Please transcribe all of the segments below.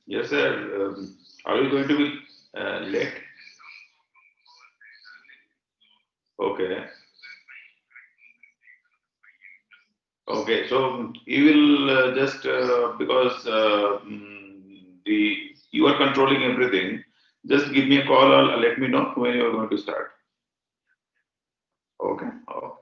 Yes, sir. Are you going to be late? Okay. Okay. So you will just because the you are controlling everything. Just give me a call or let me know when you are going to start. Okay. Oh.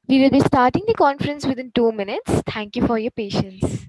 We will be starting the conference within 2 minutes. Thank you for your patience.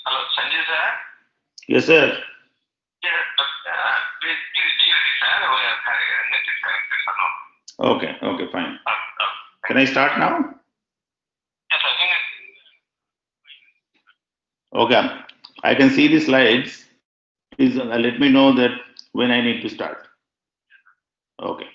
Hello, Sanjay sir. Yes, sir. Yeah, please be ready, sir. Net is connected for now. Okay, okay, fine. Can I start now? Yes, I think. Okay, I can see the slides. Please let me know that when I need to start. Okay.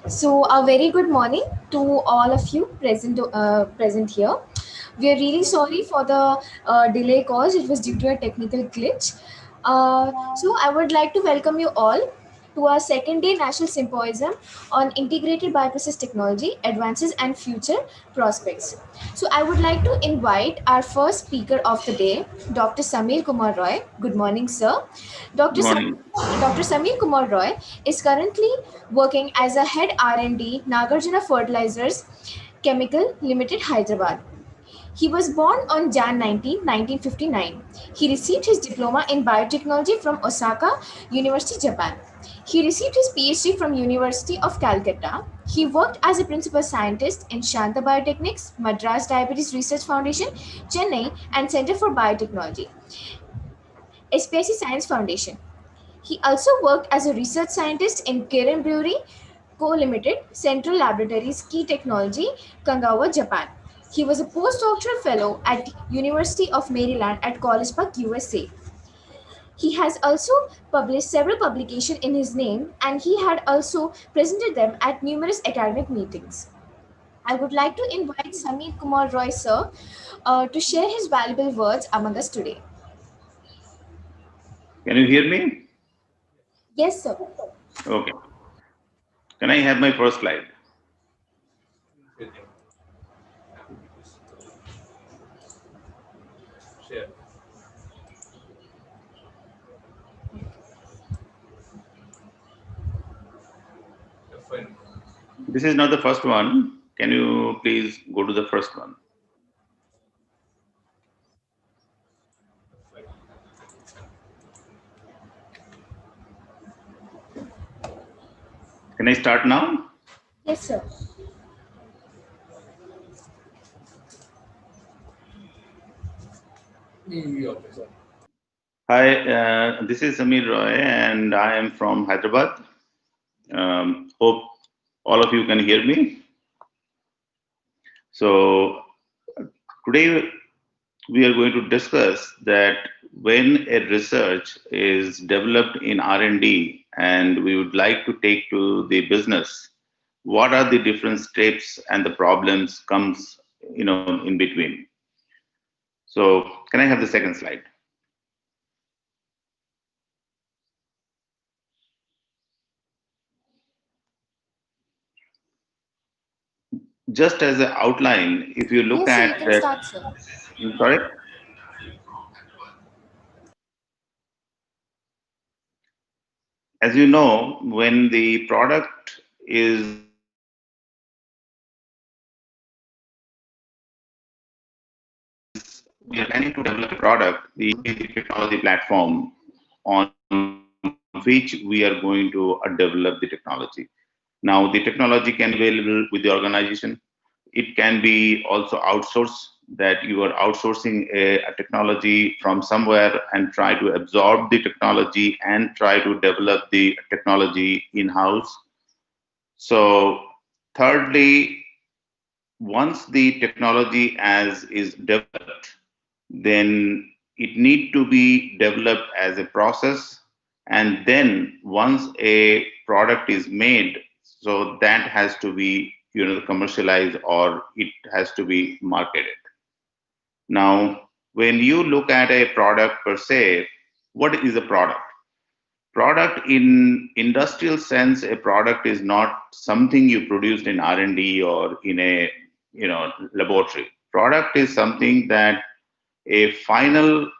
So, a very good morning to all of you present here. We are really sorry for the delay caused. It was due to a technical glitch. So, I would like to welcome you all to our second day National Symposium on Integrated Bioprocess Technology, Advances and Future Prospects. So, I would like to invite our first speaker of the day, Dr. Samir Kumar Roy. Good morning, sir. Good morning. Dr. Samir Kumar Roy is currently working as a head R&D Nagarjuna Fertilizers Chemical Limited, Hyderabad. He was born on Jan 19, 1959. He received his diploma in biotechnology from Osaka University, Japan. He received his PhD from University of Calcutta. He worked as a principal scientist in Shanta Biotechnics, Madras Diabetes Research Foundation, Chennai, and Center for Biotechnology, SPIC Science Foundation. He also worked as a research scientist in Kirin Brewery Co. Limited, Central Laboratories Key Technology, Kanagawa, Japan. He was a postdoctoral fellow at University of Maryland at College Park, USA. He has also published several publications in his name, and he had also presented them at numerous academic meetings. I would like to invite Samir Kumar Roy, sir, to share his valuable words among us today. Can you hear me? Yes, sir. Okay. Can I have my first slide? This is not the first one. Can you please go to the first one? Can I start now? Yes, sir. Hi, this is Samir Roy, and I am from Hyderabad. Hope all of you can hear me. So today we are going to discuss that when a research is developed in R&D and we would like to take to the business, what are the different steps and the problems comes in between. So can I have the second slide? Just as an outline, if you look Yes, sir, you at can that, start, sir. sorry, as you know, when the product is we are planning to develop a product, the technology platform on which we are going to develop the technology. Now, the technology can be available with the organization. It can be also outsourced, that you are outsourcing a technology from somewhere and try to absorb the technology and try to develop the technology in-house. So, thirdly, once the technology as is developed, then it need to be developed as a process, and then once a product is made, so that has to be commercialized, or it has to be marketed. Now when you look at a product per se, what is a product in industrial sense? A product is not something you produced in R&D or in a laboratory. Product is something that a final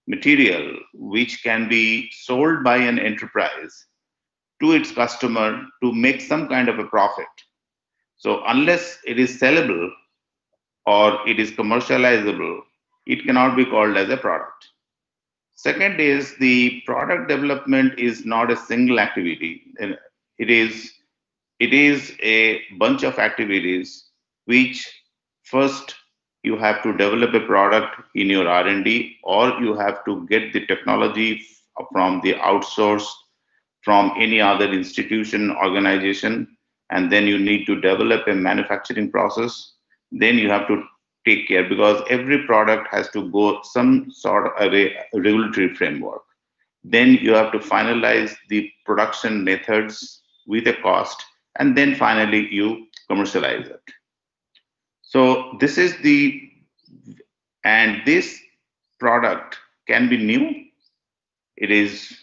material which can be sold by an enterprise to its customer to make some kind of a profit. So unless it is sellable or it is commercializable, it cannot be called as a product. Second is, the product development is not a single activity. It is it is a bunch of activities which first you have to develop a product in your R&D, or you have to get the technology from the outsource from any other institution, organization, and then you need to develop a manufacturing process. Then you have to take care, because every product has to go some sort of a regulatory framework. Then you have to finalize the production methods with a cost, and then finally you commercialize it. So this is and this product can be new. It is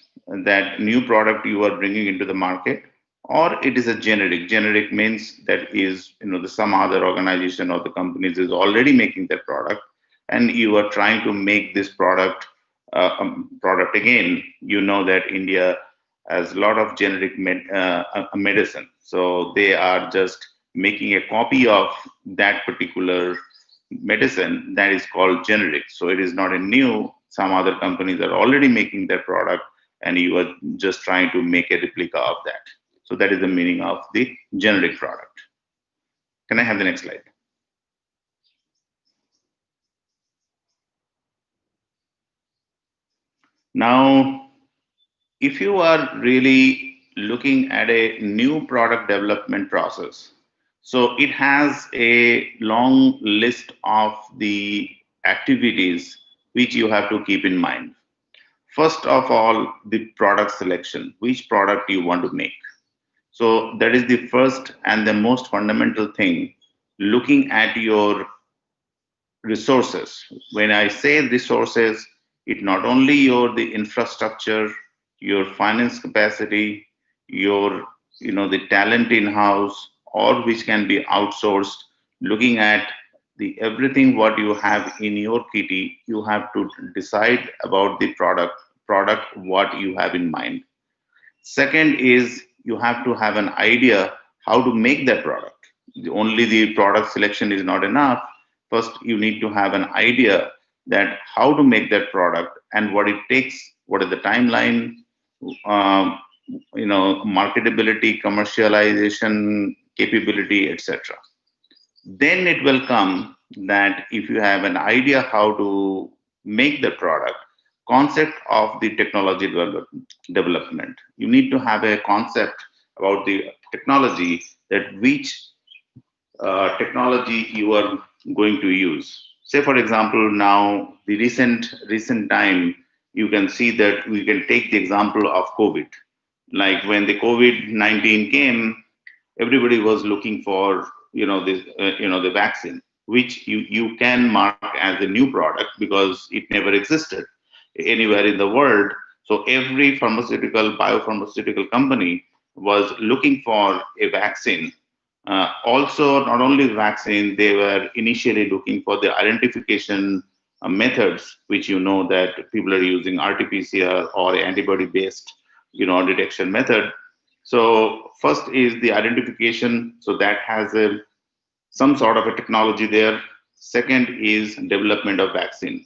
that new product you are bringing into the market, or it is a generic means that is the some other organization or the companies is already making that product, and you are trying to make this product again. You know that India has a lot of generic medicine, so they are just making a copy of that particular medicine, that is called generic. So it is not a new, some other companies are already making their product, and you are just trying to make a replica of that. So that is the meaning of the generic product. Can I have the next slide? Now, if you are really looking at a new product development process, so it has a long list of the activities which you have to keep in mind. First of all, the product selection, which product you want to make. So that is the first and the most fundamental thing. Looking at your resources. When I say resources, it not only your the infrastructure, your finance capacity, your the talent in house, or which can be outsourced. Looking at the everything what you have in your kitty, you have to decide about the product what you have in mind. Second is you have to have an idea how to make that product. Only the product selection is not enough. First, you need to have an idea that how to make that product and what it takes, what is the timeline, um, marketability, commercialization capability, etc. Then it will come that if you have an idea how to make the product, concept of the technology development. You need to have a concept about the technology, that which technology you are going to use. Say, for example, now the recent time, you can see that we can take the example of COVID. Like when the COVID-19 came, everybody was looking for the vaccine, which you can mark as a new product because it never existed anywhere in the world. So every pharmaceutical biopharmaceutical company was looking for a vaccine. Also, not only vaccine, they were initially looking for the identification methods, which that people are using RT-PCR or antibody based detection method. So first is the identification, so that has some sort of a technology there. Second is development of vaccine.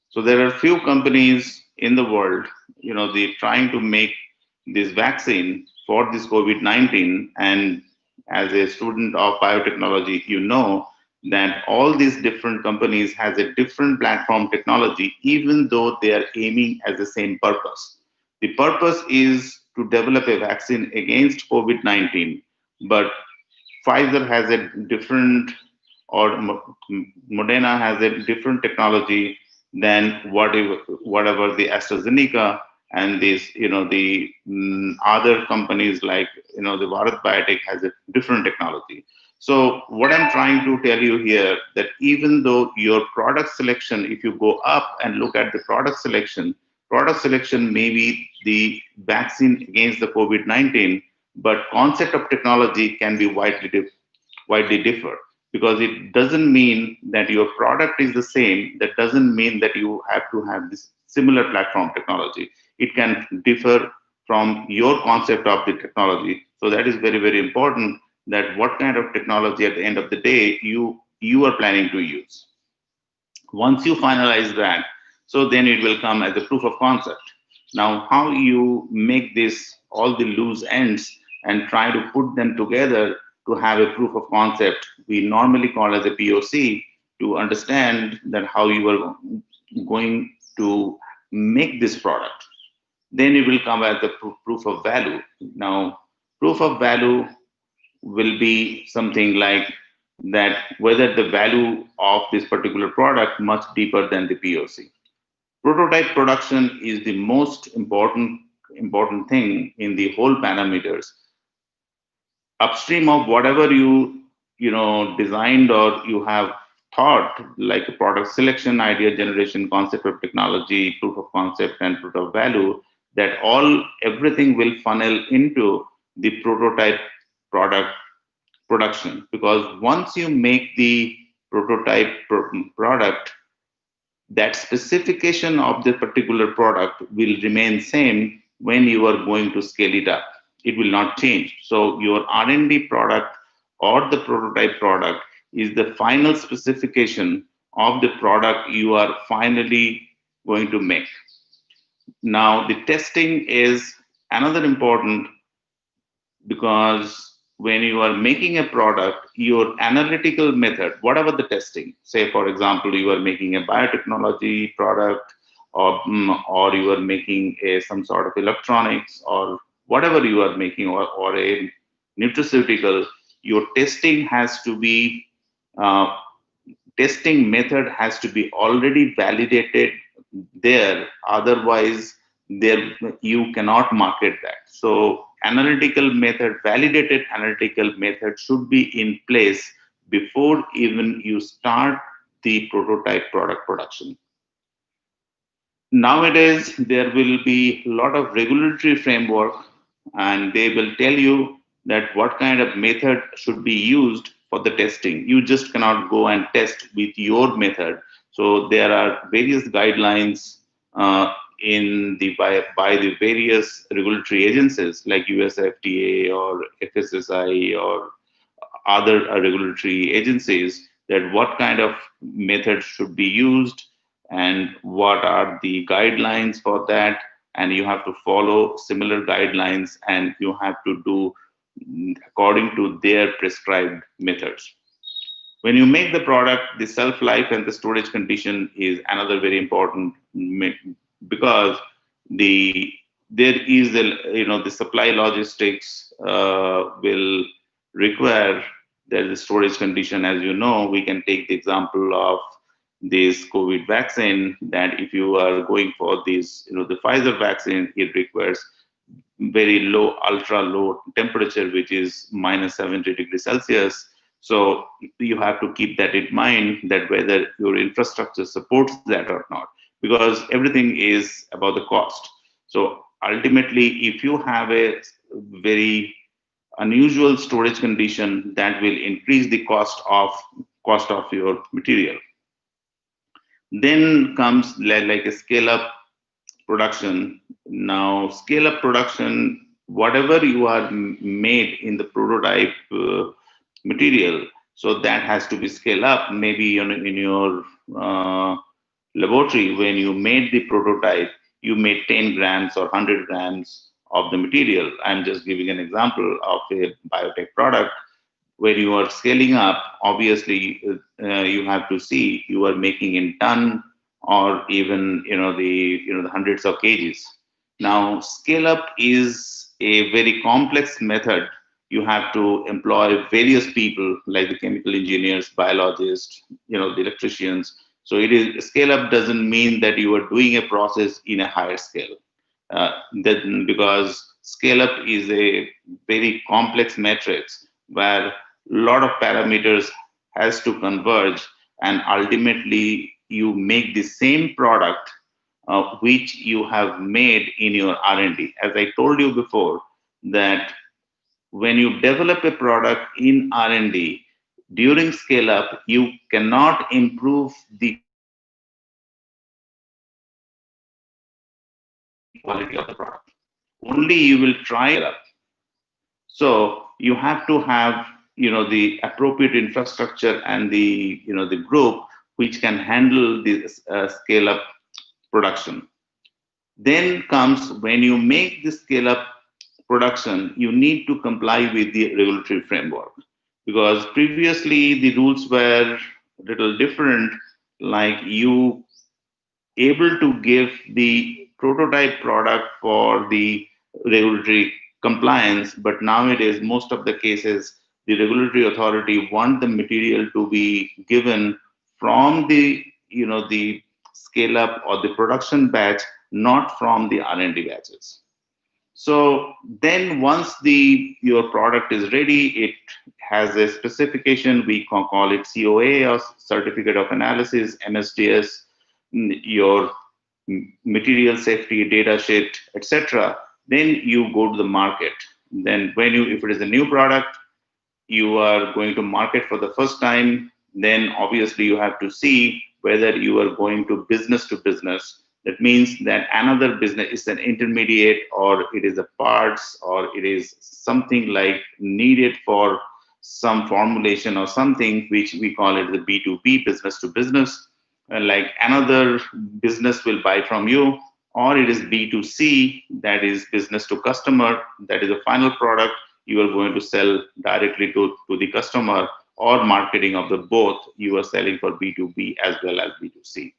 So there are few companies in the world, they're trying to make this vaccine for this COVID-19. And as a student of biotechnology, that all these different companies has a different platform technology, even though they are aiming at the same purpose. The purpose is to develop a vaccine against COVID-19, but Pfizer has a different, or Moderna has a different technology than whatever the AstraZeneca and these, the other companies like, the Bharat Biotech has a different technology. So what I'm trying to tell you here, that even though your product selection, if you go up and look at the product selection may be the vaccine against the COVID-19, but concept of technology can be widely differ, because it doesn't mean that your product is the same. That doesn't mean that you have to have this similar platform technology. It can differ from your concept of the technology. So that is very, very important, that what kind of technology at the end of the day you are planning to use. Once you finalize that, so then it will come as a proof of concept. Now, how you make this all the loose ends and try to put them together to have a proof of concept, we normally call as a POC, to understand that how you are going to make this product. Then it will come as the proof of value. Now, proof of value will be something like that, whether the value of this particular product much deeper than the POC. Prototype production is the most important thing in the whole parameters. Upstream of whatever designed or you have thought, like a product selection, idea generation, concept of technology, proof of concept, and proof of value, that everything will funnel into the prototype product production. Because once you make the prototype product, that specification of the particular product will remain same when you are going to scale it up. It will not change. So your R&D product or the prototype product is the final specification of the product you are finally going to make. Now the testing is another important, because when you are making a product, your analytical method, whatever the testing, say for example, you are making a biotechnology product, or you are making some sort of electronics, or whatever you are making, or a nutraceutical, your uh, testing method has to be already validated there. Otherwise, there you cannot market that. So analytical method, validated analytical method should be in place before even you start the prototype product production. Nowadays, there will be a lot of regulatory framework, and they will tell you that what kind of method should be used for the testing. You just cannot go and test with your method. So there are various guidelines in the by the various regulatory agencies like US FDA or FSSI or other regulatory agencies, that what kind of methods should be used and what are the guidelines for that, and you have to follow similar guidelines and you have to do according to their prescribed methods. When you make the product, the shelf life and the storage condition is another very important, because the there is a, the supply logistics will require that the storage condition. As you know, we can take the example of this COVID vaccine, that if you are going for this, the Pfizer vaccine, it requires very low, ultra low temperature, which is minus 70 degrees Celsius. So you have to keep that in mind, that whether your infrastructure supports that or not, because everything is about the cost. So ultimately, if you have a very unusual storage condition, that will increase the cost of your material. Then comes like a scale up production. Now, scale up production, whatever you are made in the prototype material, so that has to be scaled up. Maybe in your laboratory, when you made the prototype, you made 10 grams or 100 grams of the material. I'm just giving an example of a biotech product. When you are scaling up, obviously you have to see you are making in ton or even the hundreds of kgs. Now, scale up is a very complex method. You have to employ various people like the chemical engineers, biologists, the electricians. So it is scale up doesn't mean that you are doing a process in a higher scale. Because scale up is a very complex matrix where a lot of parameters has to converge, and ultimately you make the same product which you have made in your R&D. As I told you before, that when you develop a product in R&D, during scale up, you cannot improve the quality of the product. Only you will try and improve the quality of the product. Only you will try and scale up. So you have to have the appropriate infrastructure and the group which can handle this scale up production. Then comes, when you make the scale up production, you need to comply with the regulatory framework, because previously the rules were a little different. Like, you able to give the prototype product for the regulatory compliance, but nowadays most of the cases the regulatory authority want the material to be given from the scale up or the production batch, not from the R&D batches. So then once your product is ready, it has a specification. We call it COA, or Certificate of Analysis, MSDS, your material safety data sheet, etc. Then you go to the market. Then if it is a new product, you are going to market for the first time, then obviously you have to see whether you are going to business. That means that another business is an intermediate, or it is a parts, or it is something like needed for some formulation or something, which we call it the B2B, business to business. Like, another business will buy from you, or it is B2C, that is business to customer, that is a final product you are going to sell directly to the customer, or marketing of the both, you are selling for B2B as well as B2C.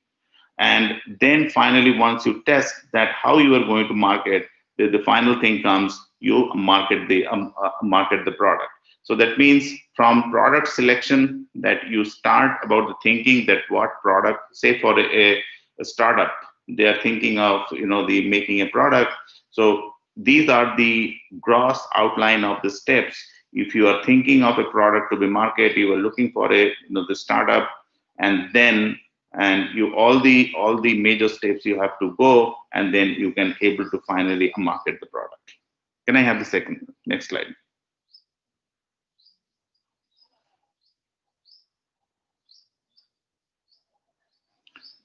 And then finally, once you test that how you are going to market, the final thing comes, you market the product. So that means from product selection, that you start about the thinking that what product, say for a startup, they are thinking of, the making a product. So these are the gross outline of the steps. If you are thinking of a product to be market, you are looking for a, the startup, and then and you all the major steps you have to go, and then you can able to finally market the product. Can I have the second next slide?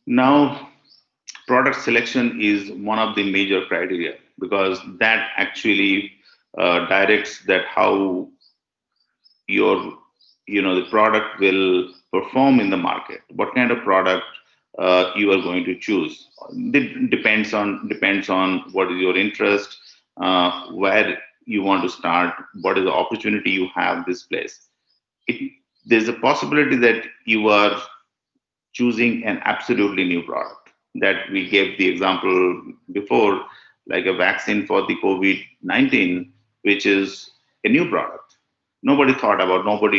Now, product selection is one of the major criteria, because that actually directs that how your the product will perform in the market. What kind of product you are going to choose? It depends on what is your interest, where you want to start, what is the opportunity you have this place. it, there's a possibility that you are choosing an absolutely new product, that we gave the example before, like a vaccine for the COVID-19, which is a new product. Nobody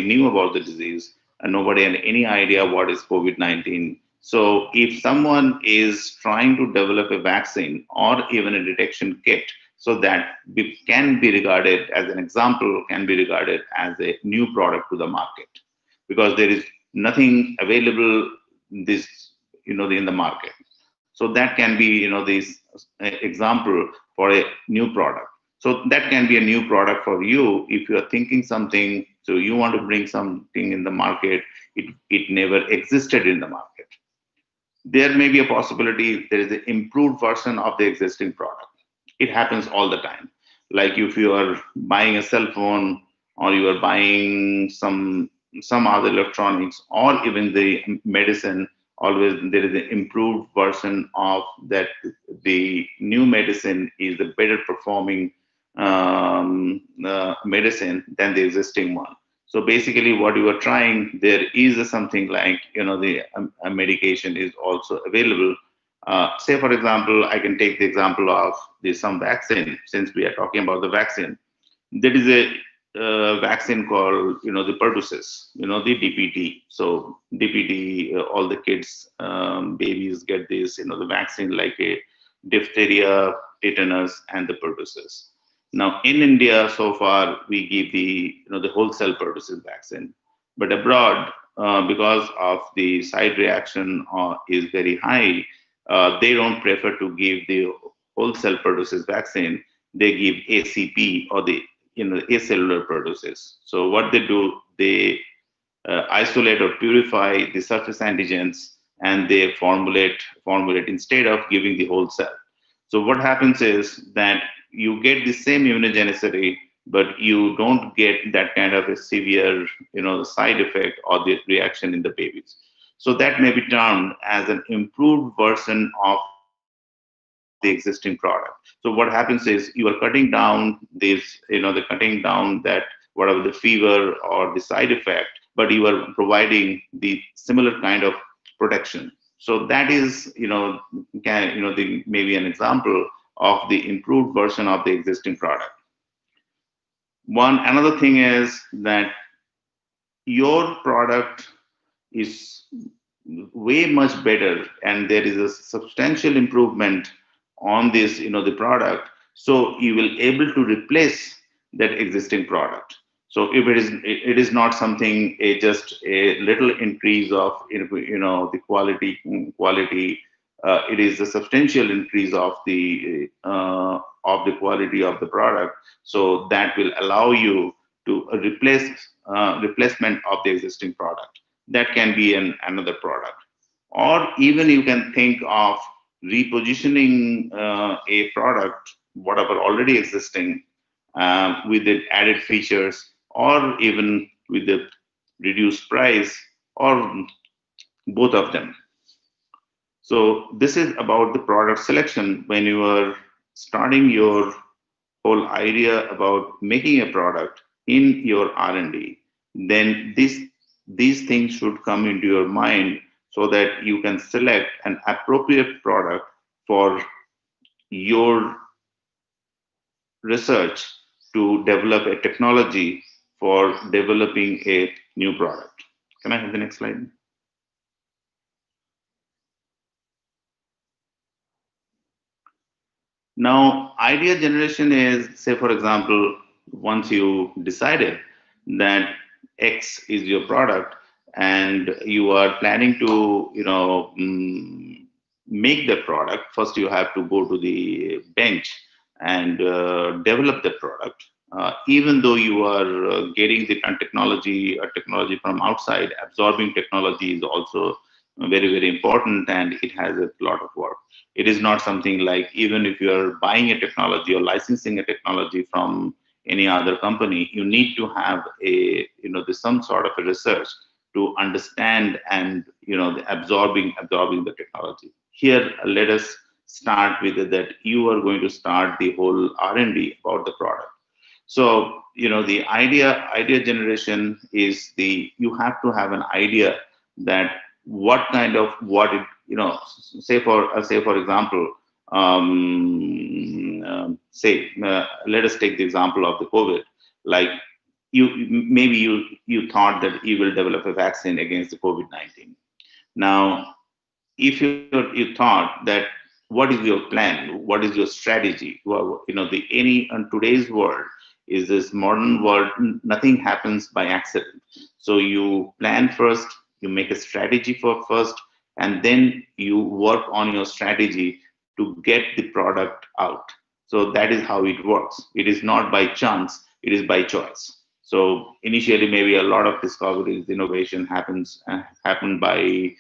knew about the disease, and nobody had any idea what is COVID-19. So if someone is trying to develop a vaccine or even a detection kit, so that can be regarded as an example, can be regarded as a new product to the market, because there is nothing available this in the market. So that can be this example for a new product. So that can be a new product for you if you are thinking something, so you want to bring something in the market. It never existed in the market. There may be a possibility there is an improved version of the existing product. It happens all the time. Like if you are buying a cell phone, or you are buying some other electronics, or even the medicine, always there is an improved version of that. The new medicine is a better performing medicine than the existing one. So basically, what you are trying, there is something like, the medication is also available. Say, for example, I can take the example of some vaccine, since we are talking about the vaccine. There is a vaccine called, the pertussis, the DPT. So DPT, all the kids, babies get this, the vaccine, like a diphtheria, tetanus, and the pertussis. Now, in India, so far, we give the, the wholesale pertussis vaccine. But abroad, because of the side reaction is very high, they don't prefer to give the wholesale pertussis vaccine. They give ACP, or the acellular pertussis. So what they do, they isolate or purify the surface antigens, and they formulate instead of giving the whole cell. So what happens is that you get the same immunogenicity, but you don't get that kind of a severe, side effect or the reaction in the babies. So that may be termed as an improved version of the existing product. So what happens is you are cutting down this, the cutting down that whatever the fever or the side effect, but you are providing the similar kind of protection. So that is, the maybe an example of the improved version of the existing product. Another thing is that your product is way much better, and there is a substantial improvement on this, the product. So you will able to replace that existing product. So if it is not something, just a little increase of, the quality, it is a substantial increase of the quality of the product. So that will allow you to replacement of the existing product. That can be another product. Or even you can think of repositioning a product, whatever already existing, with the added features, or even with the reduced price, or both of them. So this is about the product selection. When you are starting your whole idea about making a product in your R&D, then these things should come into your mind, so that you can select an appropriate product for your research, to develop a technology for developing a new product. Can I have the next slide? Now, idea generation is, say, for example, once you decided that X is your product and you are planning to, make the product, first you have to go to the bench and develop the product. Even though you are getting the technology from outside, absorbing technology is also very, very important, and it has a lot of work. It is not something like, even if you are buying a technology or licensing a technology from any other company, you need to have some sort of a research to understand and the absorbing the technology. Here, let us start with that you are going to start the whole R&D about the product. So the idea generation is the, you have to have an idea that what kind of what it, say for example, let us take the example of the COVID. Like, you thought that you will develop a vaccine against the COVID-19. Now, if you thought that, what is your plan, what is your strategy? Well, the any in today's world, is this modern world, nothing happens by accident. So you plan first, you make a strategy for first, and then you work on your strategy to get the product out. So that is how it works. It is not by chance, it is by choice. So initially, maybe a lot of discoveries, innovation happened by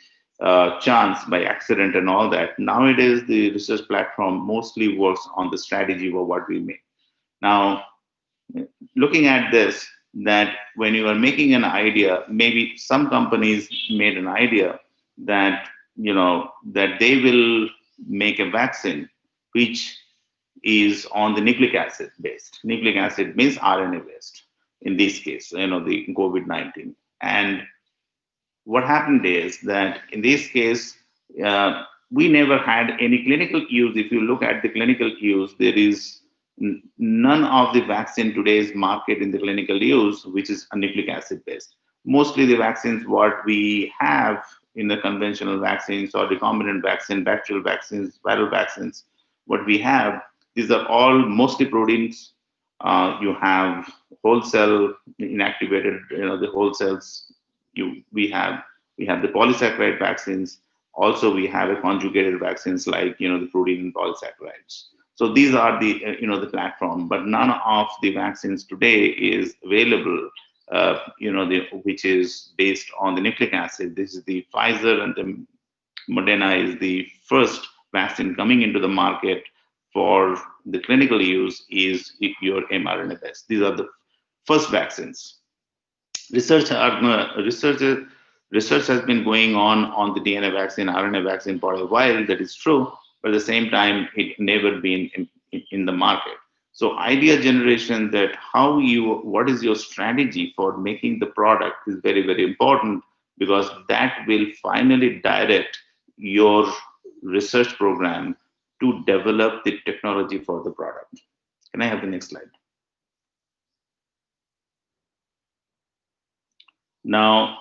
chance, by accident, and all that. Nowadays, the research platform mostly works on the strategy of what we make. Now, looking at this, that when you are making an idea, maybe some companies made an idea that that they will make a vaccine which is on the nucleic acid based. Nucleic acid means RNA based. In this case, the COVID-19. And what happened is that in this case, we never had any clinical use. If you look at the clinical use, there is none of the vaccine today's market in the clinical use which is a nucleic acid based. Mostly the vaccines what we have in the conventional vaccines or recombinant vaccine, bacterial vaccines, viral vaccines, what we have, these are all mostly proteins. You have whole cell inactivated, the whole cells. We have the polysaccharide vaccines. Also, we have a conjugated vaccines like the protein and polysaccharides. So these are the the platform, but none of the vaccines today is available. Which is based on the nucleic acid. This is the Pfizer and the Moderna is the first vaccine coming into the market for the clinical use is pure mRNA based. These are the first vaccines. Research research has been going on the DNA vaccine, RNA vaccine for a while. That is true, but at the same time, it never been in the market. So idea generation, that what is your strategy for making the product is very, very important, because that will finally direct your research program to develop the technology for the product. Can I have the next slide? Now,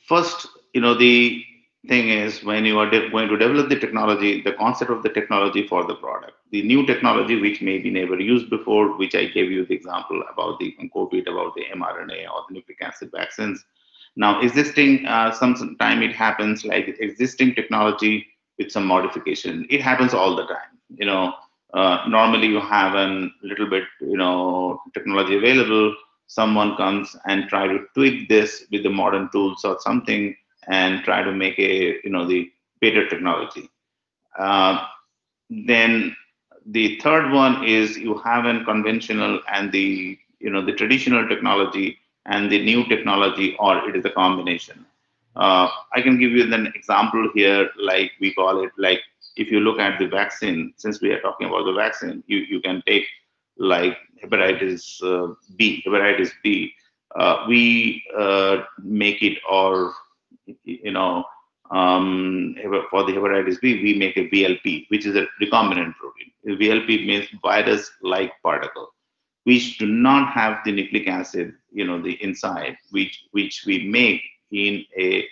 first, the thing is, when you are going to develop the technology, the concept of the technology for the product, the new technology which may be never used before, which I gave you the example about the COVID, about the mRNA or the nucleic acid vaccines. Now, existing, time it happens like existing technology with some modification. It happens all the time. Normally you have a little bit, technology available. Someone comes and try to tweak this with the modern tools or something, and try to make the better technology. Then the third one is, you have a conventional and the traditional technology and the new technology, or it is a combination. I can give you an example here, like we call it, like if you look at the vaccine, since we are talking about the vaccine, you can take like hepatitis B. Hepatitis B, we make it, or for the hepatitis B, we make a VLP, which is a recombinant protein. VLP means virus-like particle, which do not have the nucleic acid, the inside, which we make in a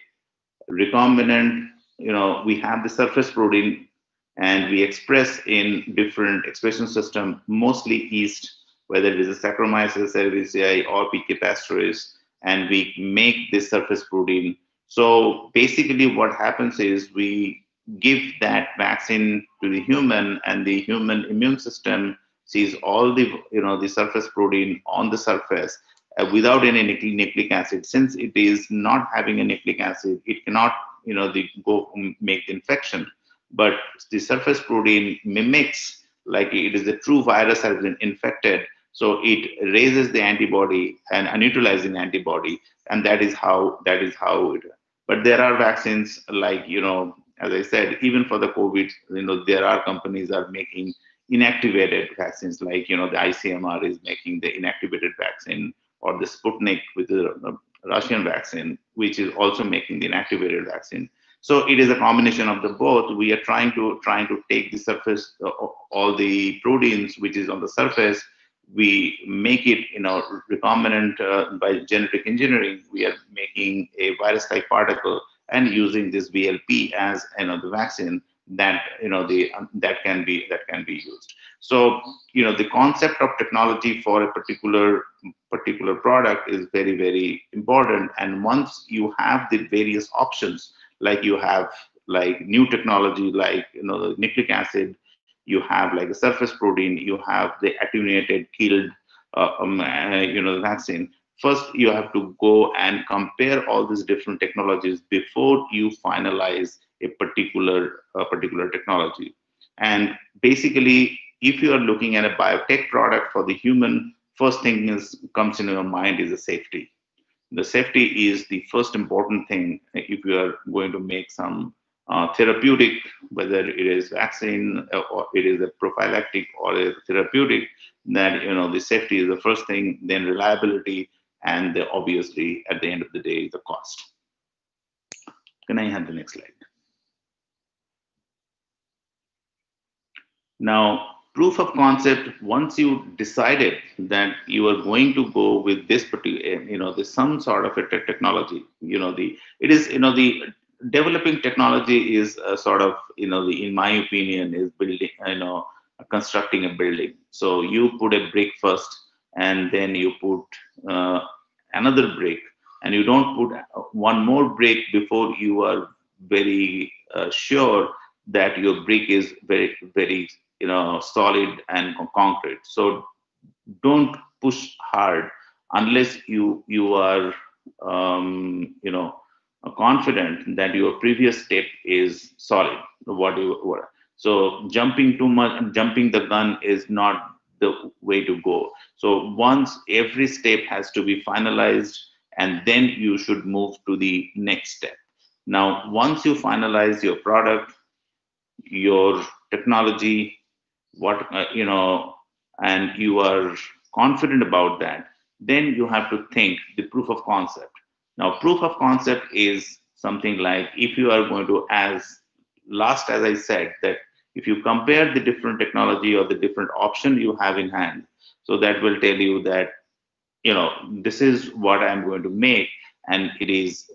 recombinant. We have the surface protein and we express in different expression system, mostly yeast, whether it is a Saccharomyces cerevisiae or P. pastoris, and we make this surface protein. So basically, what happens is we give that vaccine to the human, and the human immune system sees all the the surface protein on the surface without any nucleic acid. Since it is not having a nucleic acid, it cannot go make the infection, but the surface protein mimics like it is a true virus has been infected, so it raises the antibody and a neutralizing antibody, and that is how it. But there are vaccines like as I said, even for the COVID, there are companies are making inactivated vaccines, like the ICMR is making the inactivated vaccine, or the Sputnik with the Russian vaccine, which is also making the inactivated vaccine. So it is a combination of the both. We are trying to take the surface, all the proteins which is on the surface. We make it, recombinant by genetic engineering. We are making a virus-like particle and using this VLP as the vaccine that that can be used. So the concept of technology for a particular product is very, very important. And once you have the various options, like you have like new technology, like the nucleic acid, you have like a surface protein, you have the attenuated killed vaccine. First you have to go and compare all these different technologies before you finalize a particular technology. And basically, if you are looking at a biotech product for the human, first thing is comes in your mind is the safety. The safety is the first important thing if you are going to make some therapeutic, whether it is vaccine or it is a prophylactic or a therapeutic. That the safety is the first thing, then reliability, and obviously at the end of the day the cost. Can I have the next slide? Now, proof of concept, once you decided that you are going to go with this particular, there's some sort of a technology, it is, the developing technology is sort of, in my opinion, is building, constructing a building. So you put a brick first, and then you put another brick, and you don't put one more brick before you are very sure that your brick is very, very solid and concrete. So don't push hard unless you are confident that your previous step is solid. What you were. So jumping too much, jumping the gun is not the way to go. So once every step has to be finalized, and then you should move to the next step. Now, once you finalize your product, your technology, what and you are confident about that, then you have to think the proof of concept. Now, proof of concept is something like, if you are going to, as I said, that if you compare the different technology or the different option you have in hand, so that will tell you that this is what I'm going to make, and it is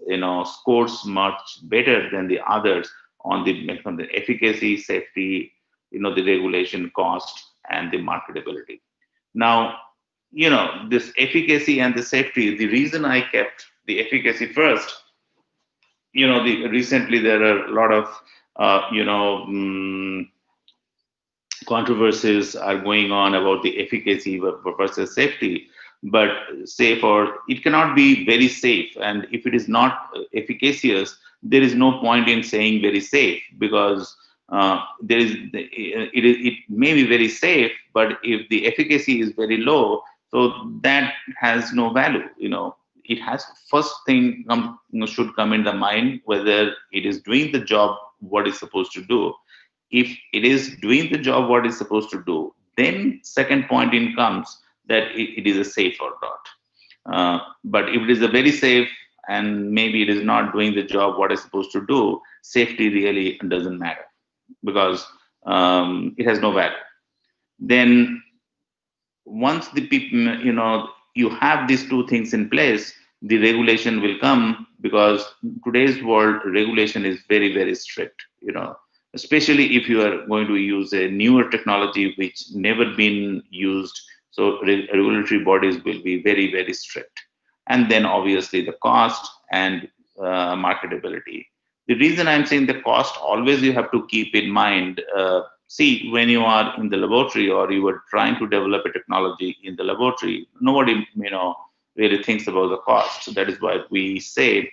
scores much better than the others on the efficacy, safety, the regulation, cost, and the marketability. Now, this efficacy and the safety, the reason I kept the efficacy first, recently there are a lot of controversies are going on about the efficacy versus safety. But safe, or it cannot be very safe, and if it is not efficacious, there is no point in saying very safe, because it may be very safe, but if the efficacy is very low, so that has no value. It has, first thing should come in the mind, whether it is doing the job what it's supposed to do. If it is doing the job what it's supposed to do, then second point in comes that it is a safe or not. But if it is a very safe and maybe it is not doing the job what it's supposed to do, safety really doesn't matter, because it has no value. Then once the people, you have these two things in place, the regulation will come, because today's world regulation is very, very strict. especially if you are going to use a newer technology which never been used. So regulatory bodies will be very, very strict. And then obviously the cost and marketability. The reason I'm saying the cost, always you have to keep in mind. See, when you are in the laboratory or you are trying to develop a technology in the laboratory, nobody really thinks about the cost. So that is why we say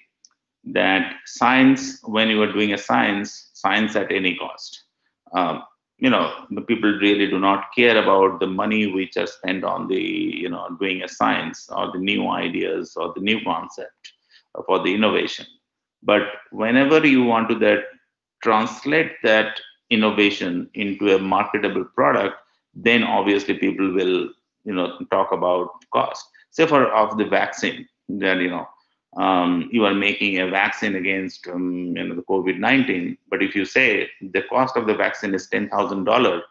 that science, when you are doing a science at any cost. Um, the people really do not care about the money which are spent on the, doing a science or the new ideas or the new concept for the innovation. But whenever you want to that translate that innovation into a marketable product, then obviously people will, talk about cost. Say for of the vaccine, that you are making a vaccine against the COVID-19, but if you say the cost of the vaccine is $10,000,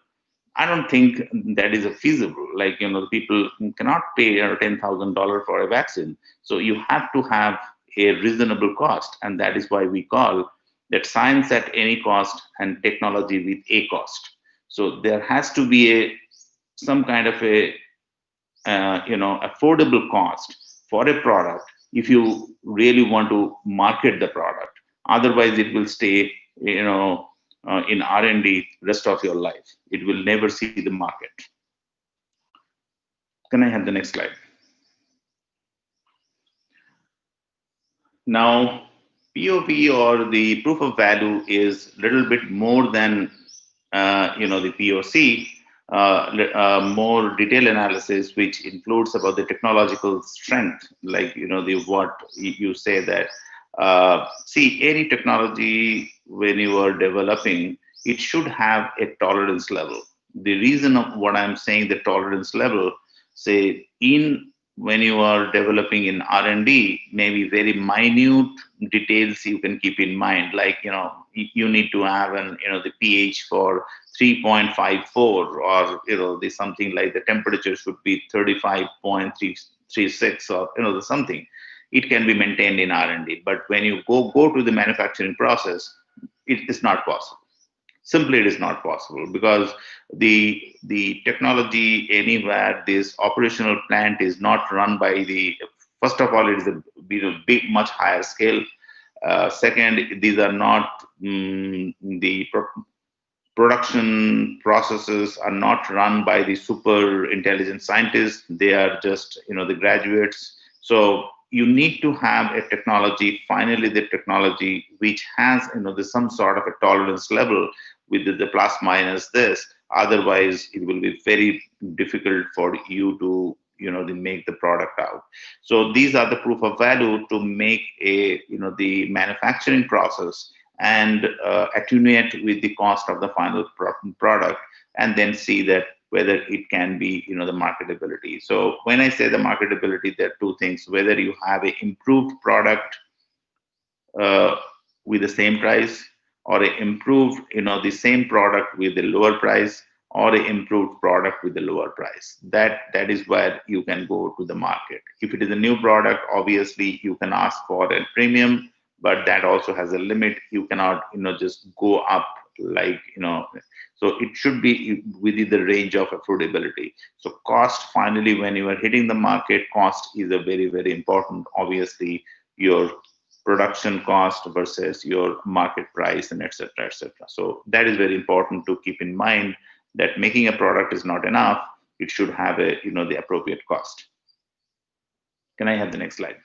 I don't think that is a feasible. Like, people cannot pay $10,000 for a vaccine. So you have to have a reasonable cost, and that is why we call that science at any cost and technology with a cost. So there has to be some kind of a affordable cost for a product if you really want to market the product. Otherwise it will stay in R&D rest of your life. It will never see the market. Can I have the next slide? Now, POV, or the proof of value, is little bit more than the POC. More detailed analysis, which includes about the technological strength, like the what you say that see, any technology when you are developing, it should have a tolerance level. The reason of what I'm saying, the tolerance level, say in when you are developing in R&D, maybe very minute details you can keep in mind, like you need to have an the pH for 3.54, or the something like the temperature should be 35.336, or the something. It can be maintained in R&D, but when you go to the manufacturing process, it is not possible. Simply it is not possible, because the technology anywhere, this operational plant is not run by the, first of all, it is a big much higher scale. Second, these are not the production processes are not run by the super intelligent scientists. They are just the graduates. So you need to have a technology, finally the technology which has some sort of a tolerance level with the plus minus this. Otherwise it will be very difficult for you to to make the product out. So these are the proof of value to make a the manufacturing process, and attenuate with the cost of the final product, and then see that whether it can be the marketability. So when I say the marketability, there are two things: whether you have an improved product uh, with the same price, or a improved the same product with a lower price, or a improved product with a lower price. That is where you can go to the market. If it is a new product, obviously you can ask for a premium, but that also has a limit. You cannot just go up, like so it should be within the range of affordability. So cost, finally, when you are hitting the market, cost is a very, very important. Obviously your production cost versus your market price, and etc., etc. So that is very important to keep in mind, that making a product is not enough. It should have a the appropriate cost. Can I have the next slide?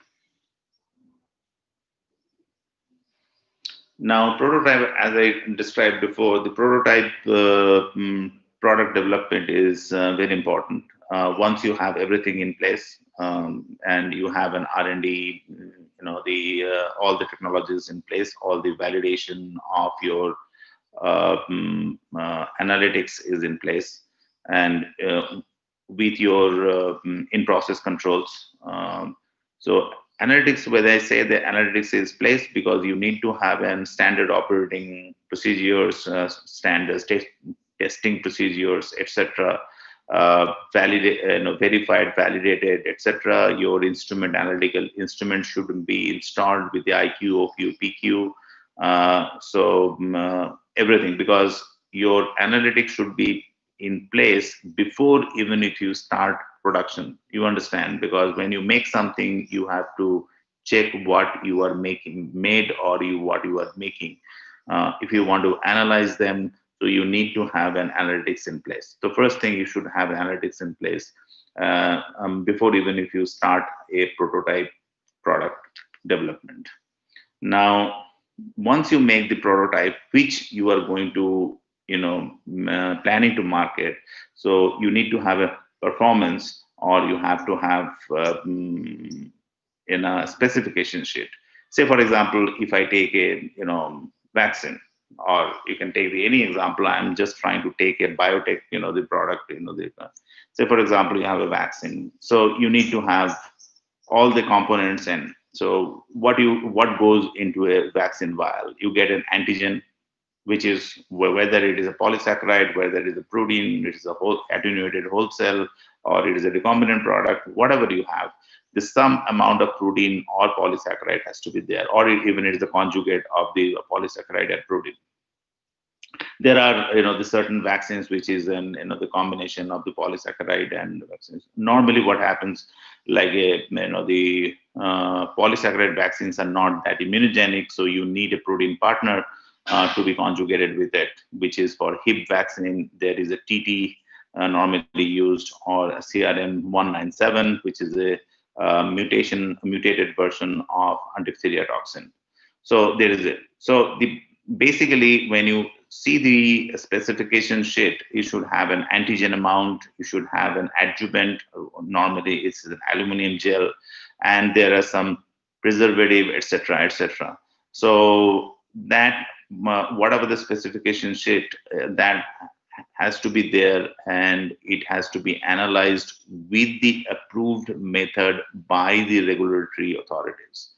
Now, prototype, as I described before, the prototype product development is very important. Once you have everything in place, and you have an R&D, the all the technologies in place, all the validation of your analytics is in place, and with your in-process controls. So analytics, whether I say the analytics is placed, because you need to have an standard operating procedures, standards, testing procedures, etc. Validate, verified, validated, etc. Your analytical instrument should be installed with the IQ, OQ, PQ. Everything, because your analytics should be in place before even if you start production. You understand? Because when you make something, you have to check what you are making, made, or what you are making. If you want to analyze them, so you need to have an analytics in place. The first thing, you should have analytics in place before even if you start a prototype product development. Now, once you make the prototype, which you are going to, planning to market, so you need to have a performance, or you have to have in a specification sheet. Say, for example, if I take a, vaccine, or you can take any example. I'm just trying to take a biotech, the product, say, for example, you have a vaccine, so you need to have all the components in. So what goes into a vaccine vial? You get an antigen, which is whether it is a polysaccharide, whether it is a protein, it is a whole attenuated whole cell, or it is a recombinant product, whatever you have, the some amount of protein or polysaccharide has to be there, or even it is a conjugate of the polysaccharide and protein. There are, the certain vaccines which is an, the combination of the polysaccharide and vaccines. Normally what happens, like the polysaccharide vaccines are not that immunogenic, so you need a protein partner to be conjugated with it, which is for hip vaccine there is a TT normally used, or a CRM197, which is a mutated version of diphtheria toxin. So there is it. So the basically, when you see the specification sheet, you should have an antigen amount, you should have an adjuvant. Normally, it's an aluminum gel, and there are some preservative, etc., etc. So that whatever the specification sheet, that has to be there, and it has to be analyzed with the approved method by the regulatory authorities.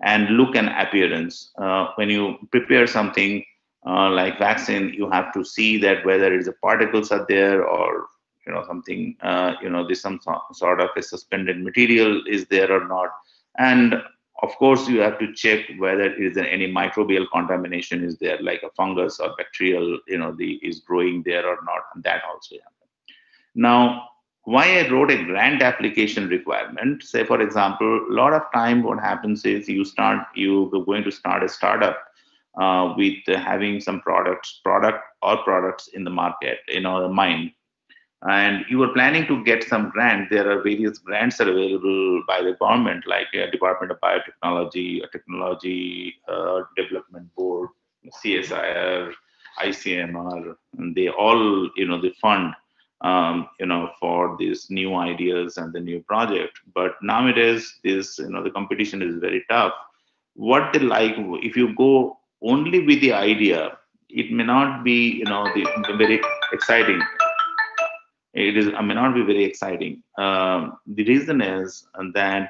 And look and appearance. When you prepare something like vaccine, you have to see that whether it's a particles are there, or something, there's some sort of a suspended material is there or not. And of course, you have to check whether is there any microbial contamination is there, like a fungus or bacterial, is growing there or not. And that also happens. Now, why I wrote a grant application requirement? Say, for example, a lot of time what happens is you're going to start a startup with having some product or products in the market, mind, and you are planning to get some grant. There are various grants are available by the government, like Department of Biotechnology, Technology Development Board, CSIR, ICMR, and they all, they fund, for these new ideas and the new project. But nowadays, this, the competition is very tough. What they like, if you go only with the idea, it may not be, the very exciting. It is, may not be very exciting. The reason is that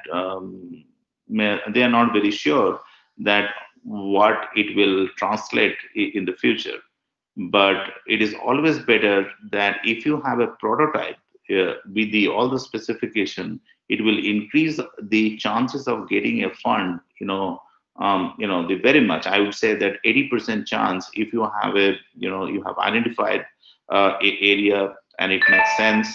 they are not very sure that what it will translate in the future. But it is always better that if you have a prototype with all the specification, it will increase the chances of getting a fund. The very much. I would say that 80% chance, if you have you have identified a area and it makes sense,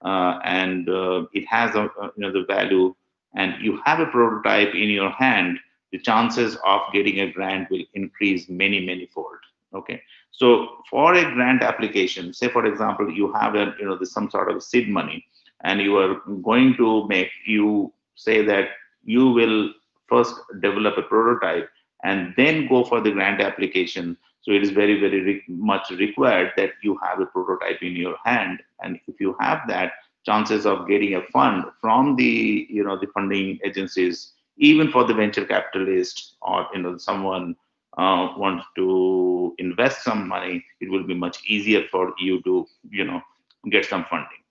and it has the value, and you have a prototype in your hand, the chances of getting a grant will increase many fold. Okay, so for a grant application, say for example, you have there's some sort of seed money, and you are going to make, you say that you will first develop a prototype and then go for the grant application. So it is very much required that you have a prototype in your hand, and if you have that, chances of getting a fund from the the funding agencies, even for the venture capitalist, or someone wants to invest some money, it will be much easier for you to get some funding.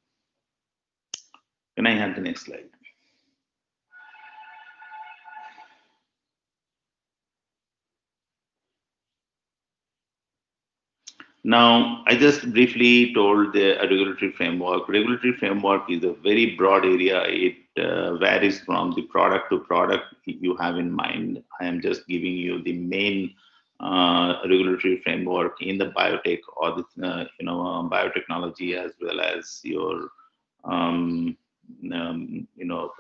Can I have the next slide? Now, I just briefly told the regulatory framework. Regulatory framework is a very broad area. It varies from the product to product you have in mind. I am just giving you the main regulatory framework in the biotech or the biotechnology, as well as your um, you know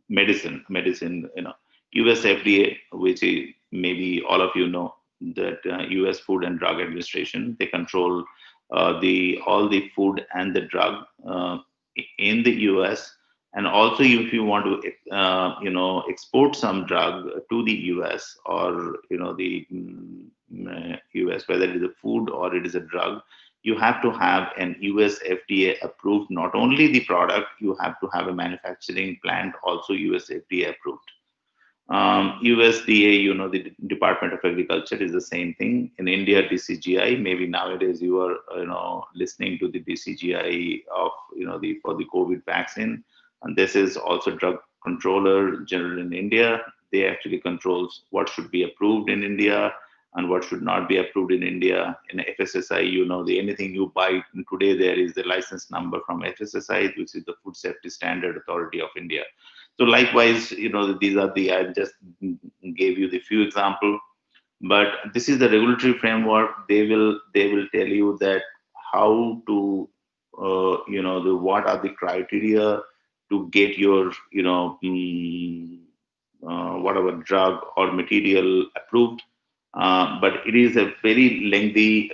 medicine. US FDA, which is, maybe all of you know, that US Food and Drug Administration, they control the all the food and the drug in the US. And also, if you want to export some drug to the US, or the US, whether it is a food or it is a drug, you have to have an US FDA approved, not only the product, you have to have a manufacturing plant also US FDA approved. USDA, the Department of Agriculture, is the same thing. In India, DCGI. Maybe nowadays you are, listening to the DCGI of, the for the COVID vaccine, and this is also Drug Controller General in India. They actually controls what should be approved in India and what should not be approved in India. In FSSI, the anything you buy today, there is the license number from FSSI, which is the Food Safety Standard Authority of India. So likewise, these are the, I just gave you the few example, but this is the regulatory framework. They will tell you that how to, what are the criteria to get your, whatever drug or material approved. But it is a very lengthy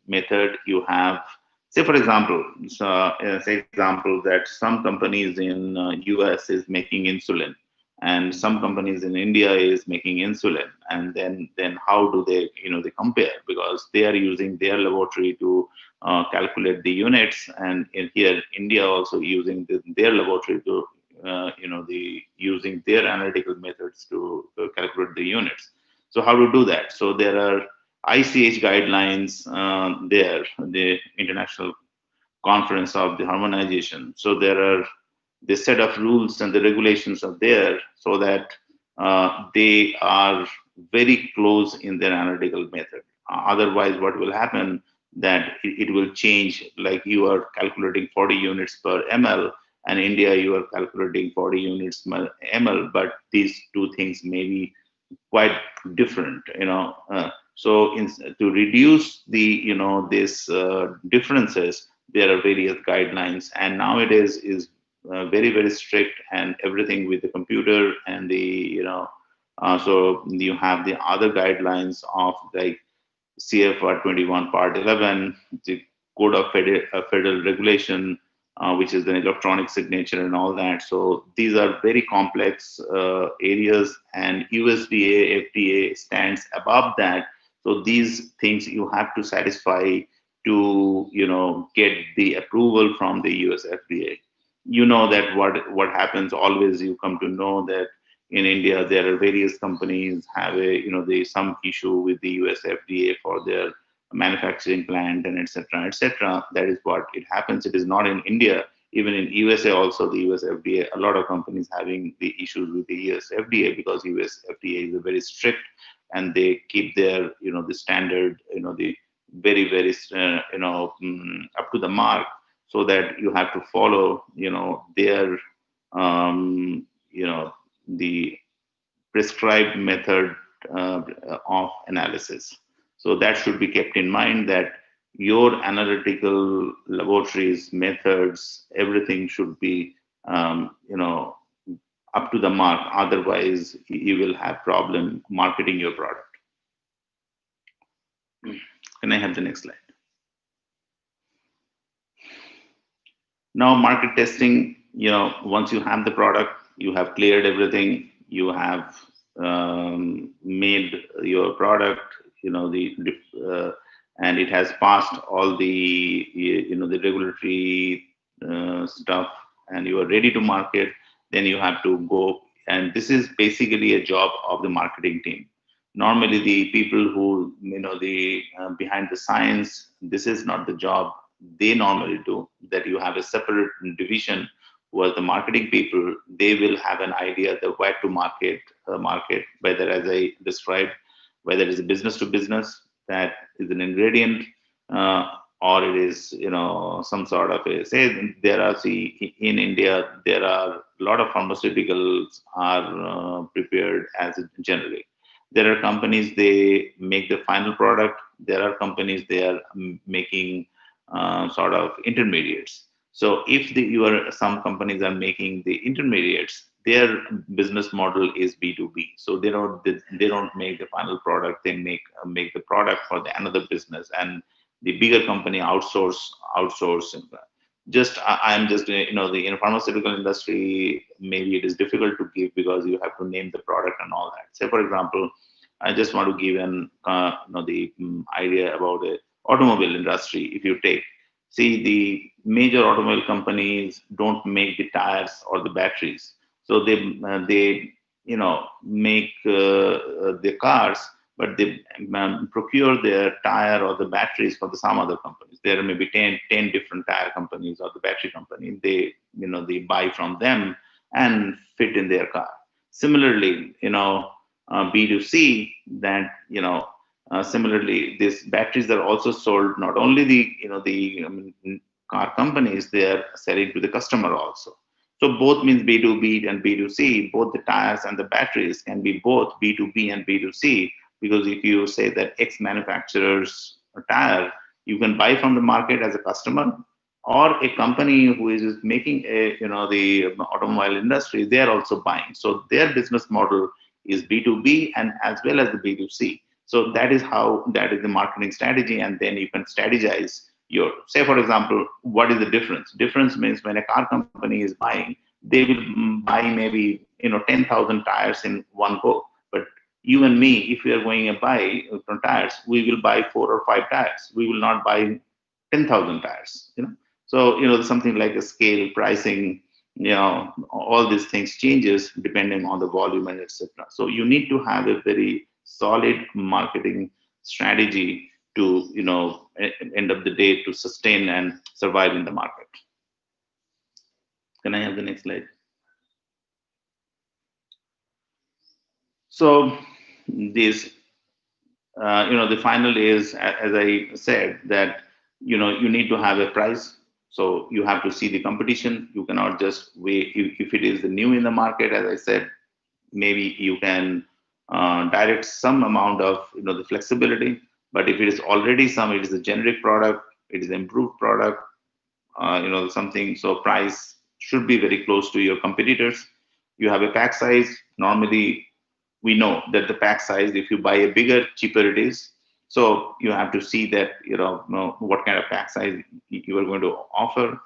method. You have, say for example, say example that some companies in US is making insulin, and some companies in India is making insulin, and then how do they they compare, because they are using their laboratory to calculate the units, and in here India also using their laboratory to the using their analytical methods to calculate the units. So how to do that? So there are ICH guidelines there, the International Conference of the Harmonization. So there are the set of rules and the regulations are there, so that they are very close in their analytical method. Otherwise, what will happen, that it will change, like you are calculating 40 units per ml, and India you are calculating 40 units per ml, but these two things may be quite different. So to reduce the these differences, there are various guidelines, and nowadays is very strict, and everything with the computer and the so you have the other guidelines of like CFR 21 Part 11, the Code of Federal Regulation, which is the electronic signature and all that. So these are very complex areas, and USDA, FDA stands above that. So these things you have to satisfy to get the approval from the US FDA. You know that what happens always. You come to know that in India, there are various companies have a the some issue with the US FDA for their manufacturing plant and etc. etc. That is what it happens. It is not in India. Even in USA, also the US FDA, a lot of companies having the issues with the US FDA, because US FDA is very strict, and they keep their the standard the very up to the mark, so that you have to follow their the prescribed method of analysis. So that should be kept in mind, that your analytical laboratories, methods, everything should be up to the mark. Otherwise, you will have problem marketing your product. Can I have the next slide? Now, market testing, once you have the product, you have cleared everything, you have made your product, and it has passed all the, the regulatory stuff, and you are ready to market, then you have to go. And this is basically a job of the marketing team. Normally, the people who, the behind the science, this is not the job they normally do. That you have a separate division who are the marketing people. They will have an idea the where to market, whether, as I described, whether it is a business to business, that is an ingredient, or it is some sort of a, say there are, see, in India there are a lot of pharmaceuticals are prepared as a generic. There are companies they make the final product. There are companies they are making sort of intermediates. So if some companies are making the intermediates, their business model is B2B. So they don't make the final product. They make the product for the another business, and the bigger company outsource. Just I'm just the in pharmaceutical industry, maybe it is difficult to give because you have to name the product and all that. Say for example, I just want to give an the idea about the automobile industry. If you take, see, the major automobile companies don't make the tires or the batteries, so they make the cars, but they procure their tire or the batteries for some other companies. There may be 10 different tire companies or the battery company. They buy from them and fit in their car. Similarly, B2C, that similarly, these batteries are also sold not only the car companies, they are selling to the customer also. So both means B2B and B2C. Both the tires and the batteries can be both B2B and B2C, because if you say that X manufacturer's tire, you can buy from the market as a customer, or a company who is making the automobile industry, they are also buying. So their business model is B2B and as well as the B2C. So that is the marketing strategy, and then you can strategize your, say for example, what is the difference? Difference means when a car company is buying, they will buy maybe 10,000 tires in one go. But you and me, if we are going and buy tires, we will buy 4 or 5 tires. We will not buy 10,000 tires. So something like a scale pricing, all these things changes depending on the volume and etc. So you need to have a very solid marketing strategy to end of the day to sustain and survive in the market. Can I have the next slide? So this the final is, as I said, that you need to have a price. So you have to see the competition. You cannot just wait. If it is new in the market, as I said, maybe you can direct some amount of the flexibility. But if it is already it is a generic product, it is an improved product, something. So price should be very close to your competitors. You have a pack size. Normally, we know that the pack size, if you buy a bigger, cheaper it is. So you have to see that what kind of pack size you are going to offer.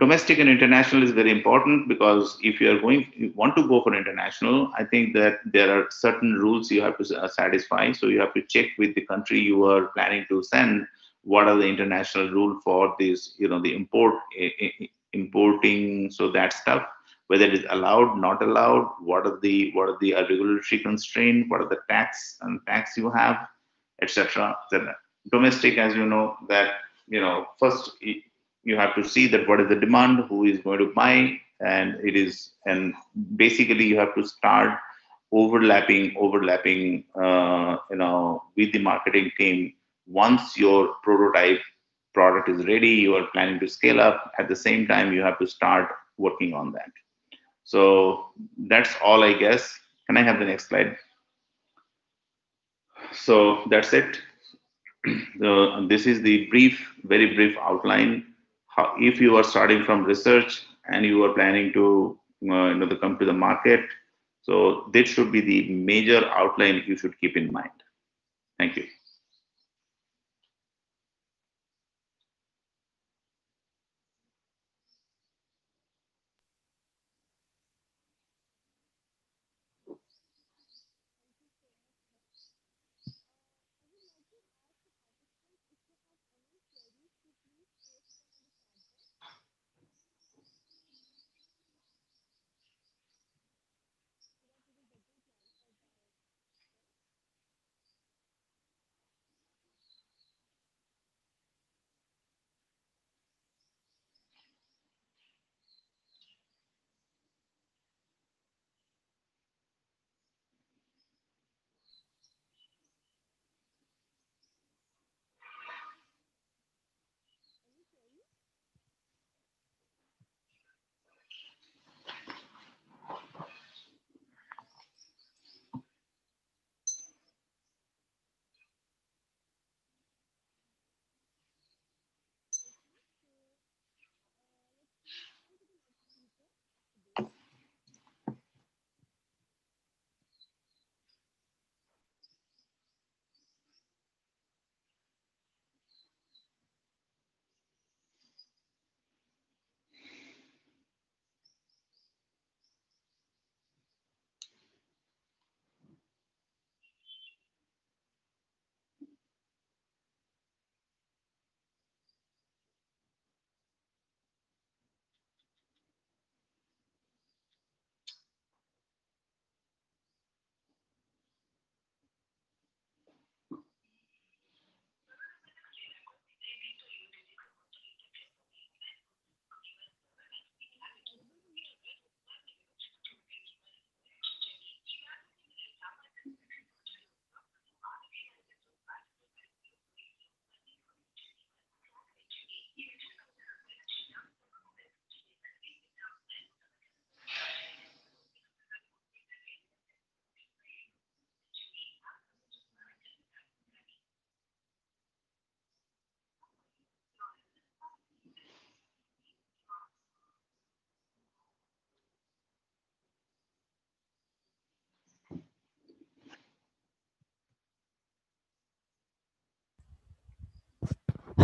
Domestic and international is very important, because if you want to go for international, I think that there are certain rules you have to satisfy. So you have to check with the country you are planning to send, what are the international rule for this, the importing, so that stuff, whether it is allowed, not allowed, what are the regulatory constraint, what are the tax you have, etc. Domestic, as you know, that first you have to see that what is the demand, who is going to buy, and basically you have to start overlapping with the marketing team. Once your prototype product is ready, you are planning to scale up. At the same time, you have to start working on that. So that's all, I guess. Can I have the next slide? So that's it. This is the very brief outline. If you are starting from research and you are planning to to come to the market, so this should be the major outline you should keep in mind. Thank you.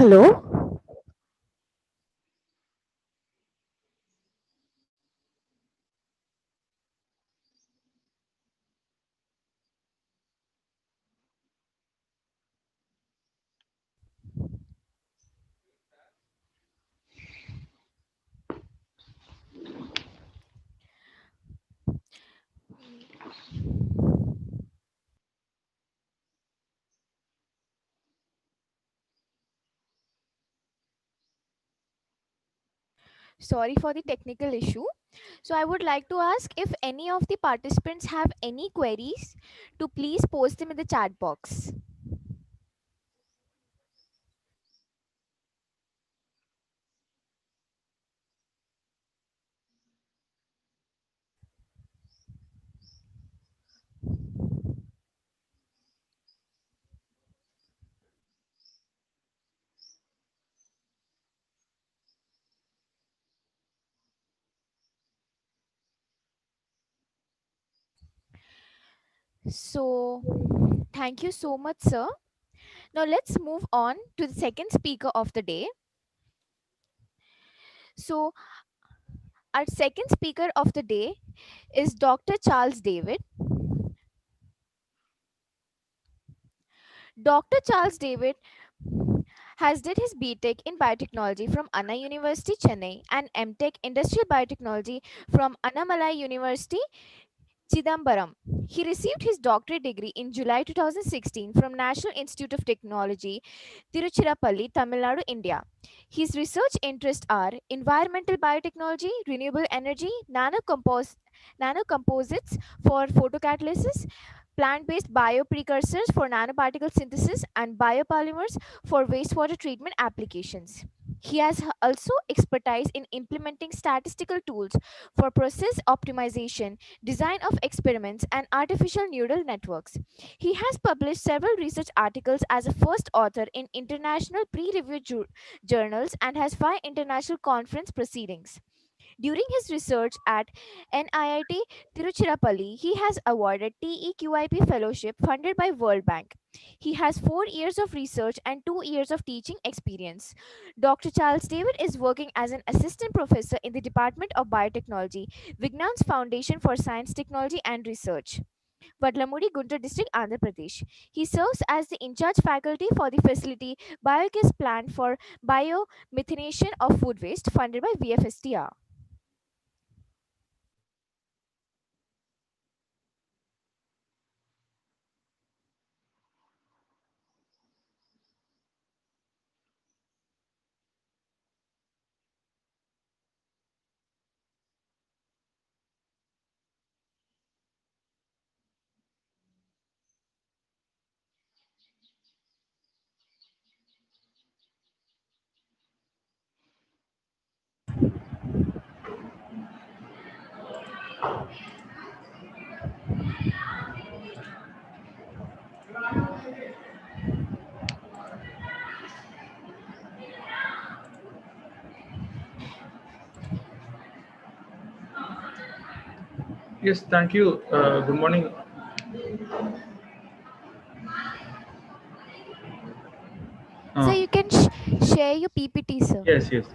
Hello. Sorry for the technical issue. So I would like to ask if any of the participants have any queries to please post them in the chat box. So thank you so much, sir. Now let's move on to the second speaker of the day. So our second speaker of the day is Dr. Charles David. Dr. Charles David has did his BTech in biotechnology from Anna University, Chennai, and MTech Industrial Biotechnology from Annamalai University, Chidambaram. He received his doctorate degree in July 2016 from National Institute of Technology, Tiruchirappalli, Tamil Nadu, India. His research interests are environmental biotechnology, renewable energy, nanocomposites for photocatalysis, plant-based bioprecursors for nanoparticle synthesis, and biopolymers for wastewater treatment applications. He has also expertise in implementing statistical tools for process optimization, design of experiments, and artificial neural networks. He has published several research articles as a first author in international peer-reviewed journals and has 5 international conference proceedings. During his research at NIIT Tiruchirappalli, he has awarded TEQIP fellowship funded by World Bank. He has 4 years of research and 2 years of teaching experience. Dr. Charles David is working as an assistant professor in the Department of Biotechnology, Vignan's Foundation for Science, Technology and Research, Vadlamudi, Guntur District, Andhra Pradesh. He serves as the in-charge faculty for the facility Biogas Plant for Biomethanation of Food Waste funded by VFSTR. Yes, thank you. Good morning. So Uh, you can share your PPT, sir. yes, yes.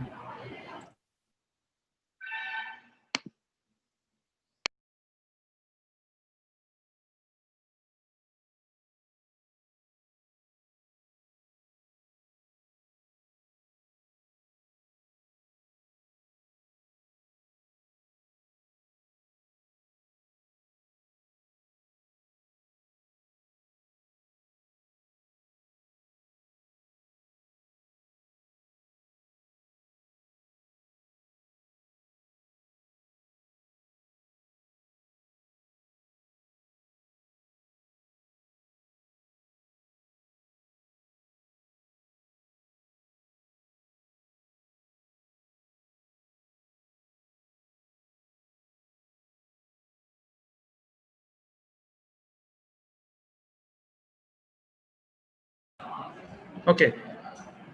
Okay.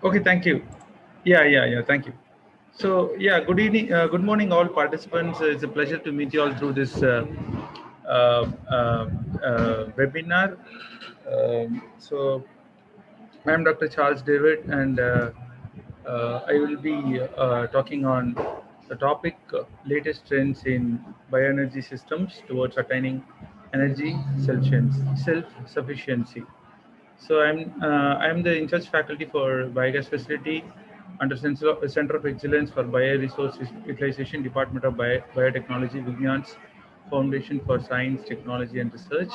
Okay, thank you. Yeah. Thank you. So, yeah, good evening, good morning, all participants. It's a pleasure to meet you all through this uh, uh, webinar. So, I'm Dr. Charles David, and I will be talking on the topic latest trends in bioenergy systems towards attaining energy self-sufficiency. So I'm the in charge faculty for biogas facility under Center of Excellence for Bioresource Utilization, Department of Biotechnology, Vignan's Foundation for Science, Technology and Research.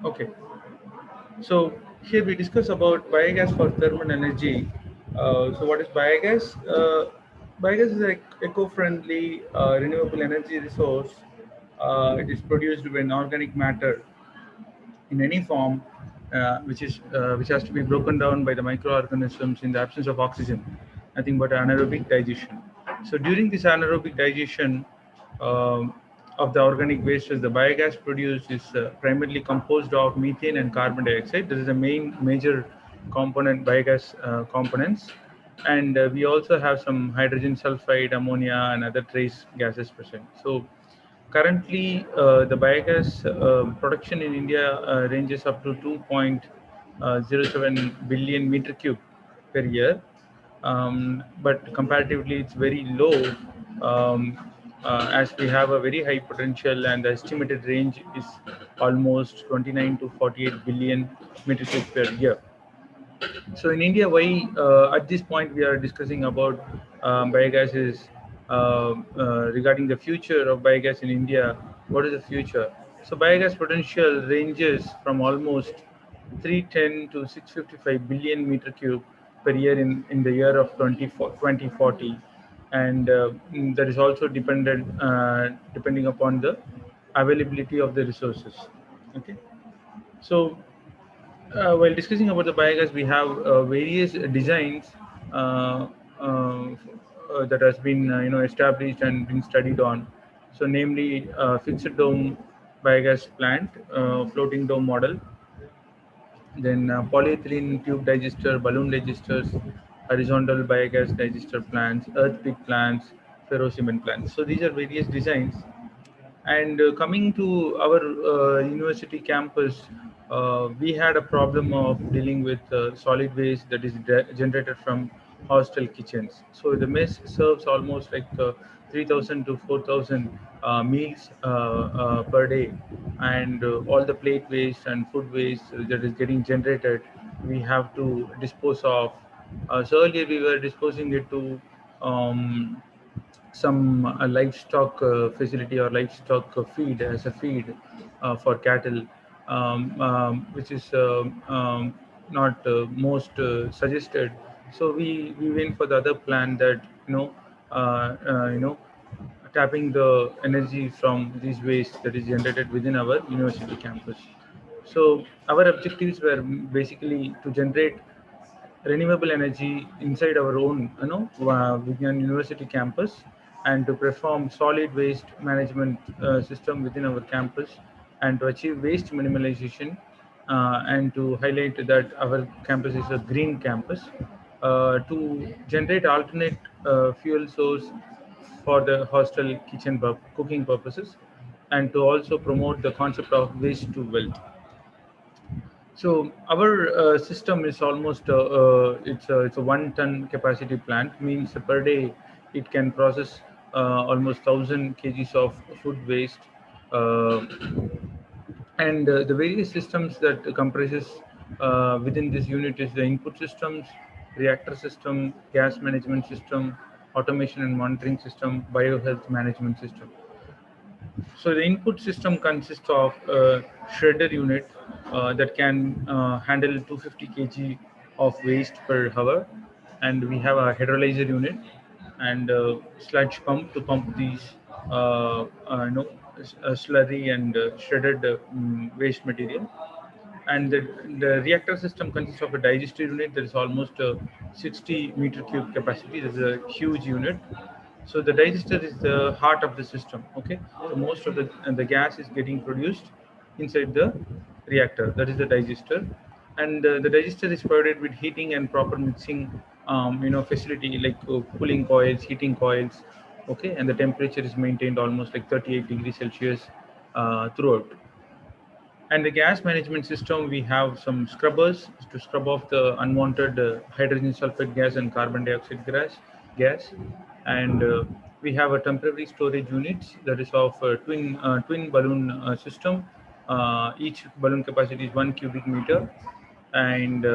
Okay, so here we discuss about biogas for thermal energy. So what is biogas? Biogas is an eco-friendly renewable energy resource. It is produced when organic matter in any form, which has to be broken down by the microorganisms in the absence of oxygen, nothing but anaerobic digestion. So during this anaerobic digestion of the organic wastes, the biogas produced is primarily composed of methane and carbon dioxide. This is the main major component, biogas components. And we also have some hydrogen sulfide, ammonia, and other trace gases present. So currently, the biogas production in India ranges up to 2.07 billion meter cube per year, but comparatively, it's very low, as we have a very high potential, and the estimated range is almost 29 to 48 billion meter cube per year. So in India, why at this point we are discussing about biogas is regarding the future of biogas in India. What is the future? So biogas potential ranges from almost 310 to 655 billion meter cube per year in the year of 2040, and that is also dependent depending upon the availability of the resources. Okay, so while discussing about the biogas, we have various designs uh, that has been established and been studied on. So, namely, fixed dome biogas plant, floating dome model, then polyethylene tube digester, balloon digesters, horizontal biogas digester plants, earth pit plants, ferrocement plants. So these are various designs. And coming to our university campus, we had a problem of dealing with solid waste that is generated from hostel kitchens. So the mess serves almost like 3,000 to 4,000 meals per day, and all the plate waste and food waste that is getting generated, we have to dispose of. So earlier we were disposing it to some livestock facility or livestock feed as a feed for cattle, which is not most suggested. So we went for the other plan that you know tapping the energy from these waste that is generated within our university campus. So our objectives were basically to generate renewable energy inside our own, Vigyan University campus, and to perform solid waste management system within our campus, and to achieve waste minimalization, and to highlight that our campus is a green campus, to generate alternate fuel source for the hostel kitchen cooking purposes, and to also promote the concept of waste to wealth. So our system is almost it's a 1 ton capacity plant. Means per day it can process almost 1,000 kgs of food waste, uh, and the various systems that comprises within this unit is the input systems, reactor system, gas management system, automation and monitoring system, biohealth management system. So the input system consists of a shredder unit that can handle 250 kg of waste per hour, and we have a hydrolyzer unit and a sludge pump to pump these slurry and shredded waste material. And the reactor system consists of a digester unit that is almost 60 meter cube capacity. This is a huge unit. So the digester is the heart of the system. Okay, so most of the gas is getting produced inside the reactor. That is the digester, and the digester is provided with heating and proper mixing, facility like cooling coils, heating coils. Okay, and the temperature is maintained almost like 38 degrees Celsius throughout. And the gas management system, we have some scrubbers to scrub off the unwanted hydrogen sulfide gas and carbon dioxide gas. And we have a temporary storage units that is of twin balloon system. Each balloon capacity is 1 cubic meter, and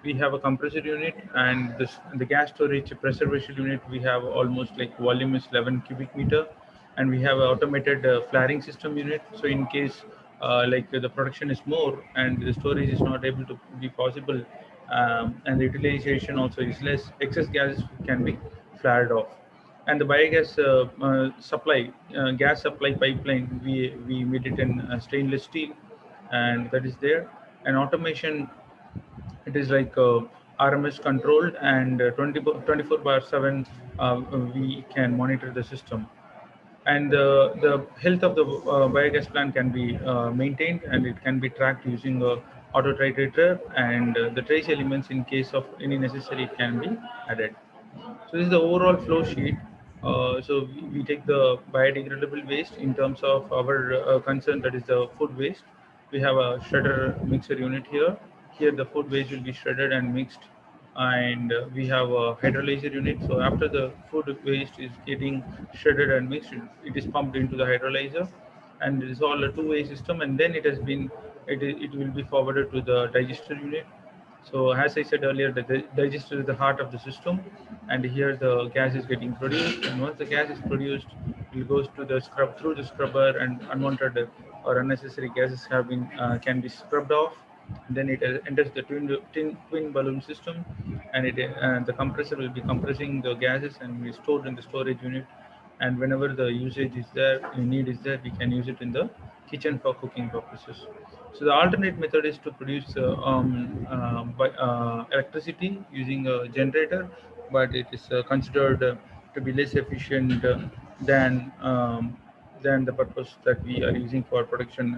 we have a compressor unit, and the gas storage preservation unit, we have almost like volume is 11 cubic meter. And we have an automated flaring system unit, so in case the production is more and the storage is not able to be possible, and the utilization also is less, excess gases can be flared off. And the biogas gas supply pipeline, we made it in stainless steel, and that is there. And automation, it is like RMS controlled, and 24 bar 7 we can monitor the system. And the health of the biogas plant can be maintained, and it can be tracked using a auto titrator, and the trace elements in case of any necessary can be added. So this is the overall flow sheet. So we take the biodegradable waste in terms of our concern, that is the food waste. We have a shredder mixer unit here. Here the food waste will be shredded and mixed, and we have a hydrolyzer unit. So after the food waste is getting shredded and mixed, it is pumped into the hydrolyzer, and it is all a two-way system. And then it will be forwarded to the digester unit. So as I said earlier, the digester is the heart of the system, and here the gas is getting produced. And once the gas is produced, it goes to the scrub through the scrubber, and unwanted or unnecessary gases have been can be scrubbed off. And then it enters the twin balloon system, and the compressor will be compressing the gases and be stored in the storage unit. And whenever the usage is there, need is there, we can use it in the kitchen for cooking purposes. So the alternate method is to produce electricity using a generator, but it is considered to be less efficient than the purpose that we are using for production,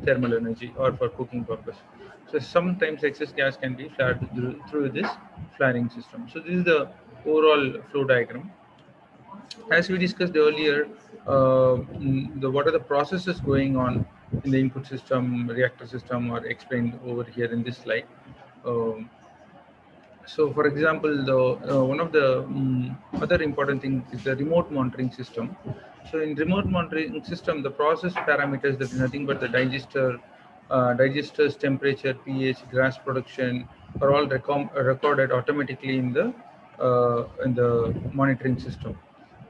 thermal energy or for cooking purpose. So sometimes excess gas can be flared through this flaring system. So this is the overall flow diagram. As we discussed earlier, what are the processes going on in the input system, reactor system, are explained over here in this slide. Um, so, for example, one of the other important thing is the remote monitoring system. So, in remote monitoring system, the process parameters, that is nothing but the digester's temperature, pH, gas production, are all recorded automatically in the monitoring system.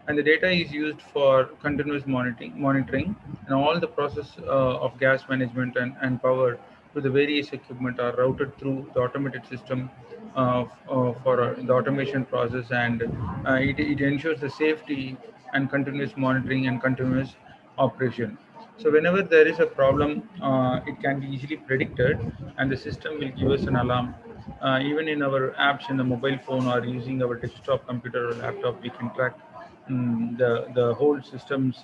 And the data is used for continuous monitoring, and all the process of gas management and power to the various equipment are routed through the automated system for the automation process, and it ensures the safety and continuous monitoring and continuous operation. So whenever there is a problem, it can be easily predicted, and the system will give us an alarm. Even in our apps in the mobile phone or using our desktop computer or laptop, we can track the whole system's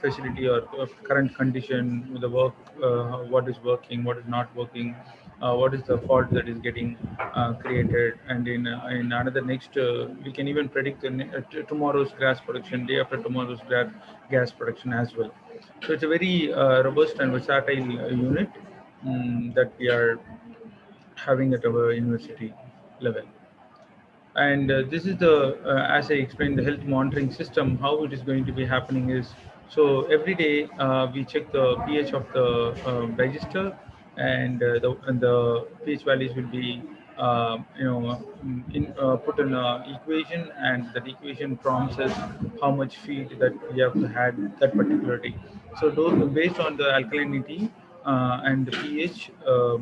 facility or current condition, the work, what is working, what is not working, what is the fault that is getting created. And in another next we can even predict tomorrow's gas production, day after tomorrow's gas production as well. So it's a very robust and versatile unit that we are having at our university level. And this is the as I explained, the health monitoring system. How it is going to be happening is, so every day we check the pH of the digester, and the pH values will be put in an equation, and that equation prompts us how much feed that we have to had that particular day. So based on the alkalinity and the pH, uh,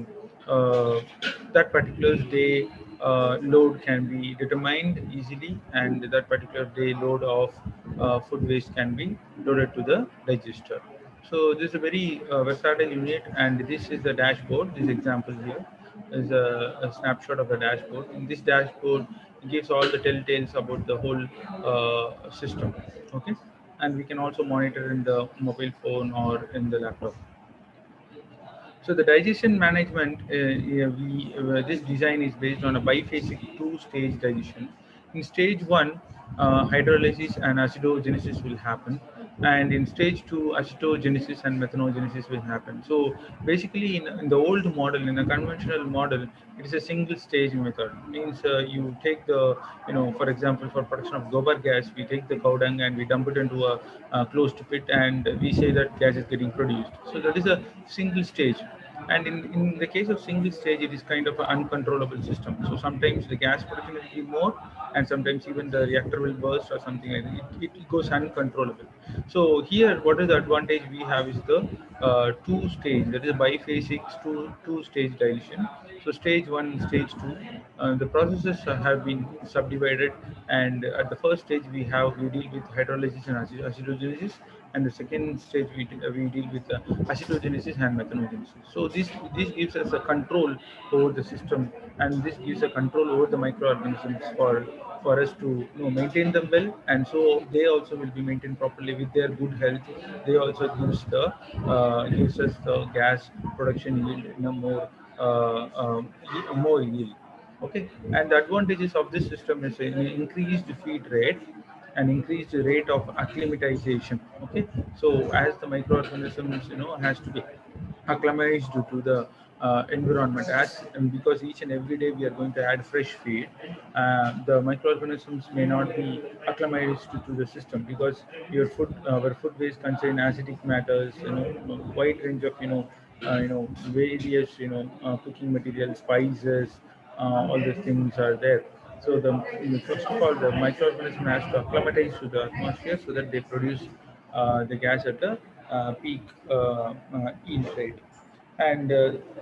that particular day load can be determined easily, and that particular day load of food waste can be loaded to the digester. So this is a very versatile unit, and this is the dashboard. This example here is a snapshot of the dashboard. In this dashboard, it gives all the telltales about the whole system. Okay, and we can also monitor in the mobile phone or in the laptop. So the digestion management, this design is based on a biphasic two-stage digestion. In stage one, hydrolysis and acidogenesis will happen. and in stage 2 acetogenesis and methanogenesis will happen. So basically in the old model, in a conventional model, it is a single stage method. Means you take the, for example, for production of gobar gas, we take the cow dung and we dump it into a closed pit, and we say that gas is getting produced. So that is a single stage. And in the case of single stage, it is kind of an uncontrollable system. So sometimes the gas production will be more, and sometimes even the reactor will burst or something like that. It goes uncontrollable. So here, what is the advantage we have is the two stage, that is biphasic two stage dilution. So stage one, stage two, the processes have been subdivided, and at the first stage we deal with hydrolysis and acidogenesis, and the second stage we deal with acetogenesis and methanogenesis. So this gives us a control over the system, and this gives a control over the microorganisms for us to maintain them well, and so they also will be maintained properly with their good health. They also gives us the gas production yield in a more yield. Okay, and the advantages of this system is an increased feed rate and increased rate of acclimatization. Okay, so as the microorganisms has to be acclimatized to the environment, as and because each and every day we are going to add fresh feed, the microorganisms may not be acclimatized to the system, because our food waste contain acidic matters, wide range of various cooking materials, spices, all these things are there. So first of all, the microorganism has to acclimatize to the atmosphere so that they produce the gas at the peak yield rate. And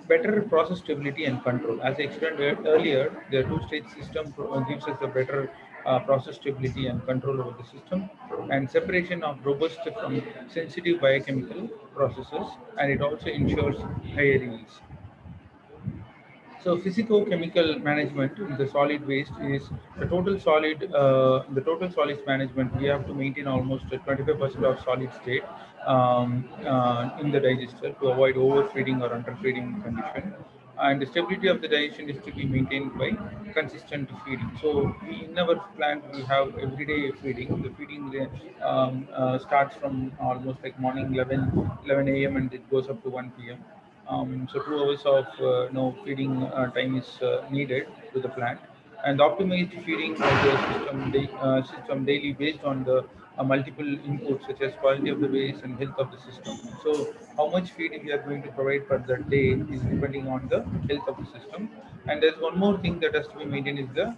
better process stability and control. As I explained earlier, the two-stage system gives us a better process stability and control over the system, and separation of robust from sensitive biochemical processes, and it also ensures higher yields. So physico-chemical management in the solid waste is the total solids management. We have to maintain almost 25% of solid state in the digester to avoid overfeeding or underfeeding condition. And the stability of the digestion is to be maintained by consistent feeding. So in our plant we have everyday feeding. The feeding starts from almost like morning 11 a.m. and it goes up to 1 p.m. So 2 hours of feeding time is needed to the plant, and optimized feeding of the system daily based on the multiple inputs such as quality of the waste and health of the system. So how much feed we are going to provide per the day is depending on the health of the system. And there's one more thing that has to be maintained is the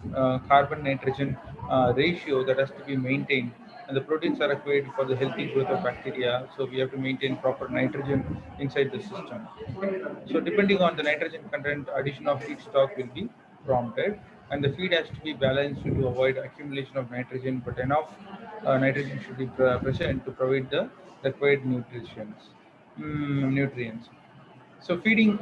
carbon nitrogen ratio that has to be maintained, and the proteins are required for the healthy growth of bacteria. So we have to maintain proper nitrogen inside the system. Okay. So depending on the nitrogen content, addition of feedstock will be prompted, and the feed has to be balanced to avoid accumulation of nitrogen, but enough nitrogen should be present to provide the required nutrients. So feeding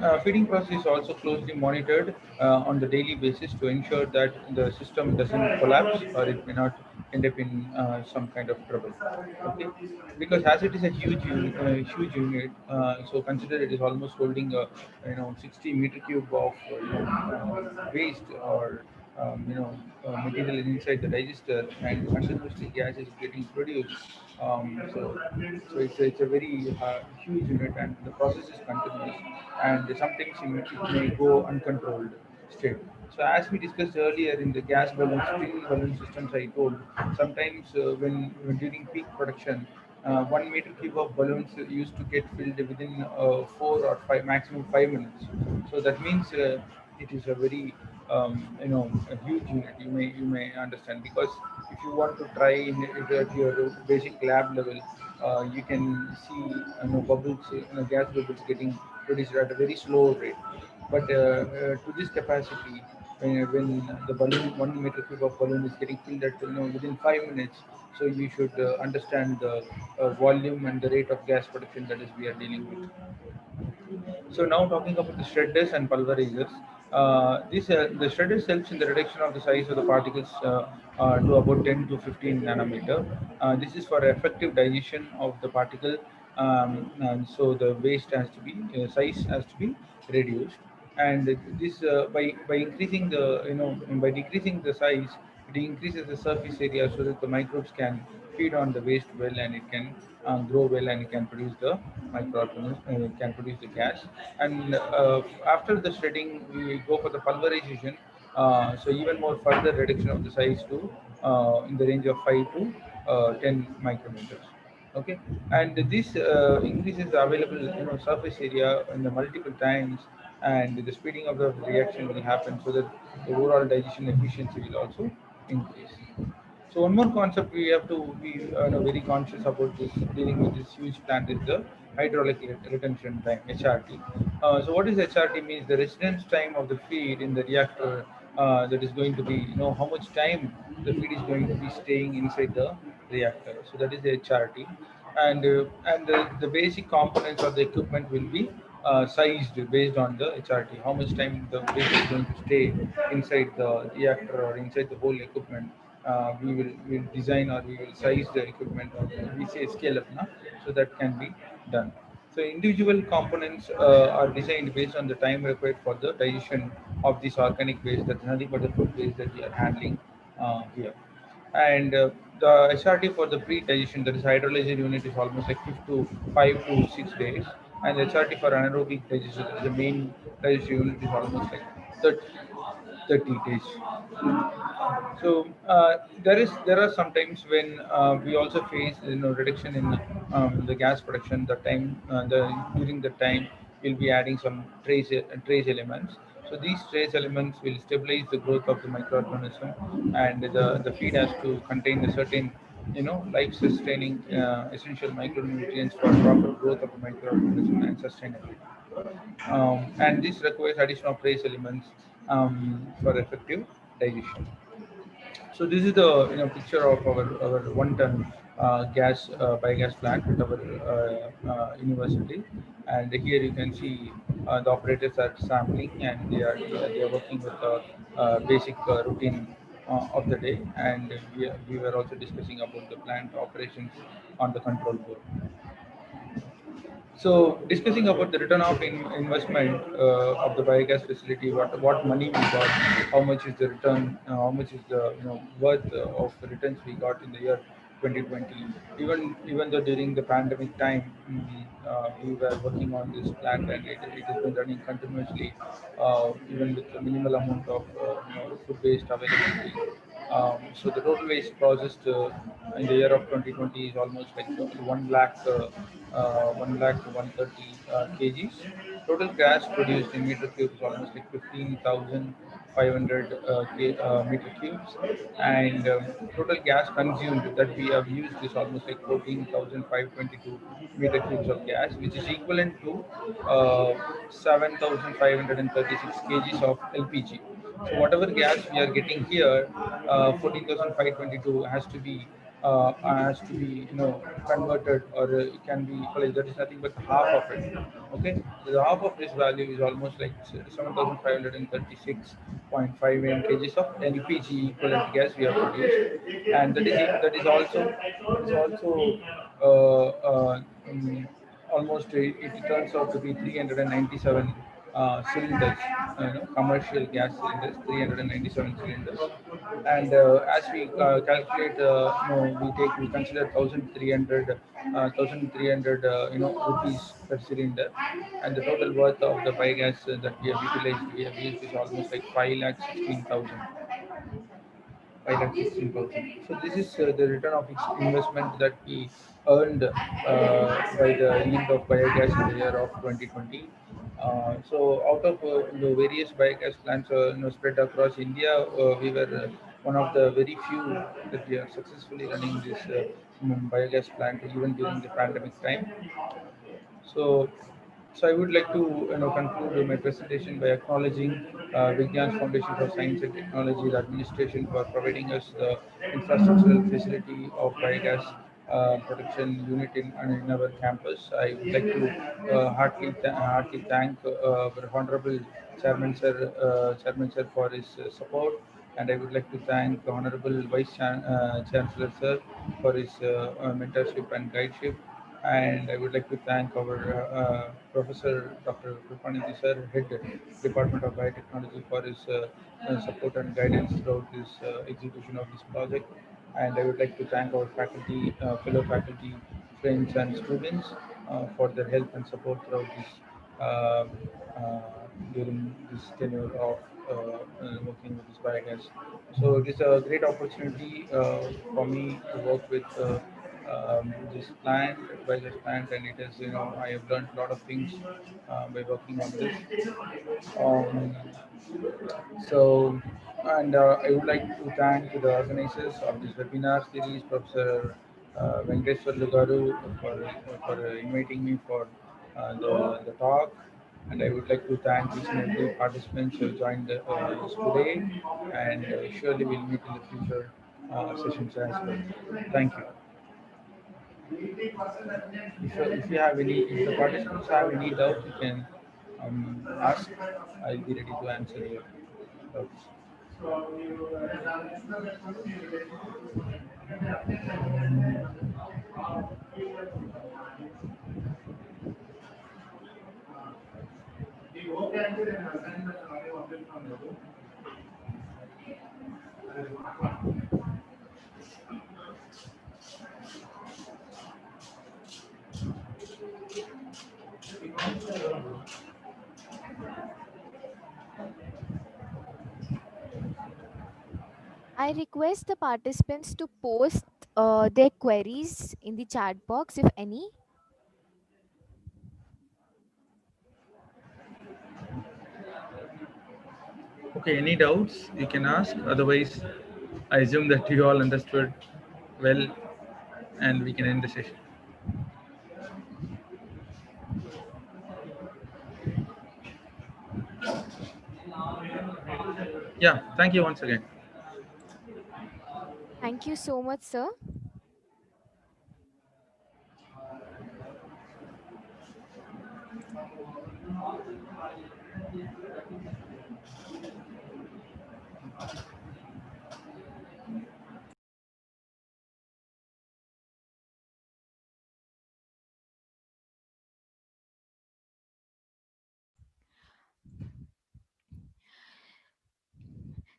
process is also closely monitored on the daily basis to ensure that the system doesn't collapse or it may not end up in some kind of trouble. Okay, because as it is a huge unit, so consider it is almost holding a 60 meter cube of waste or material inside the digester, and continuously gas is getting produced. So it's a very huge unit, and the process is continuous, and sometimes it may go uncontrolled state. So as we discussed earlier in the gas balloon, steel balloon systems, I told sometimes when during peak production, 1 meter cube of balloons used to get filled within 4 or 5, maximum 5 minutes. So that means it is a very a huge unit. You may understand, because if you want to try at your basic lab level, you can see bubbles, gas bubbles getting produced at a very slow rate. But to this capacity, when the balloon 1 meter cube of balloon is getting filled at within 5 minutes, so you should understand the volume and the rate of gas production that is we are dealing with. So now talking about the shredders and pulverizers, the shredders helps in the reduction of the size of the particles to about 10 to 15 nanometer. This is for effective digestion of the particle, and so the waste has to be size has to be reduced. And this by increasing the by decreasing the size, it increases the surface area so that the microbes can feed on the waste well, and it can grow well and can produce the microorganisms, can produce the gas. And after the shredding, we go for the pulverization. So even more further reduction of the size to in the range of 5 to 10 micrometers. Okay, and this increases the available surface area in the multiple times, and the speeding of the reaction will happen so that the overall digestion efficiency will also increase. So one more concept we have to be very conscious about this dealing with this huge plant is the hydraulic retention time (HRT). So what is HRT means the residence time of the feed in the reactor, that is going to be how much time the feed is going to be staying inside the reactor. So that is the HRT, and the basic components of the equipment will be sized based on the HRT. How much time the feed is going to stay inside the reactor or inside the whole equipment. We will design or we will size the equipment, or we say scale up now, so that can be done. So individual components are designed based on the time required for the digestion of this organic waste, that is nothing but the food waste that we are handling here. And the HRT for the pre-digestion, that is hydrolyzer unit, is almost like 5 to 6 days, and the HRT for anaerobic digestion, that is the main digestion unit, is almost like 30 days. So there are some times when we also face reduction in the gas production. The time the during the time we'll be adding some trace elements. So these trace elements will stabilize the growth of the microorganism, and the feed has to contain a certain life sustaining essential micronutrients for proper growth of the microorganism and sustainability. And this requires addition of trace elements for effective digestion. So this is the picture of our 1 ton gas biogas plant at our university, and here you can see the operators are sampling, and they are working with the basic routine of the day, and we were also discussing about the plant operations on the control board. So discussing about the return of investment of the biogas facility, what money we got, how much is the return, how much is the worth of the returns we got in the year 2020. Even though during the pandemic time, we were working on this plant, and it has been running continuously, even with the minimal amount of food waste availability. So the total waste processed in the year of 2020 is almost like 1 lakh to 130 kgs. Total gas produced in meter cubes is almost like 15,500 meter cubes, and total gas consumed that we have used is almost like 14,522 meter cubes of gas, which is equivalent to 7,536 kgs of LPG. So whatever gas we are getting here, 14,522 has to be converted, or it can be equalized. That is nothing but half of it. Okay, so the half of this value is almost like 7,536.5 kgs of LPG equivalent gas we have produced, and that is also almost it turns out to be 397 cylinders, commercial gas cylinders, 397 cylinders. And as we calculate, we consider 1,300, 1,300, rupees per cylinder, and the total worth of the biogas that we have used is almost like 5,16,000. 5,16,000. So this is the return of its investment that we earned by the yield of biogas in the year of 2020. So out of the various biogas plants spread across India, we were one of the very few that we are successfully running this biogas plant even during the pandemic time. So, so I would like to conclude my presentation by acknowledging Vigyan's Foundation for Science and Technology, the administration, for providing us the infrastructural facility of biogas production unit in our campus. I would like to heartily thank our Honorable Chairman Sir for his support, and I would like to thank the Honorable Chancellor Sir for his mentorship and guideship, and I would like to thank our Professor Dr. Kripanidhi sir, Head Department of Biotechnology, for his support and guidance throughout this execution of this project. And I would like to thank our faculty, fellow faculty, participants and students for their help and support throughout this uh, uh, during this tenure of working with this biogas. So it is a great opportunity for me to work with this plant, biogas plant, and it is, I have learned a lot of things by working on this. Um, so, and I would like to thank the organizers of this webinar series, Professor Venkateshwar Lugaru, for inviting me for the talk. And I would like to thank each and every participant who joined us today. And surely we'll meet in the future sessions as well. Thank you. If you have any, if the participants have any doubt, you can ask. I'll be ready to answer your doubts. I request the participants to post their queries in the chat box, if any. Okay, any doubts you can ask. Otherwise, I assume that you all understood well and we can end the session. Yeah, thank you once again. Thank you so much, sir.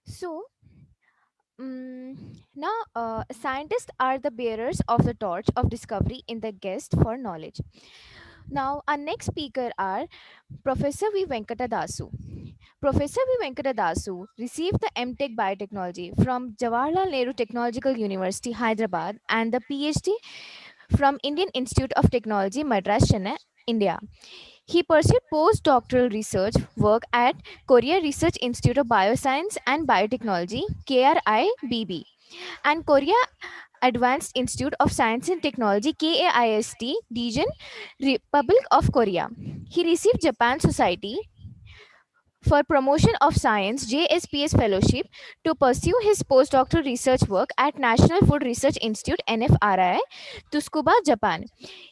So, now, scientists are the bearers of the torch of discovery in the quest for knowledge. Now, our next speaker are Professor V. Venkatadasu. Professor V. Venkatadasu received the M.Tech Biotechnology from Jawaharlal Nehru Technological University, Hyderabad, and the PhD from Indian Institute of Technology, Madras, Chennai, India. He pursued postdoctoral research work at Korea Research Institute of Bioscience and Biotechnology, KRIBB, and Korea Advanced Institute of Science and Technology, KAIST, region, Republic of Korea. He received Japan Society for Promotion of Science JSPS Fellowship to pursue his postdoctoral research work at National Food Research Institute NFRI, Tsukuba, Japan.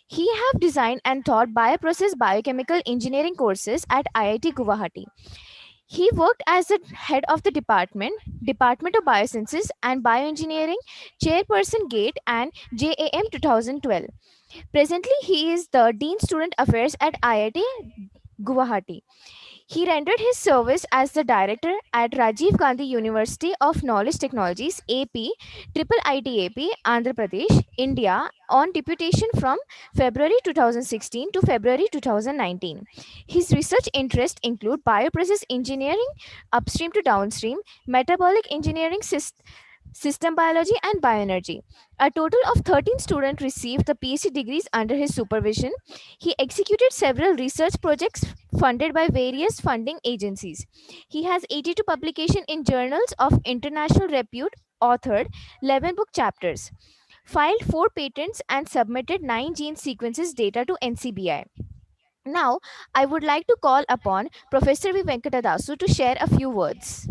He have designed and taught bioprocess biochemical engineering courses at IIT Guwahati. He worked as the head of the Department of Biosciences and Bioengineering, Chairperson Gate and JAM 2012. Presently, he is the Dean Student Affairs at IIT Guwahati. He rendered his service as the director at Rajiv Gandhi University of Knowledge Technologies, AP, Triple ITAP, Andhra Pradesh, India, on deputation from February 2016 to February 2019. His research interests include bioprocess engineering, upstream to downstream, metabolic engineering, system biology, and bioenergy. A total of 13 students received the PhD degrees under his supervision. He executed several research projects funded by various funding agencies. He has 82 publications in journals of international repute, authored 11 book chapters, filed 4 patents, and submitted 9 gene sequences data to NCBI. Now, I would like to call upon Professor V. Venkatadasu to share a few words.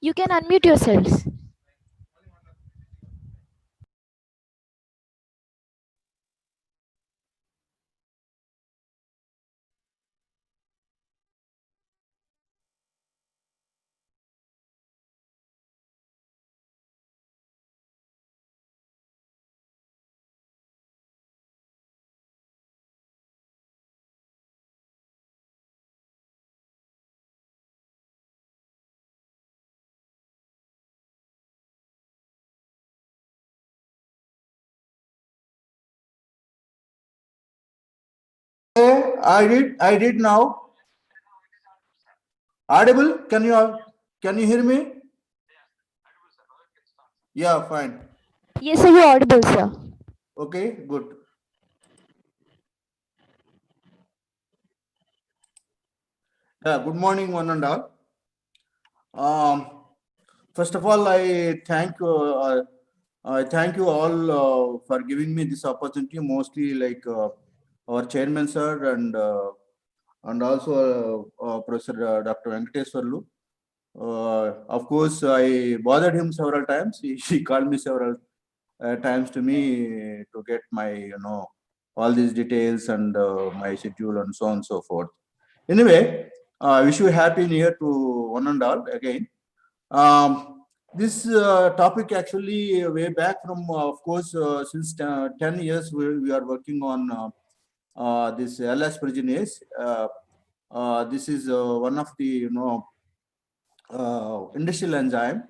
You can unmute yourselves. I did now. Audible? Can you hear me? Yeah, fine. Yes, sir, you're audible, sir. Okay, good. Yeah, good morning, one and all. First of all, I thank you all for giving me this opportunity. Mostly like our chairman sir and also Professor Dr. Venkateswarlu. Of course, I bothered him several times. He called me several times to me to get my all these details and my schedule and so on and so forth. Anyway, I wish you happy new year to one and all again. This topic actually way back from of course since 10 years we are working on this LS proteinase. This is one of the industrial enzyme.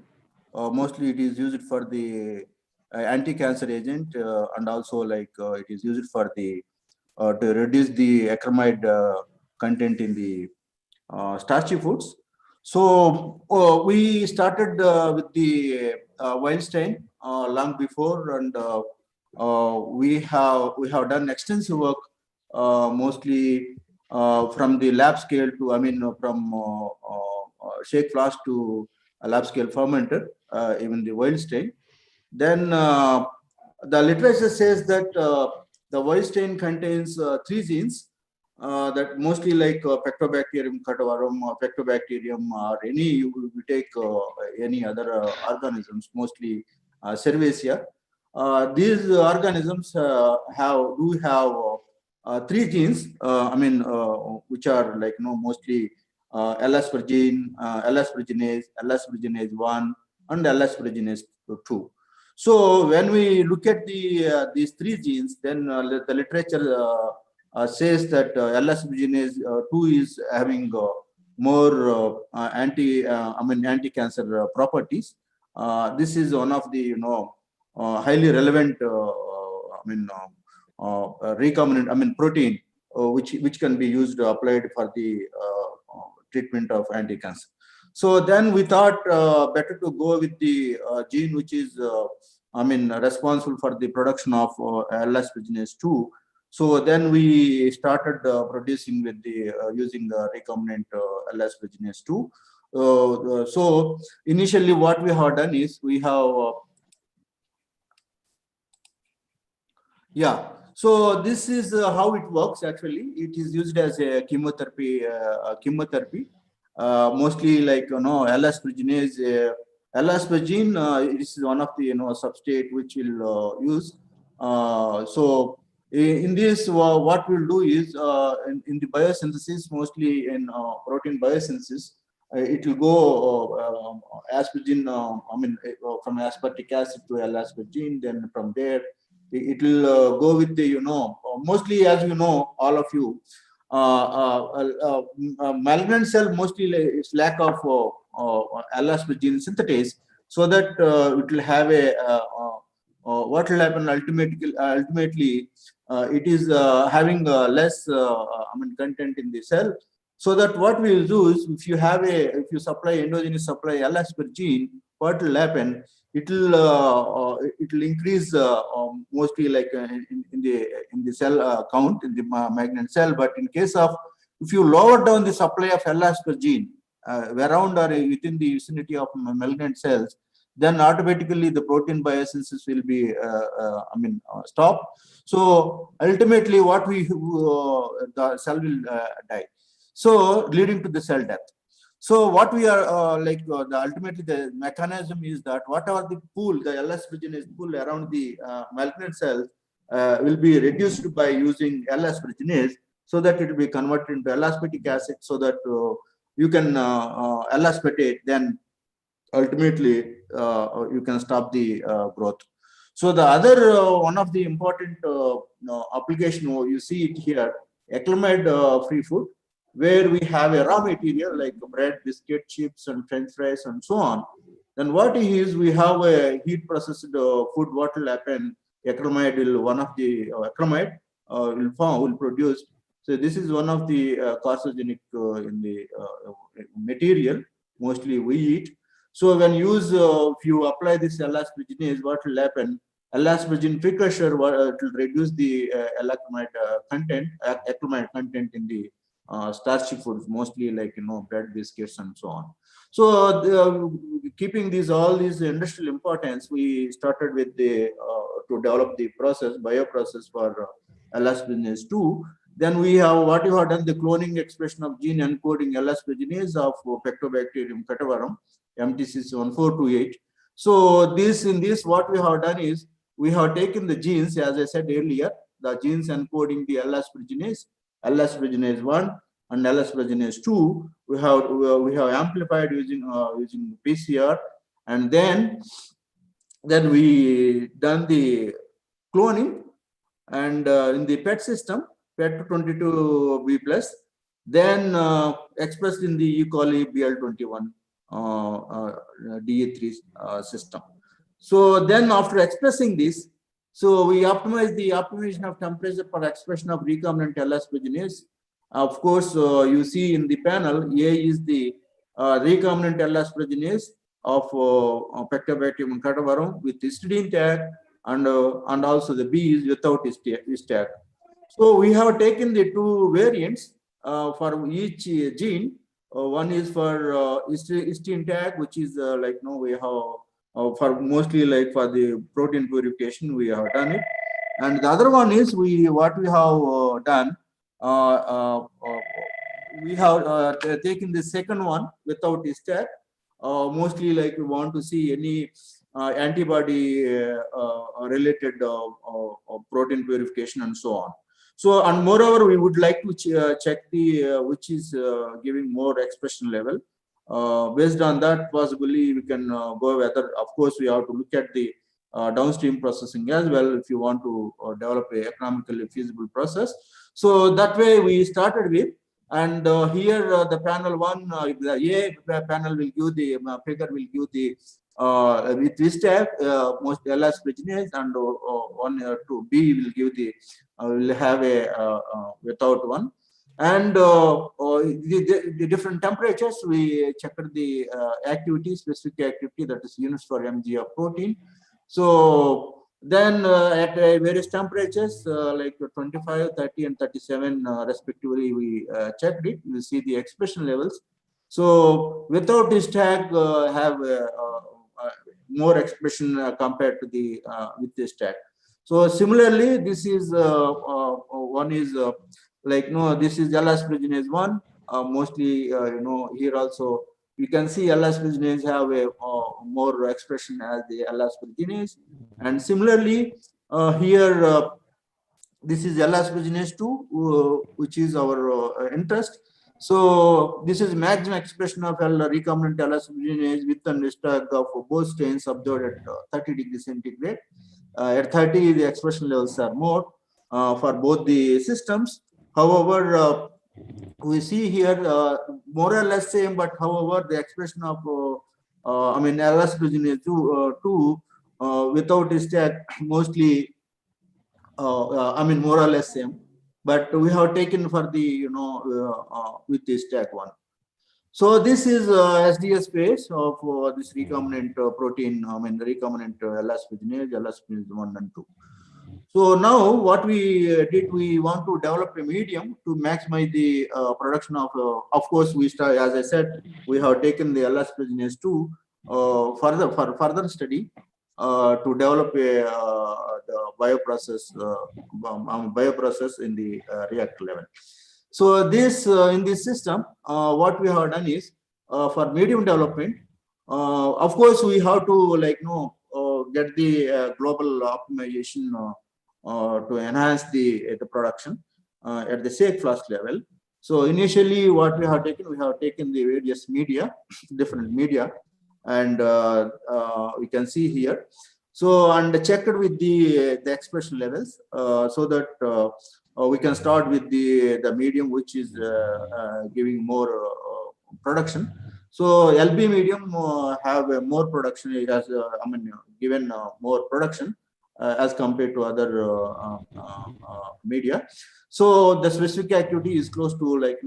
Mostly it is used for the anti-cancer agent and also like it is used for the to reduce the acrylamide content in the starchy foods. So we started with the wild strain long before, and we have done extensive work, mostly from the lab scale to from shake flask to a lab scale fermenter, even the wild strain. Then the literature says that the wild strain contains three genes that mostly like Pectobacterium cultivarum, Pectobacterium, or any you take any other organisms, mostly Cerevisia. These organisms do have three genes. Which are like mostly LS protein, LS proteinase, LS proteinase 1, and LS proteinase 2. So when we look at these three genes, then the literature says that LS proteinase 2 is having more anti-cancer properties. This is one of the highly relevant recombinant protein which can be used applied for the treatment of anti-cancer. So then we thought better to go with the gene which is responsible for the production of LS proteinase 2. So then we started producing with the using the recombinant LS proteinase 2. So initially what we have done is we have yeah. So this is how it works. Actually, it is used as a chemotherapy. Mostly like LS proteinase. LS protein. This is one of the substrate which will use. So in this, what we'll do is in the biosynthesis, mostly in protein biosynthesis, it will go aspargine. From aspartic acid to L-aspargine. Then from there it will go with the mostly, as you know, all of you, malignant cell mostly is lack of L-aspargine synthetase, so that it will have a what will happen ultimately it is having less content in the cell. So that what we will do is, if you supply endogenous supply L-aspargine, what will happen? It will increase mostly like in the cell count in the malignant cell. But in case of, if you lower down the supply of L-aspargine around or within the vicinity of malignant cells, then automatically the protein biosynthesis will be stopped. So ultimately what the cell will die, so leading to the cell death. So what we are ultimately the mechanism is that whatever the pool, the LS reginase pool around the malignant cells will be reduced by using LS reginase, so that it will be converted into L-aspartic acid, so that you can L-aspartate, then ultimately you can stop the growth. So the other one of the important application, you see it here, acrylamide free food, where we have a raw material like bread, biscuit, chips, and French fries, and so on. Then what is, we have a heat processed food. What will happen? Acrylamide will, one of the acrylamide will produce. So this is one of the carcinogenic in the material mostly we eat. So when use, if you apply this L-asparginase, what will happen? L-aspargine precursor, it will reduce the acrylamide content in the starchy foods, mostly like bread, biscuits, and so on. So keeping these all these industrial importance, we started with the to develop the process, bioprocess for L-asparginase 2. Then we have what you have done, the cloning expression of gene encoding L-asparginase of Pectobacterium cataverum, MTCC1428. So in this what we have done is, we have taken the genes, as I said earlier, the genes encoding the L-asparginase 1 and L-asparginase 2. We have amplified using PCR, and then we done the cloning, and in the PET system, PET22B plus, then expressed in the E. coli BL21 DA3 system. So then after expressing this, so we optimize the optimization of temperature for expression of recombinant L-asparginase. Of course, you see in the panel, A is the recombinant L-asparginase of Pectobacterium cataverum with histidine tag, and also the B is without his tag. So we have taken the two variants for each gene. One is for histidine tag, which is we have for mostly like for the protein purification, we have done it. And the other one is what we have done. We have taken the second one without his tag. Mostly like we want to see any antibody related protein purification and so on. So, and moreover, we would like to check the which is giving more expression level. Based on that, possibly we can go whether, of course, we have to look at the downstream processing as well if you want to develop a economically feasible process. So that way we started with, and here the panel one, the A panel will give the figure will give the with this tag most L-asparginase, and one or two B will give the will have a without one. And the different temperatures, we checked the activity, specific activity, that is units for mg of protein. So then at various temperatures like 25, 30, and 37 respectively, we checked it. You see the expression levels. So without this tag have more expression compared to the with this tag. So similarly, this is one is this is L-asparginase 1. Mostly, here also you can see L-asparginase have a more expression as the L-asparginase, and similarly here this is L-asparginase 2, which is our interest. So this is maximum expression of recombinant L-asparginase with an tag of both strains observed at 30 degrees centigrade. At 30, the expression levels are more for both the systems. However, we see here more or less same, but however, the expression of L-asparginase 2 without this tag mostly more or less same, but we have taken for the with this tag one. So this is SDS phase of this recombinant protein, recombinant L-asparginase, L-asparginase 1 and 2. So now what we did, we want to develop a medium to maximize the production of course, we start, as I said, we have taken the L-asparginase 2 for further study to develop a the bioprocess in the reactor level. So this in this system, what we have done is, for medium development. Of course, we have to get the global optimization to enhance the production at the shake flask level. So initially, what we have taken the various media, different media, and we can see here. So and checked with the expression levels so that we can start with the medium which is giving more production. So LB medium have more production. It has given more production as compared to other media. So the specific activity is close to the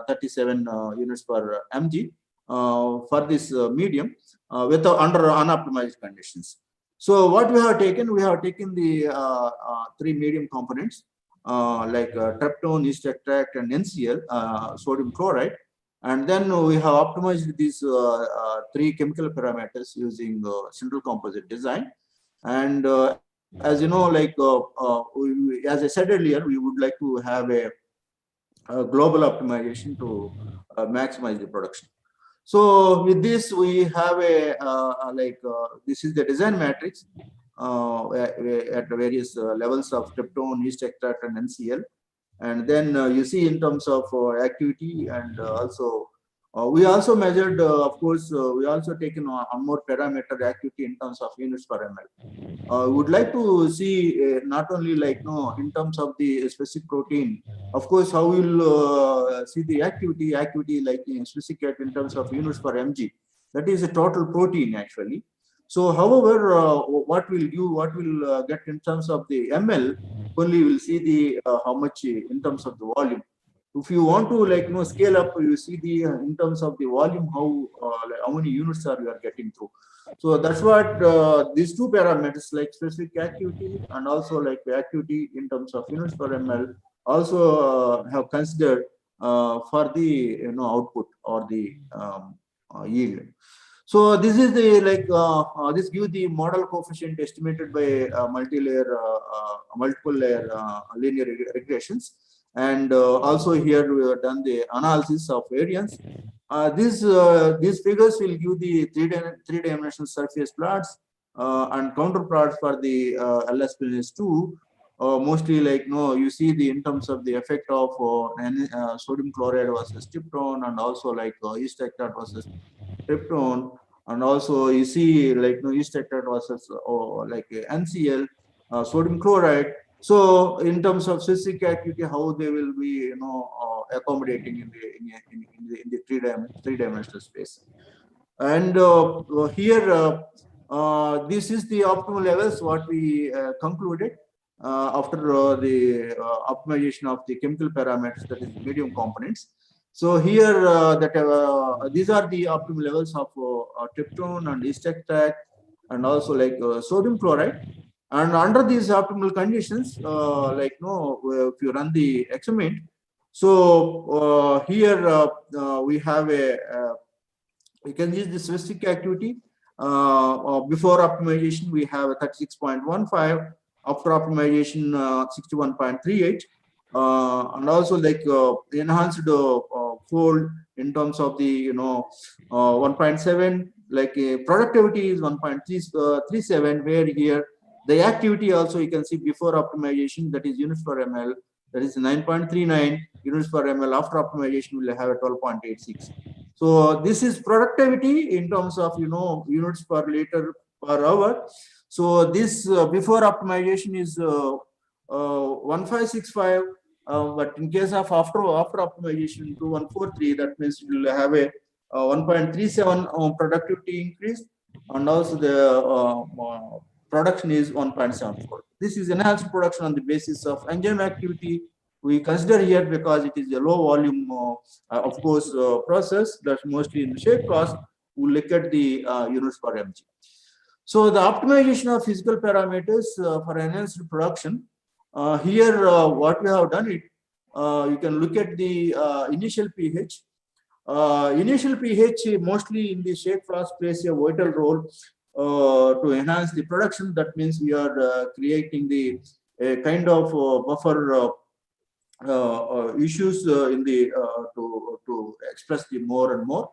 37 units per mg for this medium with under unoptimized conditions. So what we have taken the three medium components like tryptone, yeast extract, and NCl, sodium chloride. And then we have optimized these three chemical parameters using central composite design. And as you know, as I said earlier, we would like to have a global optimization to maximize the production. So with this, we have a this is the design matrix at various levels of tryptone, yeast extract, and NCl. And then you see in terms of activity, and also we also measured, of course, we also taken on more parameter activity in terms of units per ml. We would like to see not only in terms of the specific protein, of course, how we'll see the activity like in specific in terms of units per mg. That is a total protein actually. So, however, what we'll get in terms of the ml, only we'll see the how much in terms of the volume. If you want to scale up, you see the in terms of the volume how many units you are getting through. So that's what these two parameters like specific activity and also like the activity in terms of units per ml also have considered for the output or the yield. So this is the this gives the model coefficient estimated by multiple layer linear regressions, and also here we have done the analysis of variance. These figures will give the three-dimensional surface plots and counterplots for the LS-2. Mostly you see the in terms of the effect of sodium chloride versus tryptone, and also yeast extract versus tryptone, and also you see yeast extract versus NCl, sodium chloride. So in terms of specific activity, how they will be accommodating in the three-dimensional space. And here this is the optimal levels what we concluded after the optimization of the chemical parameters, that is medium components. So here these are the optimal levels of tryptone and yeast extract, and also sodium chloride. And under these optimal conditions, if you run the experiment, so here we have we can use the specific activity. Before optimization, we have a 36.15. After optimization, 61.38. And also enhanced fold in terms of the 1.7. Productivity is 1.37, where here the activity also you can see before optimization, that is units per ml, that is 9.39 units per ml. After optimization, we'll have a 12.86. So this is productivity in terms of units per liter per hour. So this before optimization is 1565, but in case of after optimization 2143, that means you will have a 1.37 productivity increase, and also the production is 1.74. This is enhanced production on the basis of enzyme activity. We consider here because it is a low volume, of course, process that's mostly in the shape cost. We look at the units per mg. So the optimization of physical parameters for enhanced production. Here, what we have done it, you can look at the initial pH. Initial pH mostly in the shake flask plays a vital role to enhance the production. That means we are creating the kind of buffer issues in the to express the more and more.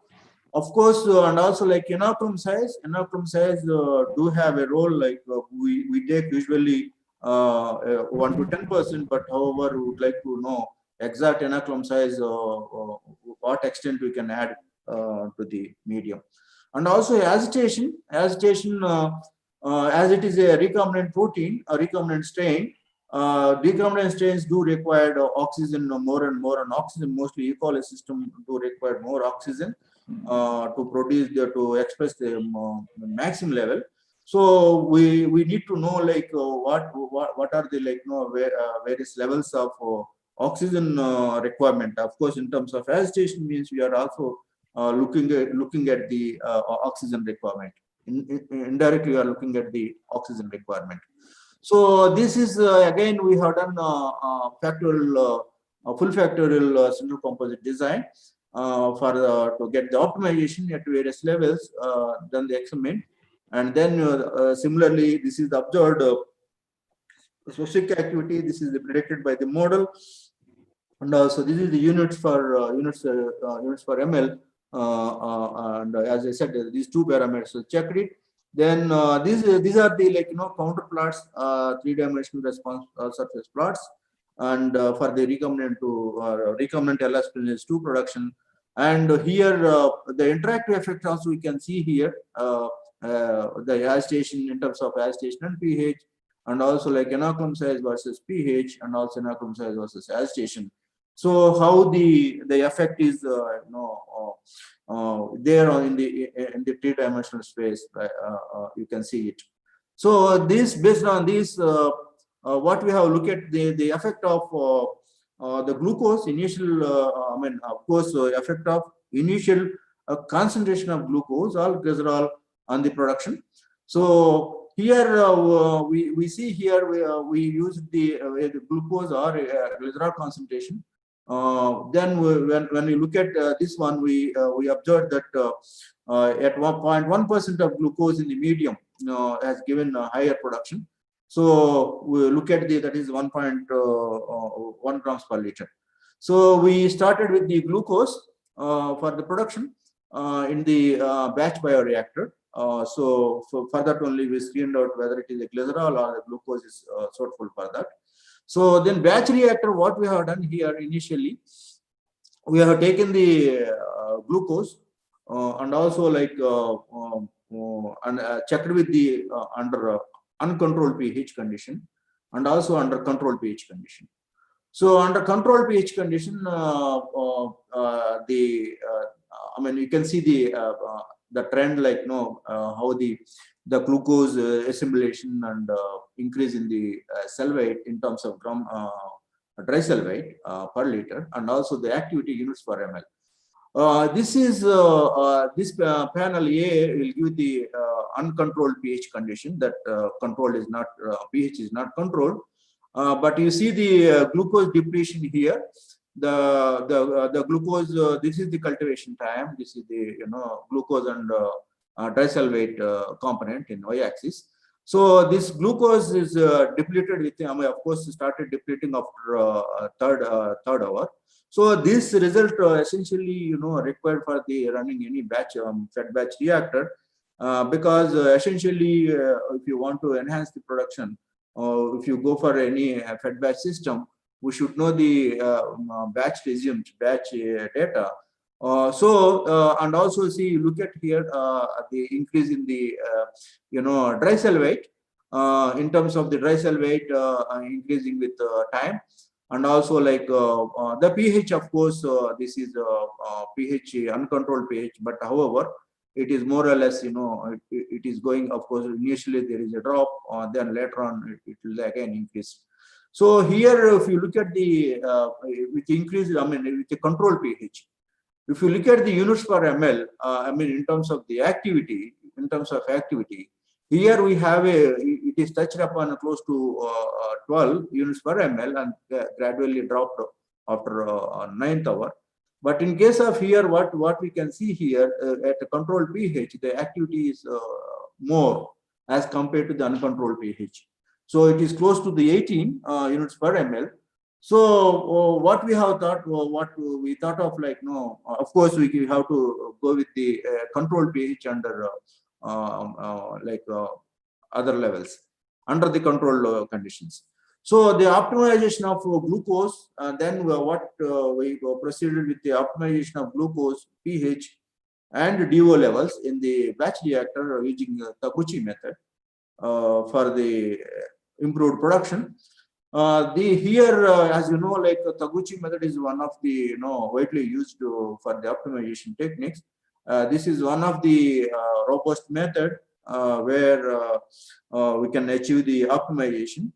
Of course, and also like inoculum size do have a role. Like we take usually 1 to 10%, but however, we would like to know exact inoculum size, what extent we can add to the medium. And also agitation, as it is a recombinant protein, a recombinant strain. Recombinant strains do require oxygen more and more, and oxygen, mostly E. coli system do require more oxygen to produce to express the maximum level. So we need to know like what are the like various levels of oxygen requirement. Of course, in terms of agitation means we are also looking at the oxygen requirement. Indirectly, we are looking at the oxygen requirement. So this is again we have done full factorial single composite design for to get the optimization at various levels, done the experiment, and then similarly this is the observed specific activity. This is predicted by the model, and also this is the units for units for ml. And as I said, these two parameters, so checked it. Then these are the like counter plots, three-dimensional response surface plots, and for the recombinant to recombinant LS2 production. And here the interactive effect also we can see here, the agitation in terms of agitation and pH, and also like inoculum size versus pH, and also inoculum size versus agitation. So how the effect is there in the three-dimensional space, you can see it. So this, based on this, what we have looked at the effect of the glucose initial, I mean, of course, effect of initial concentration of glucose or glycerol on the production. So here we see here we use the glucose or glycerol concentration. Then when we look at this one, we observed that at 1.1% of glucose in the medium has given higher production. So we look at that is 1.1 grams per liter. So we started with the glucose for the production in the batch bioreactor. So for that only we screened out whether it is a glycerol or the glucose is suitable for that. So then batch reactor, what we have done here initially, we have taken the glucose and also like and checked with the under uncontrolled pH condition and also under controlled pH condition. So under controlled pH condition, I mean, you can see the trend, like how the glucose assimilation and increase in the cell weight in terms of gram dry cell weight per liter, and also the activity units per ml. This is this panel A will give the uncontrolled pH condition, that controlled is not pH is not controlled. But you see the glucose depletion here. The glucose, this is the cultivation time. This is the glucose and dry cell weight component in y-axis. So this glucose is depleted with, of course, started depleting after third hour. So this result essentially required for the running any batch fed batch reactor, because essentially if you want to enhance the production, if you go for any fed batch system, we should know the batch resumed batch data. And also see, look at here the increase in the dry cell weight, in terms of the dry cell weight increasing with time, and also like the pH, of course, this is pH, uncontrolled pH, but however it is more or less it is going, of course, initially there is a drop, then later on it will again increase. So here if you look at the with increase, I mean with the control pH, if you look at the units per ml, I mean in terms of the activity, here we have it is touched upon close to 12 units per ml and gradually dropped after 9th hour. But in case of here, what we can see here at the controlled pH, the activity is more as compared to the uncontrolled pH. So it is close to the 18 units per ml. So what we have thought, what we thought of, like, of course we have to go with the control pH under other levels under the control conditions. So the optimization of glucose, then what we proceeded with the optimization of glucose, pH, and DO levels in the batch reactor using Taguchi method for the improved production. As you know, like Taguchi method is one of the widely used for the optimization techniques. This is one of the robust method where we can achieve the optimization.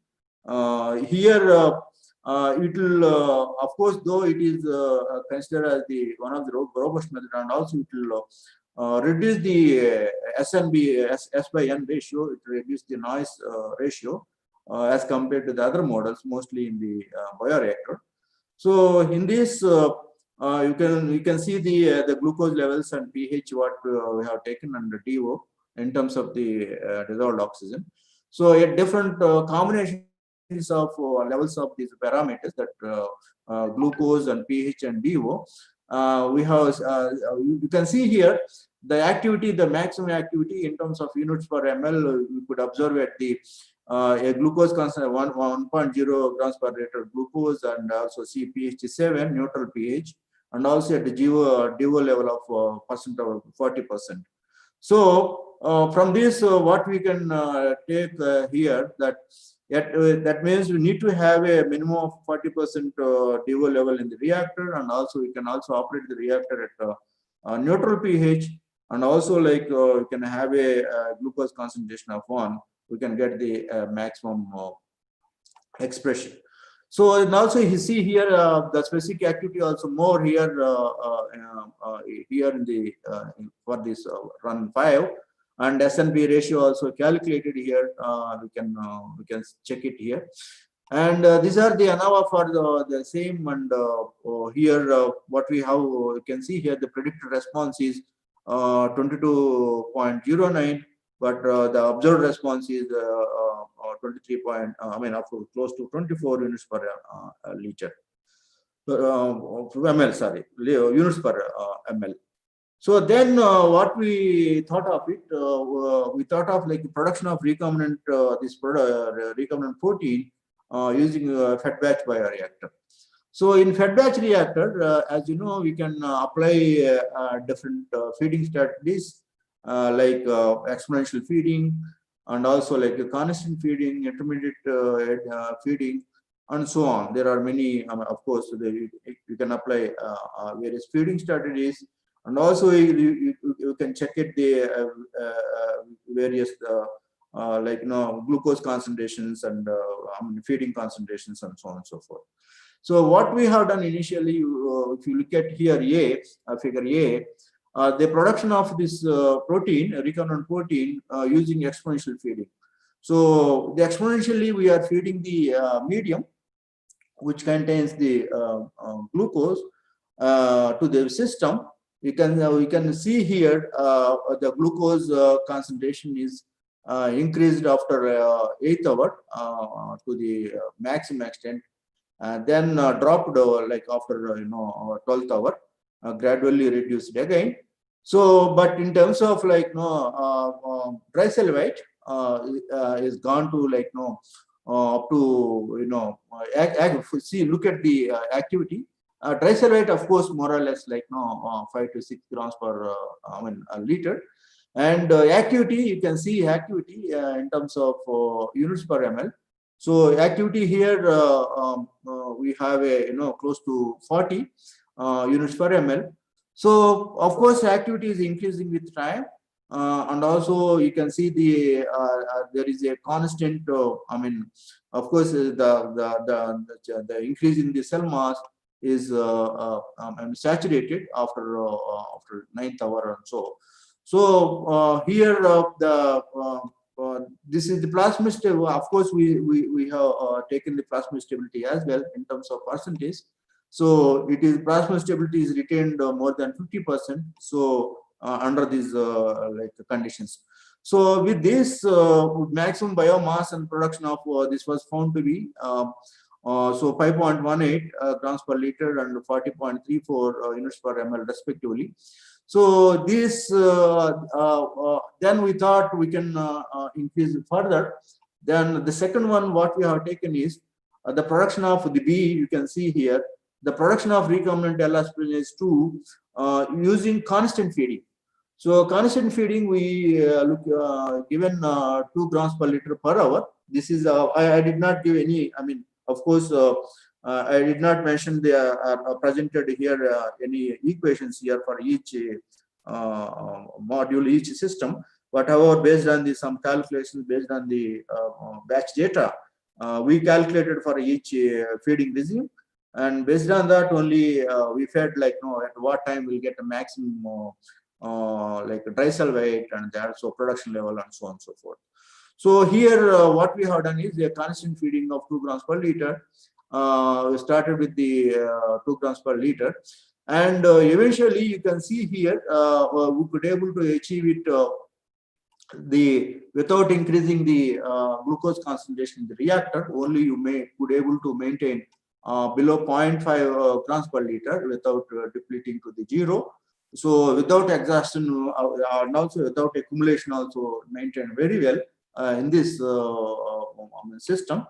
It will, of course, though it is considered as the one of the robust method, and also it will reduce the SNB S by N ratio. It reduce the noise ratio as compared to the other models, mostly in the bioreactor. So in this, you can see the glucose levels and pH what we have taken under DO in terms of the dissolved oxygen. So at different combinations of levels of these parameters, that glucose and pH and DO, we have you can see here the activity, the maximum activity in terms of units per ml. We could observe at the a glucose concentration 1.0 grams per liter glucose, and also see pH 7 neutral pH, and also at the DO level of percent of 40%. So from this, what we can take here, that that means we need to have a minimum of 40% DO level in the reactor, and also we can also operate the reactor at neutral pH, and also like we can have a glucose concentration of 1. We can get the maximum expression. So, and also you see here the specific activity also more here here in the for this run 5, and SNP ratio also calculated here. We can check it here, and these are the ANOVA for the same. And here what we have, you can see here the predicted response is 22.09, but the observed response is 23 point, up to close to 24 units per liter, ml, sorry, units per ml. So then what we thought of it, we thought of like production of recombinant, recombinant protein using fed batch bioreactor. So in fed batch reactor, as you know, we can apply different feeding strategies like exponential feeding, and also like constant feeding, intermediate feeding, and so on. There are many, of course, you can apply various feeding strategies, and also you can check it the various like glucose concentrations and feeding concentrations, and so on and so forth. So what we have done initially, if you look at here figure A, the production of this protein, recombinant protein, using exponential feeding. So the exponentially we are feeding the medium which contains the glucose to the system. We can see here the glucose concentration is increased after 8th hour to the maximum extent, then dropped like after 12th hour, gradually reduced again. So, but in terms of like dry cell weight is gone to like up to see, look at the activity. Dry cell weight, of course, more or less like 5 to 6 grams per liter, and activity, you can see activity in terms of units per ml. So activity here we have a close to 40 units per ml. So of course activity is increasing with time, and also you can see the there is a constant. Of course the increase in the cell mass is saturated after 9th hour and so. So here this is the plasma stability. Of course, we have taken the plasma stability as well in terms of percentage. So it is plasma stability is retained more than 50%. So under these like conditions. So with this maximum biomass and production of this was found to be So 5.18 grams per liter and 40.34 units per ml respectively. So this then we thought we can increase it further. Then the second one what we have taken is the production of the B. You can see here the production of recombinant L-asparagine 2 using constant feeding. So constant feeding we look given 2 grams per liter per hour. This is I did not give any. I mean, of course, I did not mention the presented here any equations here for each module, each system. But however, based on the some calculations, based on the batch data, we calculated for each feeding regime, and based on that only we felt like at what time we'll get a maximum like dry cell weight and also production level and so on and so forth. So here what we have done is a constant feeding of 2 grams per liter. We started with the 2 grams per liter, and eventually you can see here we could able to achieve it without increasing the glucose concentration in the reactor. Only you could able to maintain below 0.5 grams per liter without depleting to the zero. So without exhaustion and also without accumulation also maintained very well in this system.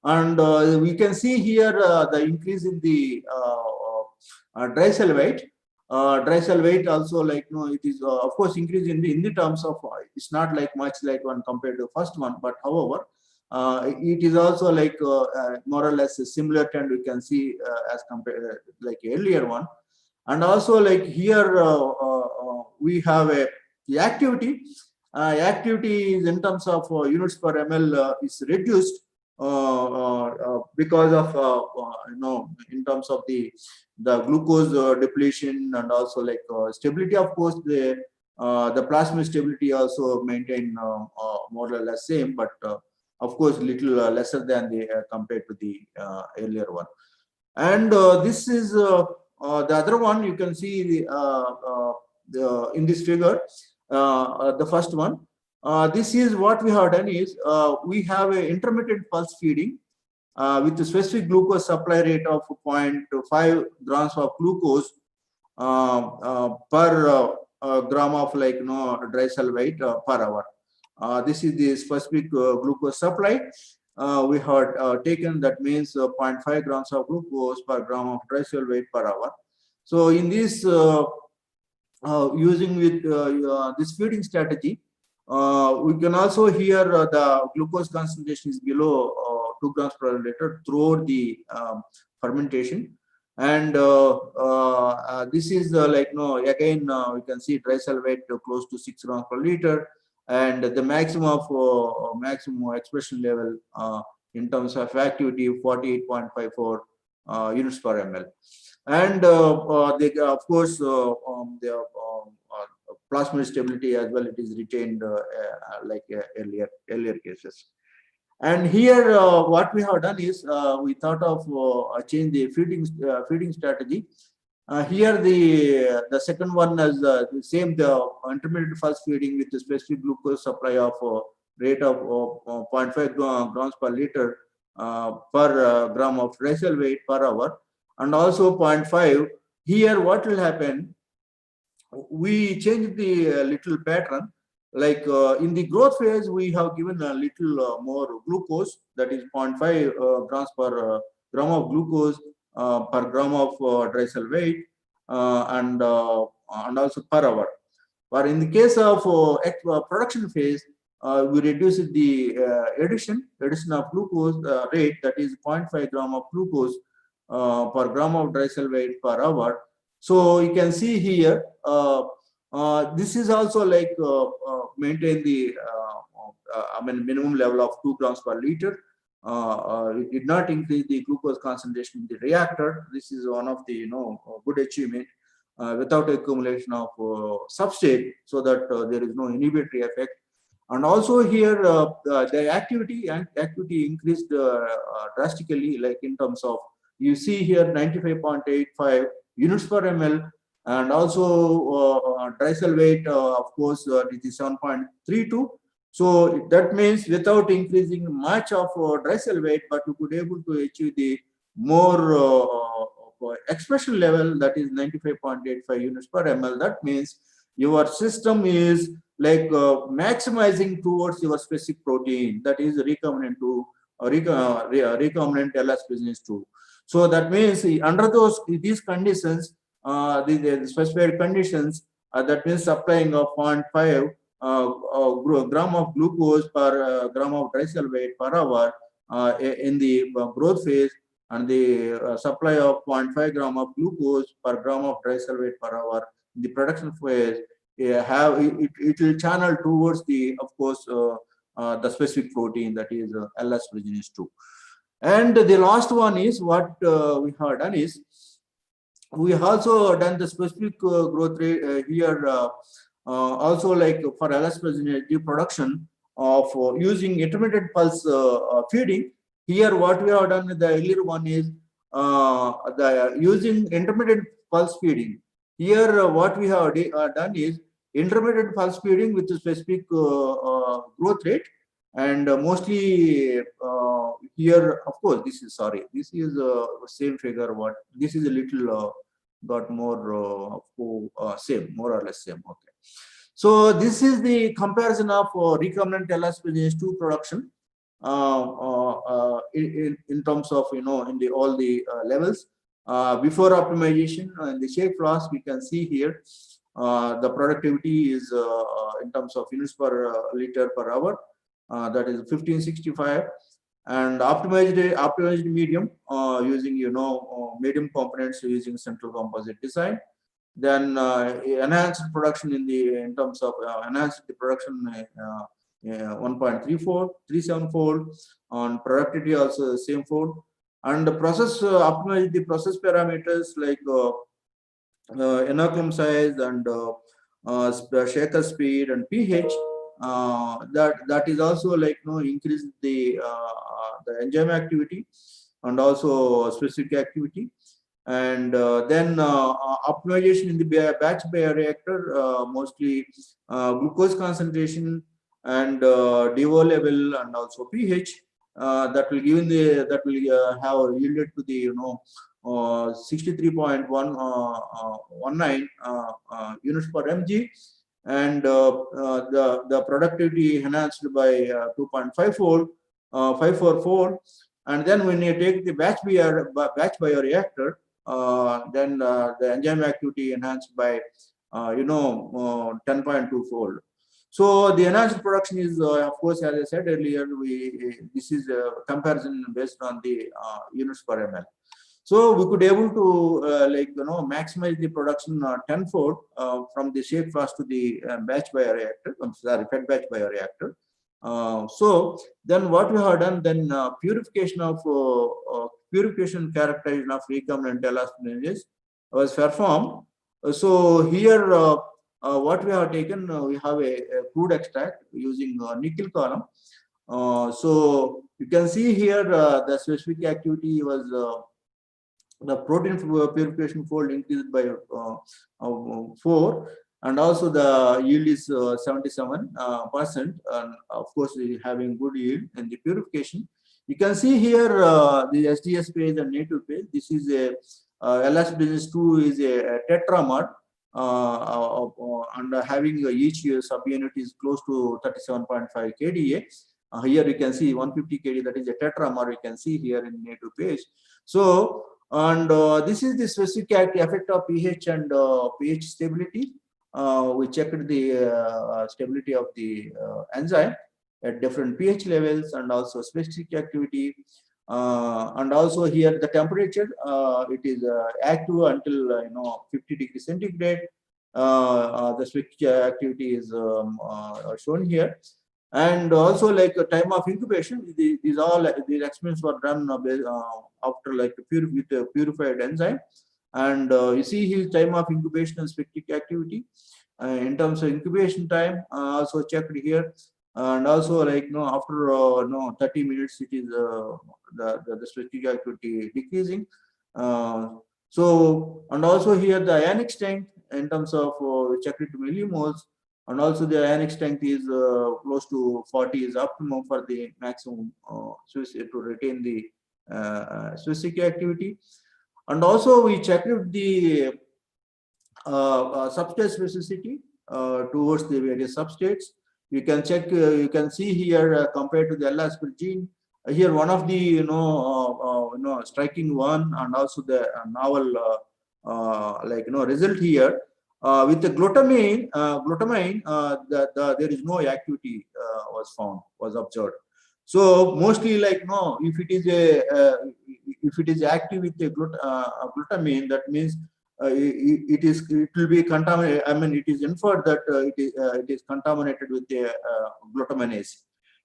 And we can see here the increase in the dry cell weight. Dry cell weight also like it is of course increase in the terms of it's not like much like one compared to first one, but however it is also like more or less a similar trend we can see as compared like earlier one. And also like here we have the activity. Activity is in terms of units per ml is reduced because of in terms of the glucose depletion and also like stability. Of course, the plasma stability also maintain more or less same, but of course little lesser than the compared to the earlier one. And this is the other one you can see in this figure, the first one. This is what we have done is we have an intermittent pulse feeding with a specific glucose supply rate of 0.5 grams of glucose per gram of like dry cell weight per hour. This is the specific glucose supply. We have taken, that means 0.5 grams of glucose per gram of dry cell weight per hour. So in this using with this feeding strategy, we can also hear the glucose concentration is below 2 grams per liter throughout the fermentation. And this is like again we can see dry cell weight close to 6 grams per liter, and the maximum of maximum expression level in terms of activity 48.54 units per ml. And of course the plasma stability as well, it is retained like earlier cases. And here what we have done is we thought of change the feeding strategy. Here the second one is the same, the intermittent pulse feeding with the specific glucose supply of rate of 0.5 grams per liter per gram of dry cell weight per hour, and also 0.5. Here what will happen, we change the little pattern. Like in the growth phase, we have given a little more glucose, that is 0.5 grams per gram of glucose per gram of dry cell weight and also per hour. But in the case of production phase, we reduce the addition of glucose rate, that is 0.5 gram of glucose per gram of dry cell weight per hour. So you can see here, this is also like maintain the I mean minimum level of 2 grams per liter. It did not increase the glucose concentration in the reactor. This is one of the good achievement without accumulation of substrate, so that there is no inhibitory effect. And also here the activity increased drastically, like in terms of, you see here 95.85 units per ml, and also dry cell weight of course it is 7.32. So that means without increasing much of dry cell weight, but you could able to achieve the more expression level, that is 95.85 units per ml. That means your system is like maximizing towards your specific protein, that is recombinant to recombinant LS business 2. So that means under these conditions, the specified conditions, that means supplying of 0.5 gram of glucose per gram of dry cell weight per hour in the growth phase, and the supply of 0.5 gram of glucose per gram of dry cell weight per hour in the production phase, it will channel towards the, of course, the specific protein, that is LS resinase 2. And the last one is what we have done is, we also done the specific growth rate here, also like for LS production of using intermittent pulse feeding. Here what we have done, the earlier one is the using intermittent pulse feeding. Here what we have done is intermittent pulse feeding with a specific growth rate, and mostly here, of course, this is same figure. What this is a little got more same, more or less same. Okay. So this is the comparison of recombinant LS2 production in terms of, in the all the levels before optimization. In the shake flask, we can see here the productivity is in terms of units per liter per hour, that is 1565. And optimized medium using medium components using central composite design. Then enhanced production in terms of enhanced the production 1.37 fold, on productivity also the same fold, and the process optimized the process parameters like inoculum size and shaker speed and pH. That is also like increase the enzyme activity and also specific activity. And then optimization in the batch bioreactor, mostly glucose concentration and DO level and also pH. That will give have yielded to the 63.19 units per mg, and the productivity enhanced by 2.5 fold, 54 fold. And then when you take the batch bioreactor, then the enzyme activity enhanced by 10.2 fold. So the enhanced production is, of course, as I said earlier, this is a comparison based on the units per ml. So we could able to maximize the production tenfold from the shake flask to the batch bioreactor. I'm sorry, fed batch bioreactor. So then what we have done, then purification characterization of recombinant elastomenases was performed. So here what we have taken, we have a crude extract using nickel column. So you can see here the specific activity was the protein purification fold increased by 4, and also the yield is 77%, and of course having good yield in the purification. You can see here the SDS page and native page. This is a LS business 2 is a tetramer, and having each subunit is close to 37.5 kDa. Here you can see 150 kD, that is a tetramer. You can see here in native page. So, and this is the specific effect of pH and pH stability. We checked the stability of the enzyme at different pH levels, and also specific activity, and also here the temperature. It is active until 50 degrees centigrade. The specific activity is shown here. And also like a time of incubation, these experiments were done after like with a purified enzyme. And you see his time of incubation and specific activity. In terms of incubation time, also checked here. And also like after 30 minutes, it is the specific activity decreasing. So, and also here the ionic strength in terms of checked it millimoles. and also the ionic strength is close to 40 is optimum for the maximum to retain the specific activity. And also we checked the substrate specificity towards the various substrates. You can check, you can see here compared to the LS per gene. Here one of the striking one, and also the novel result here with the glutamine. There is no activity was observed. So mostly if it is active with the glutamine, that means it will be contaminated. I mean, it is inferred that it is contaminated with the glutaminase.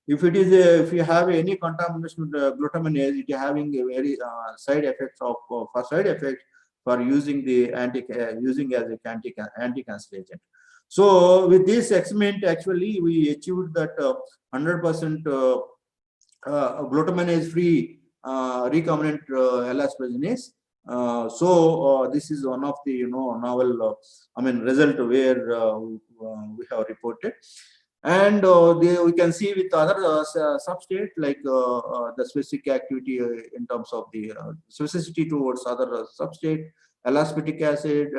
If it is if you have any contamination with the glutaminase, it is having a very side effects for using the using as a anti-cancer agent. So with this experiment, actually we achieved that 100% glutaminase free recombinant L-asparginase. This is one of the novel result where we have reported. And we can see with other substrate like the specific activity in terms of the specificity towards other substrate, L-aspartic acid,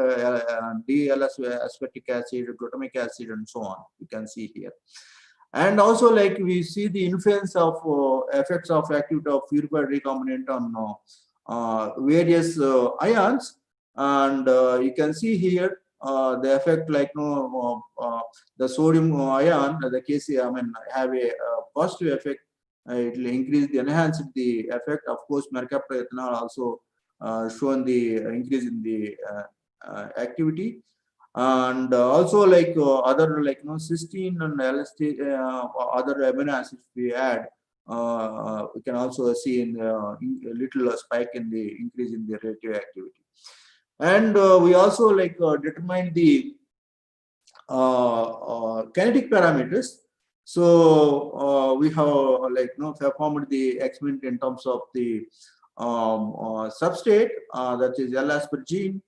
D-L-aspartic acid, glutamic acid, and so on. You can see here. And also we see the influence of effects of activity of purified recombinant on various ions, and you can see here the effect the sodium ion, the Kc, have a positive effect. It will enhance the effect. Of course, mercaptan also shown the increase in the activity. And also other cysteine and LSD, other amino acids we add, we can also see in a little spike in the increase in the relative activity. And we also determine the kinetic parameters. So we have performed the experiment in terms of the substrate, that is L-aspargine,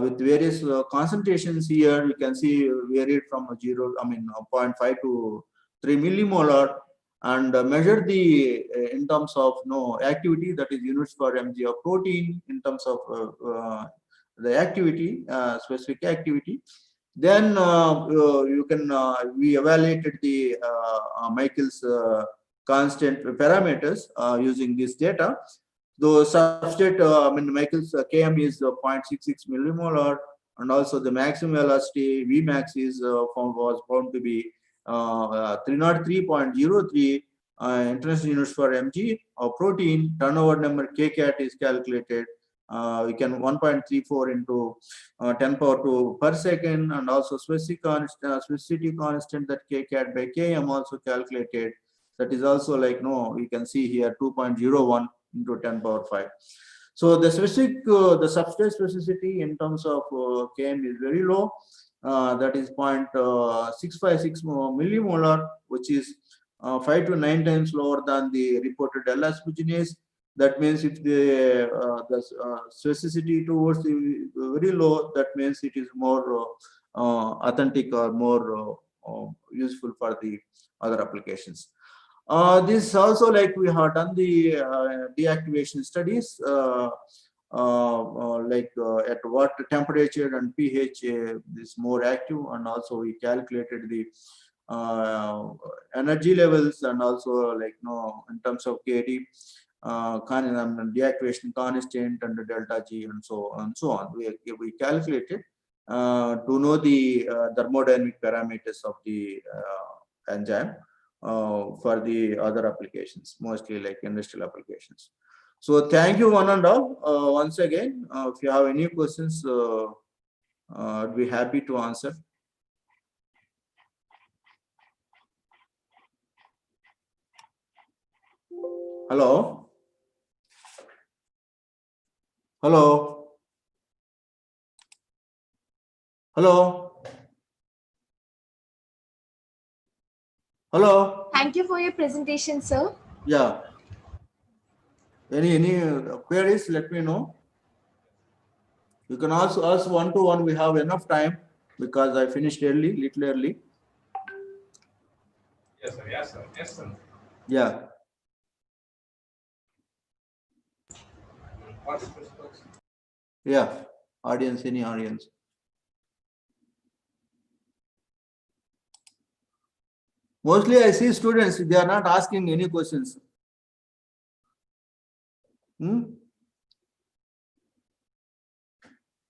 with various concentrations. Here you can see varied from 0.5 to 3 millimolar, and measure the in terms of activity, that is units per mg of protein in terms of the activity, specific activity. Then you can we evaluated the Michael's constant parameters using this data. The substrate, Michael's Km is 0.66 millimolar, and also the maximum velocity Vmax is was found to be 303.03 international units per mg of protein. Turnover number kcat is calculated. We can 1.34 into 10 power 2 per second, and also specificity constant, that kcat by km also calculated. That is also you can see here 2.01 into 10 power 5. So the the substrate specificity in terms of Km is very low. That is 0.656 millimolar, which is 5 to 9 times lower than the reported L-asparginase. That means if the specificity towards the very low, that means it is more authentic or more useful for the other applications. This also we have done the deactivation studies, at what temperature and pH is more active, and also we calculated the energy levels, and also in terms of KD, deactivation constant, and delta G, and so on. We calculated to know the thermodynamic parameters of the enzyme for the other applications, mostly industrial applications. So thank you one and all. Once again, if you have any questions, I'd be happy to answer. Hello? Hello? Hello? Hello? Thank you for your presentation, sir. Yeah. Any queries, let me know. You can also ask one-to-one. We have enough time because I finished early, little early. Yeah. Yeah. Audience, any audience? Mostly I see students, they are not asking any questions.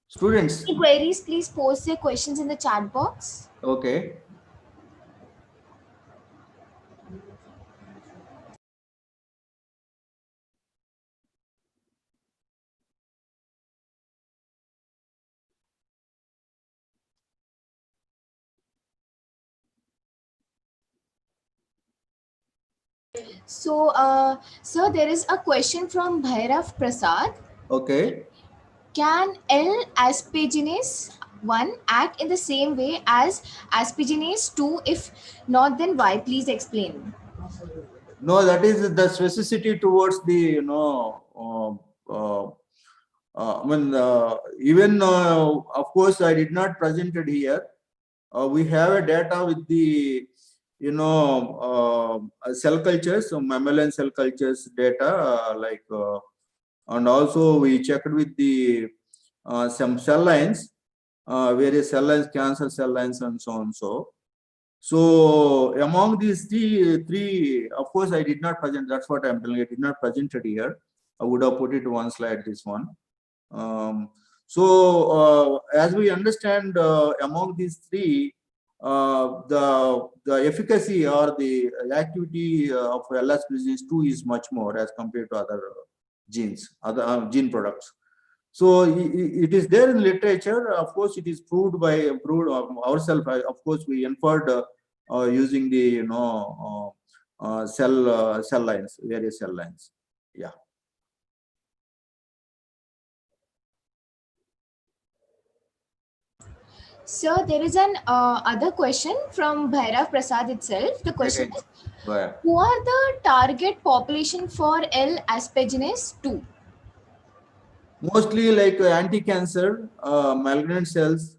Students. Any queries, please post your questions in the chat box. Okay. So, sir, there is a question from Bhairav Prasad. Okay. Can L-asparaginase 1 act in the same way as asparaginase 2? If not, then why? Please explain. No, that is the specificity towards the, even, of course, I did not present it here. We have a data with the, cell cultures, so mammalian cell cultures data, and also we checked with the some cell lines, various cell lines, cancer cell lines, and so on. So among these three, of course, I did not present. That's what I'm telling you. I did not present it here. I would have put it one slide, this one. As we understand, among these three, the efficacy or the activity of LS2 is much more as compared to other genes, other gene products. So it is there in literature. Of course, it is proved ourselves. Of course, we inferred using the cell lines, various cell lines. Yeah. Sir, there is an other question from Bhairav Prasad itself. The question is, who are the target population for L-asparaginase 2? Mostly like anti-cancer, malignant cells,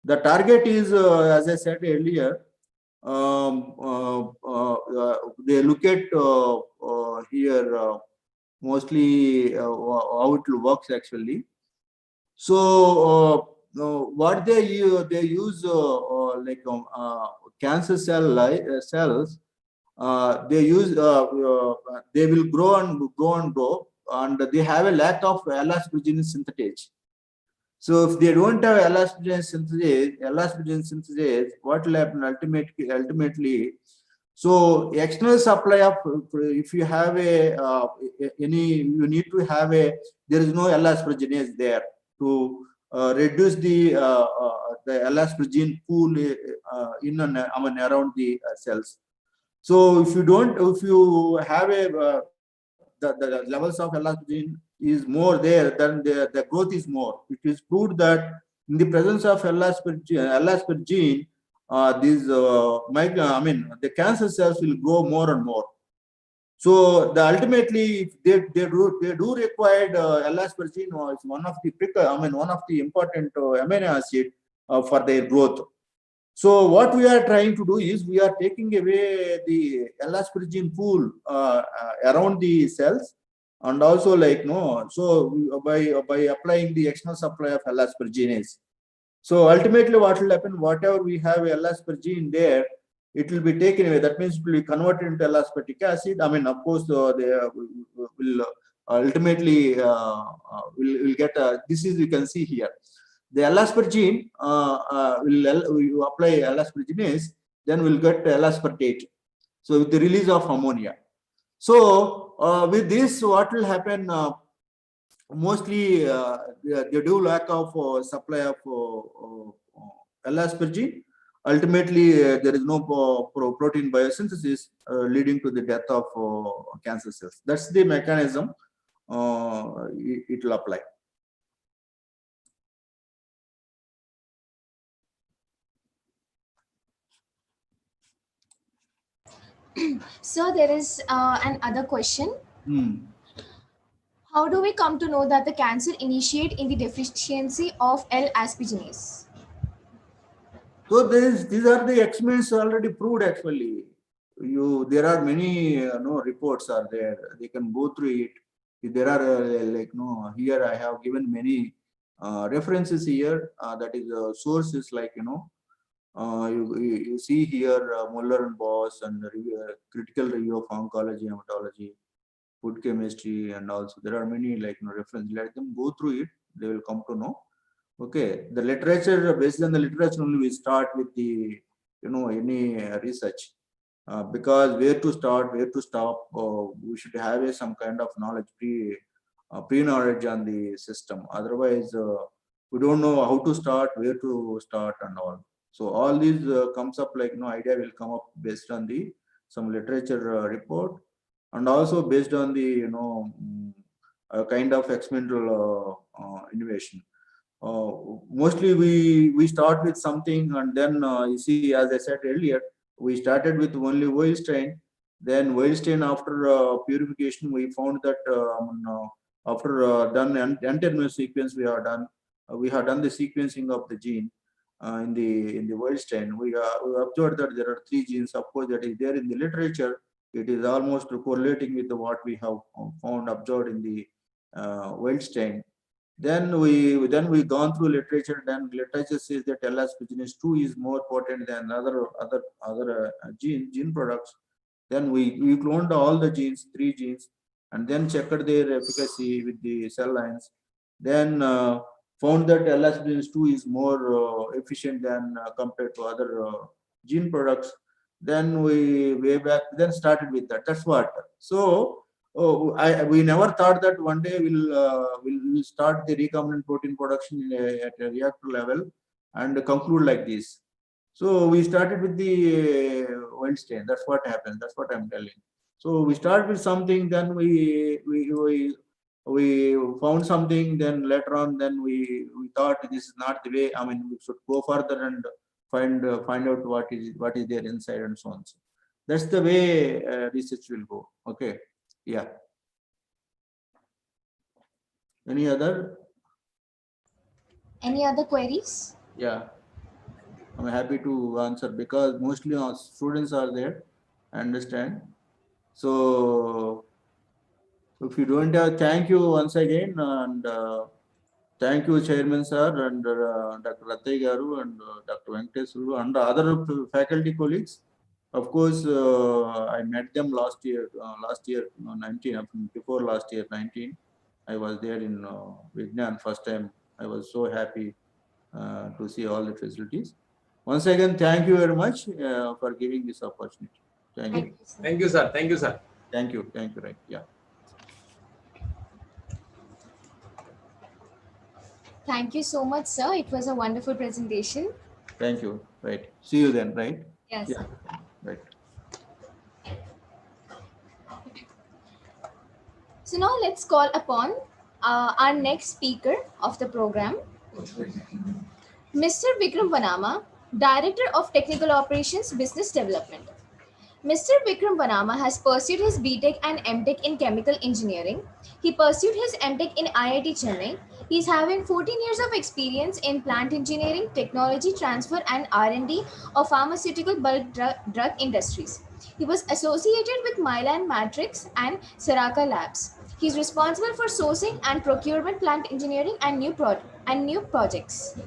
the target is, as I said earlier, they look at here mostly how it works actually. So what they use cancer cells. They will grow and grow, and they have a lack of elastogenous synthetase. So if they don't have elastogen synthesis, what will happen ultimately? So external supply of, if you have you need to have there is no elastogenase there to reduce the elastrogen pool in and around the cells. So if you have the levels of elastrogen is more there, then the growth is more. It is proved that in the presence of elaspergine, the cancer cells will grow more and more. So ultimately, they do require elaspergine. It's one of the important amino acid for their growth. So what we are trying to do is we are taking away the elaspergine pool around the cells, and also by applying the external supply of elasperginase. So ultimately, what will happen? Whatever we have elaspergine there, it will be taken away. That means it will be converted into elaspertic acid. Of course, they will ultimately will get. This is, you can see here. The elaspergine will apply elasperginase, then we'll get elaspartate. So with the release of ammonia. So with this, what will happen? Mostly they do lack of supply of elaspergine. Ultimately, there is no protein biosynthesis leading to the death of cancer cells. That's the mechanism it will apply. So there is another question. How do we come to know that the cancer initiate in the deficiency of L-asparaginase? So these are the experiments already proved actually. There are many reports are there. They can go through it. There are here I have given many references here. That is sources like you see here Muller and Boss and the critical review of oncology, hematology, food chemistry, and also there are many reference. Let them go through it. They will come to know. Okay, the literature, based on the literature only we start with the any research, because where to start, where to stop, we should have some kind of knowledge, pre knowledge on the system. Otherwise, we don't know how to start, where to start, and all. So all these comes up idea will come up based on the some literature report, and also based on the kind of experimental innovation. Mostly we start with something, and then you see, as I said earlier, we started with only oil strain. Then oil strain, after purification, we found that after done N-terminal sequence, we have done the sequencing of the gene in the oil strain. We observed that there are 3 genes. Of course, that is there in the literature. It is almost correlating with what we have found observed in the oil strain. Then we gone through literature. Then literature says that LS-Buginase 2 is more potent than other gene products. Then we cloned all the genes, 3 genes, and then checked their efficacy with the cell lines. Then found that LS-Buginase 2 is more efficient than compared to other gene products. Then we way back then started with that. That's what. So we never thought that one day we'll start the recombinant protein production at a reactor level and conclude like this. So we started with the wild strain. That's what happened. That's what I'm telling. So we start with something, then we found something, then later on, then we thought this is not the way. I mean, we should go further and find out what is there inside and so on. So that's the way research will go. Okay. Yeah. Any other queries? Yeah, I'm happy to answer because mostly our students are there. I understand. So if you don't have, thank you once again, and thank you, Chairman Sir, and Dr. Rattai Garu, and Dr. Venkateswaru, and other faculty colleagues. Of course, I met them last year, 19, before last year, 19. I was there in Vignan first time. I was so happy to see all the facilities. Once again, thank you very much for giving this opportunity. Thank you. Thank you, sir. Thank you, sir. Thank you. Thank you. Right. Yeah. Thank you so much, sir. It was a wonderful presentation. Thank you. Right. See you then. Right. Yes. Yeah. Right. So now let's call upon our next speaker of the program, Mr. Vikram Vanama, Director of Technical Operations Business Development. Mr. Vikram Vanama has pursued his BTech and MTech in chemical engineering. He pursued his MTech in IIT Chennai. He is having 14 years of experience in plant engineering, technology transfer, and R&D of pharmaceutical bulk drug industries. He was associated with Mylan Matrix and Saraka Labs. He is responsible for sourcing and procurement, plant engineering, and new projects.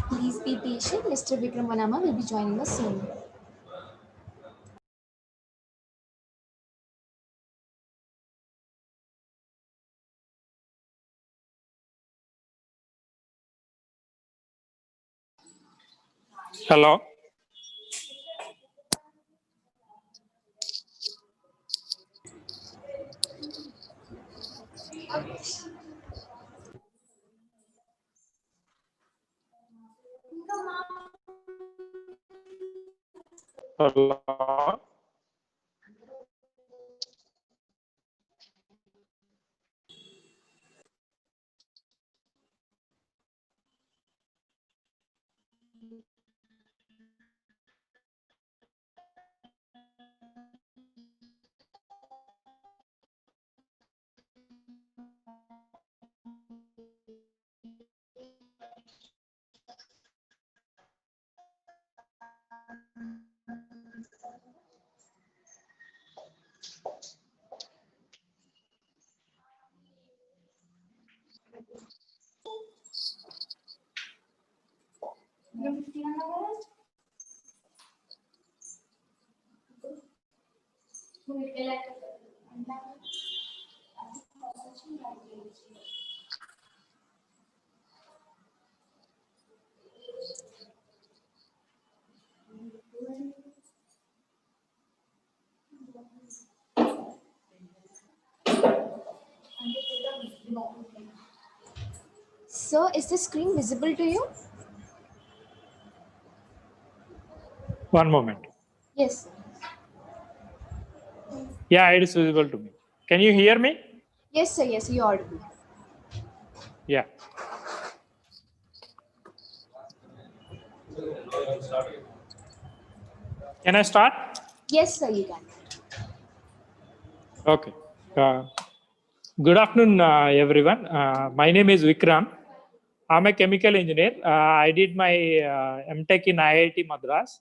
Please be patient. Mr. Vikram Vanama will be joining us soon. Hello. Hello. Sir, is the screen visible to you? One moment. Yes. Yeah, it is visible to me. Can you hear me? Yes, sir. Yes, you are. Yeah. Can I start? Yes, sir, you can. Okay. Good afternoon, everyone. My name is Vikram. I'm a chemical engineer. I did my MTech in IIT Madras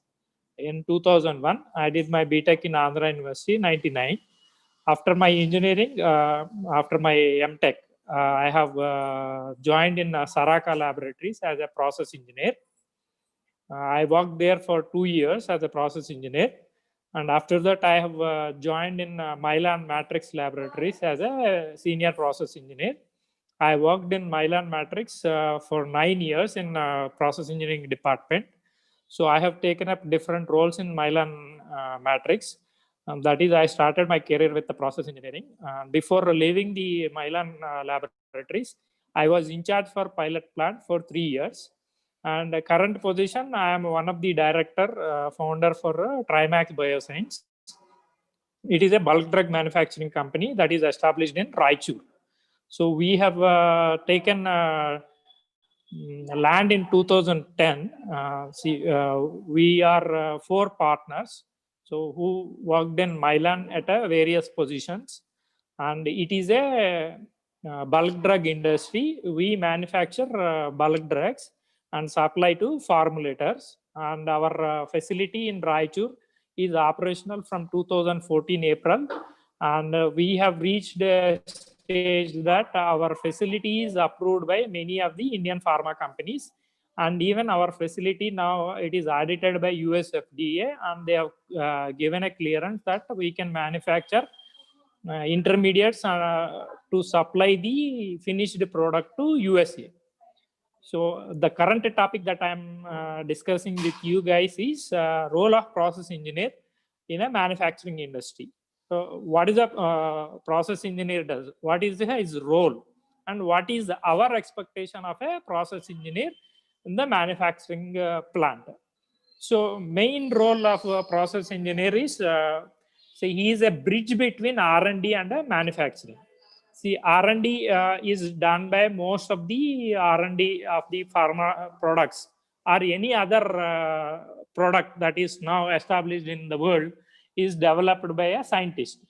in 2001. I did my BTech in Andhra University in 99. After my engineering, after my MTech, I have joined in Saraka Laboratories as a process engineer. I worked there for 2 years as a process engineer. And after that, I have joined in Milan Matrix Laboratories as a senior process engineer. I worked in Milan Matrix for 9 years in process engineering department. So I have taken up different roles in Milan Matrix. That is, I started my career with the process engineering. Before leaving the Milan laboratories, I was in charge for pilot plant for 3 years. And current position, I am one of the director, founder for Trimax Bioscience. It is a bulk drug manufacturing company that is established in Raichur. So we have taken land in 2010. We are 4 partners, so who worked in Milan at various positions, and it is a bulk drug industry. We manufacture bulk drugs and supply to formulators, and our facility in Raichur is operational from 2014 April, and we have reached a stage that our facility is approved by many of the Indian pharma companies, and even our facility now it is audited by US FDA, and they have given a clearance that we can manufacture intermediates to supply the finished product to USA. So the current topic that I'm discussing with you guys is role of process engineer in a manufacturing industry. So what is a process engineer does? What is his role? And what is our expectation of a process engineer in the manufacturing plant? So main role of a process engineer is, he is a bridge between R&D and manufacturing. See, R&D is done by most of the R&D of the pharma products or any other product that is now established in the world is developed by a scientist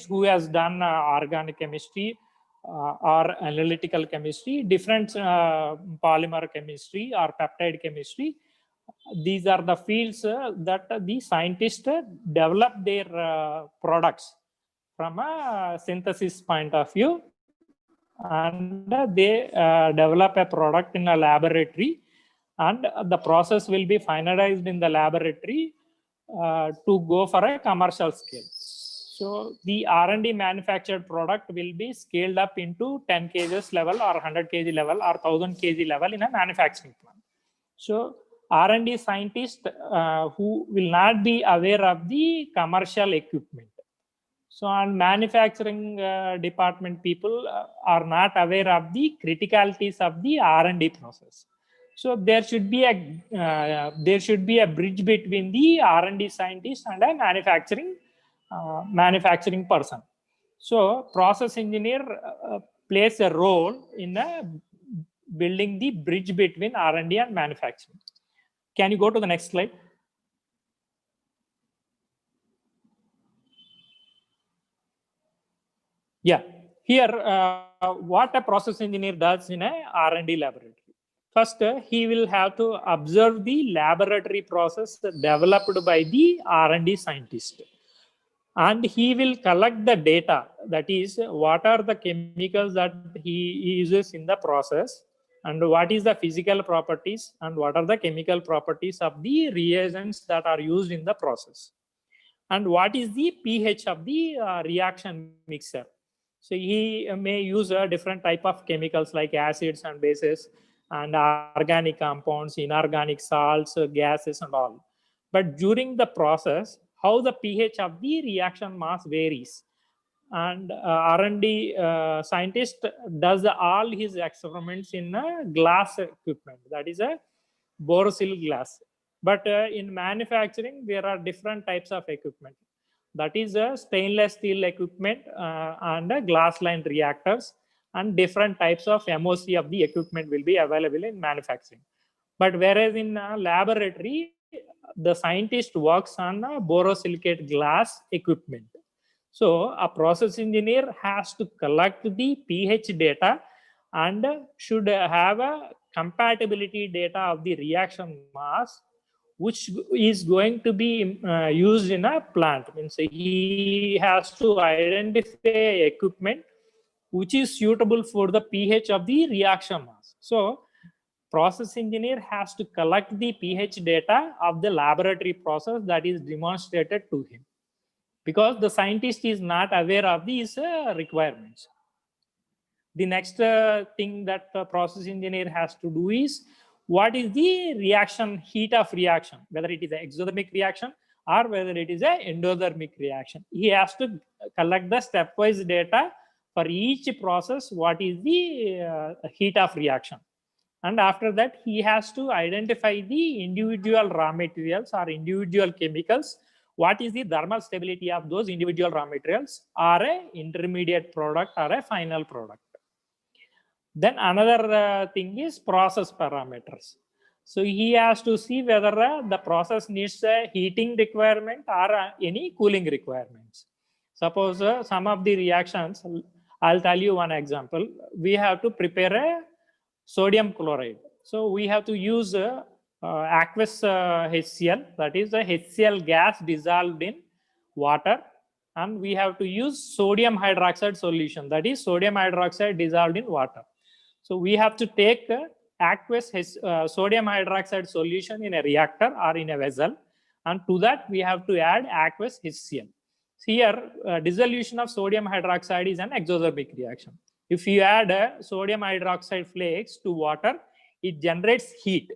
who has done organic chemistry or analytical chemistry, different polymer chemistry or peptide chemistry. These are the fields that the scientists develop their products from a synthesis point of view, and they develop a product in a laboratory, and the process will be finalized in the laboratory to go for a commercial scale. So the R&D manufactured product will be scaled up into 10 kgs level or 100 kg level or 1000 kg level in a manufacturing plant. So R&D scientists who will not be aware of the commercial equipment. So on manufacturing department, people are not aware of the criticalities of the R&D process. So there should be a bridge between the R&D scientist and a manufacturing person. So process engineer plays a role in building the bridge between R&D and manufacturing. Can you go to the next slide? Yeah, here what a process engineer does in a R&D laboratory. First, he will have to observe the laboratory process developed by the R&D scientist. And he will collect the data, that is, what are the chemicals that he uses in the process, and what is the physical properties, and what are the chemical properties of the reagents that are used in the process, and what is the pH of the reaction mixer. So he may use a different type of chemicals like acids and bases and organic compounds, inorganic salts, gases and all. But during the process, how the pH of the reaction mass varies. And R&D scientist does all his experiments in a glass equipment, that is a borosilicate glass. But in manufacturing, there are different types of equipment. That is a stainless steel equipment and glass lined reactors, and different types of MOC of the equipment will be available in manufacturing. But whereas in a laboratory, the scientist works on a borosilicate glass equipment. So a process engineer has to collect the pH data and should have a compatibility data of the reaction mass, which is going to be used in a plant. Means he has to identify equipment which is suitable for the pH of the reaction mass. So process engineer has to collect the pH data of the laboratory process that is demonstrated to him, because the scientist is not aware of these requirements. The next thing that the process engineer has to do is, what is the reaction heat of reaction, whether it is an exothermic reaction or whether it is an endothermic reaction. He has to collect the stepwise data for each process, what is the heat of reaction. And after that, he has to identify the individual raw materials or individual chemicals, what is the thermal stability of those individual raw materials, or a intermediate product or a final product. Then another thing is process parameters. So he has to see whether the process needs a heating requirement or any cooling requirements. Suppose some of the reactions, I'll tell you one example. We have to prepare a sodium chloride. So we have to use aqueous HCl, that is the HCl gas dissolved in water, and we have to use sodium hydroxide solution, that is sodium hydroxide dissolved in water. So we have to take aqueous sodium hydroxide solution in a reactor or in a vessel, and to that we have to add aqueous HCl. Here dissolution of sodium hydroxide is an exothermic reaction. If you add sodium hydroxide flakes to water, it generates heat.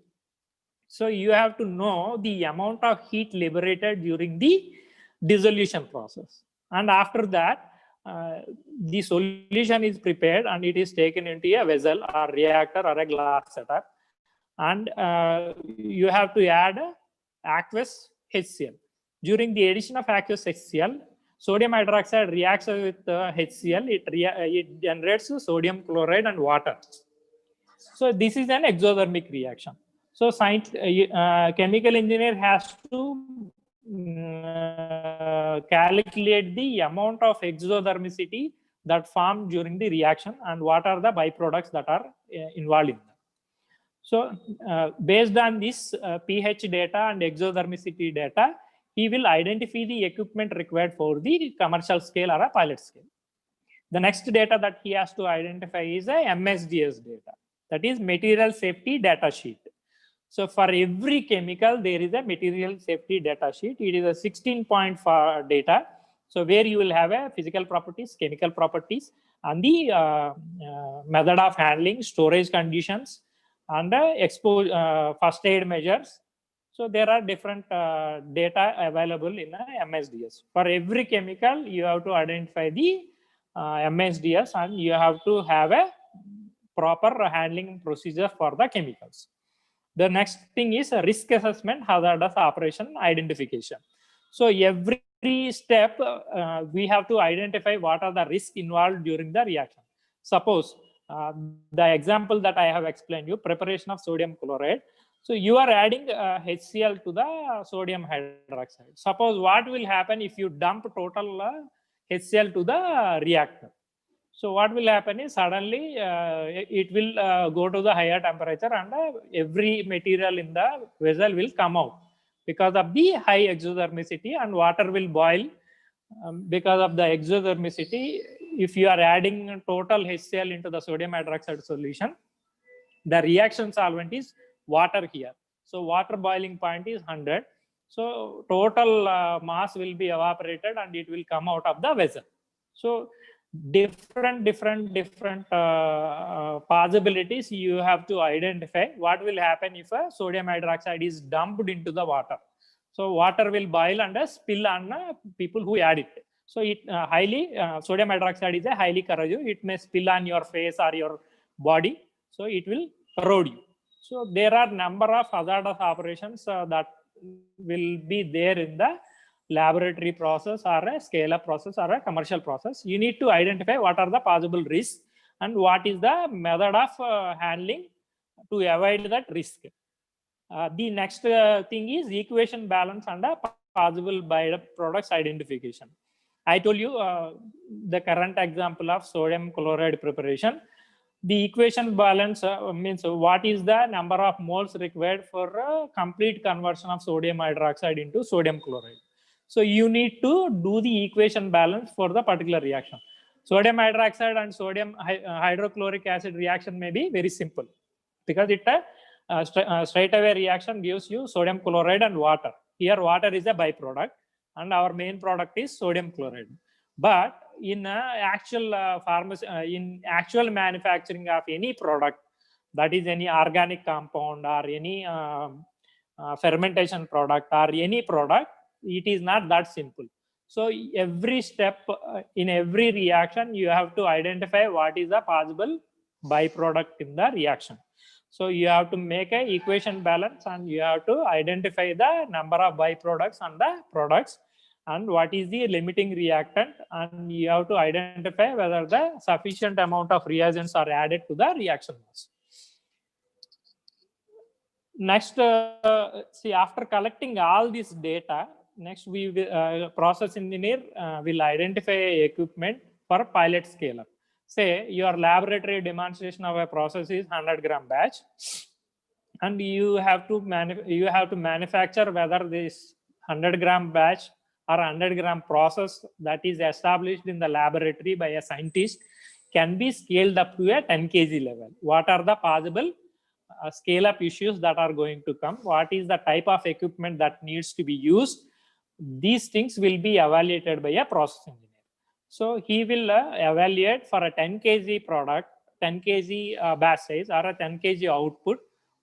So you have to know the amount of heat liberated during the dissolution process. And after that, the solution is prepared and it is taken into a vessel or reactor or a glass setup. And you have to add aqueous HCl. During the addition of aqueous HCl, sodium hydroxide reacts with HCl, it generates sodium chloride and water. So this is an exothermic reaction. So chemical engineer has to calculate the amount of exothermicity that formed during the reaction and what are the byproducts that are involved in that. So based on this pH data and exothermicity data, he will identify the equipment required for the commercial scale or a pilot scale. The next data that he has to identify is a MSDS data, that is material safety data sheet. So for every chemical, there is a material safety data sheet. It is a 16-point data. So where you will have a physical properties, chemical properties, and the method of handling, storage conditions, and first aid measures. So there are different data available in MSDS. For every chemical, you have to identify the MSDS, and you have to have a proper handling procedure for the chemicals. The next thing is a risk assessment, hazardous operation identification. So every step, we have to identify what are the risks involved during the reaction. Suppose the example that I have explained you, preparation of sodium chloride. So you are adding HCl to the sodium hydroxide. Suppose what will happen if you dump total HCl to the reactor? So what will happen is suddenly it will go to the higher temperature, and every material in the vessel will come out because of the high exothermicity, and water will boil because of the exothermicity. If you are adding total HCl into the sodium hydroxide solution, the reaction solvent is water here. So water boiling point is 100. So total mass will be evaporated and it will come out of the vessel. So different possibilities you have to identify. What will happen if a sodium hydroxide is dumped into the water? So water will boil and spill on people who add it. So it sodium hydroxide is a highly corrosive. It may spill on your face or your body. So it will corrode you. So there are number of hazardous operations that will be there in the laboratory process or a scale-up process or a commercial process. You need to identify what are the possible risks and what is the method of handling to avoid that risk. The next thing is equation balance and possible byproducts identification. I told you the current example of sodium chloride preparation. The equation balance means what is the number of moles required for complete conversion of sodium hydroxide into sodium chloride. So you need to do the equation balance for the particular reaction. Sodium hydroxide and sodium hydrochloric acid reaction may be very simple because it straight away reaction gives you sodium chloride and water. Here water is a byproduct and our main product is sodium chloride. But in actual in actual manufacturing of any product, that is any organic compound or any fermentation product or any product, it is not that simple. So every step in every reaction, you have to identify what is the possible byproduct in the reaction. So you have to make an equation balance and you have to identify the number of byproducts and the products and what is the limiting reactant, and you have to identify whether the sufficient amount of reagents are added to the reaction mass. Next, see, after collecting all this data, next we will, process engineer will identify equipment for pilot scale-up. Say your laboratory demonstration of a process is 100-gram batch, and you have to manufacture whether this 100-gram batch or 100-gram process that is established in the laboratory by a scientist can be scaled up to a 10 kg level. What are the possible scale-up issues that are going to come? What is the type of equipment that needs to be used? These things will be evaluated by a process engineer. So he will evaluate for a 10 kg product, 10 kg batch size or a 10 kg output,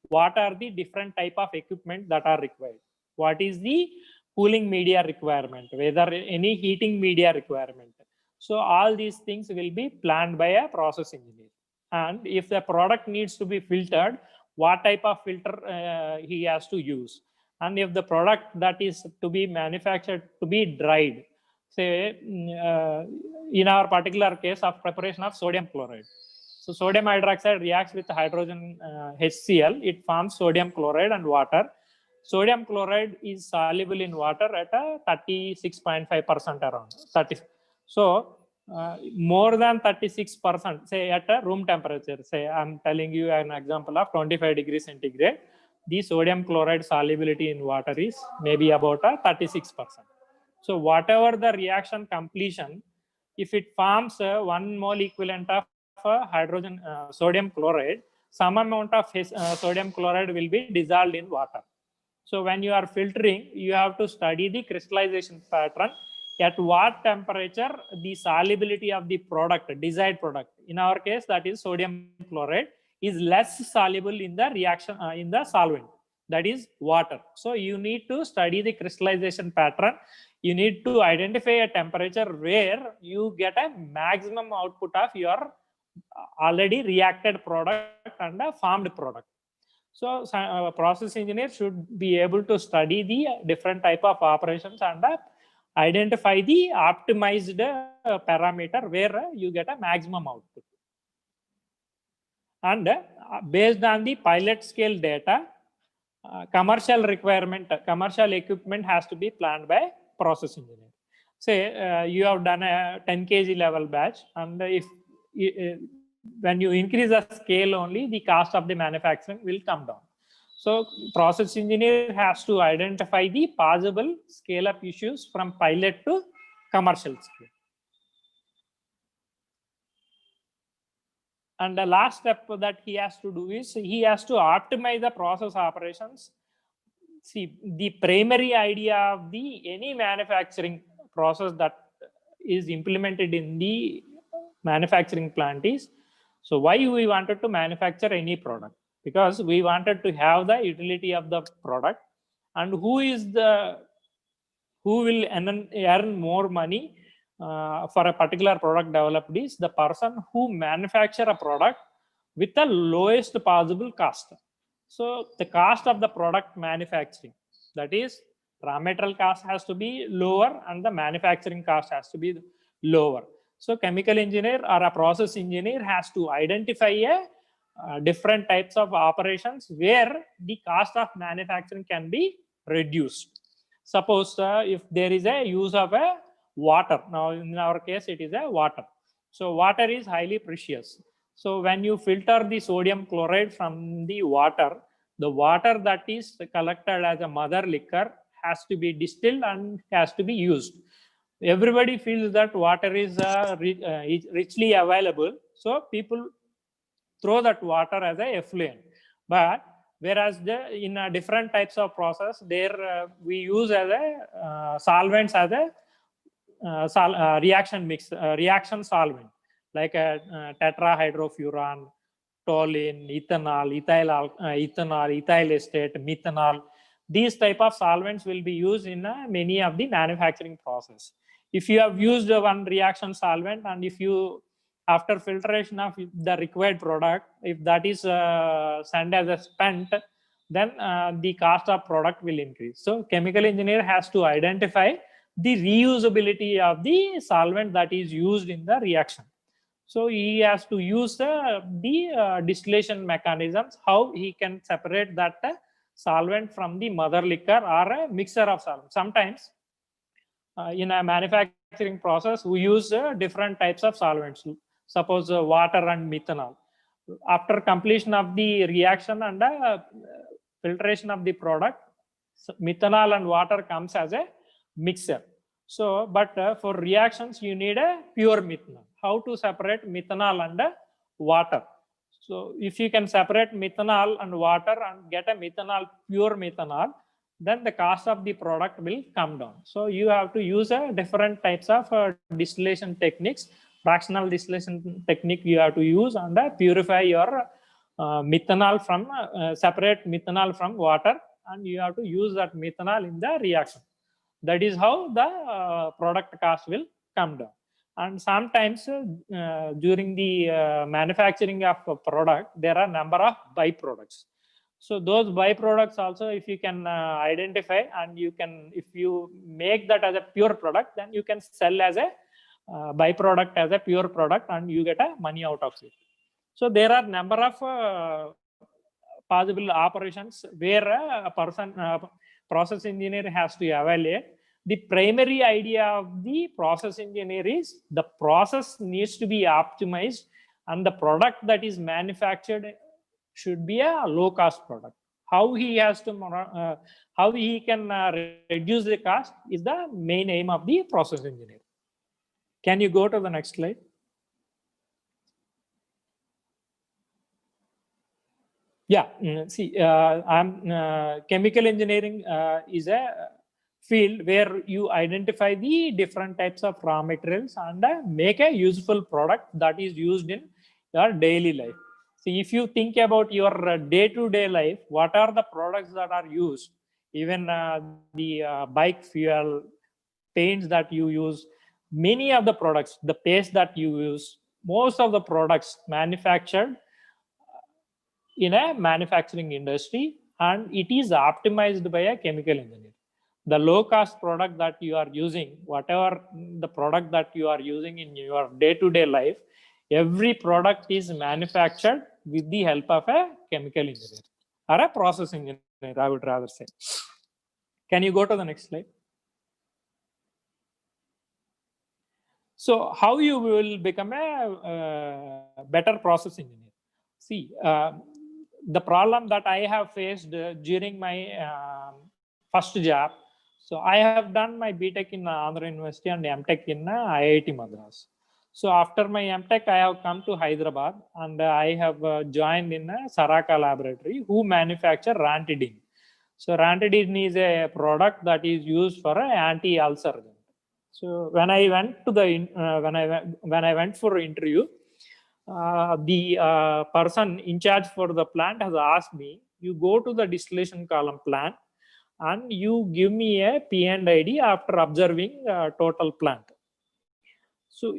what are the different type of equipment that are required? What is the cooling media requirement? Whether any heating media requirement? So all these things will be planned by a process engineer. And if the product needs to be filtered, what type of filter he has to use? And if the product that is to be manufactured to be dried, say in our particular case of preparation of sodium chloride. So sodium hydroxide reacts with hydrogen HCl, it forms sodium chloride and water. Sodium chloride is soluble in water at a 36.5% around 30. So more than 36%, say at a room temperature, say I'm telling you an example of 25 degrees centigrade. the sodium chloride solubility in water is maybe about 36%. So whatever the reaction completion, if it forms 1 mole equivalent of hydrogen sodium chloride, some amount of sodium chloride will be dissolved in water. So when you are filtering, you have to study the crystallization pattern, at what temperature the solubility of the product, desired product, in our case that is sodium chloride, is less soluble in the reaction in the solvent, that is water. So you need to study the crystallization pattern. You need to identify a temperature where you get a maximum output of your already reacted product and a formed product. So process engineer should be able to study the different type of operations and identify the optimized parameter where you get a maximum output. And based on the pilot scale data, commercial requirement, commercial equipment has to be planned by process engineer. Say you have done a 10 kg level batch, and if when you increase the scale only, the cost of the manufacturing will come down. So process engineer has to identify the possible scale up issues from pilot to commercial scale. And the last step that he has to do is he has to optimize the process operations. See, the primary idea of the any manufacturing process that is implemented in the manufacturing plant is, so why we wanted to manufacture any product? Because we wanted to have the utility of the product, and who will earn more money for a particular product developed is the person who manufacture a product with the lowest possible cost. So the cost of the product manufacturing, that is raw material cost, has to be lower and the manufacturing cost has to be lower. So chemical engineer or a process engineer has to identify different types of operations where the cost of manufacturing can be reduced. Suppose if there is a use of a water, now in our case it is a water. So water is highly precious. So when you filter the sodium chloride from the water that is collected as a mother liquor has to be distilled and has to be used. Everybody feels that water is richly available, so people throw that water as a effluent. But whereas in different types of process, there we use as a solvents as a reaction mix, reaction solvent, like tetrahydrofuran, toluene, ethanol, ethyl acetate, methanol. These type of solvents will be used in many of the manufacturing process. If you have used one reaction solvent, and if you, after filtration of the required product, if that is sent as a spent, then the cost of product will increase. So chemical engineer has to identify the reusability of the solvent that is used in the reaction. So he has to use the distillation mechanisms, how he can separate that solvent from the mother liquor or a mixture of solvents. Sometimes in a manufacturing process, we use different types of solvents. Suppose water and methanol. After completion of the reaction and filtration of the product, methanol and water comes as a mixture. So, but for reactions, you need a pure methanol. How to separate methanol and water? So, if you can separate methanol and water and get a methanol, pure methanol, then the cost of the product will come down. So you have to use different types of distillation techniques. Fractional distillation technique you have to use and purify your methanol from separate methanol from water, and you have to use that methanol in the reaction. That is how the product cost will come down. And sometimes during the manufacturing of a product, there are a number of byproducts. So those byproducts also, if you can identify, and you can, if you make that as a pure product, then you can sell as a byproduct as a pure product, and you get a money out of it. So there are number of possible operations where a person, process engineer has to evaluate. The primary idea of the process engineer is the process needs to be optimized, and the product that is manufactured should be a low cost product. how he has to how he can reduce the cost is the main aim of the process engineer. Can you go to the next slide? Yeah, see, I'm chemical engineering is a field where you identify the different types of raw materials and make a useful product that is used in your daily life. See, if you think about your day-to-day life, what are the products that are used? Even the bike fuel, paints that you use, many of the products, the paste that you use, most of the products manufactured in a manufacturing industry, and it is optimized by a chemical engineer. The low cost product that you are using, whatever the product that you are using in your day-to-day life, every product is manufactured with the help of a chemical engineer or a process engineer, I would rather say. Can you go to the next slide? So how you will become a better process engineer? See, the problem that I have faced during my first job. So I have done my BTech in Andhra University and MTech in IIT Madras. So after my MTech, I have come to Hyderabad and I have joined in Saraka Laboratory, who manufacture Ranitidine. So Ranitidine is a product that is used for anti-ulcer. So when I went to the when I went for interview, the person in charge for the plant has asked me, you go to the distillation column plant and you give me a P&ID ID after observing total plant. So,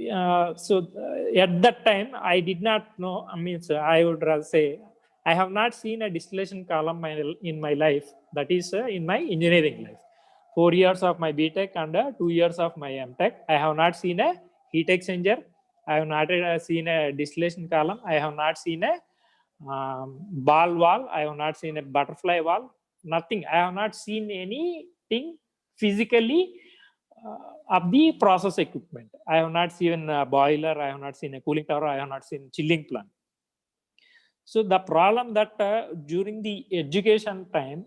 at that time, I did not know. I mean, I would rather say I have not seen a distillation column in my life. That is in my engineering life. 4 years of my BTech and 2 years of my MTech. I have not seen a heat exchanger. I have not seen a distillation column. I have not seen a ball valve. I have not seen a butterfly valve. Nothing. I have not seen anything physically of the process equipment. I have not seen a boiler. I have not seen a cooling tower. I have not seen chilling plant. So the problem that during the education time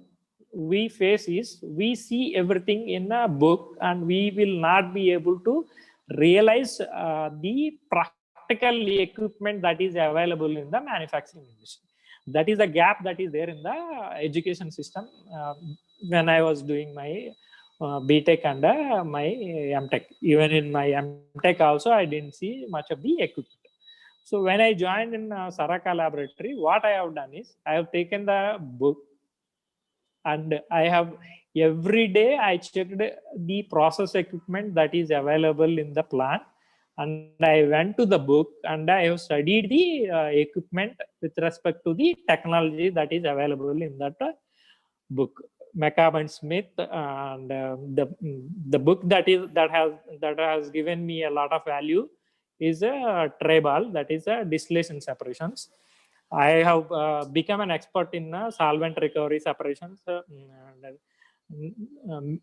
we face is we see everything in a book and we will not be able to realize the practical equipment that is available in the manufacturing industry. That is the gap that is there in the education system when I was doing my BTech and my MTech. Even in my MTech also, I didn't see much of the equipment. So when I joined in Saraka Laboratory, what I have done is I have taken the book and I have every day I checked the process equipment that is available in the plant, and I went to the book and I have studied the equipment with respect to the technology that is available in that book. McCabe and Smith, and the book that has given me a lot of value is a Trebal, that is a distillation separations. I have become an expert in solvent recovery separations, and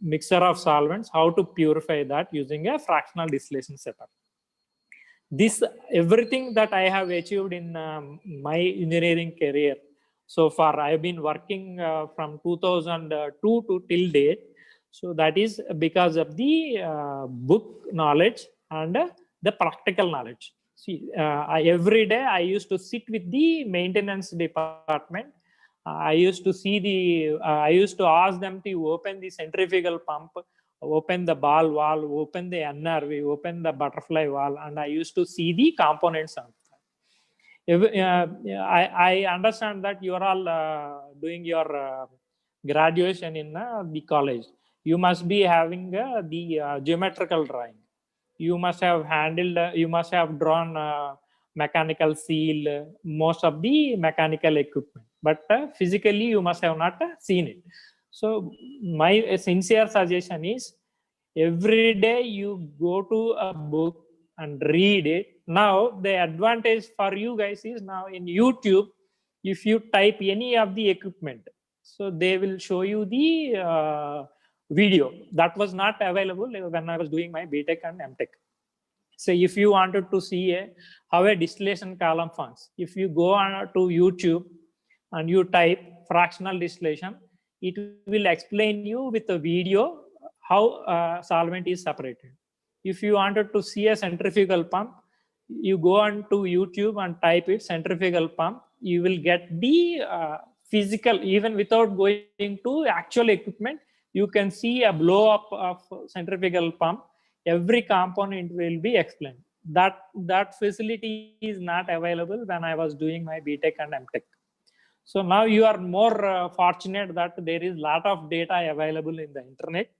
mixture of solvents, how to purify that using a fractional distillation setup. This everything that I have achieved in my engineering career so far. I've been working from 2002 to till date. So that is because of the book knowledge and the practical knowledge. See, every day I used to sit with the maintenance department. I used to see I used to ask them to open the centrifugal pump, open the ball valve, open the NRV, open the butterfly valve, and I used to see the components of I understand that you are all doing your graduation in the college. You must be having the geometrical drawing. You must have handled, you must have drawn mechanical seal, most of the mechanical equipment. But physically, you must have not seen it. So my sincere suggestion is every day you go to a book and read it. Now the advantage for you guys is now in YouTube, if you type any of the equipment, so they will show you the video that was not available when I was doing my BTech and MTech. So if you wanted to see how a distillation column functions, if you go on to YouTube, and you type fractional distillation, it will explain you with a video how solvent is separated. If you wanted to see a centrifugal pump, you go on to YouTube and type it centrifugal pump. You will get the physical, even without going to actual equipment, you can see a blow up of centrifugal pump. Every component will be explained. That facility is not available when I was doing my BTech and MTech. So now you are more fortunate that there is a lot of data available in the internet.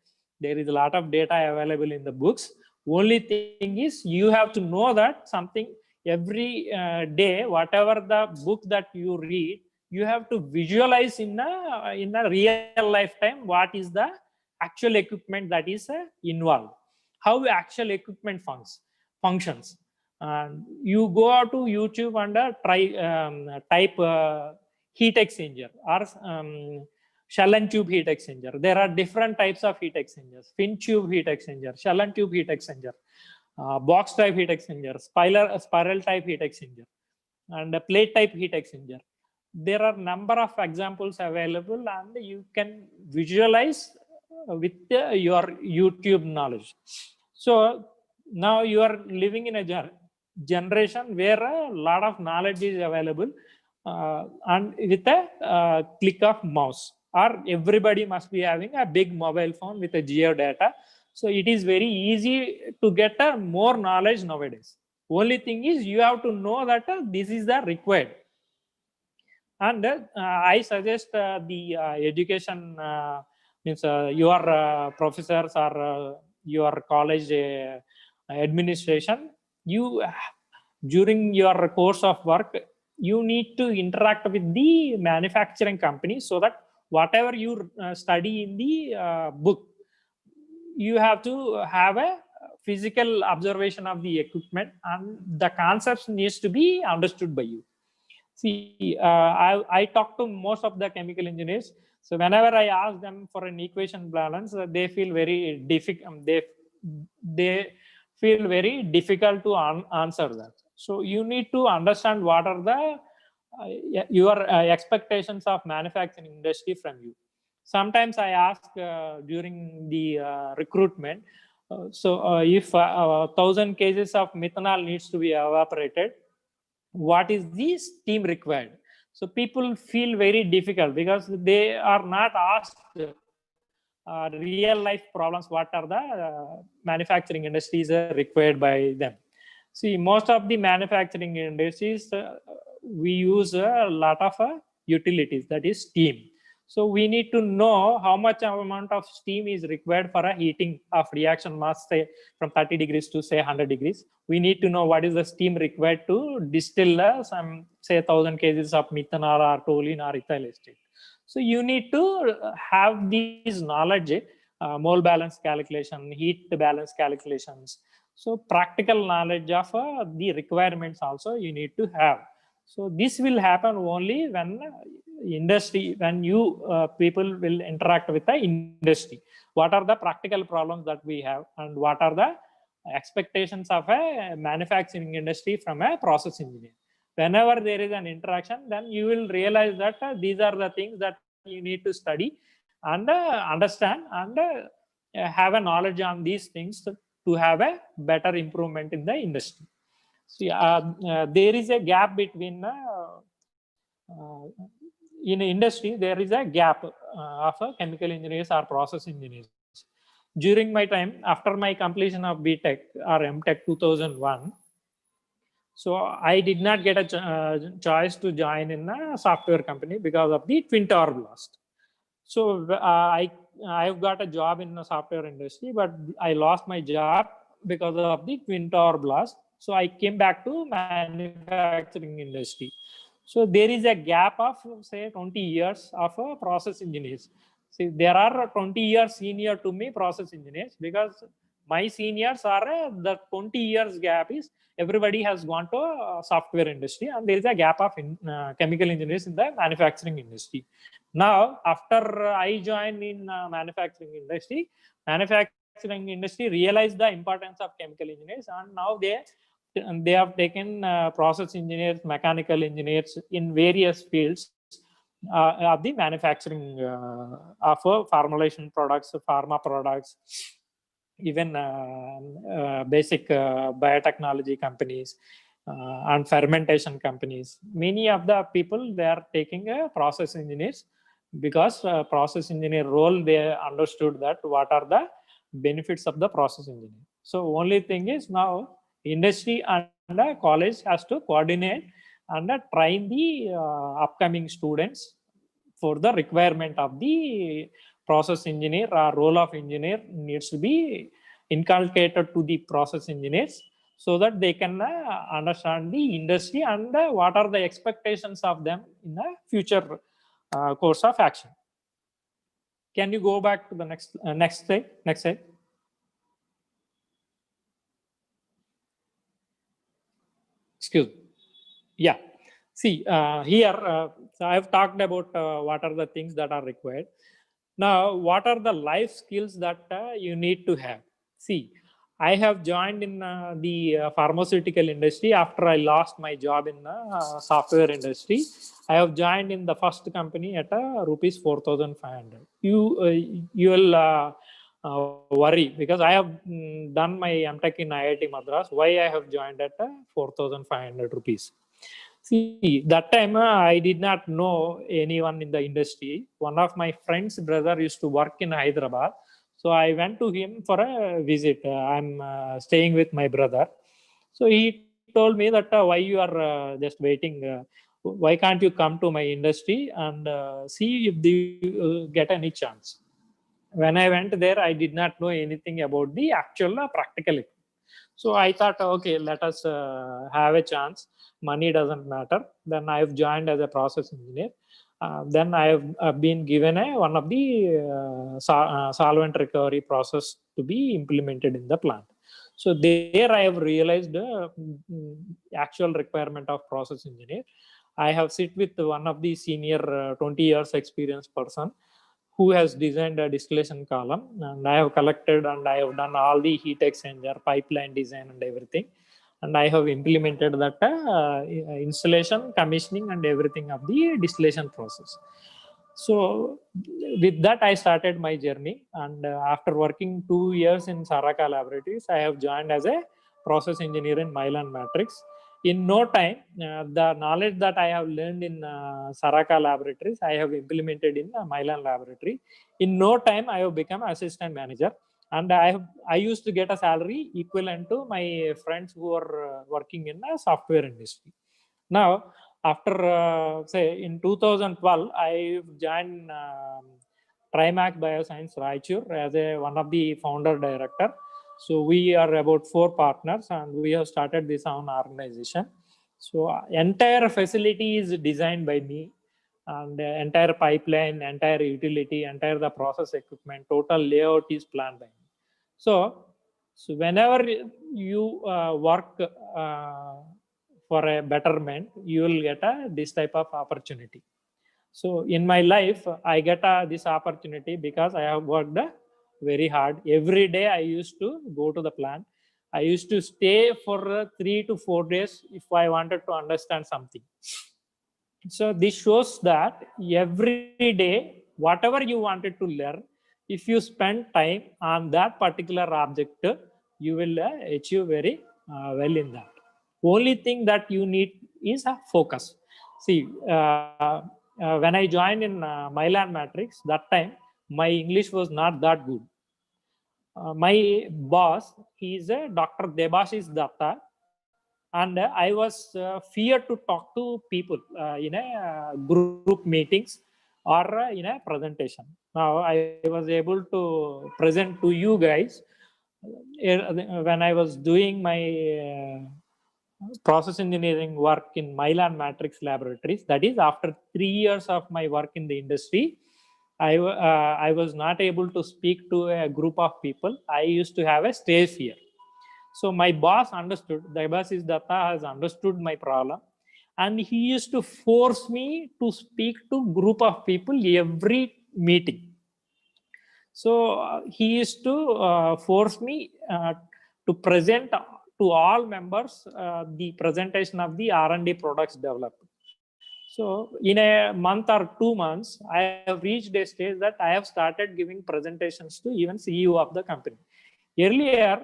There is a lot of data available in the books. Only thing is you have to know that something every day, whatever the book that you read, you have to visualize in a real lifetime what is the actual equipment that is involved, how actual equipment functions. You go out to YouTube and type heat exchanger or shell and tube heat exchanger. There are different types of heat exchangers: fin tube heat exchanger, shell and tube heat exchanger, box type heat exchanger, spiral type heat exchanger, and a plate type heat exchanger. There are number of examples available, and you can visualize with your YouTube knowledge. So now you are living in a generation where a lot of knowledge is available, and with a click of mouse, or everybody must be having a big mobile phone with a geo data. So it is very easy to get more knowledge nowadays. Only thing is you have to know that this is the required. And I suggest the education means your professors or your college administration, you during your course of work, you need to interact with the manufacturing company, so that whatever you study in the book, you have to have a physical observation of the equipment, and the concepts needs to be understood by you. See, I talk to most of the chemical engineers. So whenever I ask them for an equation balance, they feel very difficult. They feel very difficult to answer that. So you need to understand what are the your expectations of manufacturing industry from you. Sometimes I ask during the recruitment. If 1,000 kgs of methanol needs to be evaporated, what is the steam required? So people feel very difficult because they are not asked real life problems, what are the manufacturing industries required by them. See, most of the manufacturing industries, we use a lot of utilities, that is steam. So we need to know how much amount of steam is required for a heating of reaction mass, say from 30 degrees to say 100 degrees. We need to know what is the steam required to distill some say 1,000 kgs of methanol or toluene or ethyl acetate. So you need to have these knowledge, mole balance calculation, heat balance calculations. So practical knowledge of the requirements also you need to have. So this will happen only when industry, when you people will interact with the industry. What are the practical problems that we have, and what are the expectations of a manufacturing industry from a process engineer? Whenever there is an interaction, then you will realize that these are the things that you need to study and understand, and have a knowledge on these things to have a better improvement in the industry. See, there is a gap between in industry, there is a gap of chemical engineers or process engineers. During my time, after my completion of BTech or MTech 2001, so I did not get a choice to join in a software company because of the twin tower blast. So I've got a job in the software industry, but I lost my job because of the twin tower blast. So I came back to manufacturing industry. So there is a gap of say 20 years of process engineers. See, there are 20 years senior to me process engineers, because my seniors are the 20 years gap is everybody has gone to software industry, and there is a gap of chemical engineers in the manufacturing industry. Now, after I joined in manufacturing industry realized the importance of chemical engineers, and now they have taken process engineers, mechanical engineers in various fields of the manufacturing of formulation products, pharma products, even basic biotechnology companies and fermentation companies. Many of the people, they are taking process engineers, because process engineer role, they understood that what are the benefits of the process engineer. So only thing is, now industry and college has to coordinate and train the upcoming students for the requirement of the process engineer. Or role of engineer needs to be inculcated to the process engineers, so that they can understand the industry and what are the expectations of them in the future course of action. Can you go back to the next slide? Next slide. Excuse me. Yeah. See, here, so I've talked about what are the things that are required. Now, what are the life skills that you need to have? See, I have joined in the pharmaceutical industry after I lost my job in the software industry. I have joined in the first company at rupees 4,500. You will worry, because I have done my MTech in IIT Madras. Why I have joined at 4,500 rupees? See, that time I did not know anyone in the industry. One of my friend's brother used to work in Hyderabad. So I went to him for a visit. I'm staying with my brother. So he told me that why you are just waiting, why can't you come to my industry and see if you get any chance. When I went there, I did not know anything about the actual practical. So I thought, okay, let us have a chance. Money doesn't matter. Then I've joined as a process engineer. Then I've been given one of the solvent recovery process to be implemented in the plant. So there I have realized the actual requirement of process engineer. I have sit with one of the senior 20 years experience person who has designed a distillation column, and I have collected and I have done all the heat exchanger, pipeline design and everything. And I have implemented that installation, commissioning and everything of the distillation process. So with that, I started my journey. And after working 2 years in Saraka Laboratories, I have joined as a process engineer in Milan Matrix. In no time, the knowledge that I have learned in Saraka Laboratories, I have implemented in Milan Laboratory. In no time, I have become assistant manager. And I used to get a salary equivalent to my friends who are working in the software industry. Now, after say in 2012, I joined Trimac Bioscience Raichur as one of the founder director. So we are about 4 partners and we have started this own organization. So entire facility is designed by me, and entire pipeline, entire utility, entire the process equipment, total layout is planned by me. So whenever you work for a betterment, you will get this type of opportunity. So in my life, I get this opportunity because I have worked very hard. Every day I used to go to the plant. I used to stay for 3 to 4 days if I wanted to understand something. So this shows that every day, whatever you wanted to learn, if you spend time on that particular object, you will achieve very well in that. Only thing that you need is a focus. See, when I joined in Milan Matrix, that time my English was not that good. My boss, he is a Dr. Debashis Datta, and I was feared to talk to people in a group meetings or in a presentation. Now I was able to present to you guys when I was doing my process engineering work in Milan Matrix Laboratories. That is, after 3 years of my work in the industry, I was not able to speak to a group of people. I used to have a stage fear. So my boss understood, Debashis Datta has understood my problem, and he used to force me to speak to group of people every meeting. So he used to force me to present to all members the presentation of the R&D products developed. So in a month or 2 months, I have reached a stage that I have started giving presentations to even CEO of the company. Earlier,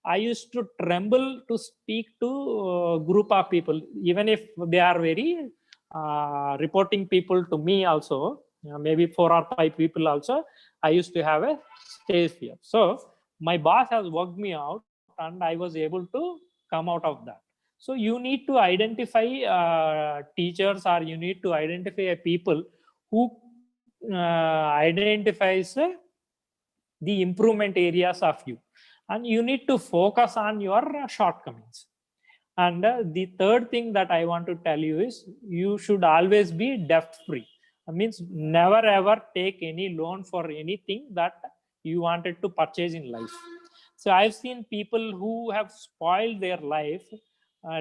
I used to tremble to speak to a group of people, even if they are very reporting people to me also, maybe 4 or 5 people also, I used to have a stage fear. So my boss has worked me out and I was able to come out of that. So you need to identify teachers, or you need to identify people who identifies the improvement areas of you, and you need to focus on your shortcomings. And the third thing that I want to tell you is you should always be debt free. That means never ever take any loan for anything that you wanted to purchase in life. So I've seen people who have spoiled their life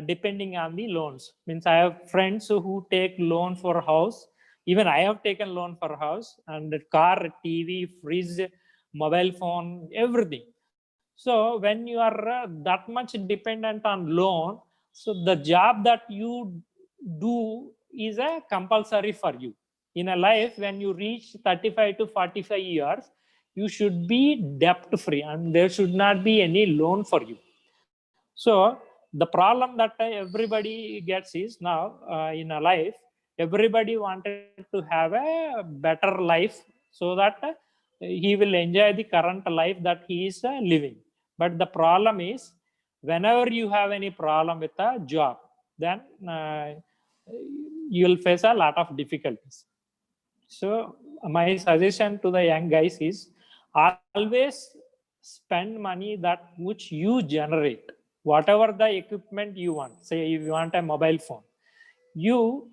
depending on the loans. Means I have friends who take loan for house. Even I have taken loan for house and car, TV, fridge, mobile phone, everything. So when you are that much dependent on loan, so the job that you do is a compulsory for you. In a life, when you reach 35 to 45 years, you should be debt free and there should not be any loan for you. So the problem that everybody gets is now in a life, everybody wanted to have a better life so that he will enjoy the current life that he is living. But the problem is, whenever you have any problem with a job, then you will face a lot of difficulties. So my suggestion to the young guys is always spend money that which you generate. Whatever the equipment you want, say if you want a mobile phone, you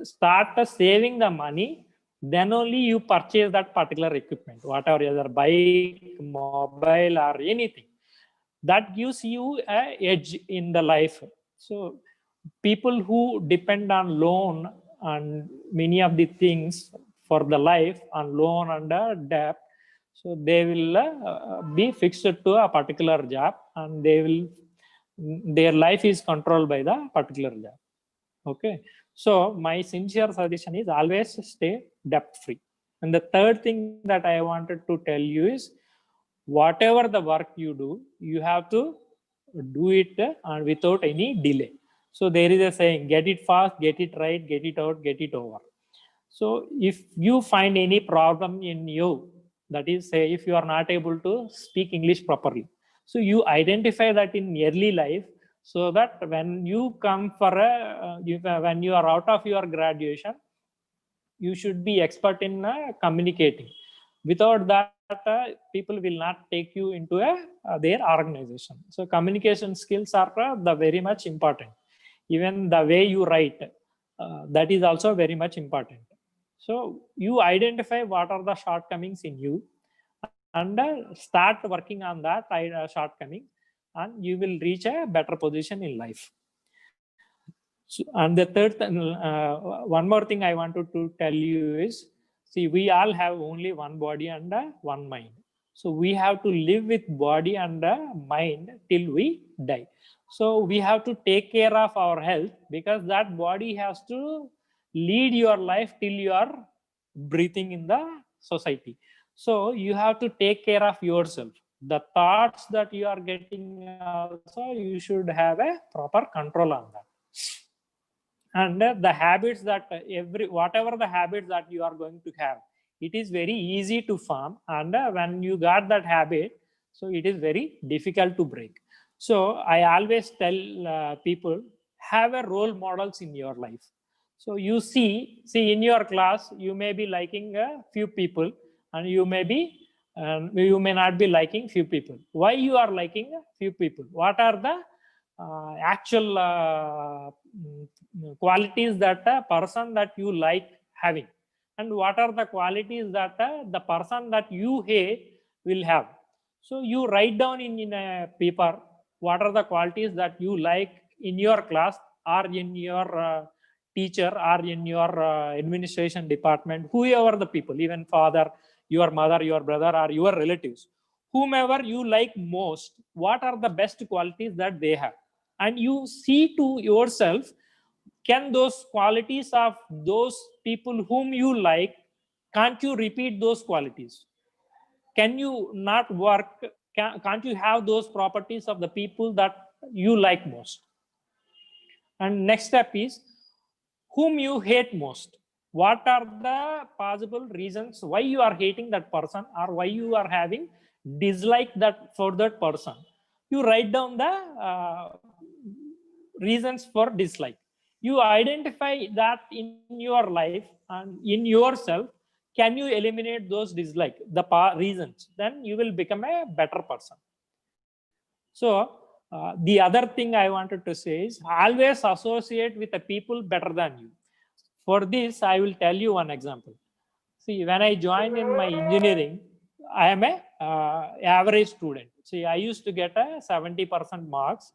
start saving the money, then only you purchase that particular equipment, whatever, either bike, mobile, or anything. That gives you a edge in the life. So people who depend on loan and many of the things for the life on loan and debt, so they will be fixed to a particular job, and they will, their life is controlled by the particular job. Okay, so my sincere suggestion is always stay debt free. And the third thing that I wanted to tell you is, whatever the work you do, you have to do it without any delay. So there is a saying, get it fast, get it right, get it out, get it over. So if you find any problem in you, that is, say if you are not able to speak English properly, so you identify that in early life, so that when you come for when you are out of your graduation, you should be expert in communicating. Without that, people will not take you into their organization. So communication skills are the very much important. Even the way you write, that is also very much important. So you identify what are the shortcomings in you, and start working on that shortcoming, and you will reach a better position in life. So, and the third, one more thing I wanted to tell you is, see, we all have only one body and one mind. So we have to live with body and mind till we die. So we have to take care of our health, because that body has to lead your life till you are breathing in the society. So you have to take care of yourself. The thoughts that you are getting also, you should have a proper control on that. And the habits that whatever the habits that you are going to have, it is very easy to form, and when you got that habit, so it is very difficult to break. So I always tell people, have a role models in your life. So you see in your class, you may be liking a few people, and you may not be liking few people. Why you are liking a few people? What are the actual qualities that a person that you like having, and what are the qualities that the person that you hate will have? So you write down in a paper what are the qualities that you like in your class, or in your teacher, or in your administration department, whoever the people, even father, your mother, your brother, or your relatives, whomever you like most, what are the best qualities that they have? And you see to yourself, can those qualities of those people whom you like, can't you repeat those qualities? Can you not work, can't you have those properties of the people that you like most? And next step is, whom you hate most. What are the possible reasons why you are hating that person, or why you are having dislike that for that person? You write down the reasons for dislike. You identify that in your life and in yourself. Can you eliminate those dislike, the reasons? Then you will become a better person. So the other thing I wanted to say is, always associate with the people better than you. For this, I will tell you one example. See, when I joined in my engineering, I am a average student. See, I used to get a 70% marks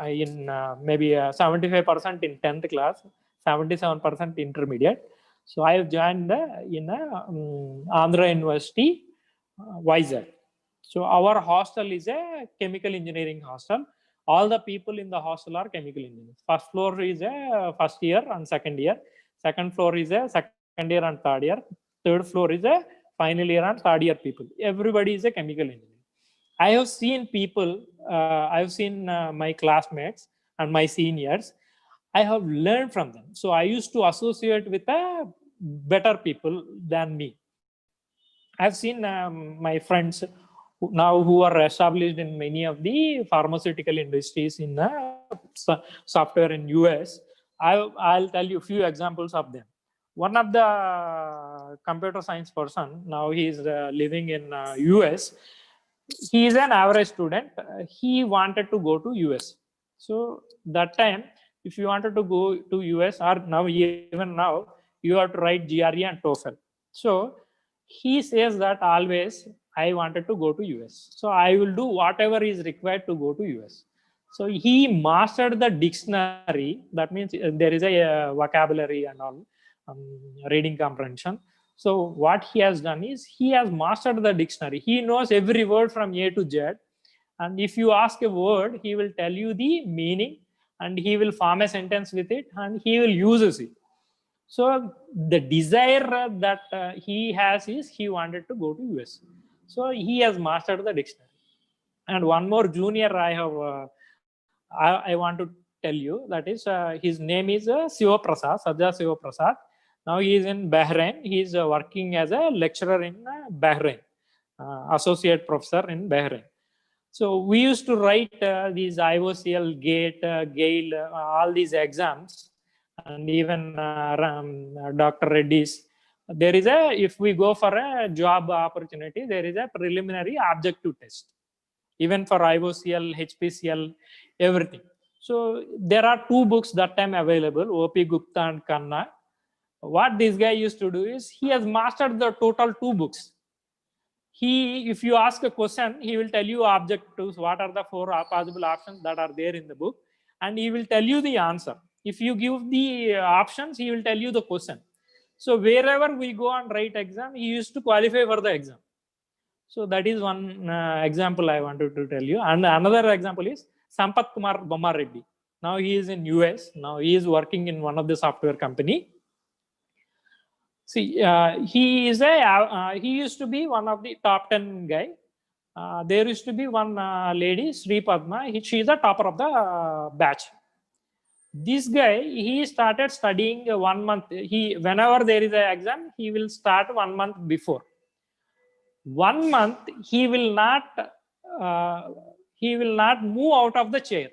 in maybe 75% in 10th class, 77% intermediate. So I have joined in Andhra University, Vizag. So our hostel is a chemical engineering hostel. All the people in the hostel are chemical engineers. First floor is a first year and second year. Second floor is a second year and third year. Third floor is a final year and third year people. Everybody is a chemical engineer. I have seen people, I have seen my classmates and my seniors. I have learned from them. So I used to associate with better people than me. I've seen my friends who are established in many of the pharmaceutical industries in software in US. I'll tell you a few examples of them. One of the computer science person, now he is living in US. He is an average student. He wanted to go to US. So that time, if you wanted to go to US, or now even now, you have to write GRE and TOEFL. So he says that always, I wanted to go to US. So I will do whatever is required to go to US. So he mastered the dictionary. That means there is a vocabulary and all, reading comprehension. So what he has done is, he has mastered the dictionary. He knows every word from A to Z. And if you ask a word, he will tell you the meaning, and he will form a sentence with it, and he will use it. So the desire that he has is, he wanted to go to US. So he has mastered the dictionary. And one more junior I have, I want to tell you, that is, his name is Siva Prasad, Sajja Siva Prasad. Now he is in Bahrain. He is working as a lecturer in Bahrain, associate professor in Bahrain. So we used to write these IOCL, GATE, GAIL, all these exams, and even Dr. Reddy's. There is a, if we go for a job opportunity, there is a preliminary objective test, even for IOCL, HPCL, everything. So there are two books that time available, OP Gupta and Khanna. What this guy used to do is, he has mastered the total two books. If you ask a question, he will tell you objectives, what are the four possible options that are there in the book, and he will tell you the answer. If you give the options, he will tell you the question. So wherever we go and write exam, he used to qualify for the exam. So that is one example I wanted to tell you. And another example is Sampath Kumar Bomma Reddy. Now he is in US. Now he is working in one of the software company. See, he used to be one of the top 10 guy. There used to be one lady, Sri Padma. She is the topper of the batch. This guy, he started studying 1 month. Whenever there is an exam, he will start 1 month before. 1 month, he will not move out of the chair.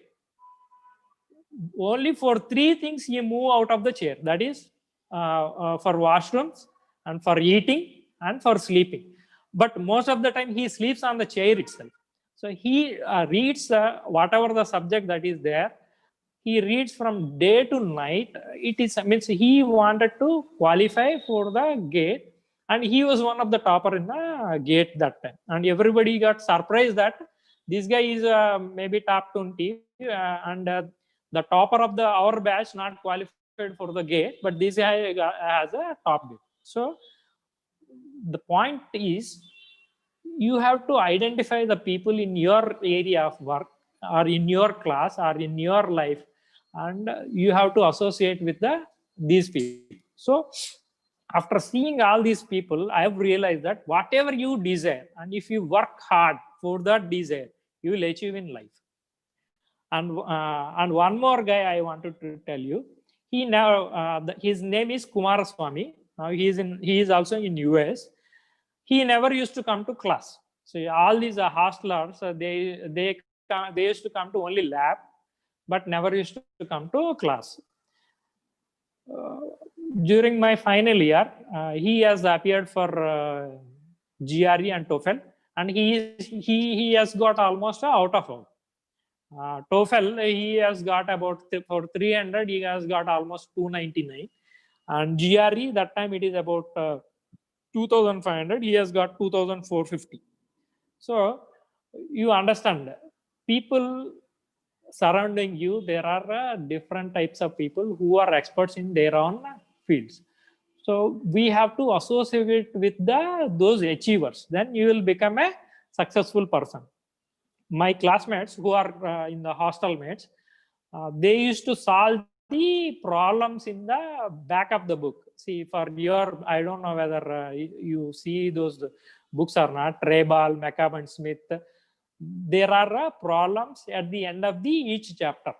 Only for 3 things he move out of the chair. That is for washrooms, and for eating, and for sleeping. But most of the time he sleeps on the chair itself. So he reads whatever the subject that is there. He reads from day to night. It is, means he wanted to qualify for the GATE, and he was one of the topper in the GATE that time. And everybody got surprised that this guy is maybe top 20, and the topper of our batch not qualified for the GATE, but this guy has a top GATE. So the point is, you have to identify the people in your area of work, or in your class, or in your life, and you have to associate with these people. So after seeing all these people, I have realized that whatever you desire, and if you work hard for that desire, you will achieve in life. And one more guy I wanted to tell you. He now his name is Kumaraswamy. Now he is also in US. He never used to come to class. So all these hostelers, they used to come to only lab, but never used to come to class. During my final year, he has appeared for GRE and TOEFL, and he has got almost out of all. TOEFL, he has got about for 300, he has got almost 299, and GRE that time it is about 2,500, he has got 2,450. So you understand, people surrounding you, there are different types of people who are experts in their own fields. So we have to associate with those achievers, then you will become a successful person. My classmates who are in the hostel mates, they used to solve the problems in the back of the book. See, for your, I don't know whether you see those books or not, Trebal, McCabe and Smith, there are problems at the end of each chapter.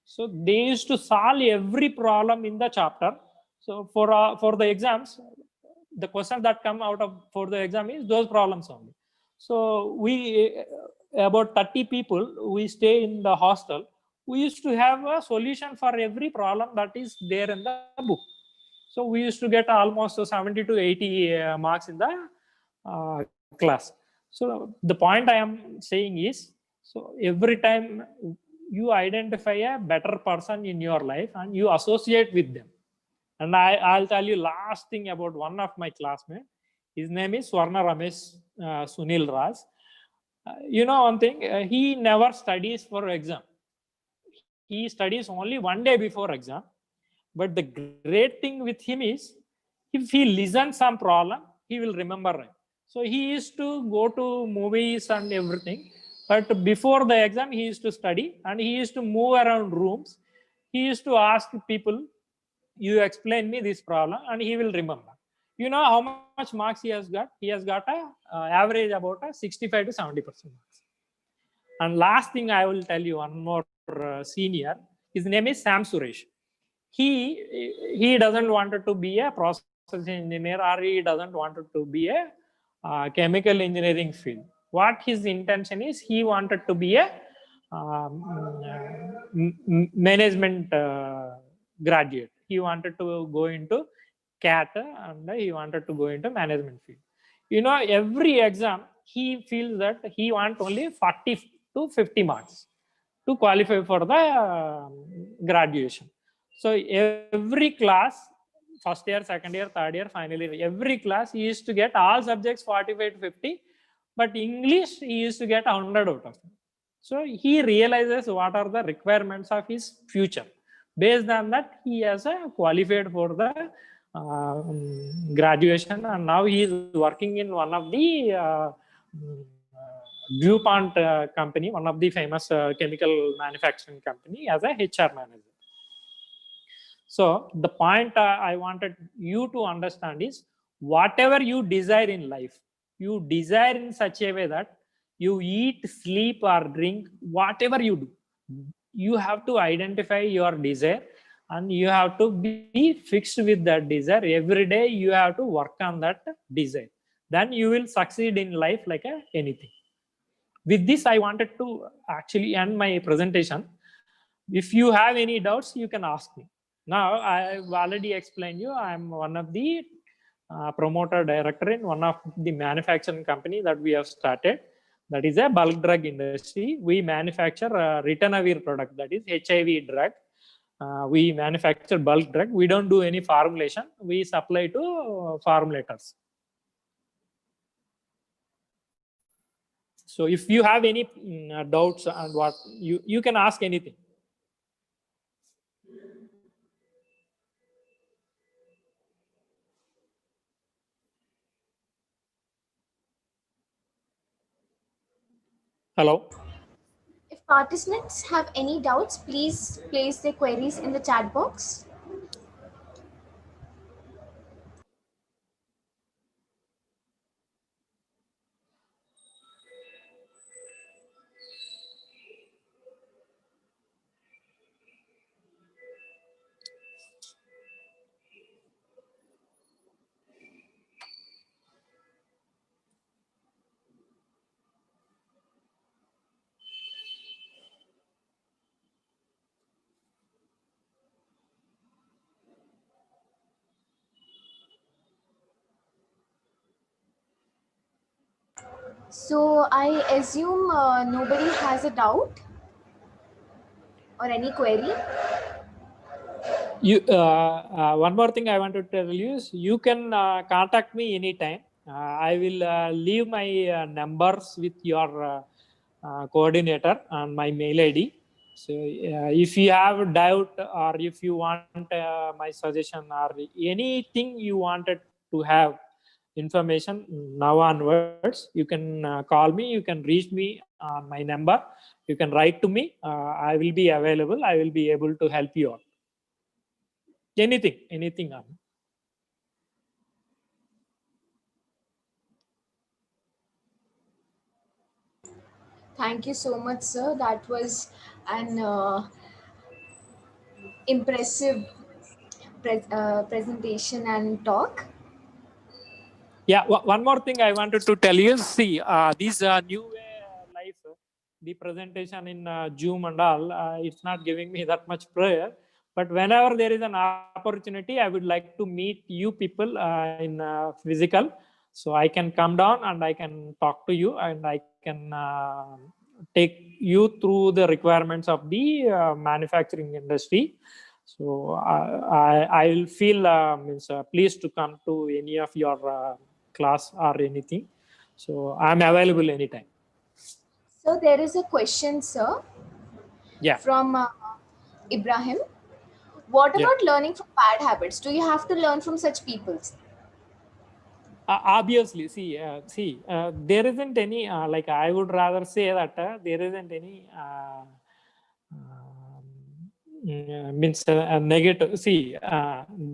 So they used to solve every problem in the chapter. So for the exams, the question that come out of for the exam is those problems only. So we about 30 people, we stay in the hostel. We used to have a solution for every problem that is there in the book. So we used to get almost 70 to 80 marks in the class. So the point I am saying is, so every time you identify a better person in your life and you associate with them. And I'll tell you last thing about one of my classmates. His name is Swarna Ramesh Sunil Raj. You know one thing, he never studies for exam. He studies only one day before exam. But the great thing with him is, if he listens some problem, he will remember it. So he used to go to movies and everything. But before the exam, he used to study and he used to move around rooms. He used to ask people, you explain me this problem, and he will remember. You know how much marks he has got? He has got a average about 65 to 70% marks. And last thing I will tell you, one more senior, his name is Sam Suresh. He doesn't want to be a process engineer, or he doesn't want to be a chemical engineering field. What his intention is, he wanted to be a management graduate. He wanted to go into CAT and he wanted to go into management field. You know, every exam he feels that he wants only 40 to 50 marks to qualify for the graduation. So every class, first year, second year, third year, final year, every class he used to get all subjects 45 to 50, but English he used to get 100 out of it. So he realizes what are the requirements of his future. Based on that, he has qualified for the graduation, and now he is working in one of the DuPont company, one of the famous chemical manufacturing company, as a HR manager. So the point I wanted you to understand is, whatever you desire in life, you desire in such a way that you eat, sleep or drink, whatever you do, you have to identify your desire and you have to be fixed with that desire. Every day you have to work on that desire. Then you will succeed in life like anything. With this, I wanted to actually end my presentation. If you have any doubts, you can ask me. Now, I've already explained you, I'm one of the promoter director in one of the manufacturing company that we have started. That is a bulk drug industry. We manufacture ritonavir product, that is HIV drug. We manufacture bulk drug. We don't do any formulation. We supply to formulators. So if you have any doubts and what, you can ask anything. Hello. If Participants have any doubts, please place their queries in the chat box. So I assume nobody has a doubt or any query. You one more thing I want to tell you is you can contact me anytime. I will leave my numbers with your coordinator and my mail ID. So if you have doubt or if you want my suggestion or anything you wanted to have information now onwards, you can call me, you can reach me on my number, you can write to me. I will be available, I will be able to help you out. Anything. Thank you so much, sir. That was an impressive presentation and talk. Yeah, one more thing I wanted to tell you. See, this new way life, the presentation in Zoom and all, it's not giving me that much prayer. But whenever there is an opportunity, I would like to meet you people in physical, so I can come down and I can talk to you and I can take you through the requirements of the manufacturing industry. So I will feel means pleased to come to any of your class or anything. So I'm available anytime. So there is a question, sir, Yeah. from Ibrahim. What Yeah. about learning from bad habits? Do you have to learn from such people? Obviously, there isn't any like I would rather say that there isn't any means a negative. See,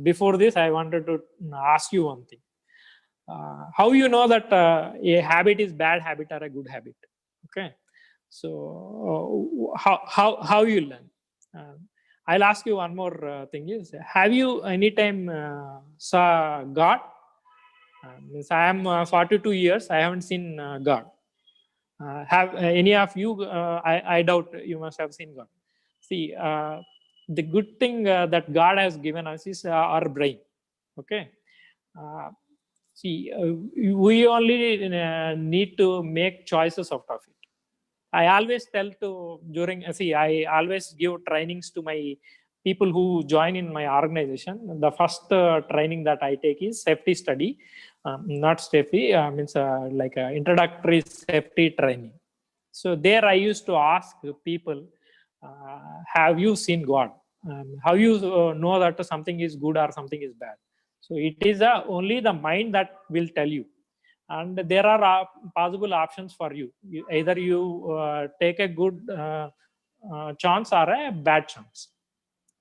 before this, I wanted to ask you one thing. How you know that a habit is bad habit or a good habit? Okay, so how you learn? I'll ask you one more thing is, have you anytime saw God? Means I am 42 years, I haven't seen God. Have any of you, I doubt you must have seen God. See, the good thing that God has given us is our brain. Okay. Uh, See, we only need to make choices out of it. I always tell to during I always give trainings to my people who join in my organization. The first training that I take is safety study, not safety means like introductory safety training. So there I used to ask people, have you seen God? How you know that something is good or something is bad? So it is only the mind that will tell you, and there are possible options for you. Either you take a good chance or a bad chance,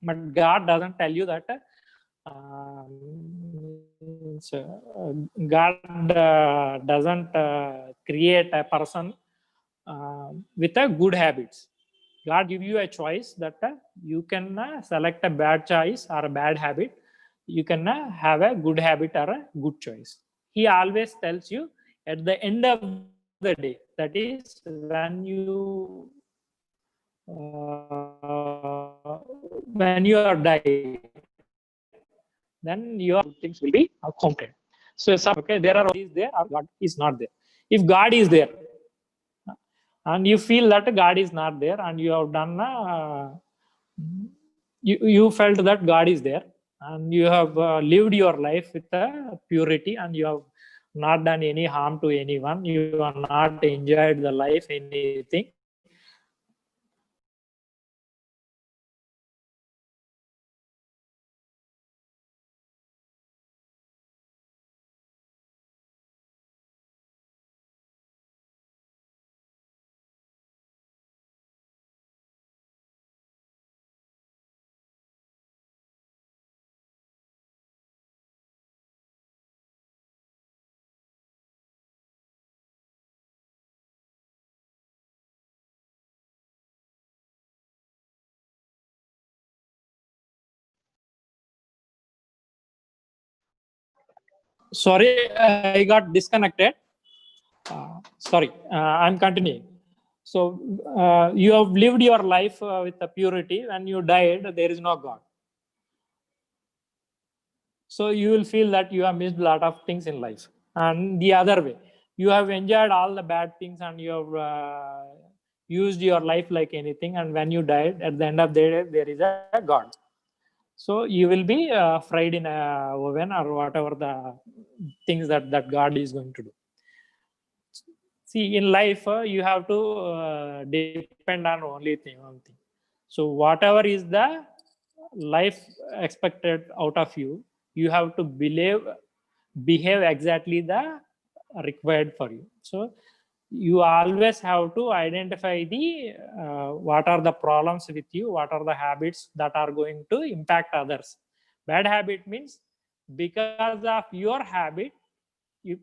but God doesn't tell you that. God doesn't create a person with a good habits. God give you a choice that you can select a bad choice or a bad habit. You can have a good habit or a good choice. He always tells you at the end of the day, that is when you when you are died, then your things will be counted. So some okay, there are is there or God is not there. If God is there and you feel that God is not there and you have done you felt that God is there and you have lived your life with purity and you have not done any harm to anyone, you have not enjoyed the life anything, then God will tell you that Sorry, I got disconnected. Sorry, I'm continuing. So you have lived your life with the purity. When you died, there is no God. So you will feel that you have missed a lot of things in life. And the other way, you have enjoyed all the bad things and you have used your life like anything. And when you died, at the end of the day, there is a God. So you will be fried in a oven or whatever the things that God is going to do. See, in life, you have to depend on only one thing. So whatever is the life expected out of you, you have to behave exactly the required for you. So you always have to identify the what are the problems with you, what are the habits that are going to impact others. Bad habit means because of your habit,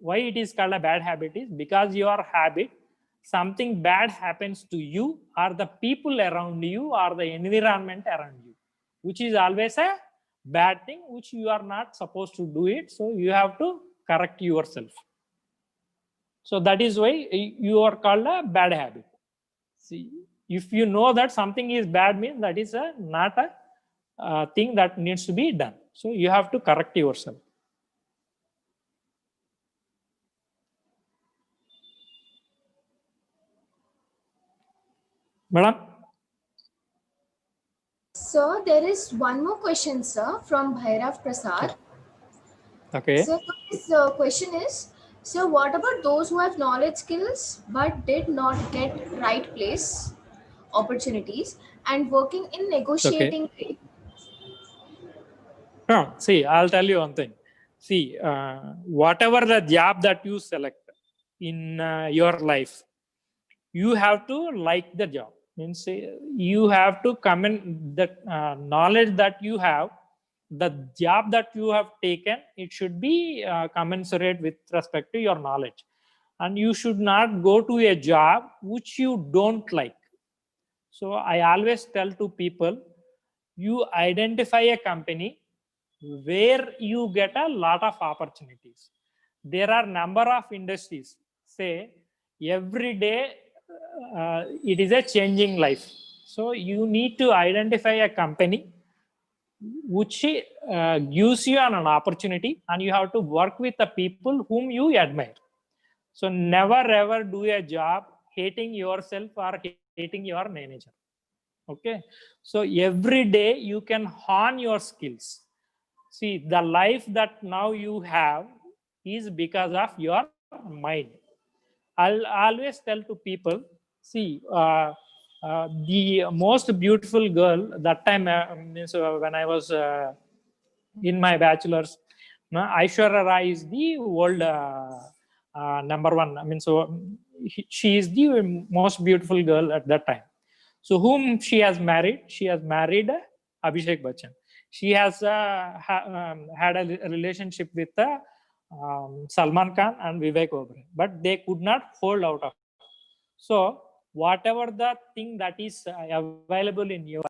why it is called a bad habit is because your habit, something bad happens to you or the people around you or the environment around you, which is always a bad thing, which you are not supposed to do it. So you have to correct yourself. So that is why you are called a bad habit. See, if you know that something is bad, means that is not a thing that needs to be done. So you have to correct yourself. Madam? So there is one more question, sir, from Bhairav Prasad. Okay. So his question is, so what about those who have knowledge skills but did not get right place, opportunities, and working in negotiating Okay. No, see, I'll tell you one thing. See, whatever the job that you select in your life, you have to like the job. Means you have to come in the knowledge that you have, the job that you have taken, it should be commensurate with respect to your knowledge. And you should not go to a job which you don't like. So I always tell to people, you identify a company where you get a lot of opportunities. There are number of industries. Say every day it is a changing life. So you need to identify a company which gives you an opportunity, and you have to work with the people whom you admire. So never ever do a job hating yourself or hating your manager. Okay, so every day you can hone your skills. See, the life that now you have is because of your mind. I'll always tell to people, see, the most beautiful girl that time means when I was in my bachelor's, Aishwarya Rai is the world number one. I mean, so she is the most beautiful girl at that time. So whom she has married? She has married Abhishek Bachchan. She has had a relationship with Salman Khan and Vivek Oberoi, but they could not hold out of. So whatever the thing that is available in your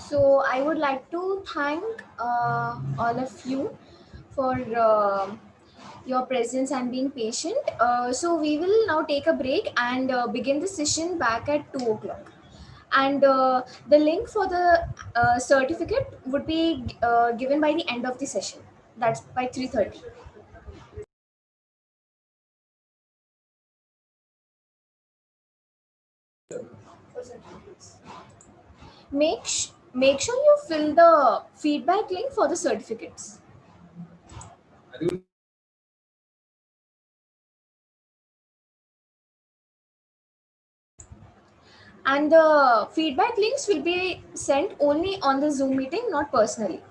So I would like to thank all of you for your presence and being patient. So we will now take a break and begin the session back at 2 o'clock. And the link for the certificate would be given by the end of the session. That's by 3:30. Make sure you fill the feedback link for the certificates. And the feedback links will be sent only on the Zoom meeting, not personally.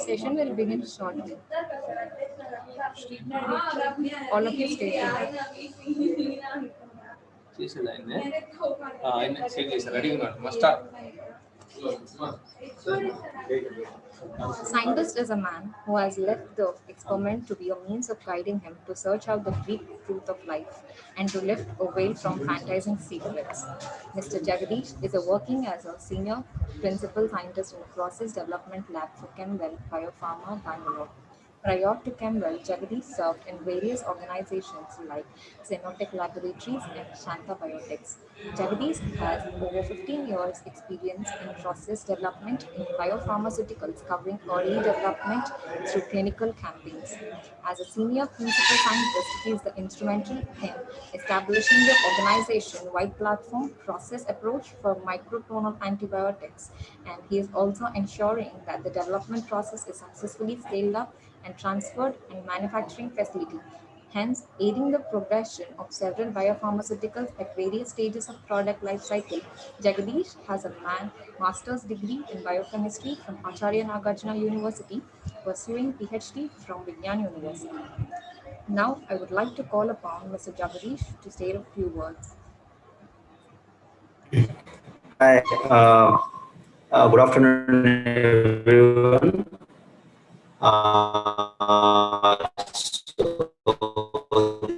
Session will begin shortly. All of you stay tuned. Scientist is a man who has left the experiment to be a means of guiding him to search out the deep truth of life and to lift a veil from fantasizing secrets. Mr. Jagadish is a working as a senior principal scientist in the process development lab for Chemwell Biopharma, Bangalore. Prior to Chemwell, Jagadish served in various organizations like Xenotech Laboratories and Shanta Biotechs. Jagadish has over 15 years experience in process development in biopharmaceuticals covering early development through clinical campaigns. As a senior principal scientist, he is the instrumental in establishing the organization-wide platform process approach for microtonal antibiotics, and he is also ensuring that the development process is successfully scaled up and transferred in manufacturing facility, hence aiding the progression of several biopharmaceuticals at various stages of product life cycle. Jagadish has a master's degree in biochemistry from Acharya Nagarjuna University, pursuing PhD from Vigyan University. Now, I would like to call upon Mr. Jagadish to say a few words. Hi, good afternoon, everyone. So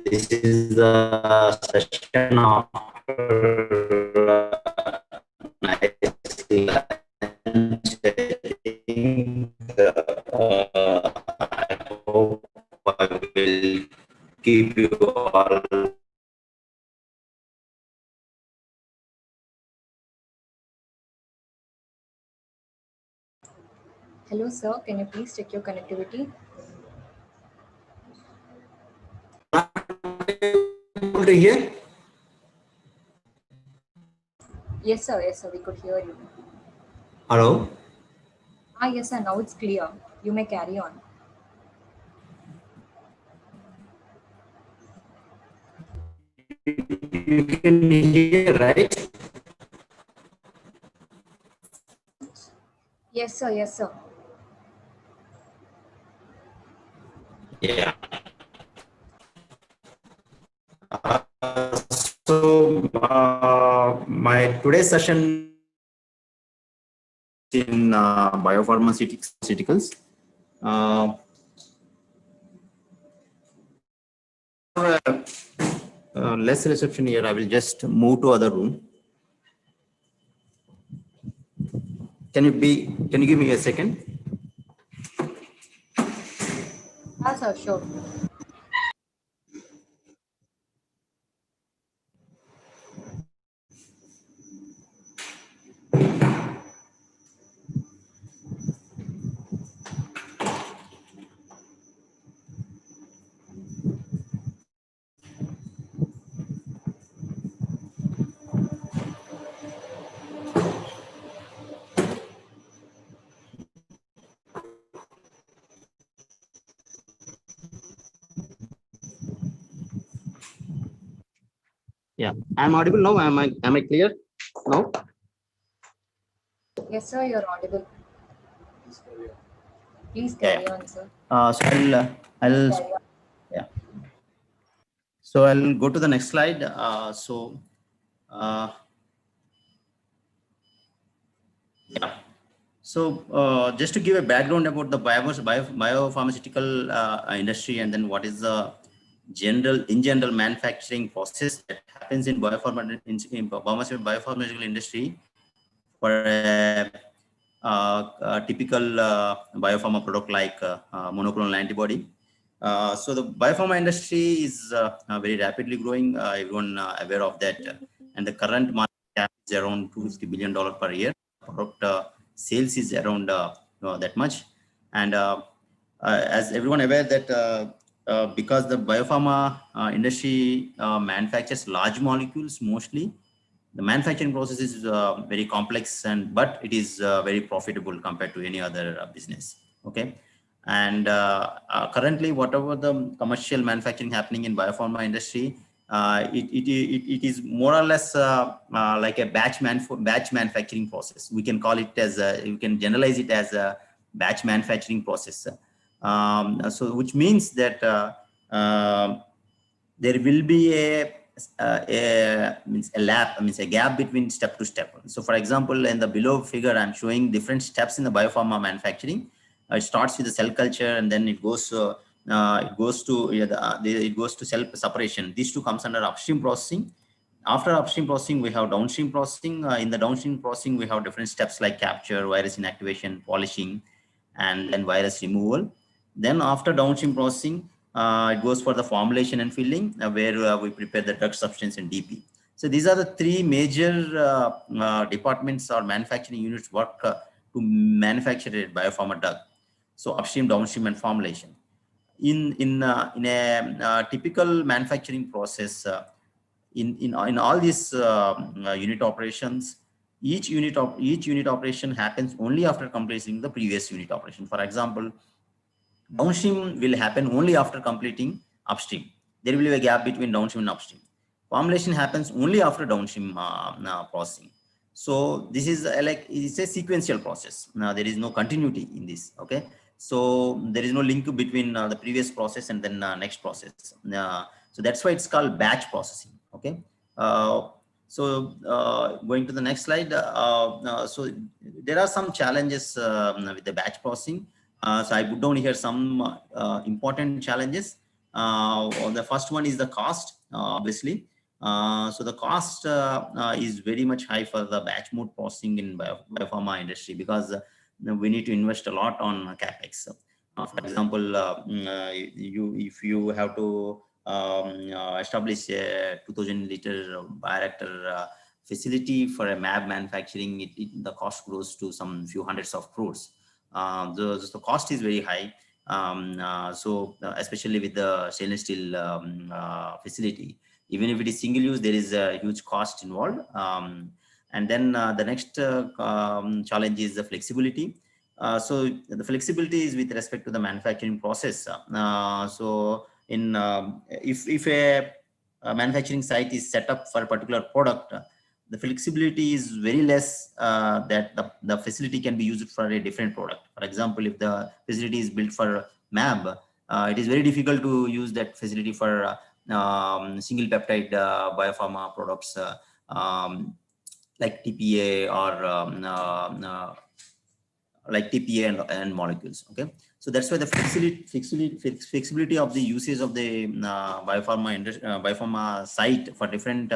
this is the session after nice lunch. I think I hope I will keep you all. Hello, sir. Can you please check your connectivity? Able to hear? Yes, sir. Yes, sir. We could hear you. Hello? Yes, sir. Now it's clear. You may carry on. You can hear, right? Yes, sir. Yes, sir. Yeah. So my today's session in biopharmaceuticals. Less reception here. I will just move to other room. Can you give me a second? Yes, sir. Sure. Yeah, I'm audible now. Am I clear now? Yes, sir. You're audible. Please carry on, sir. So I'll yeah. So I'll go to the next slide. Yeah. So just to give a background about the biopharmaceutical industry, and then what is the general manufacturing process that happens in biopharmaceutical industry for a typical biopharma product like monoclonal antibody. So the biopharma industry is very rapidly growing. Everyone aware of that, and the current market cap is around $250 billion per year. Product sales is around that much, and as everyone aware that because the biopharma industry manufactures large molecules mostly, the manufacturing process is very complex, but it is very profitable compared to any other business. Okay, and currently, whatever the commercial manufacturing happening in biopharma industry, it is more or less like a batch manufacturing process. We can call it as you can generalize it as batch manufacturing process. So which means that there will be a gap between step to step. So for example, in the below figure, I'm showing different steps in the biopharma manufacturing. It starts with the cell culture, and then it goes to cell separation. These two comes under upstream processing. After upstream processing, we have downstream processing. In the downstream processing, we have different steps like capture, virus inactivation, polishing, and then virus removal. Then after downstream processing, it goes for the formulation and filling, where we prepare the drug substance and DP. So these are the three major departments or manufacturing units work to manufacture a biopharma drug. So upstream, downstream, and formulation. In a typical manufacturing process, in all these unit operations, each unit operation happens only after completing the previous unit operation. For example, downstream will happen only after completing upstream. There will be a gap between downstream and upstream. Formulation happens only after downstream processing. So this is it's a sequential process. Now there is no continuity in this. Okay, so there is no link between the previous process and then next process. So that's why it's called batch processing. Okay. Going to the next slide. So there are some challenges with the batch processing. So I put down here some important challenges. The first one is the cost, obviously. So the cost is very much high for the batch mode processing in biopharma industry, because we need to invest a lot on capex. For example, if you have to establish a 2,000 liter bioreactor facility for a MAB manufacturing, the cost grows to some few hundreds of crores. The cost is very high. Especially with the stainless steel facility, even if it is single use, there is a huge cost involved. And then the next challenge is the flexibility. So the flexibility is with respect to the manufacturing process. If a manufacturing site is set up for a particular product, the flexibility is very less, that the facility can be used for a different product. For example, if the facility is built for MAB, it is very difficult to use that facility for single peptide biopharma products like TPA or like TPA and molecules. Okay, so that's why the flexibility of the usage of the biopharma site for different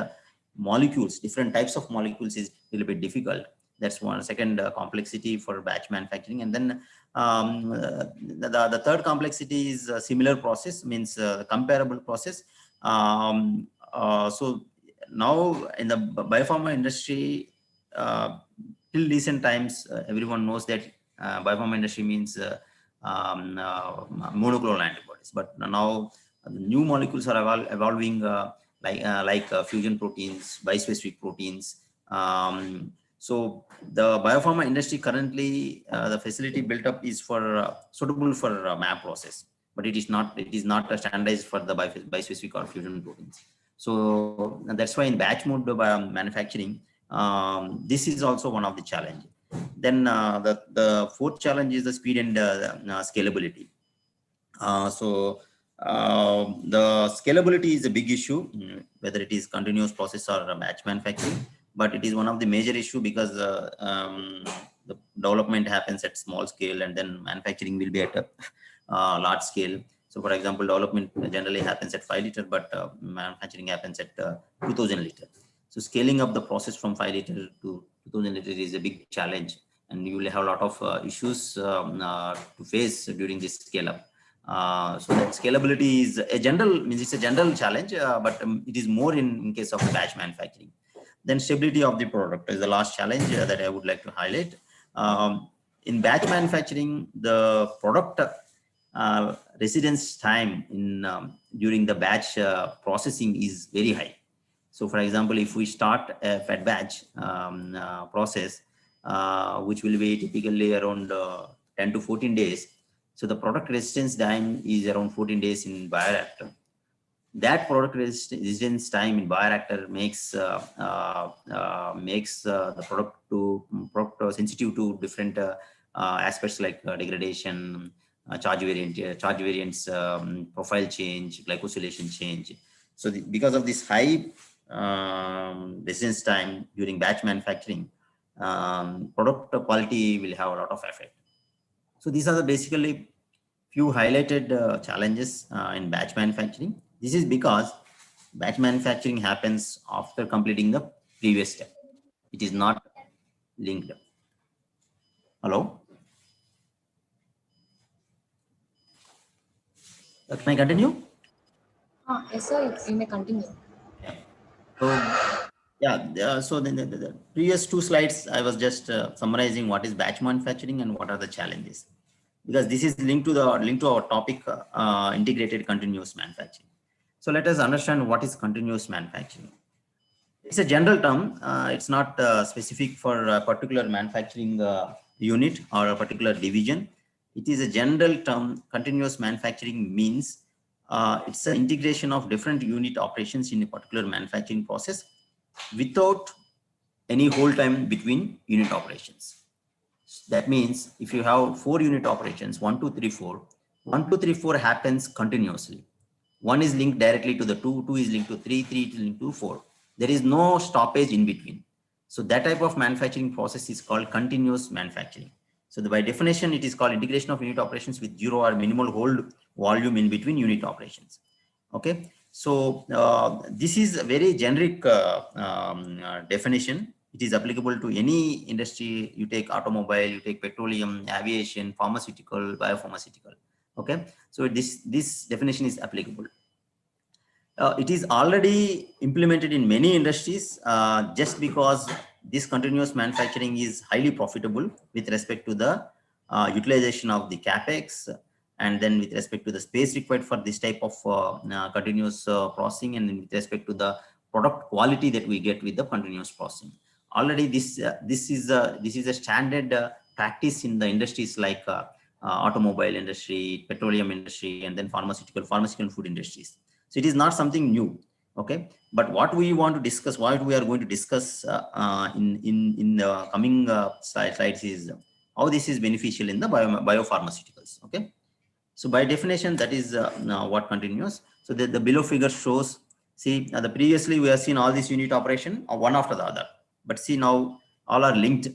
molecules, different types of molecules, is a little bit difficult. That's one. Second complexity for batch manufacturing. And then the third complexity is a similar process, means comparable process. So now in the biopharma industry, till recent times, everyone knows that biopharma industry means monoclonal antibodies. But now new molecules are evolving, like fusion proteins, bispecific proteins. So the biopharma industry currently, the facility built up is for suitable for MAB process, but it is not standardized for the bispecific or fusion proteins. So that's why in batch mode manufacturing, this is also one of the challenges. Then the fourth challenge is the speed and scalability. The scalability is a big issue, whether it is continuous process or batch manufacturing, but it is one of the major issue, because the development happens at small scale, and then manufacturing will be at a large scale. So for example, development generally happens at 5 liter, but manufacturing happens at 2,000 liter. So scaling up the process from 5 liter to 2,000 liter is a big challenge, and you will have a lot of issues to face during this scale up. So that scalability is a general challenge, but it is more in case of batch manufacturing. Then stability of the product is the last challenge that I would like to highlight. In batch manufacturing, the product residence time during the batch processing is very high. So for example, if we start a fed batch process, which will be typically around 10 to 14 days. So the product residence time is around 14 days in bioreactor. That product residence time in bioreactor makes the product sensitive to different aspects like degradation, charge variants, profile change, glycosylation change. So because of this high residence time during batch manufacturing, product quality will have a lot of effect. So these are the basically few highlighted challenges in batch manufacturing. This is because batch manufacturing happens after completing the previous step. It is not linked. Hello? Can I continue? Yes, sir. You may continue. Yeah. So, yeah, so the previous two slides, I was just summarizing what is batch manufacturing and what are the challenges, because this is linked to our topic, integrated continuous manufacturing. So let us understand what is continuous manufacturing. It's a general term. It's not specific for a particular manufacturing unit or a particular division. It is a general term. Continuous manufacturing means it's an integration of different unit operations in a particular manufacturing process without any hold time between unit operations. That means if you have 4 unit operations, 1, 2, 3, 4, 1, 2, 3, 4 happens continuously. 1 is linked directly to the 2, 2 is linked to 3, 3 is linked to 4. There is no stoppage in between. So that type of manufacturing process is called continuous manufacturing. So by definition, it is called integration of unit operations with zero or minimal hold volume in between unit operations. Okay. So this is a very generic definition. It is applicable to any industry. You take automobile, you take petroleum, aviation, pharmaceutical, biopharmaceutical. Okay. So this definition is applicable. It is already implemented in many industries just because this continuous manufacturing is highly profitable with respect to the utilization of the capex, and then with respect to the space required for this type of continuous processing, and with respect to the product quality that we get with the continuous processing. Already this is a standard practice in the industries like automobile industry, petroleum industry, and then pharmaceutical food industries. So it is not something new. Okay, but what we want to discuss, what we are going to discuss in the coming slides is how this is beneficial in the biopharmaceuticals. Okay, so by definition, that is what continuous. So the below figure shows, see, the previously we have seen all this unit operation one after the other, but see now all are linked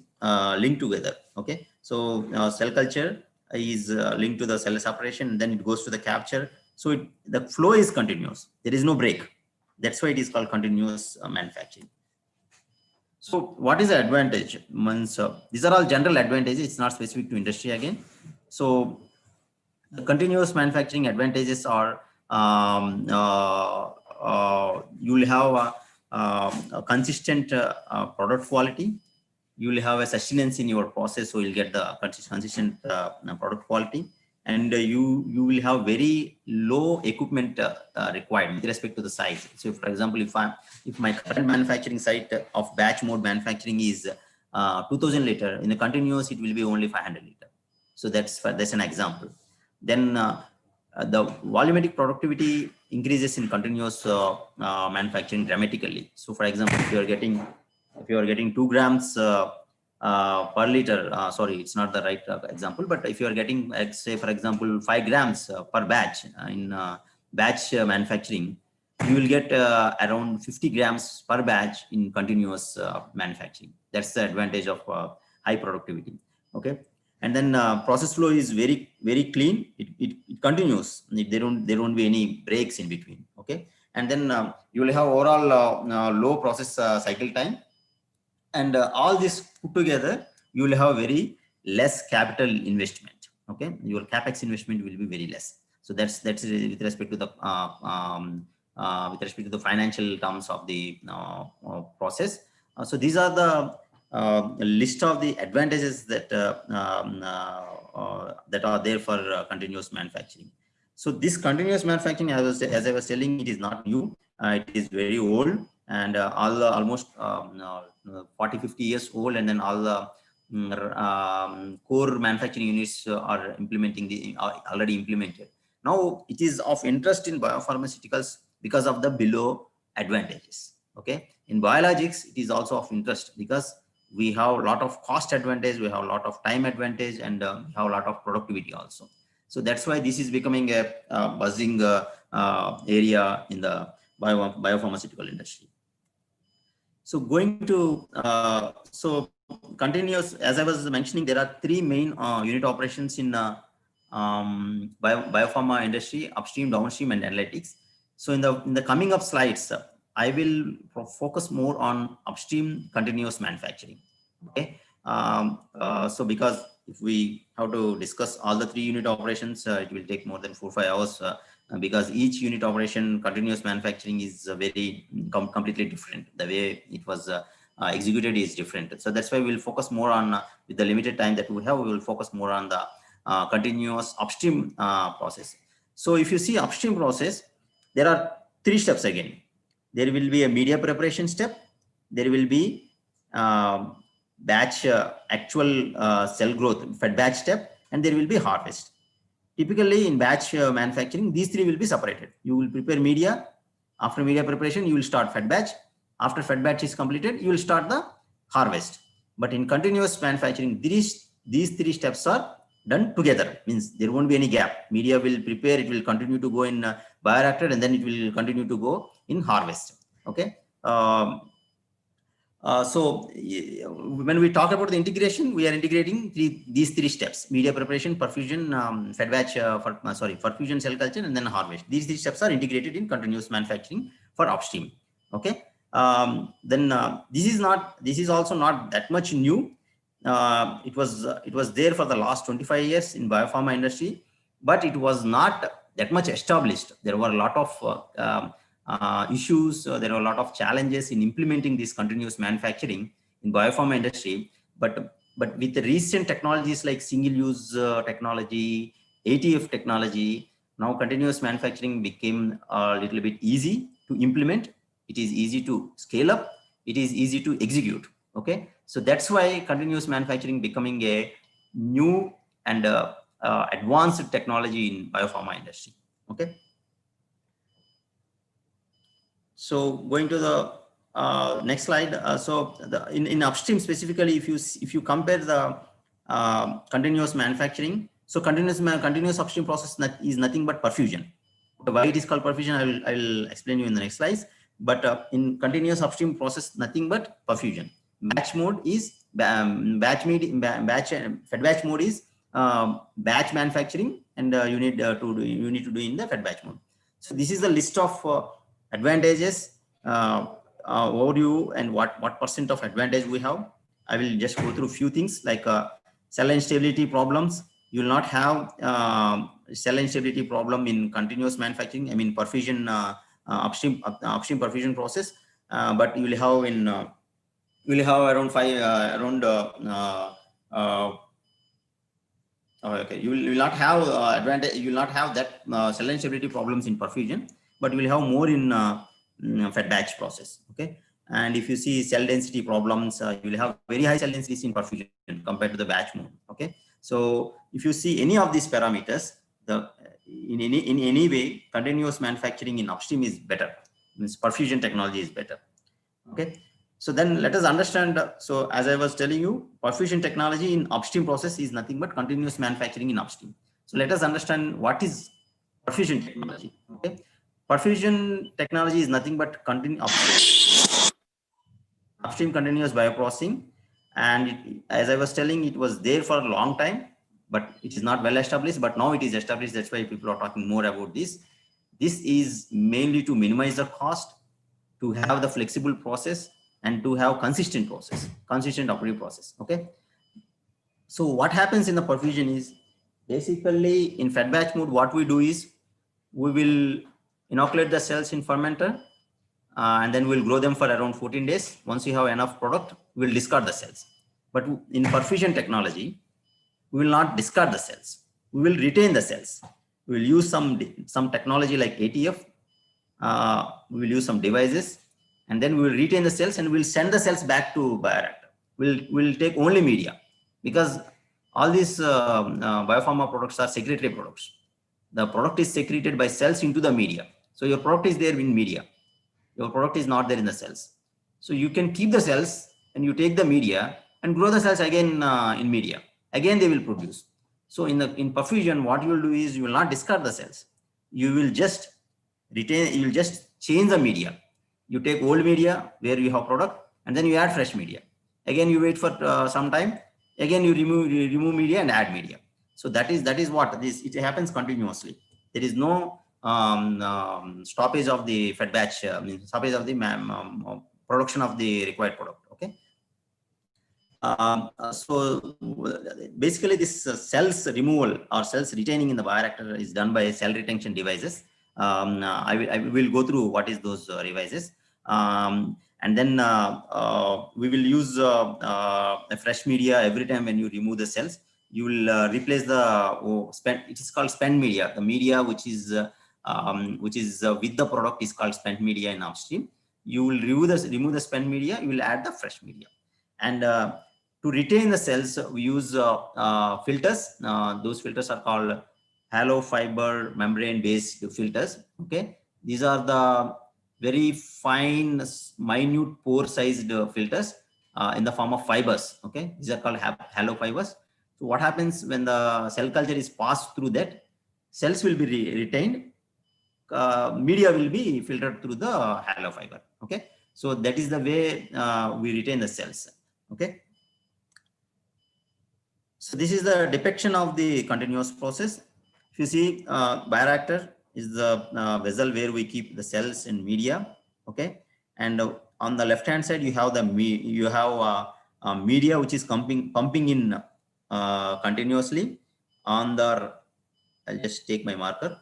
together. Okay, so cell culture is linked to the cell separation, then it goes to the capture. So the flow is continuous. There is no break. That's why it is called continuous manufacturing. So what is the advantage? These are all general advantages. It's not specific to industry again. So the continuous manufacturing advantages are you will have a consistent product quality. You will have a sustenance in your process, so you'll get the consistent product quality, and you will have very low equipment required with respect to the size. So, for example, if my current manufacturing site of batch mode manufacturing is 2000 liter, in the continuous it will be only 500 liter. So that's an example. Then the volumetric productivity increases in continuous manufacturing dramatically. So, for example, if you are getting 2 grams per liter, sorry, it's not the right example, but if you are getting, say, for example, 5 grams per batch in batch manufacturing, you will get around 50 grams per batch in continuous manufacturing. That's the advantage of high productivity. Okay. And then process flow is very, very clean. It continues. There won't be any breaks in between. Okay. And then you will have overall low process cycle time. And all this put together, you will have very less capital investment. Okay. Your capex investment will be very less. So that's with respect to the financial terms of the process. So these are the list of the advantages that that are there for continuous manufacturing. So this continuous manufacturing, as I was telling, it is not new. It is very old, and almost 40-50 years old, and then all the core manufacturing units are already implemented. Now it is of interest in biopharmaceuticals because of the below advantages. Okay, in biologics it is also of interest because we have a lot of cost advantage, we have a lot of time advantage, and we have a lot of productivity also. So that's why this is becoming a buzzing area in the biopharmaceutical industry. So going to, so continuous, as I was mentioning, there are three main unit operations in biopharma industry: upstream, downstream, and analytics. So in the coming up slides, I will focus more on upstream continuous manufacturing. Okay. So because if we have to discuss all the three unit operations, it will take more than 4 or 5 hours, because each unit operation, continuous manufacturing, is very completely different. The way it was executed is different. So that's why we'll focus more on, with the limited time that we have, we will focus more on the continuous upstream process. So if you see upstream process, there are 3 steps again. There will be a media preparation step. There will be batch actual cell growth, fed batch step, and there will be harvest. Typically in batch manufacturing, these 3 will be separated. You will prepare media. After media preparation, you will start fed batch. After fed batch is completed, you will start the harvest. But in continuous manufacturing, these 3 steps are done together. Means there won't be any gap. Media will prepare, it will continue to go in bioreactor, and then it will continue to go in harvest. Okay. So when we talk about the integration, we are integrating these 3 steps: media preparation, perfusion, fed batch, perfusion, cell culture, and then harvest. These 3 steps are integrated in continuous manufacturing for upstream. Okay. This is also not that much new. It was there for the last 25 years in biopharma industry, but it was not that much established. There were a lot of issues. There are a lot of challenges in implementing this continuous manufacturing in biopharma industry. But with the recent technologies like single-use technology, ATF technology, now continuous manufacturing became a little bit easy to implement. It is easy to scale up. It is easy to execute. Okay, so that's why continuous manufacturing becoming a new and advanced technology in biopharma industry. Okay. So going to the next slide. In upstream specifically, if you compare the continuous manufacturing, so continuous upstream process is nothing but perfusion. Why it is called perfusion, I will explain you in the next slides. But in continuous upstream process, nothing but perfusion. Batch mode is fed batch mode is batch manufacturing, and you need to do in the fed batch mode. So this is the list of advantages, overview, and what % of advantage we have. I will just go through few things like cell instability problems. You will not have cell instability problem in continuous manufacturing. I mean perfusion, upstream perfusion process, but you will have in around okay, you will not have advantage. You will not have that cell instability problems in perfusion, but you will have more in fed batch process. Okay, and if you see cell density problems, you will have very high cell densities in perfusion compared to the batch mode. Okay, so if you see any of these parameters, in any way, continuous manufacturing in upstream is better. Means perfusion technology is better. Okay. So then let us understand. So as I was telling you, perfusion technology in upstream process is nothing but continuous manufacturing in upstream. So let us understand what is perfusion technology. Okay. Perfusion technology is nothing but upstream continuous bioprocessing. And as I was telling, it was there for a long time, but it is not well established, but now it is established. That's why people are talking more about this. This is mainly to minimize the cost, to have the flexible process, and to have consistent operative process. Okay. So what happens in the perfusion is, basically in fed batch mode, what we do is we will inoculate the cells in fermenter, and then we'll grow them for around 14 days. Once you have enough product, we'll discard the cells. But in perfusion technology, we will not discard the cells. We will retain the cells. We will use some technology like ATF. We will use some devices, and then we will retain the cells, and we'll send the cells back to bioreactor. We'll take only media, because all these biopharma products are secretory products. The product is secreted by cells into the media. So your product is there in media. Your product is not there in the cells. So you can keep the cells and you take the media and grow the cells again in media. Again, they will produce. So in perfusion, what you will do is you will not discard the cells. You will just retain, you will just change the media. You take old media where you have product, and then you add fresh media. Again, you wait for some time. Again, you remove media and add media. So that is what this, it happens continuously. There is no stoppage of the fed batch, stoppage of the production of the required product. Okay. So basically, this cells removal or cells retaining in the bioreactor is done by cell retention devices. I will go through what is those devices, and then we will use a fresh media every time when you remove the cells. You will replace the spent. It is called spent media. The media which is with the product is called spent media in upstream. You will remove the spent media. You will add the fresh media, and to retain the cells, we use filters. Those filters are called hollow fiber membrane based filters. Okay, these are the very fine, minute pore sized filters in the form of fibers. Okay, these are called hollow fibers. So what happens when the cell culture is passed through that, cells will be retained. Media will be filtered through the hollow fiber. Okay, so that is the way we retain the cells. Okay. So this is the depiction of the continuous process. If you see, bioreactor is the vessel where we keep the cells and media. Okay, and on the left hand side you have the media which is pumping in continuously. On the, I'll just take my marker.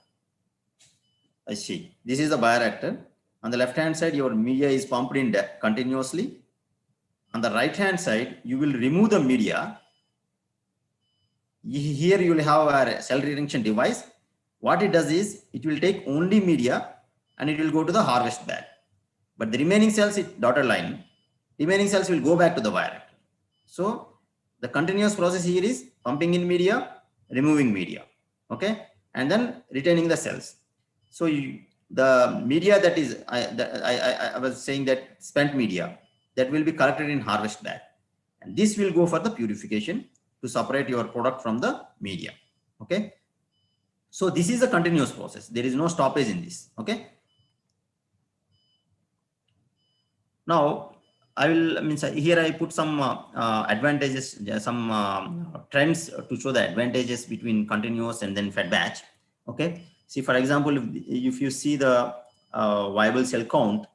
I see. This is the bioreactor. On the left hand side, your media is pumped in continuously. On the right hand side, you will remove the media. Here you will have a cell retention device. What it does is it will take only media and it will go to the harvest bag. But the remaining cells, dotted line, remaining cells will go back to the bioreactor. So the continuous process here is pumping in media, removing media, okay, and then retaining the cells. So the media that is, I was saying that spent media, that will be collected in harvest bag. And this will go for the purification to separate your product from the media. Okay. So this is a continuous process. There is no stoppage in this. Okay. Now here I put some advantages, some trends to show the advantages between continuous and then fed batch. Okay. See, for example, if you see the viable cell count,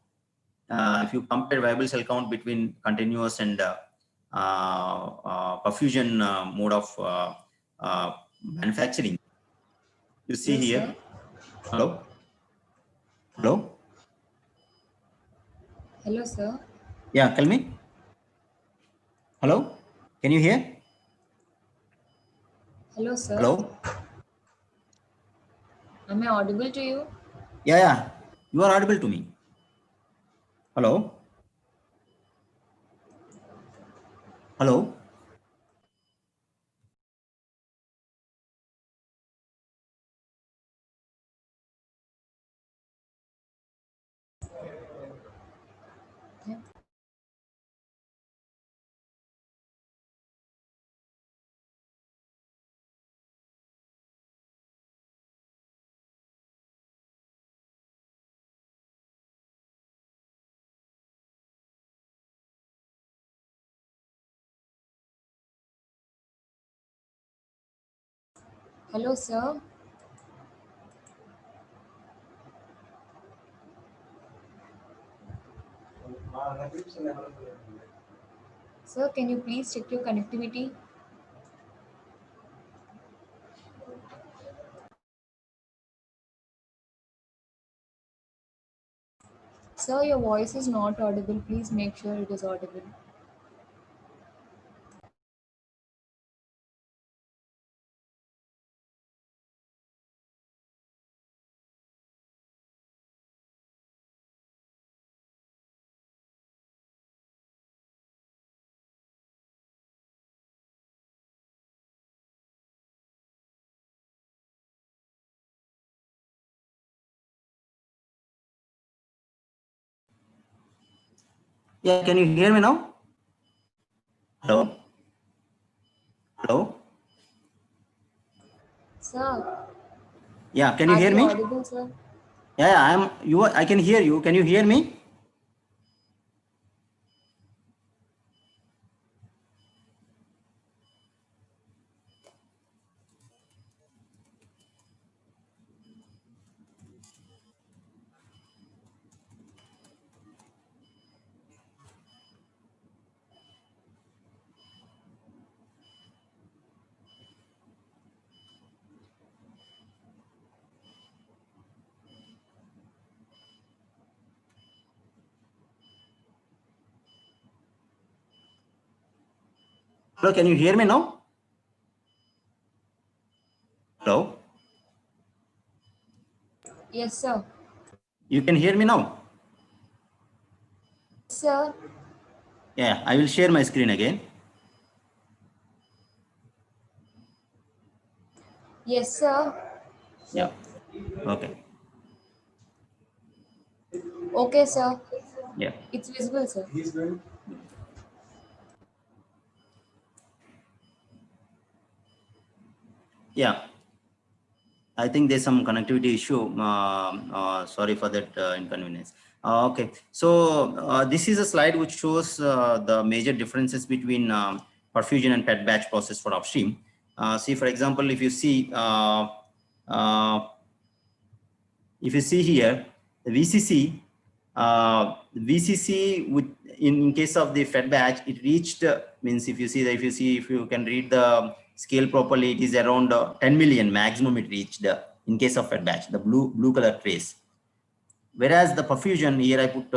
if you compare viable cell count between continuous and perfusion mode of manufacturing, you see Yes, here. sir. Hello. Hello. Hello, sir. Yeah, tell me. Hello. Can you hear? Hello, sir. Hello. Am I audible to you? Yeah. You are audible to me. Hello. Hello. Yeah. Hello, sir. Sir, can you please check your connectivity? Sir, your voice is not audible. Please make sure it is audible. Yeah. Can you hear me now? Hello? Hello? Sir, Yeah, can you are hear you me? audible, sir? Yeah, I can hear you. Can you hear me? Hello, can you hear me now? Hello? Yes, sir. You can hear me now? Sir, Yeah, I will share my screen again. yes, sir. Yeah, okay. Okay, sir. Yeah. It's visible, sir. Yeah, I think there's some connectivity issue. Sorry for that inconvenience. Okay, so this is a slide which shows the major differences between perfusion and PET batch process for upstream. See, for example, uh, if you see here, the VCC with in case of the fed batch, it reached means if you can read the scale properly, it is around 10 million maximum it reached in case of fed batch, the blue color trace. Whereas the perfusion here I put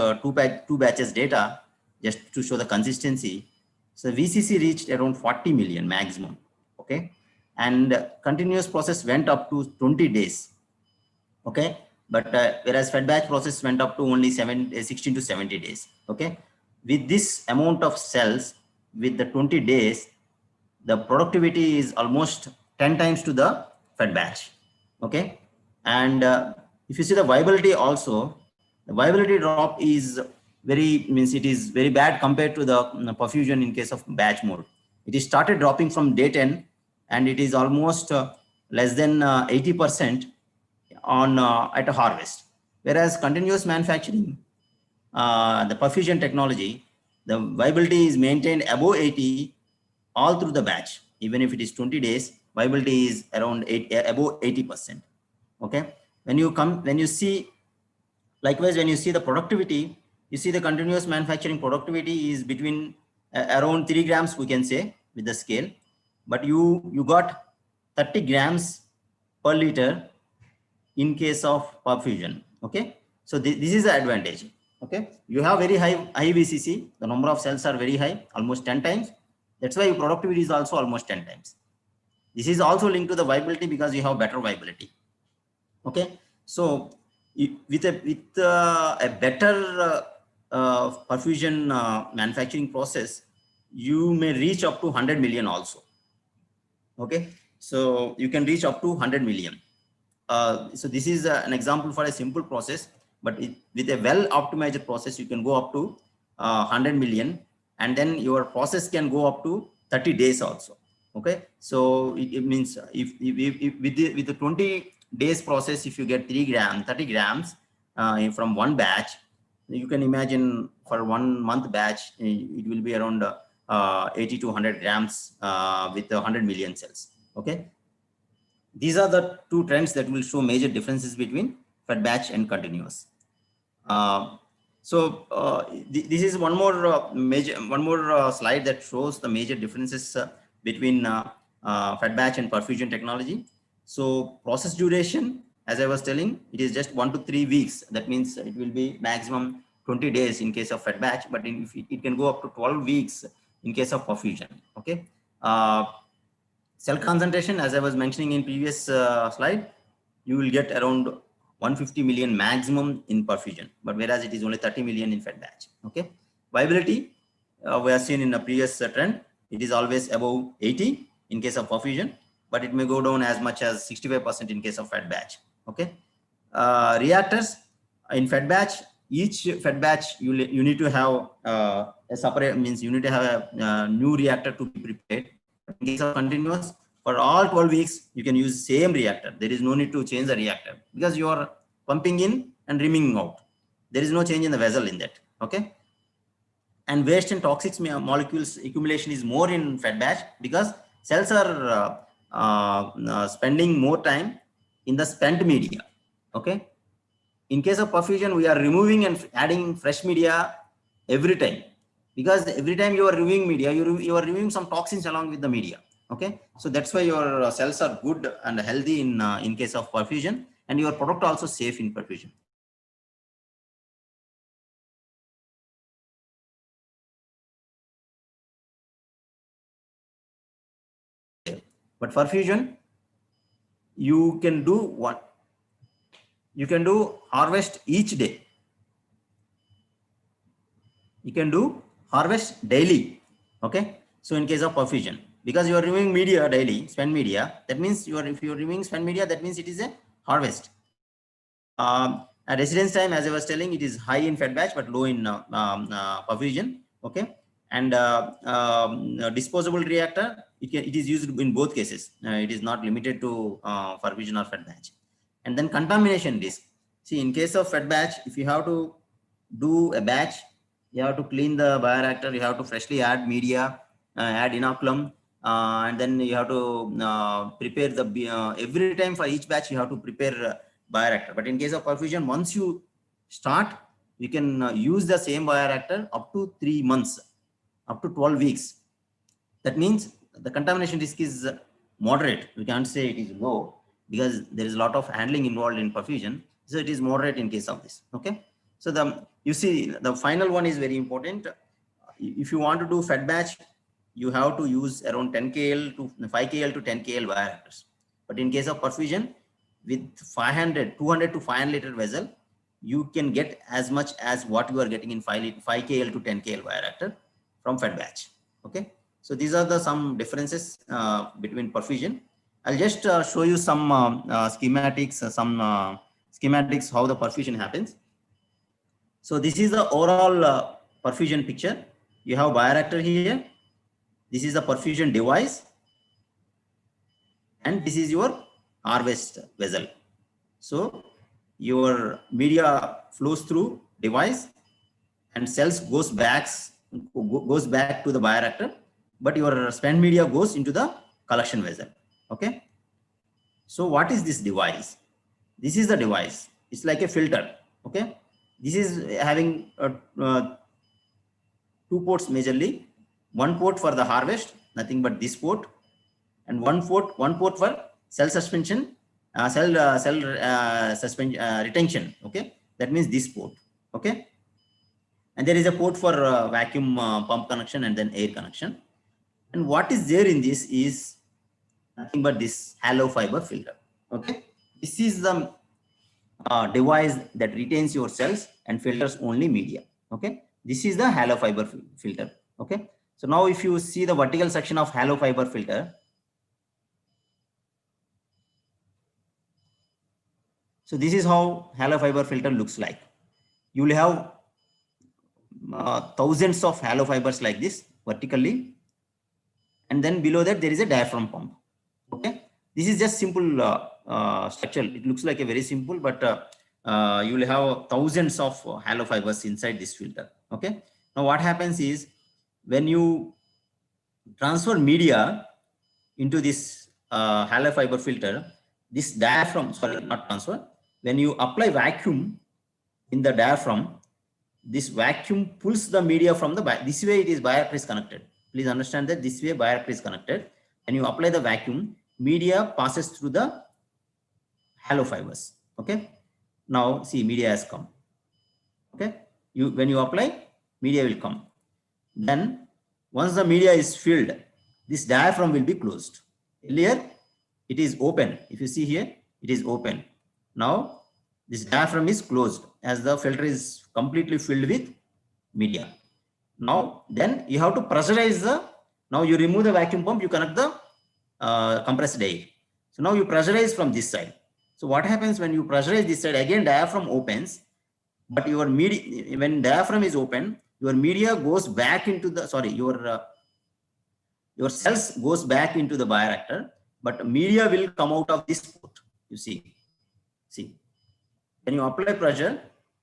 two batches data just to show the consistency. So VCC reached around 40 million maximum, okay, and continuous process went up to 20 days. Okay, but whereas fed batch process went up to only 16 to 70 days. Okay, with this amount of cells with the 20 days, the productivity is almost 10 times to the fed batch. Okay, and if you see the viability also, the viability drop is it is very bad compared to the perfusion in case of batch mode. It is started dropping from day 10 and it is almost less than 80% on at a harvest. Whereas continuous manufacturing, the perfusion technology, the viability is maintained above 80 all through the batch. Even if it is 20 days, viability is around above 80%. Okay. When you see, likewise, when you see the productivity, you see the continuous manufacturing productivity is between around 3 grams, we can say, with the scale, but you got 30 grams per liter in case of perfusion. Okay, so this is the advantage. Okay, you have very high VCC, the number of cells are very high, almost 10 times. That's why your productivity is also almost 10 times. This is also linked to the viability because you have better viability. Okay, so with a better perfusion manufacturing process, you may reach up to 100 million also. Okay, so you can reach up to 100 million. So this is an example for a simple process, but with a well optimized process, you can go up to 100 million, and then your process can go up to 30 days also. Okay, so it means if with the 20 days process, if you get 30 grams from one batch, you can imagine for 1 month batch, it will be around 80 to 100 grams with 100 million cells. Okay, these are the two trends that will show major differences between fed batch and continuous. This is one more slide that shows the major differences between fed batch and perfusion technology. So process duration, as I was telling, it is just 1 to 3 weeks. That means it will be maximum 20 days in case of fed batch, but it can go up to 12 weeks in case of perfusion. Okay. Cell concentration, as I was mentioning in previous slide, you will get around 150 million maximum in perfusion, but whereas it is only 30 million in fed batch. Okay, viability, we have seen in a previous trend, it is always above 80 in case of perfusion, but it may go down as much as 65% in case of fed batch. Okay, reactors in fed batch, each fed batch you need to have a separate, means you need to have a new reactor to be prepared. In case of continuous, for all 12 weeks, you can use same reactor. There is no need to change the reactor because you are pumping in and reaming out. There is no change in the vessel in that. Okay. And waste and toxic molecules accumulation is more in fed batch because cells are spending more time in the spent media. Okay. In case of perfusion, we are removing and adding fresh media every time, because every time you are removing media, you are removing some toxins along with the media. Okay, so that's why your cells are good and healthy in case of perfusion, and your product also safe in perfusion. But perfusion, you can do what? You can do harvest each day. You can do harvest daily. Okay, so in case of perfusion, because you are removing media daily, spent media, that means if you are removing spent media, that means it is a harvest. At residence time, as I was telling, it is high in fed batch but low in perfusion. Okay, and disposable reactor, it is used in both cases. It is not limited to perfusion or fed batch. And then contamination risk. See, in case of fed batch, if you have to do a batch, you have to clean the bioreactor, you have to freshly add media, add inoculum, and then you have to prepare the every time for each batch you have to prepare bioreactor. But in case of perfusion, once you start, you can use the same bioreactor up to 3 months, up to 12 weeks. That means the contamination risk is moderate. We can't say it is low because there is a lot of handling involved in perfusion. So it is moderate in case of this. Okay. So you see the final one is very important. If you want to do fed batch, you have to use around 10 kL to 5 kL to 10 kL bioreactors. But in case of perfusion, with 200 to 500 liter vessel, you can get as much as what you are getting in 5 kL to 10 kL bioreactor from fed batch. Okay. So these are some differences between perfusion. I'll just show you some schematics, schematics how the perfusion happens. So this is the overall perfusion picture. You have bioreactor here. This is the perfusion device, and this is your harvest vessel. So your media flows through device, and cells goes back to the bioreactor, but your spent media goes into the collection vessel. Okay. So what is this device? This is the device. It's like a filter. Okay. This is having 2 ports majorly. 1 port for the harvest, nothing but this port, and one port for cell suspension, retention. Okay. That means this port. Okay. And there is a port for vacuum pump connection and then air connection. And what is there in this is nothing but this hollow fiber filter. Okay. This is the device that retains your cells and filters only media. Okay. This is the hollow fiber filter. Okay. So now if you see the vertical section of hollow fiber filter, so this is how hollow fiber filter looks like. You will have thousands of hollow fibers like this vertically, and then below that there is a diaphragm pump. Okay, this is just simple structure. It looks like a very simple, but you will have thousands of hollow fibers inside this filter. Okay, now what happens is when you transfer media into this hollow fiber filter, this diaphragm, sorry, not transfer, when you apply vacuum in the diaphragm, this vacuum pulls the media from the this way. It is bioreactor is connected. Please understand that this way bioreactor is connected. And you apply the vacuum, media passes through the hollow fibers. Okay. Now see, media has come. Okay. When you apply, media will come. Then once the media is filled, this diaphragm will be closed. Earlier it is open. If you see here, it is open. Now this diaphragm is closed as the filter is completely filled with media. Now then you have to pressurize now you remove the vacuum pump, you connect the compressed air. So now you pressurize from this side. So what happens when you pressurize this side, again diaphragm opens, but your media, when diaphragm is open, your media goes back into the, sorry, your cells goes back into the bioreactor, but media will come out of this port. You see, when you apply pressure,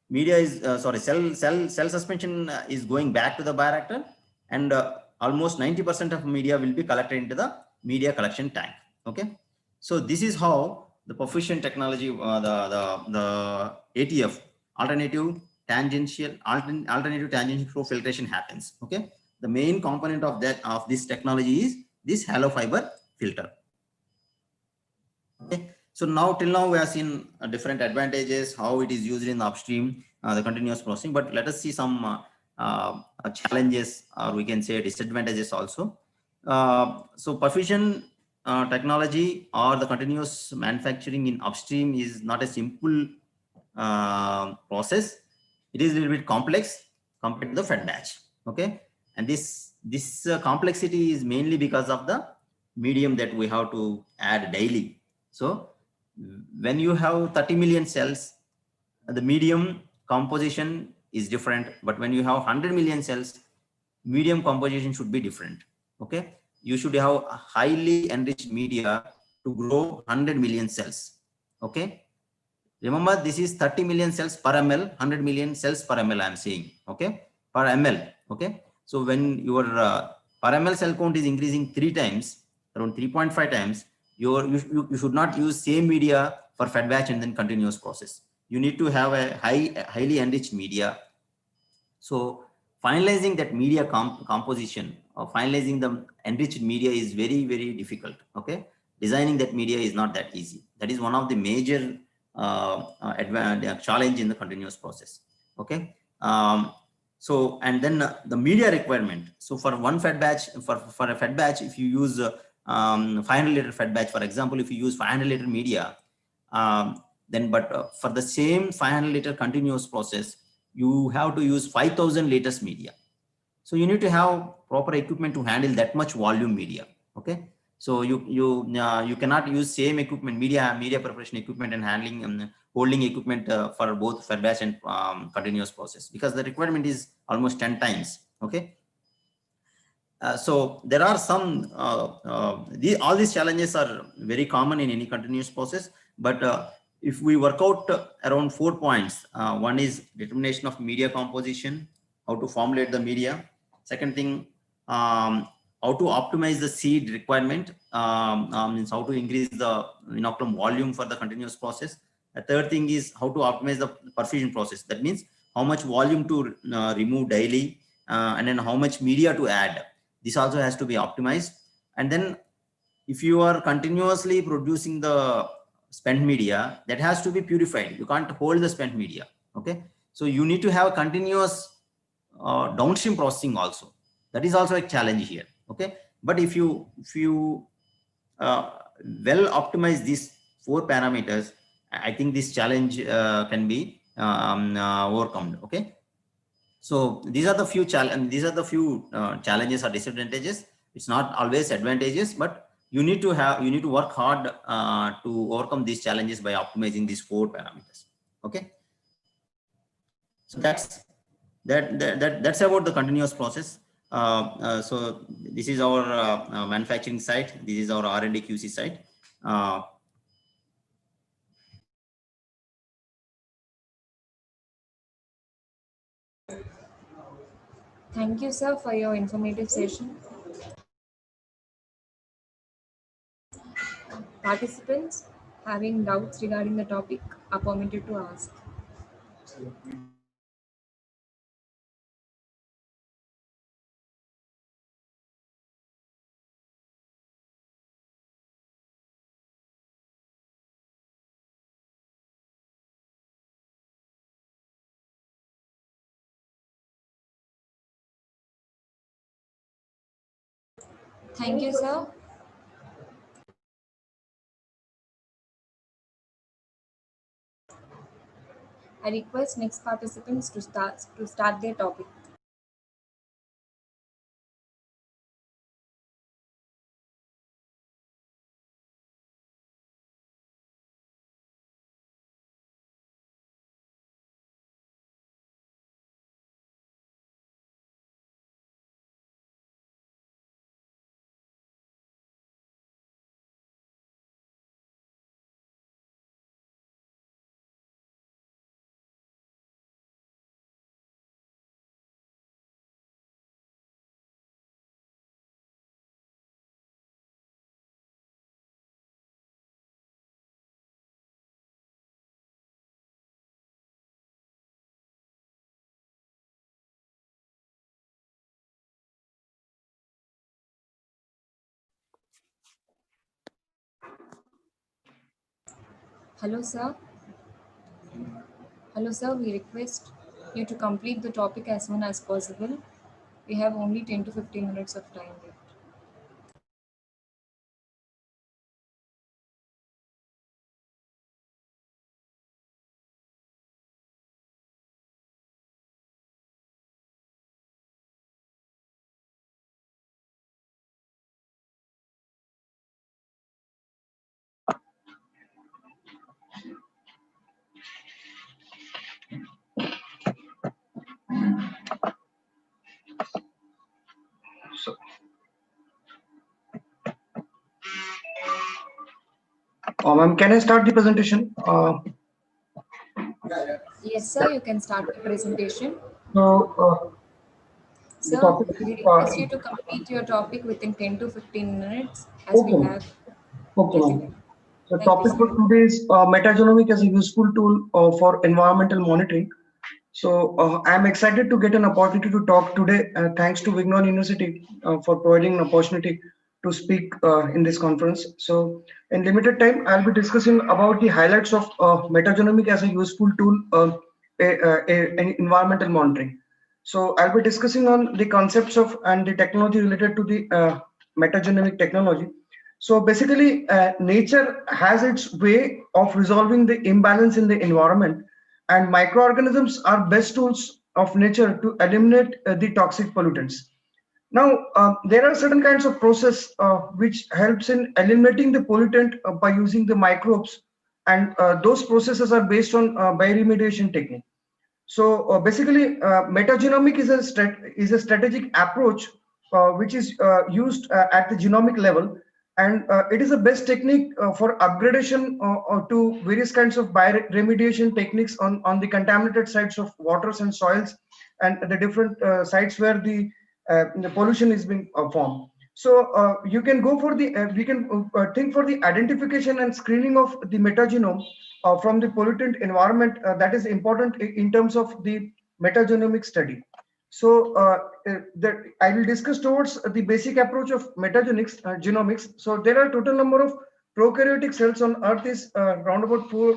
media is, cell suspension is going back to the bioreactor, and almost 90% of media will be collected into the media collection tank. Okay. So this is how the perfusion technology, the ATF, alternative tangential flow filtration happens. Okay. The main component of this technology is this hollow fiber filter. Okay. So now till now we have seen different advantages, how it is used in the upstream, the continuous processing. But let us see some challenges, or we can say disadvantages also. So perfusion technology or the continuous manufacturing in upstream is not a simple process. It is a little bit complex compared to the fed batch. Okay, and this complexity is mainly because of the medium that we have to add daily. So when you have 30 million cells, the medium composition is different. But when you have 100 million cells, medium composition should be different. Okay, you should have a highly enriched media to grow 100 million cells. Okay, remember this is 30 million cells per ml, 100 million cells per ml I am saying. Okay, per ml. Okay, so when your per ml cell count is increasing 3 times, around 3.5 times, you should not use same media for fed batch and then continuous process. You need to have a highly enriched media. So finalizing that media composition, or finalizing the enriched media is very, very difficult. Okay, designing that media is not that easy. That is one of the major challenge in the continuous process. Okay. So, and then the media requirement. So for one fed batch, for a fed batch, if you use 500 liter fed batch, for example, if you use 500 liter media, then for the same 500 liter continuous process, you have to use 5,000 liters media. So you need to have proper equipment to handle that much volume media. Okay. So you cannot use same equipment, media preparation equipment and handling and holding equipment for both fed batch and continuous process, because the requirement is almost 10 times. Okay. So there are some, all these challenges are very common in any continuous process, but if we work out around 4 points, one is determination of media composition, how to formulate the media. Second thing, how to optimize the seed requirement, means how to increase the inoculum volume for the continuous process. The third thing is how to optimize the perfusion process. That means how much volume to remove daily, and then how much media to add. This also has to be optimized. And then if you are continuously producing the spent media, that has to be purified. You can't hold the spent media. Okay. So you need to have continuous downstream processing also. That is also a challenge here. Okay. But if you well optimize these 4 parameters, I think this challenge can be overcome. Okay. So these are the few challenges or disadvantages. It's not always advantageous, but you need to work hard to overcome these challenges by optimizing these 4 parameters. Okay. So that's about the continuous process. So this is our manufacturing site. This is our R&D QC site. Thank you, sir, for your informative session. Participants having doubts regarding the topic are permitted to ask. Thank you, sir. I request next participants to start their topic. Hello, sir. Hello, sir. We request you to complete the topic as soon as possible. We have only 10 to 15 minutes of time left. So, ma'am, can I start the presentation? Yes, sir. You can start the presentation. So, the Sir, topic we is, request you to complete your topic within 10 to 15 minutes as we okay, ma'am. have Okay, little ma'am. time. So, Thank you, topic sir. for today is metagenomic as a useful tool for environmental monitoring. So, I'm excited to get an opportunity to talk today. Thanks to Vignon University for providing an opportunity to speak in this conference. So, in limited time, I'll be discussing about the highlights of metagenomic as a useful tool in environmental monitoring. So, I'll be discussing on the concepts of and the technology related to the metagenomic technology. So basically, nature has its way of resolving the imbalance in the environment, and microorganisms are best tools of nature to eliminate the toxic pollutants. Now, there are certain kinds of process which helps in eliminating the pollutant by using the microbes, and those processes are based on bioremediation technique. So basically, metagenomic is a strategic approach which is used at the genomic level, and it is the best technique for upgradation to various kinds of bioremediation techniques on the contaminated sites of waters and soils, and the different sites where the pollution is being formed. So you can go for the we can think for the identification and screening of the metagenome from the pollutant environment. That is important in terms of the metagenomic study. So I will discuss towards the basic approach of genomics. So there are total number of prokaryotic cells on Earth is round about 4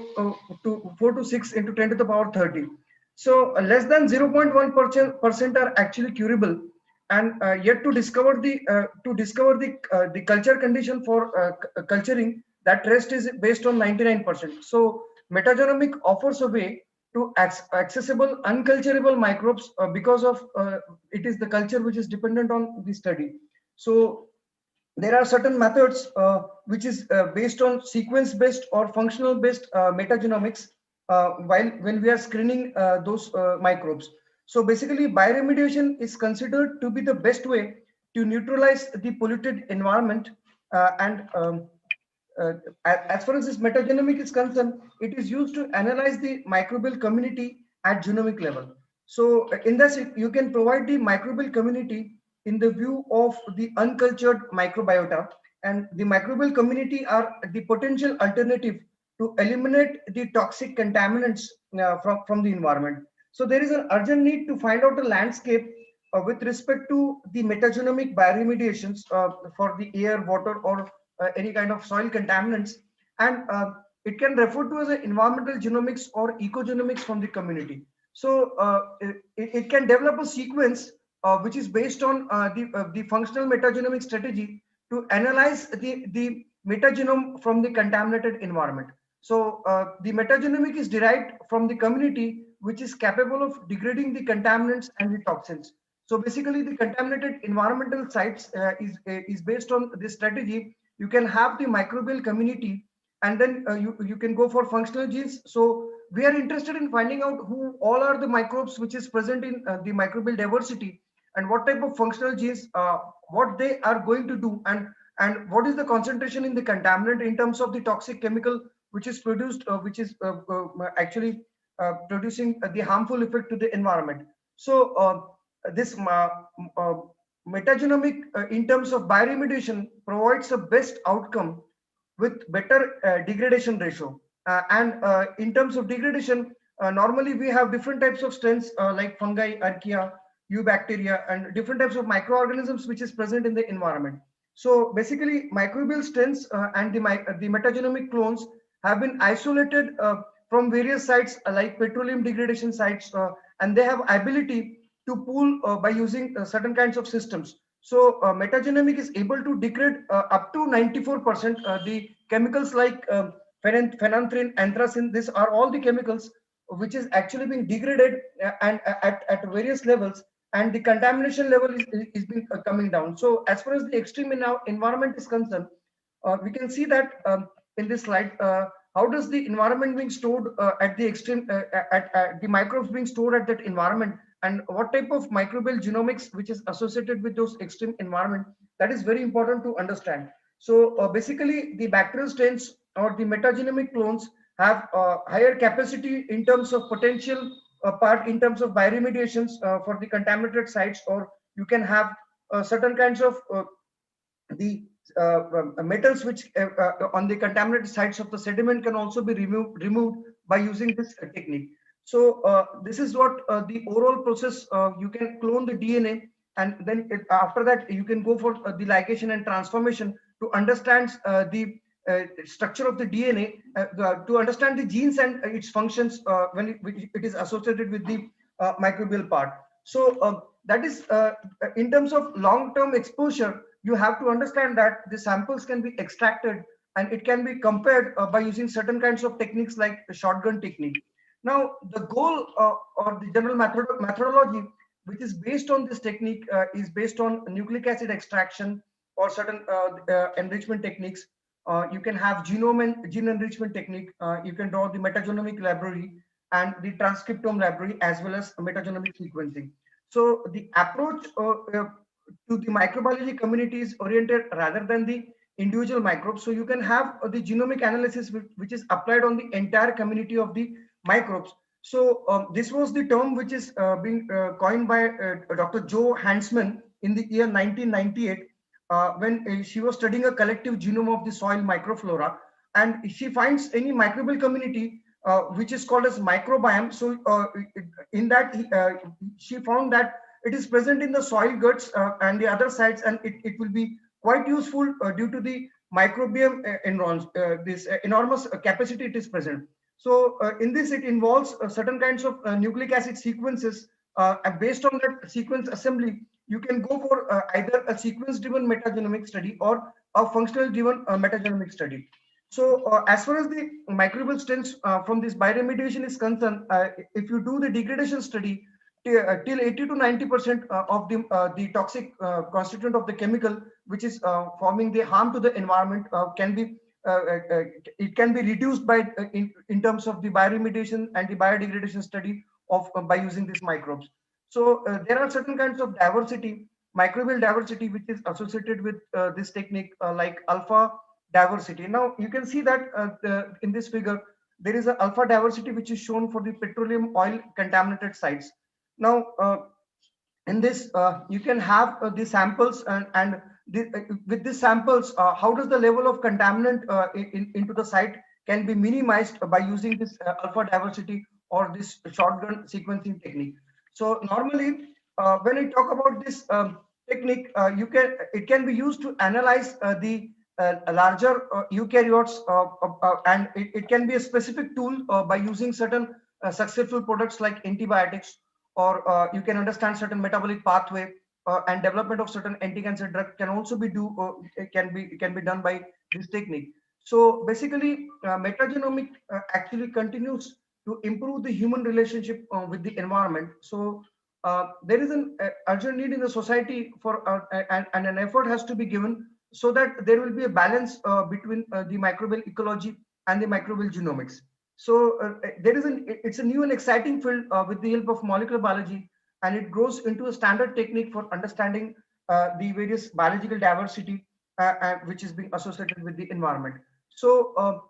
to 6 into 10 to the power 30. So less than 0.1% are actually curable, and yet to discover the culture condition for culturing, that rest is based on 99%. So metagenomic offers a way to accessible unculturable microbes because of it is the culture which is dependent on the study. So there are certain methods which is based on sequence based or functional based metagenomics while when we are screening those microbes. So basically, bioremediation is considered to be the best way to neutralize the polluted environment, and uh, as far as this metagenomic is concerned, it is used to analyze the microbial community at genomic level. So in this, you can provide the microbial community in the view of the uncultured microbiota, and the microbial community are the potential alternative to eliminate the toxic contaminants from the environment. So there is an urgent need to find out a landscape with respect to the metagenomic bioremediations for the air, water, or any kind of soil contaminants, and it can refer to as a environmental genomics or ecogenomics from the community. So it can develop a sequence which is based on the functional metagenomic strategy to analyze the metagenome from the contaminated environment. So the metagenomic is derived from the community which is capable of degrading the contaminants and the toxins. So basically, the contaminated environmental sites is based on this strategy. You can have the microbial community, and then you can go for functional genes. So we are interested in finding out who all are the microbes which is present in the microbial diversity, and what type of functional genes what they are going to do, and what is the concentration in the contaminant in terms of the toxic chemical which is produced which is actually producing the harmful effect to the environment. So this uh, metagenomic in terms of bioremediation provides a best outcome with better degradation ratio. And in terms of degradation, normally we have different types of strains like fungi, archaea, eubacteria, and different types of microorganisms which is present in the environment. So basically, microbial strains and the metagenomic clones have been isolated from various sites like petroleum degradation sites, and they have ability to pool by using certain kinds of systems. So metagenomic is able to degrade up to 94% the chemicals like phenanthrene, anthracene. These are all the chemicals which is actually being degraded and at various levels, and the contamination level is being coming down. So as far as the extreme environment is concerned, we can see that in this slide, how does the environment being stored at the extreme, at the microbes being stored at that environment, and what type of microbial genomics which is associated with those extreme environment. That is very important to understand. So basically the bacterial strains or the metagenomic clones have higher capacity in terms of potential part in terms of bioremediations for the contaminated sites, or you can have certain kinds of the metals which on the contaminated sites of the sediment can also be removed by using this technique. So this is what the overall process. You can clone the DNA, and then after that you can go for the ligation and transformation to understand the structure of the DNA, to understand the genes and its functions when it is associated with the microbial part. So that is in terms of long-term exposure, you have to understand that the samples can be extracted and it can be compared by using certain kinds of techniques like the shotgun technique. Now, the goal or the general methodology which is based on this technique is based on nucleic acid extraction or certain enrichment techniques. You can have genome and gene enrichment technique. You can draw the metagenomic library and the transcriptome library as well as metagenomic sequencing. So the approach to the microbiology community is oriented rather than the individual microbes. So you can have the genomic analysis which is applied on the entire community of the microbes. So this was the term which is being coined by Dr. Jo Hansman in the year 1998 when she was studying a collective genome of the soil microflora, and she finds any microbial community which is called as microbiome. So in that she found that it is present in the soil guts and the other sites, and it will be quite useful due to the microbiome enrons, this enormous capacity it is present. So in this it involves certain kinds of nucleic acid sequences, and based on that sequence assembly you can go for either a sequence driven metagenomic study or a functional driven metagenomic study. So as far as the microbial strains from this bioremediation is concerned, if you do the degradation study, till 80 to 90% of the toxic constituent of the chemical which is forming the harm to the environment can be it can be reduced by in terms of the bioremediation and the biodegradation study of by using these microbes. So there are certain kinds of diversity, microbial diversity, which is associated with this technique, like alpha diversity. Now you can see that in this figure there is an alpha diversity which is shown for the petroleum oil contaminated sites. Now in this you can have the samples, and with these samples how does the level of contaminant into the site can be minimized by using this alpha diversity or this shotgun sequencing technique. So normally when I talk about this technique, it can be used to analyze the larger eukaryotes, and it can be a specific tool by using certain successful products like antibiotics, or you can understand certain metabolic pathway, and development of certain anti-cancer drug can also be can be done by this technique. So basically metagenomic actually continues to improve the human relationship with the environment. So there is an urgent need in the society for and an effort has to be given so that there will be a balance between the microbial ecology and the microbial genomics. So it's a new and exciting field with the help of molecular biology, and it grows into a standard technique for understanding the various biological diversity which is being associated with the environment. So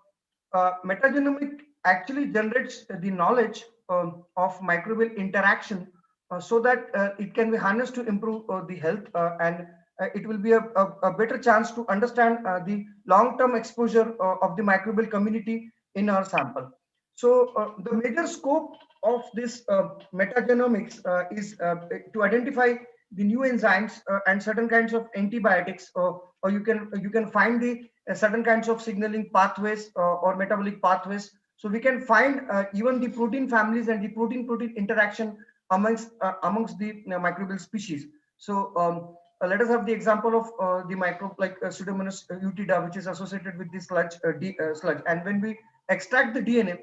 metagenomic actually generates the knowledge of microbial interaction so that it can be harnessed to improve the health, and it will be a better chance to understand the long-term exposure of the microbial community in our sample. So the major scope of this metagenomics is to identify the new enzymes and certain kinds of antibiotics, or you can find the certain kinds of signaling pathways or metabolic pathways. So we can find even the protein families and the protein-protein interaction amongst the microbial species. So let us have the example of the microbe like Pseudomonas utida, which is associated with the sludge. And when we extract the DNA,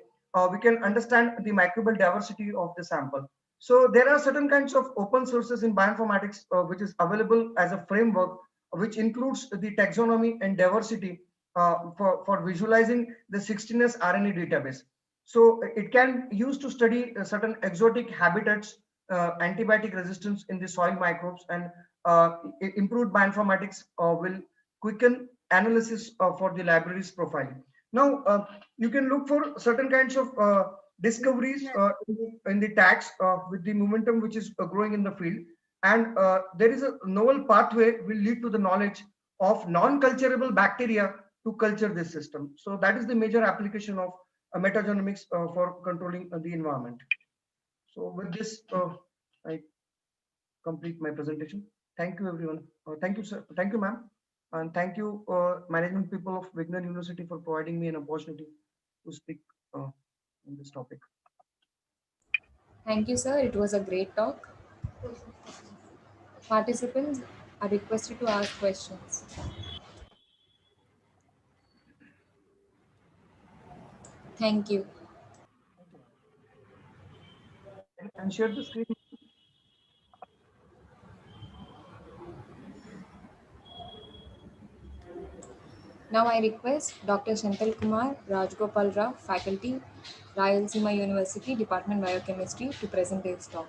we can understand the microbial diversity of the sample. So there are certain kinds of open sources in bioinformatics which is available as a framework, which includes the taxonomy and diversity for visualizing the 16S RNA database. So it can used to study certain exotic habitats, antibiotic resistance in the soil microbes, and improved bioinformatics will quicken analysis for the libraries profile. Now, you can look for certain kinds of discoveries in the tags with the momentum which is growing in the field. And there is a novel pathway will lead to the knowledge of non-culturable bacteria to culture this system. So that is the major application of metagenomics for controlling the environment. So with this, I complete my presentation. Thank you, everyone. Thank you, sir. Thank you, ma'am. And thank you, management people of Vignan University, for providing me an opportunity to speak on this topic. Thank you, sir. It was a great talk. Participants are requested to ask questions. Thank you. And share the screen. Now I request Dr. Senthil Kumar Rajgopal Rao, Faculty, Rayalaseema University, Department Biochemistry, to present his talk.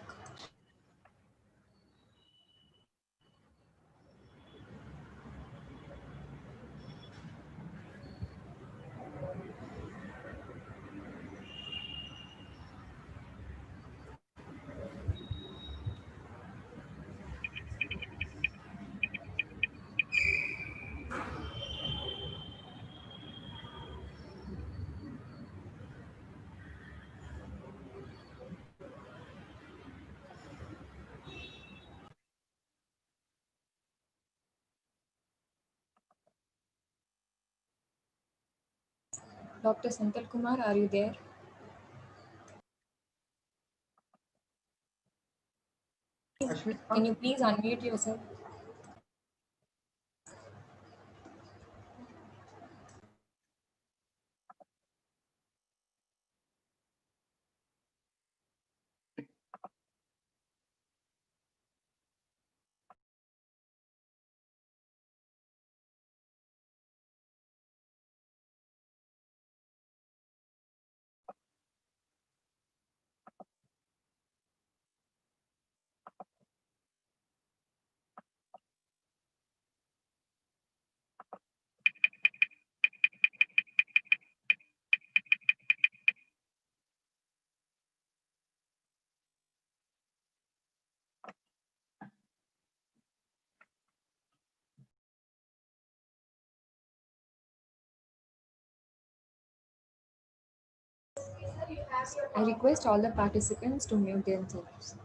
Dr. Senthil Kumar, are you there? Can you please unmute yourself? I request all the participants to mute themselves.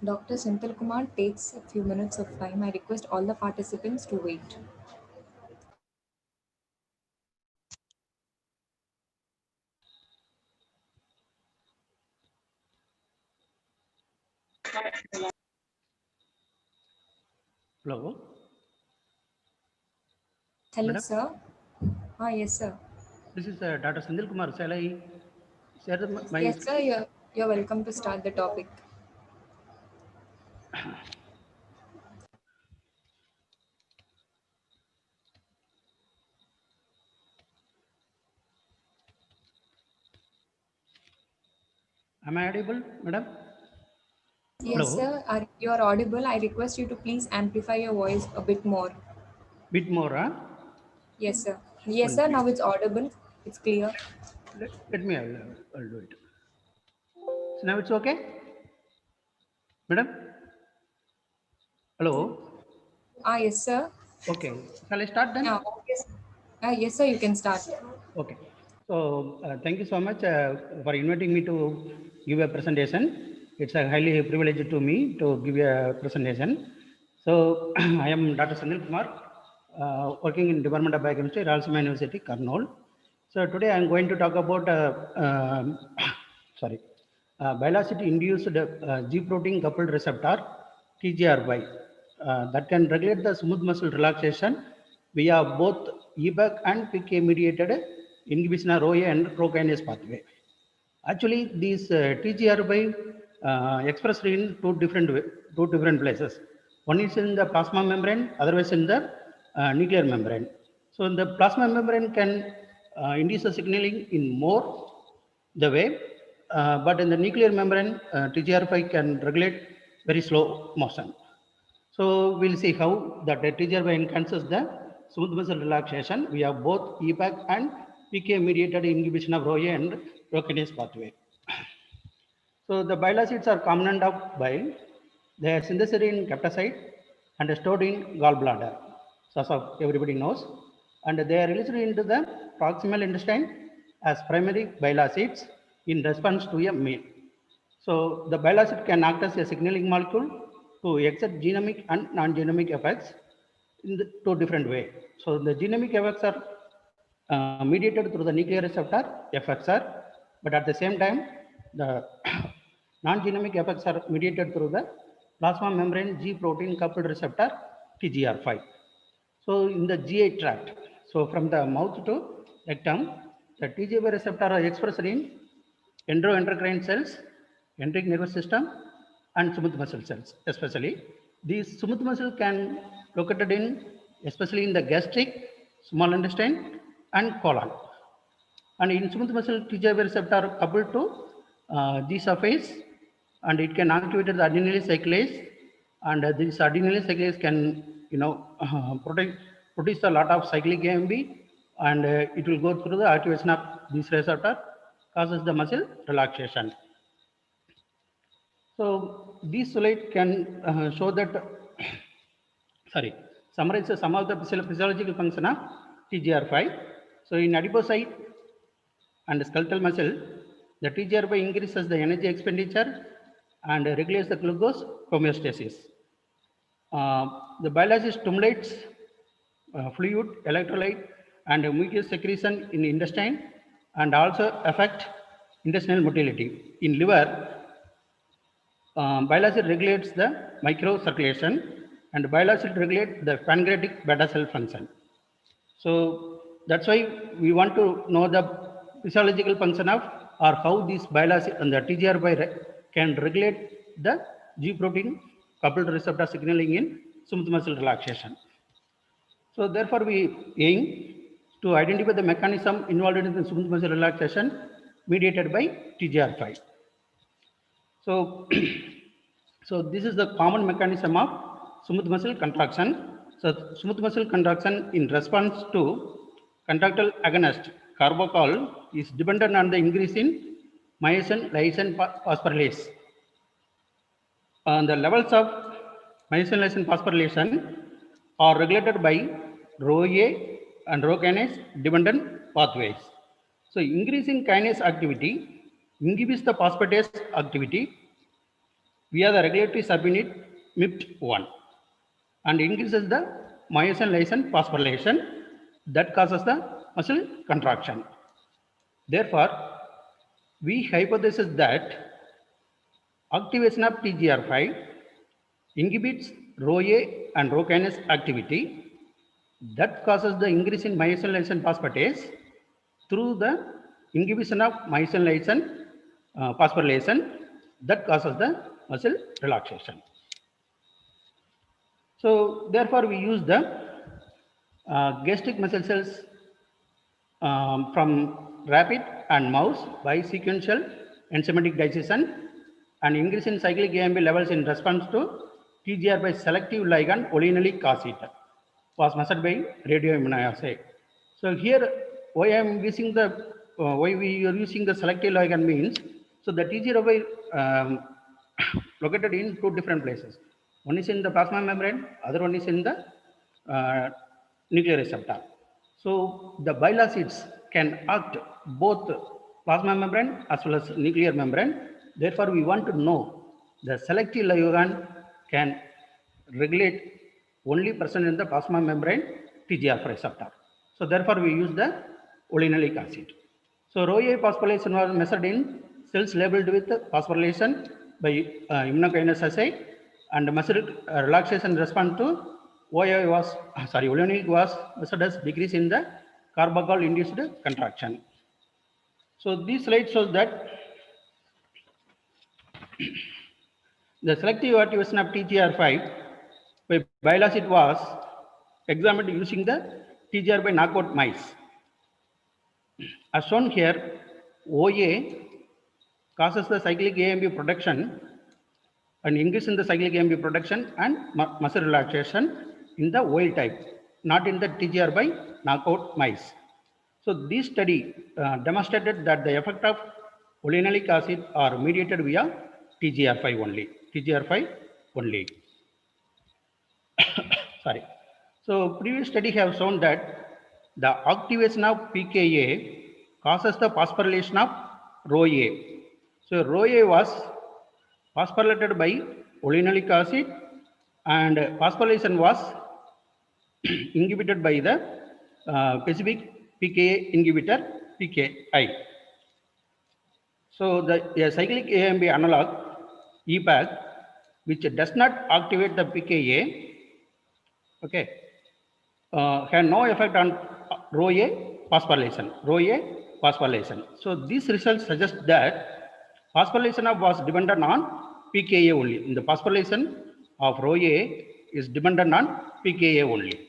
Dr. Senthil Kumar takes a few minutes of time. I request all the participants to wait. Hello. Hello, Madam, sir. Yes, sir. this is Dr. Sandil Kumar. Shall I share my Yes, sir. You're welcome to start the topic. Am I audible, madam? Yes, Hello. sir. You are audible. I request you to please amplify your voice a bit more. Bit more, huh? Yes, sir. Just Yes, one sir. minute. Now it's audible. It's clear. Let me, I'll do it. So now it's okay? Madam? Hello. Yes, sir. Okay. Shall I start then? Yes. Yes, sir. You can start. Okay. So thank you so much for inviting me to give a presentation. It's a highly privilege to me to give a presentation. So I am Dr. Sandil Kumar, working in Department of Biochemistry, Ralsima University, Kurnool. So today I am going to talk about sorry, biologically induced G protein coupled receptor TGRY that can regulate the smooth muscle relaxation via both EBAC and PK mediated inhibition of ROA and prokinase pathway. Actually, these TGRY expressed in two different places. One is in the plasma membrane, otherwise in the nuclear membrane. So in the plasma membrane can induce the signaling in more the way, but in the nuclear membrane, TGR5 can regulate very slow motion. So we'll see how that TGR5 enhances the smooth muscle relaxation. We have both EPAC and PK mediated inhibition of ROA and prokinase pathway. So the bile acids are component of bile. They are synthesized in capsicide and stored in gallbladder, so as of everybody knows. And they are released into the proximal intestine as primary bile acids in response to a meal. So the bile acid can act as a signaling molecule to exert genomic and non-genomic effects in the two different ways. So the genomic effects are mediated through the nuclear receptor FXR, but at the same time, the non-genomic effects are mediated through the plasma membrane G protein coupled receptor TGR5. So in the GI tract, so from the mouth to rectum, the TGR5 receptor are expressed in endoendocrine cells, enteric nervous system, and smooth muscle cells. Especially these smooth muscle can located in, especially in the gastric, small intestine, and colon. And in smooth muscle, TGR5 receptor are coupled to G surface, and it can activate the adenylyl cyclase, and this adenylyl cyclase can, produce a lot of cyclic AMP, and it will go through the activation of this receptor, causes the muscle relaxation. So this slide can show that, summarize some of the physiological function of TGR5. So in adipocyte and skeletal muscle, the TGR5 increases the energy expenditure and regulates the glucose homeostasis. The bile acid stimulates fluid, electrolyte, and mucus secretion in intestine, and also affect intestinal motility. In liver, bile acid regulates the microcirculation, and bile acid regulates the pancreatic beta cell function. So that's why we want to know the physiological function of, or how this bile acid and the TGR5 can regulate the G protein coupled receptor signaling in smooth muscle relaxation. So therefore we aim to identify the mechanism involved in the smooth muscle relaxation mediated by TGR5. So, so this is the common mechanism of smooth muscle contraction. So smooth muscle contraction in response to contractile agonist carbachol is dependent on the increase in myosin lysin phosphorylase. The levels of myosin lysin phosphorylation are regulated by ROA and Rho kinase dependent pathways. So increasing kinase activity inhibits the phosphatase activity via the regulatory subunit MIPT1 and increases the myosin lysin phosphorylation that causes the muscle contraction. Therefore, we hypothesize that activation of TGR5 inhibits RhoA and Rho kinase activity that causes the increase in myceliation phosphatase through the inhibition of myceliation phosphorylation that causes the muscle relaxation. So therefore we use the gastric muscle cells from rabbit and mouse by sequential enzymatic digestion and increase in cyclic AMP levels in response to TGR by selective ligand olenolic acid was measured by radioimmunoassay. So here why I am using the why we are using the selective ligand means, so the TGR located in two different places. One is in the plasma membrane, other one is in the nuclear receptor. So the bile acids can act both plasma membrane as well as nuclear membrane. Therefore, we want to know the selective ligand can regulate only present in the plasma membrane TGF receptor. So therefore, we use the olenolic acid. So RhoA phosphorylation was measured in cells labeled with phosphorylation by immunokinase assay, and measured relaxation response to olenolic was measured as decrease in the carbachol induced contraction. So this slide shows that the selective activation of TGR5 by bile acid was examined using the TGR by knockout mice. As shown here, OA causes the cyclic AMP production and increase in the cyclic AMP production and muscle relaxation in the wild type, not in the TGR by knockout mice. So this study demonstrated that the effect of olenolic acid are mediated via TGR5 only. Sorry. So previous study have shown that the activation of pKa causes the phosphorylation of RhoA. So RhoA was phosphorylated by olenolic acid and phosphorylation was inhibited by the specific pKa inhibitor pKi. So the cyclic AMP analog EPAC, which does not activate the pKa, okay, had no effect on RhoA phosphorylation. So these results suggest that phosphorylation was dependent on pKa only. In the phosphorylation of RhoA is dependent on pKa only.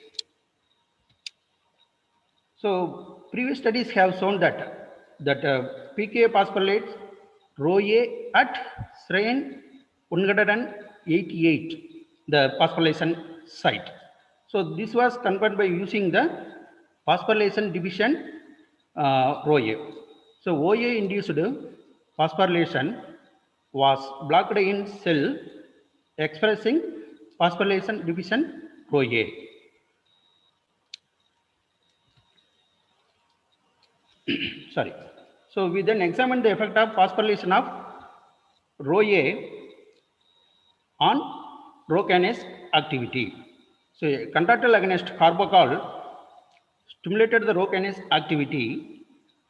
So previous studies have shown that pKa phosphorylates RhoA at serine 188, the phosphorylation site. So this was confirmed by using the phosphorylation deficient RhoA. So OA induced phosphorylation was blocked in cell expressing phosphorylation deficient RhoA. Sorry. So we then examined the effect of phosphorylation of RhoA on Rho kinase activity. So a contractile agonist carbachol stimulated the Rho kinase activity,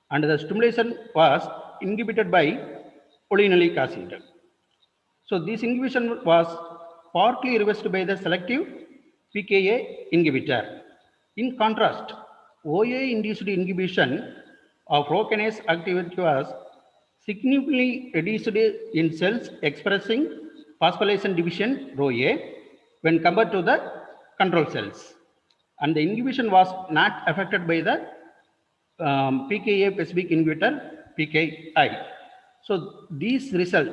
and the stimulation was inhibited by olenolic acid. So this inhibition was partly reversed by the selective pKa inhibitor. In contrast, OA-induced inhibition of Rho kinase activity was significantly reduced in cells expressing phosphorylation deficient RhoA when compared to the control cells. And the inhibition was not affected by the pKa specific inhibitor pKi. So these results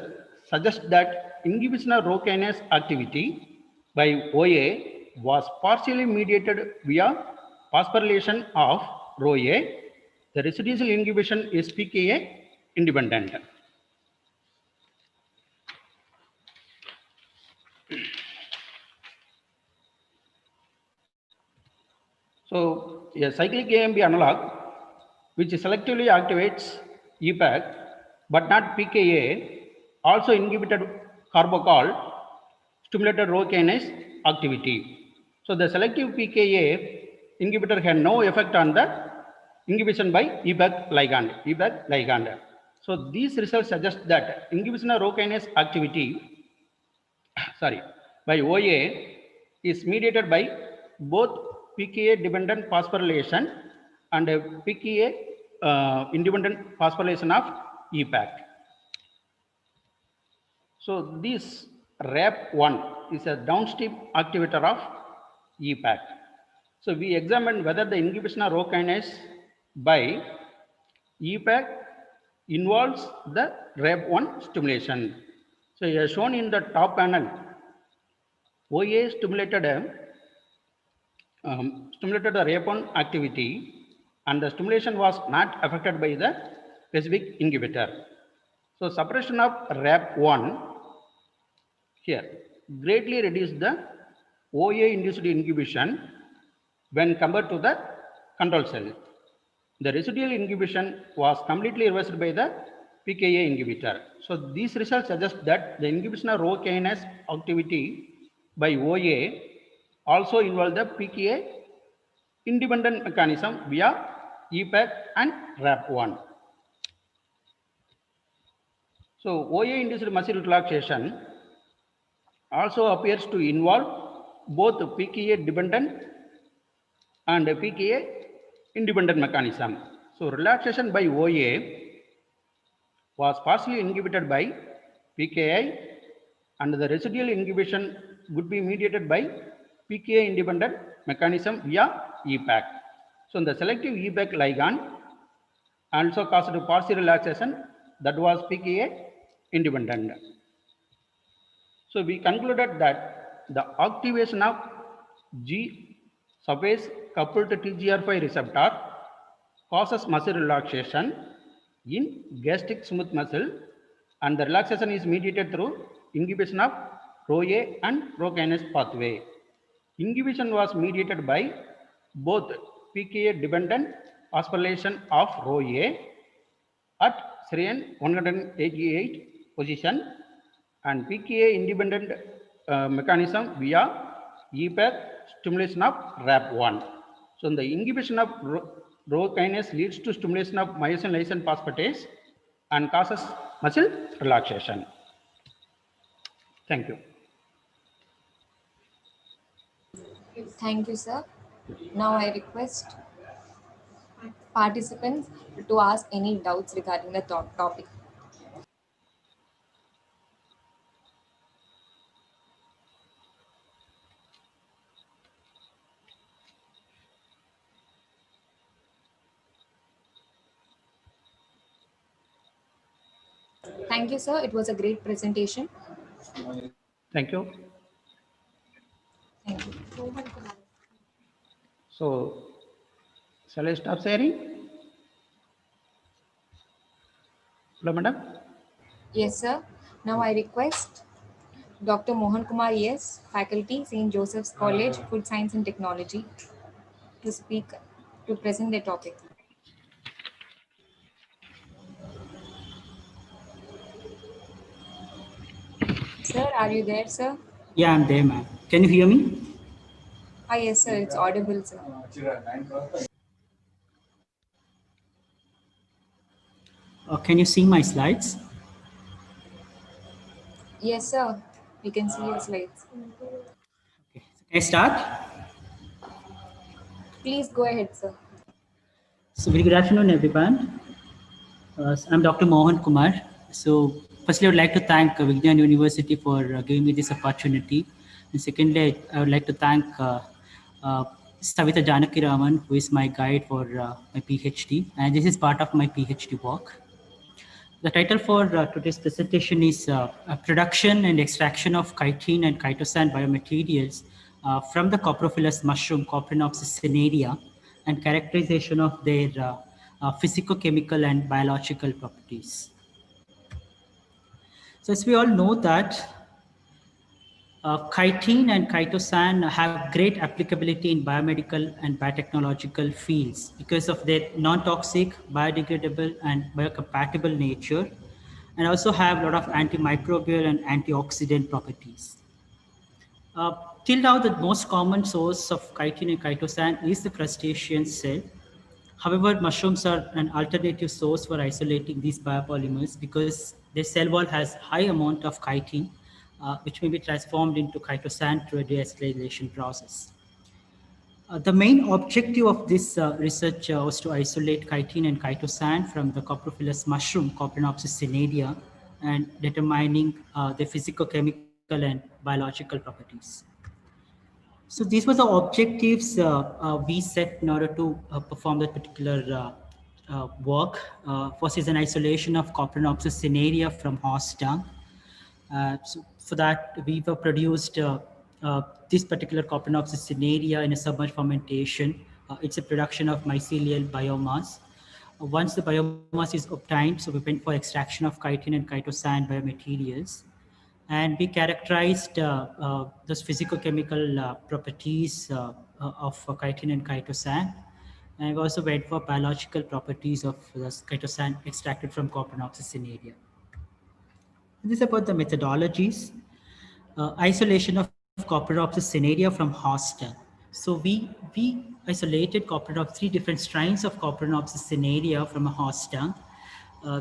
suggest that inhibition of Rho kinase activity by OA was partially mediated via phosphorylation of RhoA. The residual inhibition is pKa independent. So a cyclic AMP analog which selectively activates EPAC but not pKa also inhibited carbachol stimulated Rho kinase activity. So the selective pKa inhibitor had no effect on the inhibition by EPAC ligand. So these results suggest that inhibition of Rho kinase activity by OA is mediated by both pKa dependent phosphorylation and pKa independent phosphorylation of EPAC. So this RAP1 is a downstream activator of EPAC. So we examined whether the inhibition of Rho kinase by EPAC involves the RAP1 stimulation. So as shown in the top panel, OA stimulated the RAP1 activity, and the stimulation was not affected by the specific inhibitor. So suppression of RAP1 here greatly reduced the OA-induced inhibition when compared to the control cell. The residual inhibition was completely reversed by the pKa inhibitor. So these results suggest that the inhibition of Rho kinase activity by OA also involved the pKa independent mechanism via EPAC and RAP1. So OA-induced muscle relaxation also appears to involve both pKa dependent and pKa independent mechanism. So relaxation by OA was partially inhibited by pKa, and the residual inhibition would be mediated by pKa independent mechanism via EPAC. So the selective EPAC ligand also caused a partial relaxation that was pKa independent. So we concluded that the activation of G surface coupled TGR5 receptor causes muscle relaxation in gastric smooth muscle, and the relaxation is mediated through inhibition of Rho A and Rho kinase pathway. Inhibition was mediated by both pKa dependent phosphorylation of Rho A at serine 188 position and pKa independent mechanism via EPAC stimulation of RAP1. So the inhibition of Rho kinase leads to stimulation of myosin lysine phosphatase and causes muscle relaxation. Thank you. Thank you, sir. Now I request participants to ask any doubts regarding the topic. Thank you, sir. It was a great presentation. Thank you. Thank you. So, shall I stop sharing? Hello, madam. Yes, sir. Now I request Dr. Mohan Kumar, yes, faculty, St. Joseph's College, Food Science and Technology, to speak, to present the topic. Sir, are you there, sir? Yeah, I'm there, ma'am. Can you hear me? Ah, yes, sir. It's audible, sir. Can you see my slides? Yes, sir. We can see your slides. Okay. Can I start? Please go ahead, sir. So, very good afternoon, everyone. I'm Dr. Mohan Kumar. So, firstly, I would like to thank Vigyan University for giving me this opportunity. And secondly, I would like to thank Savita Janakiraman, who is my guide for my PhD. And this is part of my PhD work. The title for today's presentation is Production and Extraction of Chitin and Chitosan Biomaterials from the coprophilous mushroom Coprinopsis cinerea and characterization of their physicochemical and biological properties. So as we all know that chitin and chitosan have great applicability in biomedical and biotechnological fields because of their non-toxic, biodegradable, and biocompatible nature, and also have a lot of antimicrobial and antioxidant properties. Till now, the most common source of chitin and chitosan is the crustacean cell. However, mushrooms are an alternative source for isolating these biopolymers because their cell wall has high amount of chitin which may be transformed into chitosan through a deacetylation process. The main objective of this research was to isolate chitin and chitosan from the coprophilous mushroom, Coprinopsis cinerea, and determining their physicochemical and biological properties. So these were the objectives we set in order to perform that particular work. First is an isolation of Coprinopsis cinerea from horse dung. So for that, we have produced this particular Coprinopsis cinerea in a submerged fermentation. It's a production of mycelial biomass. Once the biomass is obtained, so we went for extraction of chitin and chitosan biomaterials. And we characterized those physicochemical properties of chitin and chitosan. And we also went for biological properties of the chitosan extracted from Coprinopsis cinerea. This is about the methodologies. Isolation of Coprinopsis cinerea from horse dung. So we isolated three different strains of Coprinopsis cinerea from a horse dung.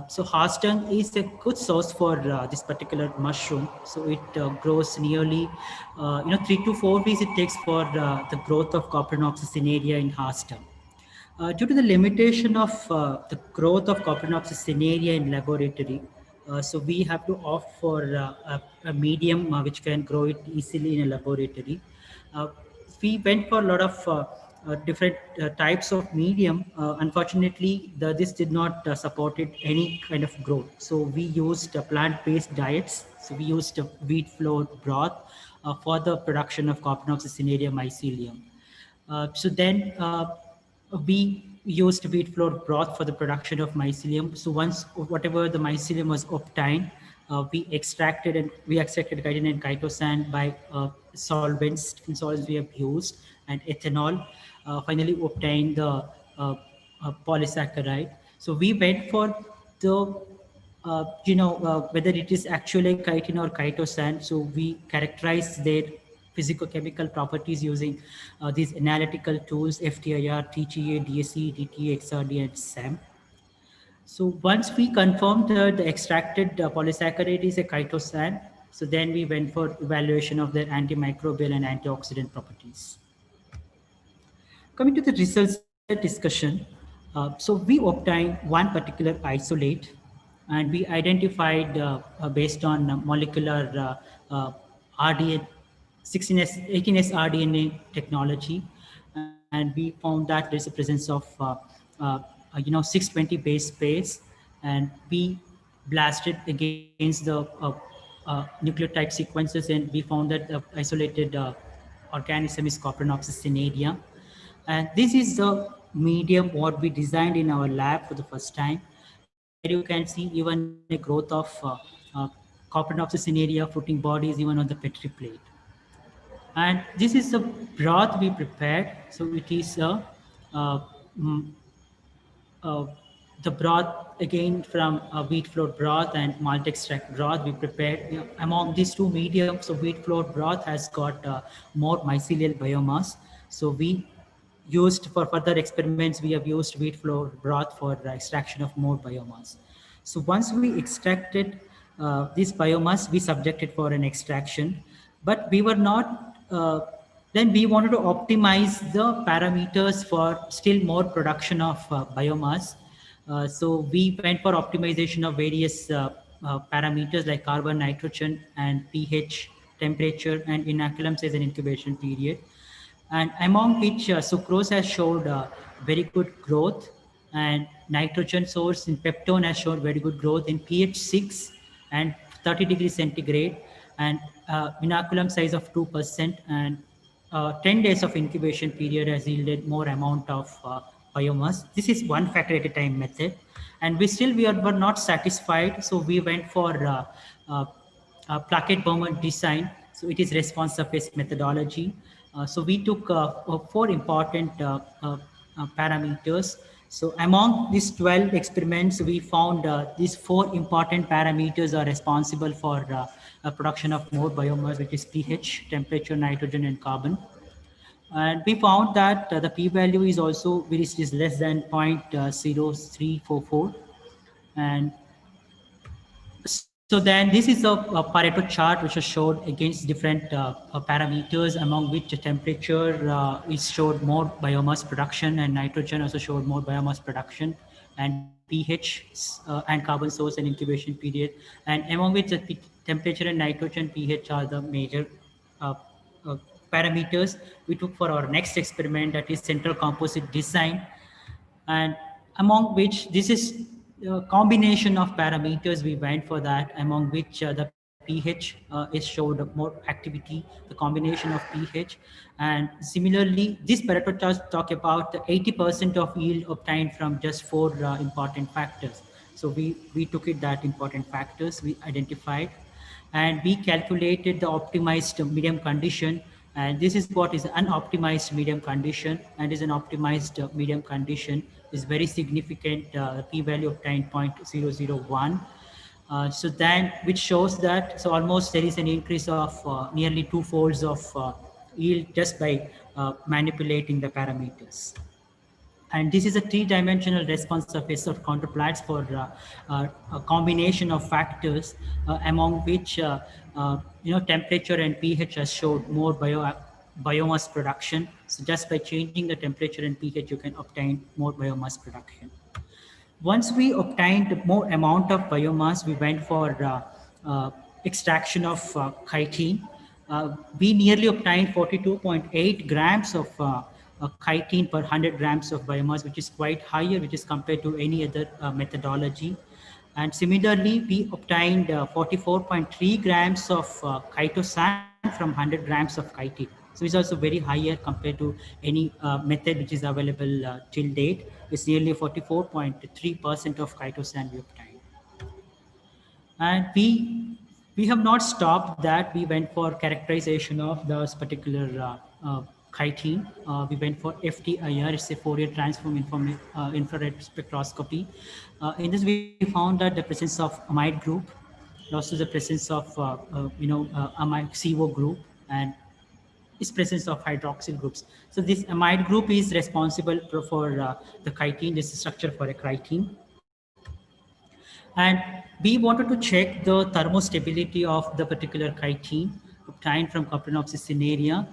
So horse dung is a good source for this particular mushroom. So it grows nearly, 3 to 4 weeks it takes for the growth of Coprinopsis cinerea in horse dung. Due to the limitation of the growth of Coprinopsis cinerea in laboratory, so we have to opt for a medium which can grow it easily in a laboratory. We went for a lot of different types of medium. Unfortunately, this did not support any kind of growth. So we used plant-based diets. So we used wheat flour broth for the production of Coprinopsis cinerea mycelium. So then we used wheat flour broth for the production of mycelium. So once whatever the mycelium was obtained, we extracted chitin and chitosan by solvents, different solvents we have used, and ethanol. Finally, obtained the polysaccharide. So we went for the whether it is actually chitin or chitosan. So we characterize their physicochemical properties using these analytical tools, FTIR, TGA, DSE, DTA, XRD, and SAM. So once we confirmed the extracted polysaccharide is a chitosan, so then we went for evaluation of their antimicrobial and antioxidant properties. Coming to the results discussion, so we obtained one particular isolate, and we identified based on molecular RDN, 16S, 18S rDNA technology, and we found that there's a presence of 620 base pairs, and we blasted against the nucleotide sequences, and we found that the isolated organism is Coprinopsis cinerea. And this is the medium what we designed in our lab for the first time, where you can see even a growth of Coprinopsis cinerea fruiting bodies even on the Petri plate. And this is the broth we prepared. So it is the broth again from wheat flour broth and malt extract broth we prepared. Among these two mediums, so wheat flour broth has got more mycelial biomass. So we used for further experiments, we have used wheat flour broth for extraction of more biomass. So once we extracted this biomass, we subjected for an extraction, but we were not, then we wanted to optimize the parameters for still more production of biomass. So we went for optimization of various parameters like carbon, nitrogen, and pH, temperature, and inoculum size and incubation period. And among which sucrose has showed very good growth, and nitrogen source in peptone has showed very good growth in pH 6 and 30 degrees centigrade, and inoculum size of 2%, and 10 days of incubation period has yielded more amount of biomass. This is one factor at a time method, and we were not satisfied, so we went for plaquette Bowman design. So it is response surface methodology. So we took 4 important parameters. So among these 12 experiments, we found these 4 important parameters are responsible for production of more biomass, which is pH, temperature, nitrogen, and carbon. And we found that the p-value is also is less than 0.0344. And So then this is a Pareto chart which is showed against different parameters, among which the temperature is showed more biomass production, and nitrogen also showed more biomass production, and pH and carbon source and incubation period, and among which the temperature and nitrogen pH are the major uh, uh, parameters we took for our next experiment, that is central composite design, and among which this is a combination of parameters we went for that, among which the pH is showed more activity, the combination of pH. And similarly, this Pareto chart talk about the 80% of yield obtained from just four important factors. So we took it that important factors we identified, and we calculated the optimized medium condition, and this is what is unoptimized medium condition, and is an optimized medium condition is very significant, p-value obtained 0.001. So then, which shows that, so almost there is an increase of nearly two folds of yield just by manipulating the parameters. And this is a three-dimensional response surface of counterplots for a combination of factors, among which temperature and pH has showed more biomass production. So just by changing the temperature and pH, you can obtain more biomass production. Once we obtained more amount of biomass, we went for extraction of chitin. We nearly obtained 42.8 grams of chitin per 100 grams of biomass, which is quite higher, which is compared to any other methodology. And similarly, we obtained 44.3 grams of chitosan from 100 grams of chitin. So it's also very higher compared to any method which is available till date. It's nearly 44.3% of chitosan we obtained. And we have not stopped that. We went for characterization of this particular chitin. We went for FTIR, it's a Fourier transform infrared spectroscopy. In this, we found that the presence of amide group, also the presence of amide CO group, and is presence of hydroxyl groups. So this amide group is responsible for the chitin. This is structure for a chitin. And we wanted to check the thermostability of the particular chitin obtained from Coprinopsis cinerea.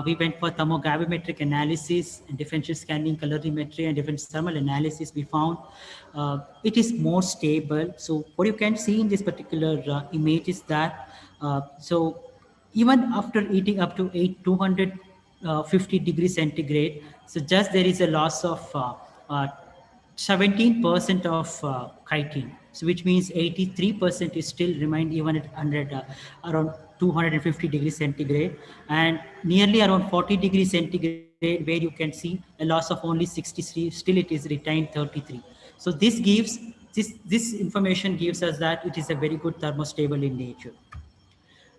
We went for thermogravimetric analysis and differential scanning, colorimetry, and different thermal analysis. We found it is more stable. So what you can see in this particular image is that, so even after eating up to 250 degrees centigrade, so just there is a loss of 17% of chitin, so which means 83% is still remained even at 100, around 250 degrees centigrade, and nearly around 40 degrees centigrade where you can see a loss of only 63, still it is retained 33. So this gives, this information gives us that it is a very good thermostable in nature.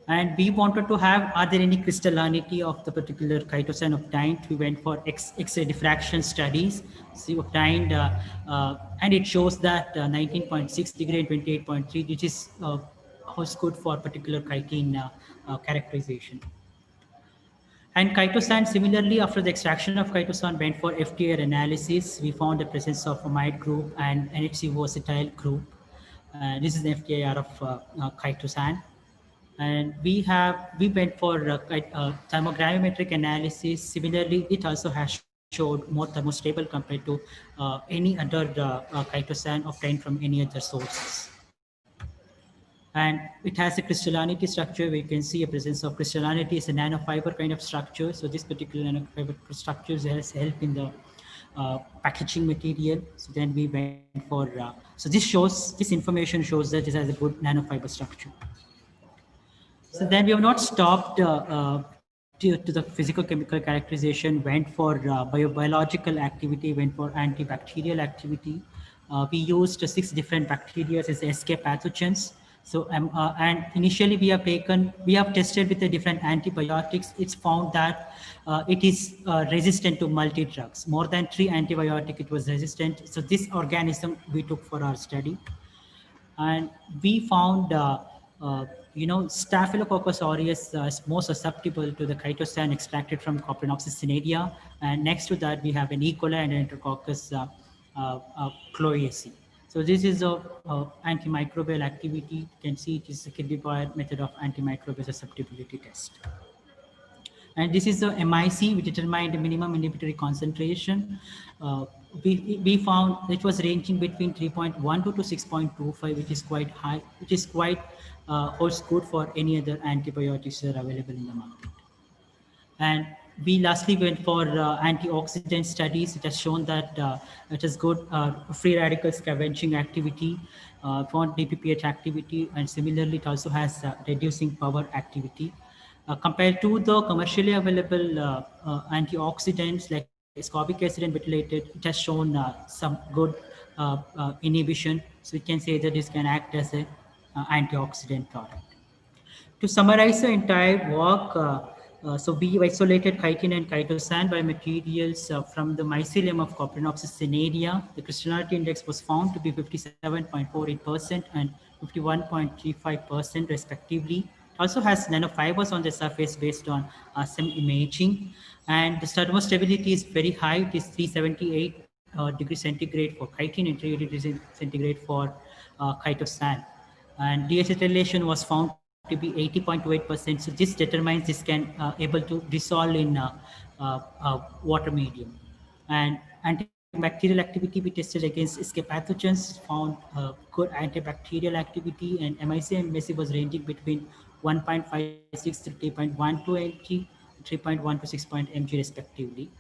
And we wanted to have, are there any crystallinity of the particular chitosan obtained? We went for X-ray diffraction studies. So we obtained, and it shows that 19.6 degree and 28.3, which is good for particular chitin characterization. And chitosan, similarly, after the extraction of chitosan, went for FTIR analysis. We found the presence of amide group and NHCO acetyl group. This is the FTIR of chitosan. And we went for thermogravimetric analysis. Similarly, it also has showed more thermostable compared to any other chitosan obtained from any other sources. And it has a crystallinity structure where you can see a presence of crystallinity is a nanofiber kind of structure. So this particular nanofiber structure has helped in the packaging material. So then we went for, so this information shows that it has a good nanofiber structure. So then we have not stopped to the physical chemical characterization, went for biological activity, went for antibacterial activity. We used 6 different bacteria as escape pathogens. So and initially we have tested with the different antibiotics. It's found that it is resistant to multi-drugs. More than 3 antibiotics it was resistant. So this organism we took for our study. And we found Staphylococcus aureus is more susceptible to the chitosan extracted from Coprinopsis cinerea. And next to that, we have an E. coli and Enterococcus cloaceae. So this is a antimicrobial activity. You can see it is a Kirby-Boyer method of antimicrobial susceptibility test. And this is the MIC, we determined the minimum inhibitory concentration. We found it was ranging between 3.12 to 6.25, which is quite high, which is quite holds good for any other antibiotics that are available in the market. And we lastly went for antioxidant studies. It has shown that it has good free radical scavenging activity, found DPPH activity, and similarly it also has reducing power activity. Compared to the commercially available antioxidants like ascorbic acid and butylated, it has shown some good inhibition. So we can say that this can act as an antioxidant product. To summarize the entire work, so we isolated chitin and chitosan by materials from the mycelium of Coprinopsis cinerea. The crystallinity index was found to be 57.48% and 51.35% respectively. It also has nanofibers on the surface based on some imaging. And the thermostability is very high. It is 378 degrees centigrade for chitin and 380 degrees centigrade for chitosan. And deacetylation was found to be 80.28%. So this determines this can able to dissolve in water medium. And antibacterial activity we tested against escape pathogens, found good antibacterial activity, and MIC and MSC was ranging between 1.56 to 3.12 mg, 3.1 to 6 mg respectively.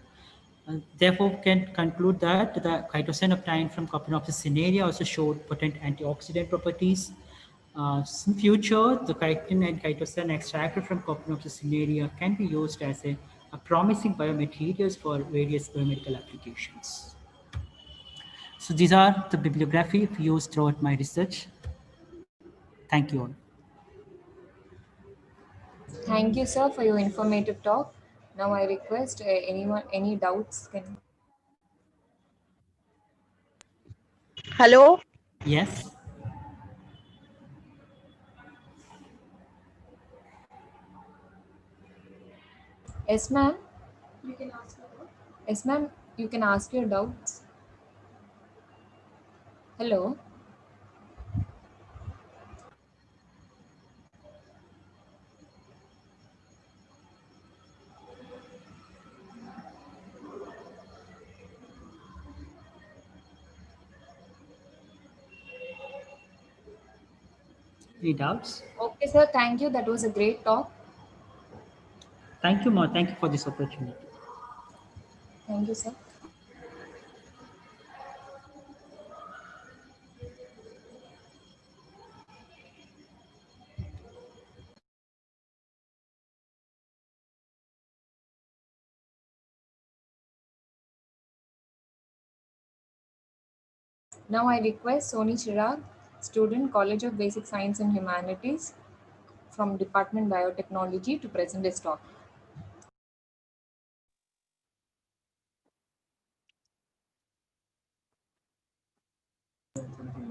Therefore, we can conclude that the chitosan obtained from Coprinopsis cinerea also showed potent antioxidant properties. In future, the chitin and chitosan extracted from Coprinopsis cinerea can be used as a promising biomaterials for various biomedical applications. So these are the bibliography used throughout my research. Thank you all. Thank you, sir, for your informative talk. Now I request anyone, any doubts can. Hello. Yes. Yes, ma'am. You can ask your doubts. Yes, ma'am. You can ask your doubts. Hello. Any doubts? Okay, sir. Thank you. That was a great talk. Thank you, Ma. Thank you for this opportunity. Thank you, sir. Now I request Soni Chirag, student, College of Basic Science and Humanities from Department Biotechnology, to present his talk.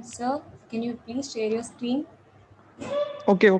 Sir, can you please share your screen? Okay.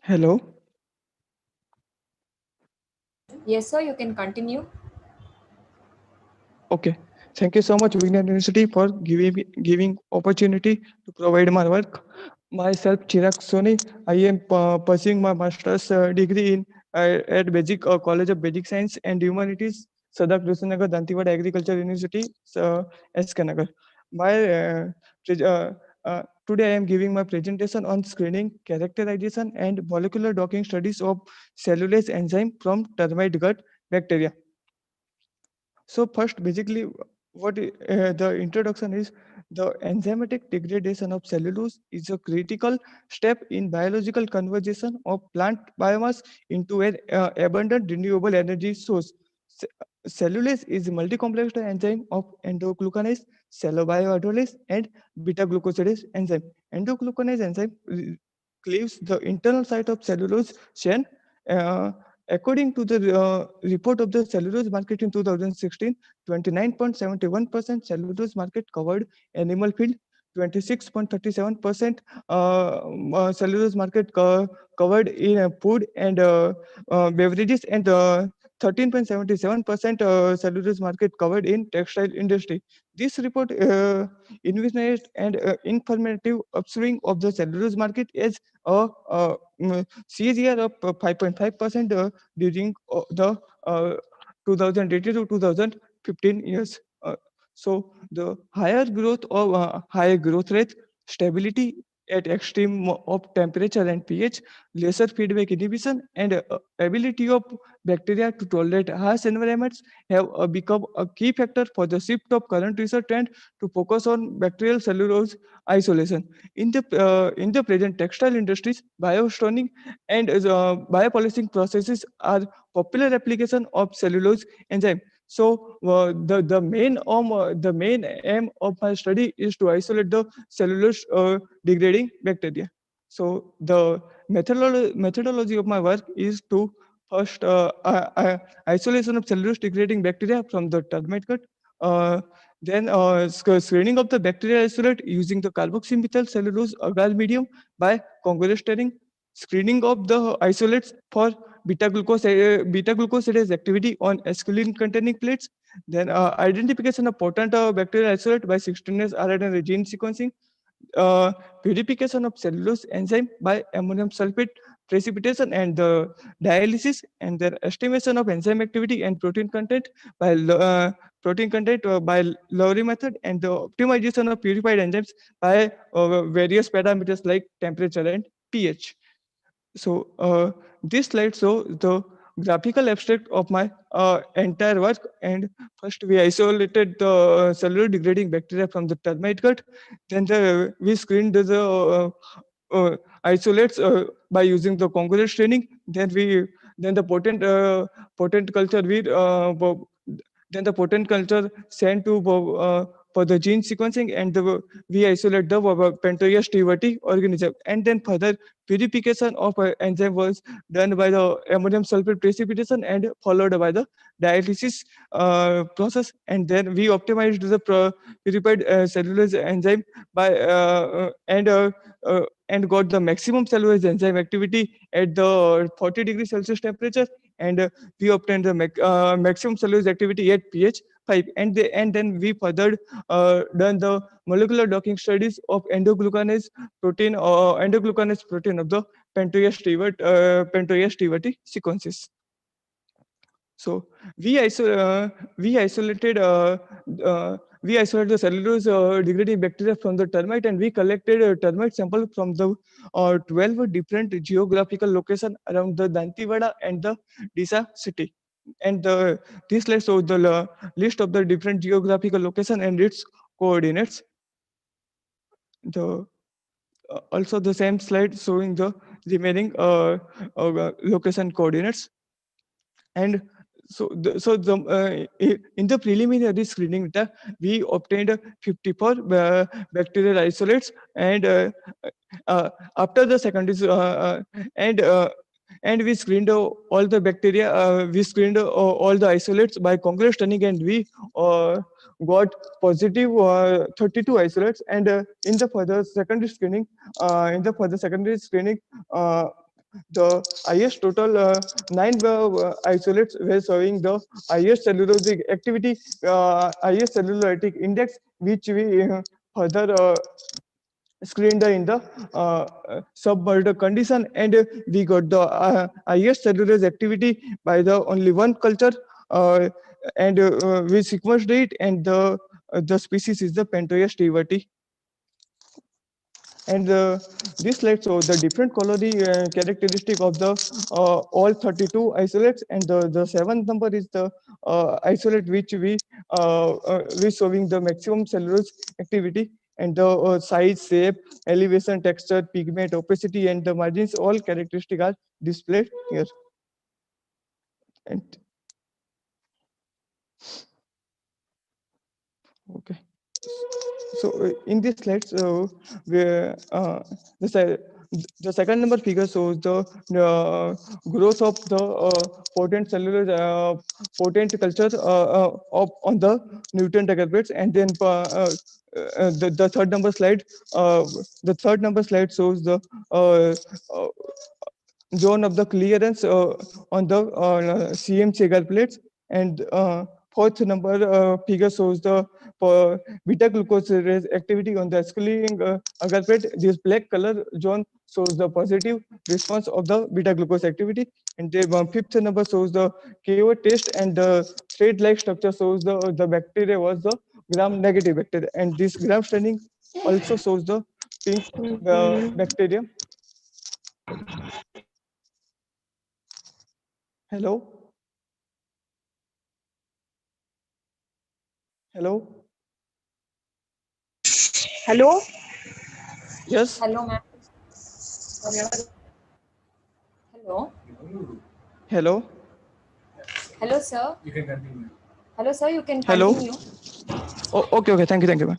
Hello. Yes, sir, you can continue. Okay. Thank you so much, Vignan University, for giving opportunity to provide my work. Myself, Chirag Soni. I am pursuing my master's degree in at Basic College of Basic Science and Humanities, Sadak Rusanagar, Dantewada Agriculture University, SK Nagar. Today I am giving my presentation on screening, characterization, and molecular docking studies of cellulase enzyme from termite gut bacteria. So first, basically, what the introduction is The enzymatic degradation of cellulose is a critical step in biological conversion of plant biomass into an abundant renewable energy source. Ce- Cellulase is a multi-complex enzyme of endoglucanase, cellobiohydrolase, and beta-glucosidase enzyme. Endoglucanase enzyme cleaves the internal site of cellulose chain. Uh, According to the report of the cellulose market in 2016, 29.71% cellulose market covered animal feed, 26.37% cellulose market covered in food and beverages, and 13.77% cellulose market covered in textile industry. This report envisaged an informative upswing of the cellulose market as a CAGR of 5.5% during the 2018 to 2015 years. So the higher growth rate, stability at extreme of temperature and pH, lesser feedback inhibition, and ability of bacteria to tolerate harsh environments have become a key factor for the shift of current research trend to focus on bacterial cellulose isolation. In the present textile industries, biostoning and biopolicing processes are popular application of cellulose enzyme. So the main aim of my study is to isolate the cellulose degrading bacteria. So the methodology of my work is to first isolation of cellulose degrading bacteria from the termite gut. Then screening of the bacterial isolate using the carboxymethyl cellulose agar medium by congruous staining. Screening of the isolates for beta glucosidase activity on esculin containing plates. Then identification of potent bacterial isolate by 16S RNA gene sequencing. uh, Purification of cellulose enzyme by ammonium sulfate precipitation and dialysis, and their estimation of enzyme activity and protein content by Lowry method, and the optimization of purified enzymes by various parameters like temperature and pH. So this slide shows the graphical abstract of my entire work. And first we isolated the cellular degrading bacteria from the termite gut. Then we screened the isolates by using the congruent staining. Then the potent culture then the potent culture sent to for the gene sequencing, and we isolate the Pentoia stewardii organism, and then further purification of enzyme was done by the ammonium sulfate precipitation and followed by the dialysis process, and then we optimized the purified cellulose enzyme by and got the maximum cellulose enzyme activity at the 40 degrees Celsius temperature, and we obtained the maximum cellulose activity at pH 5, and then we further done the molecular docking studies of endoglucanase protein of the Pentoia stewardii sequences. So we isolated the cellulose degrading bacteria from the termite, and we collected a termite sample from the 12 different geographical locations around the Dantewada and the Disa city. And this list shows the list of the different geographical location and its coordinates. The also the same slide showing the remaining location coordinates. And in the preliminary screening data, we obtained 54 bacterial isolates, and after the secondary and we screened all the bacteria. We screened all the isolates by congruous staining, and we got positive 32 isolates. And in the further secondary screening, uh, the highest total 9 isolates were showing the highest cellulosic activity, highest cellulolytic index, which we further screened in the submerged condition, and we got the highest cellulose activity by the only one culture, and we sequenced it, and the species is the Pentoia stewardii. And this slide shows the different colony characteristic of the all 32 isolates, and the seventh number is the isolate which we showing the maximum cellulose activity. and the size, shape, elevation, texture, pigment, opacity, and the margins, all characteristics are displayed here. And okay. So in this slide, where the second number figure shows the growth of the potent cellular potent culture on the nutrient aggregates, and then the third number slide, the third number slide shows the uh, zone of the clearance on the CM Chegar plates, and fourth number figure shows the beta glucose activity on the escalating agar plate. This black color zone shows the positive response of the beta glucose activity, and the fifth number shows the KO test, and the thread-like structure shows the bacteria was the gram negative bacteria, and this gram staining also shows the pink bacteria. Hello. Hello. Hello? Yes. Hello, ma'am. Hello? Hello. Hello, sir. You can continue. Hello, sir. You can Hello. continue. Oh, okay. Okay. Thank you, ma'am.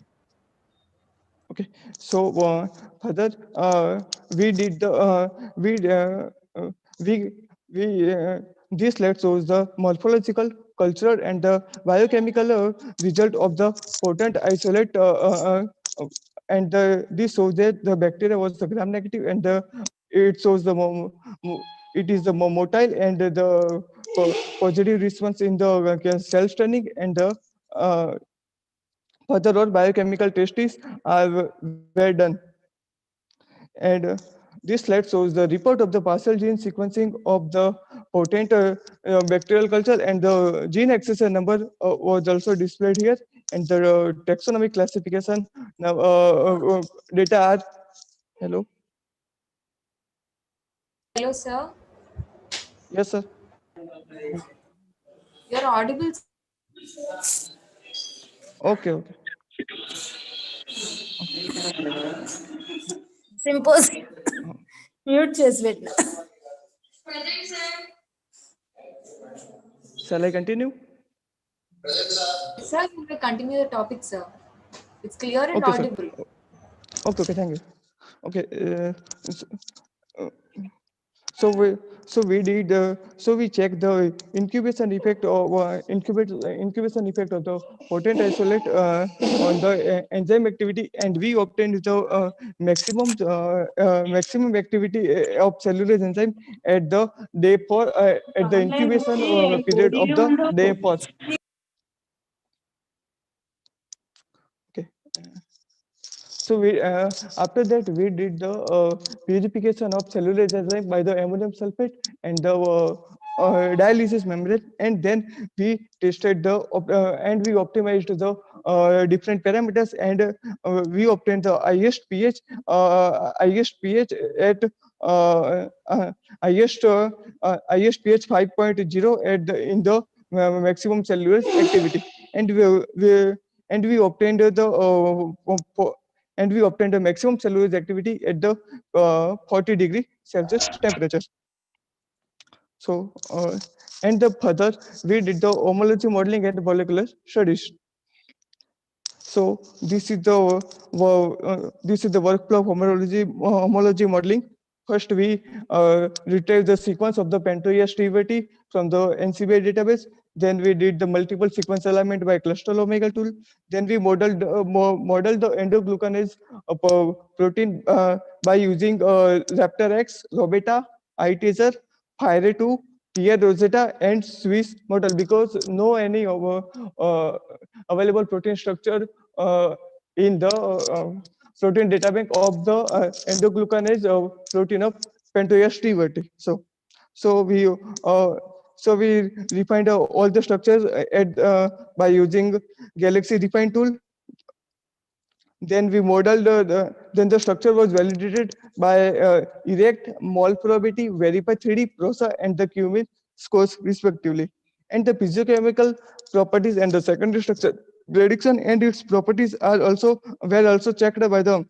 Okay. So further, we did the uh, we this slide shows the morphological, cultural, and the biochemical result of the potent isolate, and this shows that the bacteria was the gram negative, and it shows the it is the motile, and the positive response in the cell stunning, and the further all biochemical tests were done. And this slide shows the report of the partial gene sequencing of the potent bacterial culture, and the gene accessor number was also displayed here, and the taxonomic classification data are. Hello. Hello, sir. Yes, sir. You're audible. Okay. Okay. Symposium. Mute చేసి Shall I continue? Sir, you may continue the topic, sir. It's clear and Okay, sir. audible. Okay. Okay. Thank you. Okay. Uh, so we did so we checked the incubation effect of the potent isolate on the enzyme activity, and we obtained the maximum activity of cellulose enzyme at the day 4 at the incubation period of the day 4. Okay. So we after that we did the purification of cellulose enzyme by the ammonium sulfate and the dialysis membrane, and then we tested the and we optimized the different parameters, and we obtained the highest pH at highest pH 5.0 at in the maximum cellulose activity, and we obtained the and we obtained a maximum cellulose activity at the 40 degree Celsius temperature. So, and the further we did the homology modeling and molecular studies. So this is the workflow of homology modeling. First, we retrieved the sequence of the Pentoyas TVT from the NCBI database. Then we did the multiple sequence alignment by cluster omega tool. Then we modeled the endoglucanase protein by using Raptor X, Robeta, iTaser, Fire2, Pierre Rosetta, and Swiss model, because no any available protein structure in the protein data bank of the endoglucanase protein of Pentoyas TVT. So we refined all the structures by using Galaxy Refine tool. Then we modeled then the structure was validated by erect, mol probability, verify 3D, prosa, and the Cumin scores respectively. And the physiochemical properties and the secondary structure prediction and its properties are also were also checked by the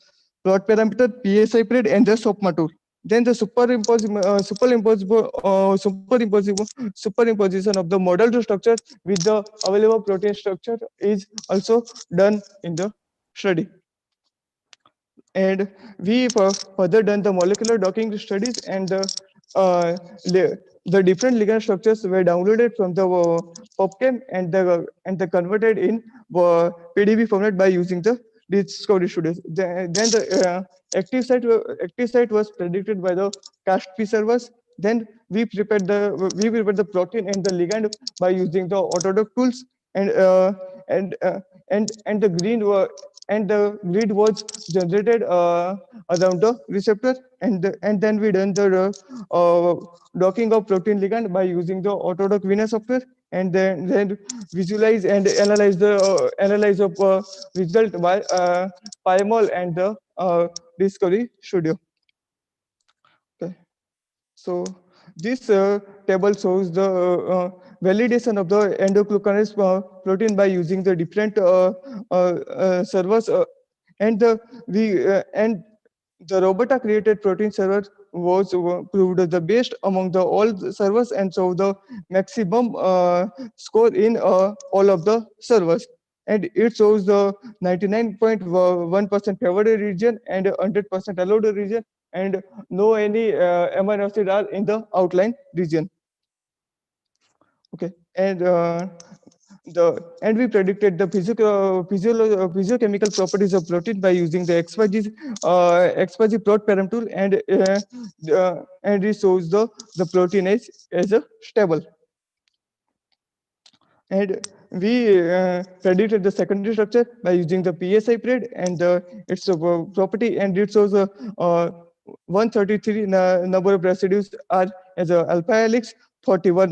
plot parameter, PSI period, and the SOPMA tool. Then the superimposition of the model to structure with the available protein structure is also done in the study. And we further done the molecular docking studies, and uh, the different ligand structures were downloaded from the PubChem and the converted in PDB format by using the discovery studios. Then the active site was predicted by the CAST-P servers. Then we prepared the protein and the ligand by using the Autodoc tools, and and uh, and the grid was generated around the receptor, and then we done the docking of protein ligand by using the Autodoc Venus software, and then visualize and analyze of result by PyMol and the Discovery Studio. Okay. So this table shows the validation of the endoglucanase protein by using the different servers, and the Robota created protein server was proved the best among the all the servers, and so the maximum score in all of the servers. And it shows the 99.1% favored region and 100% allowed region, and no any amino acid are in the outline region. Okay, and we predicted the physiochemical properties of protein by using the XYZ plot param tool, and it shows the protein as a stable. And we predicted the secondary structure by using the PSI period and its property, and it shows 133 number of residues are as a alpha helix, 41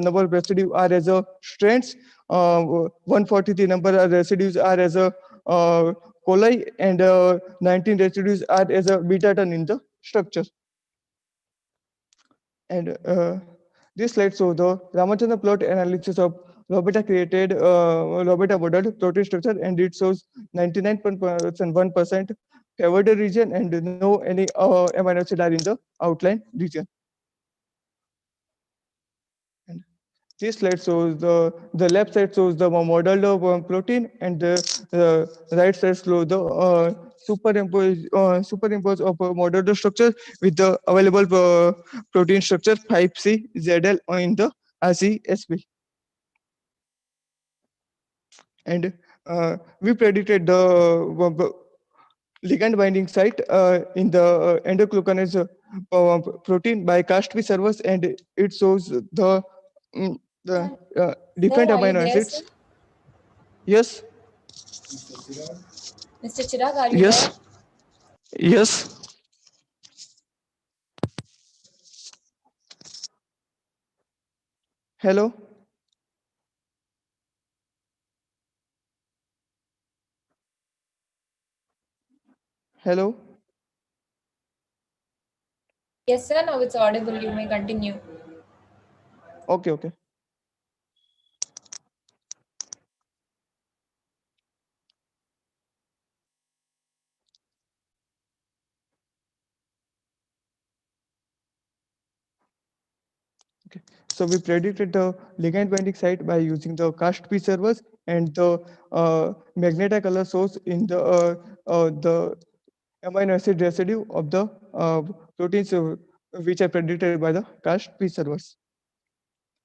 number of residues are as a strands, 143 number of residues are as a coli, and 19 residues are as a beta turn in the structure. And this slide shows the Ramachandran plot analysis of Robota created Robota model protein structure, and it shows 99.1% favored region and no any amino acid are in the outline region. And this slide shows the left side shows the model of protein, and the right side shows the superimpose of model structure with the available protein structure 5C ZL in the RCSB. And we predicted the ligand binding site in the endoglucanase protein by CAST-P servers, and it shows the different Sir, are you amino there, sir? acids. Yes, Mr. Chirag, are you yes, there? yes. Hello. Hello. Yes, sir. Now it's audible. You may continue. Okay, okay. Okay, so we predicted the ligand binding site by using the CAST-P servers, and the magnetic color source in the amino acid residue of the proteins which are predicted by the CAST-P servers.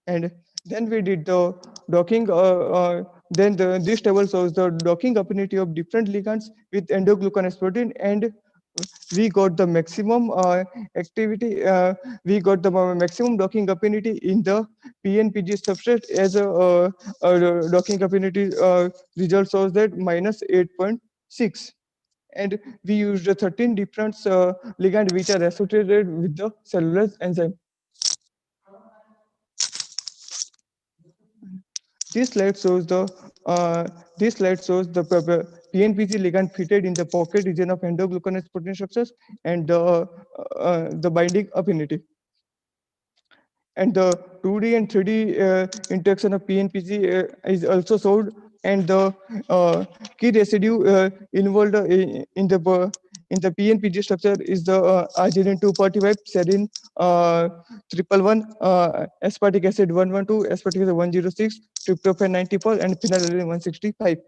And then we did the docking. This table shows the docking affinity of different ligands with endoglucanase protein, and we got the maximum activity. We got the maximum docking affinity in the PNPG substrate as a docking affinity result shows that minus 8.6. And we used 13 different ligands which are associated with the cellulose enzyme. This slide shows the PNPG ligand fitted in the pocket region of endoglucanase protein structures, and the binding affinity. And the 2D and 3D interaction of PNPG is also showed and the key residue involved in the PNPG structure is the arginine 245, serine 111, aspartic acid 112, aspartic acid 106, tryptophan 94, and phenylalanine 165.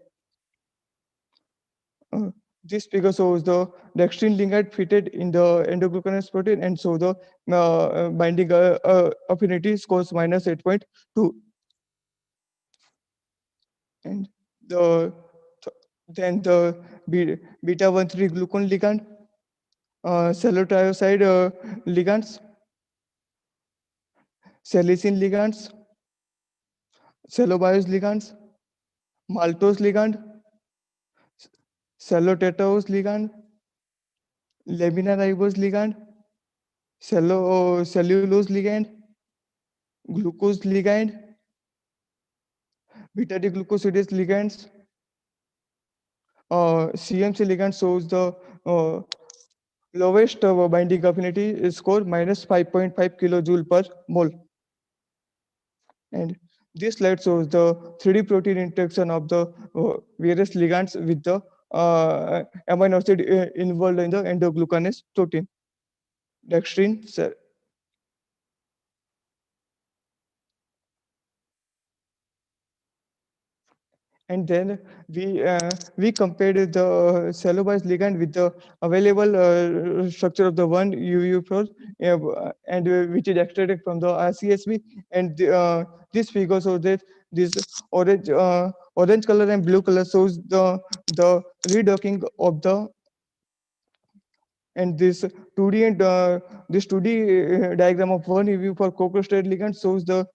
This figure shows the dextrin ligand fitted in the endoglucanase protein, and so the binding affinity scores minus 8.2. And then the beta 1,3 glucon ligand, cellotrioside ligands, salicin ligands, cellobiose ligands, maltose ligand, cellotetraose ligand, lamina ribose ligand, cellulose ligand, glucose ligand, beta glucosidase ligands. CMC ligand shows the lowest binding affinity score minus 5.5 kilojoule per mole. And this slide shows the 3D protein interaction of the various ligands with the amino acid involved in the endoglucanase protein. Dextrin, and then we compared the cellulose ligand with the available structure of the one UU4 and which is extracted from the RCSB, and this figure shows that this orange color and blue color shows the redocking of the, and this 2D and this 2D diagram of one UV for co-crystalline ligand shows the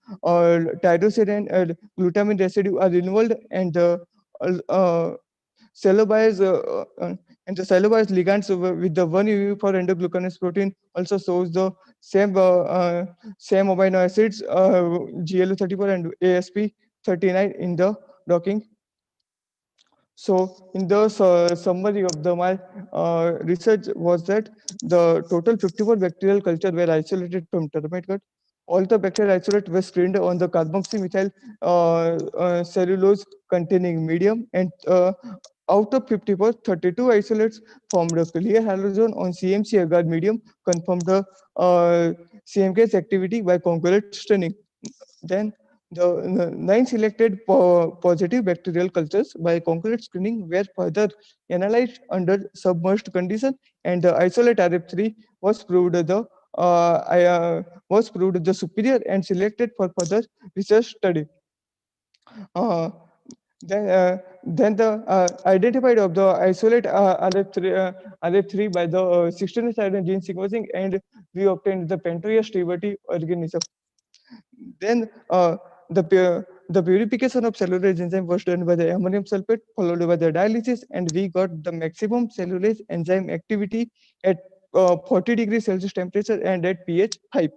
tyrosine and glutamine residue are involved, and the cellulose and the cellulose ligands with the one UV for endoglucanase protein also shows the same amino acids GLU34 and ASP39 in the docking. So in the summary of my research was that the total 54 bacterial culture were isolated from termite gut. All the bacterial isolate were screened on the carboxymethyl cellulose containing medium, and out of 54, 32 isolates formed a clear halogen on CMC agar medium, confirmed the CMK's activity by concurrent staining. Then the 9 selected positive bacterial cultures by concurrent screening were further analyzed under submerged condition, and the isolate RF3 was proved the superior and selected for further research study. Then the identified of the isolate RF3 by the 16th gene sequencing, and we obtained the Pentoia stability organism. Then the purification of cellulose enzyme was done by the ammonium sulfate, followed by the dialysis, and we got the maximum cellulase enzyme activity at 40 degrees Celsius temperature and at pH 5.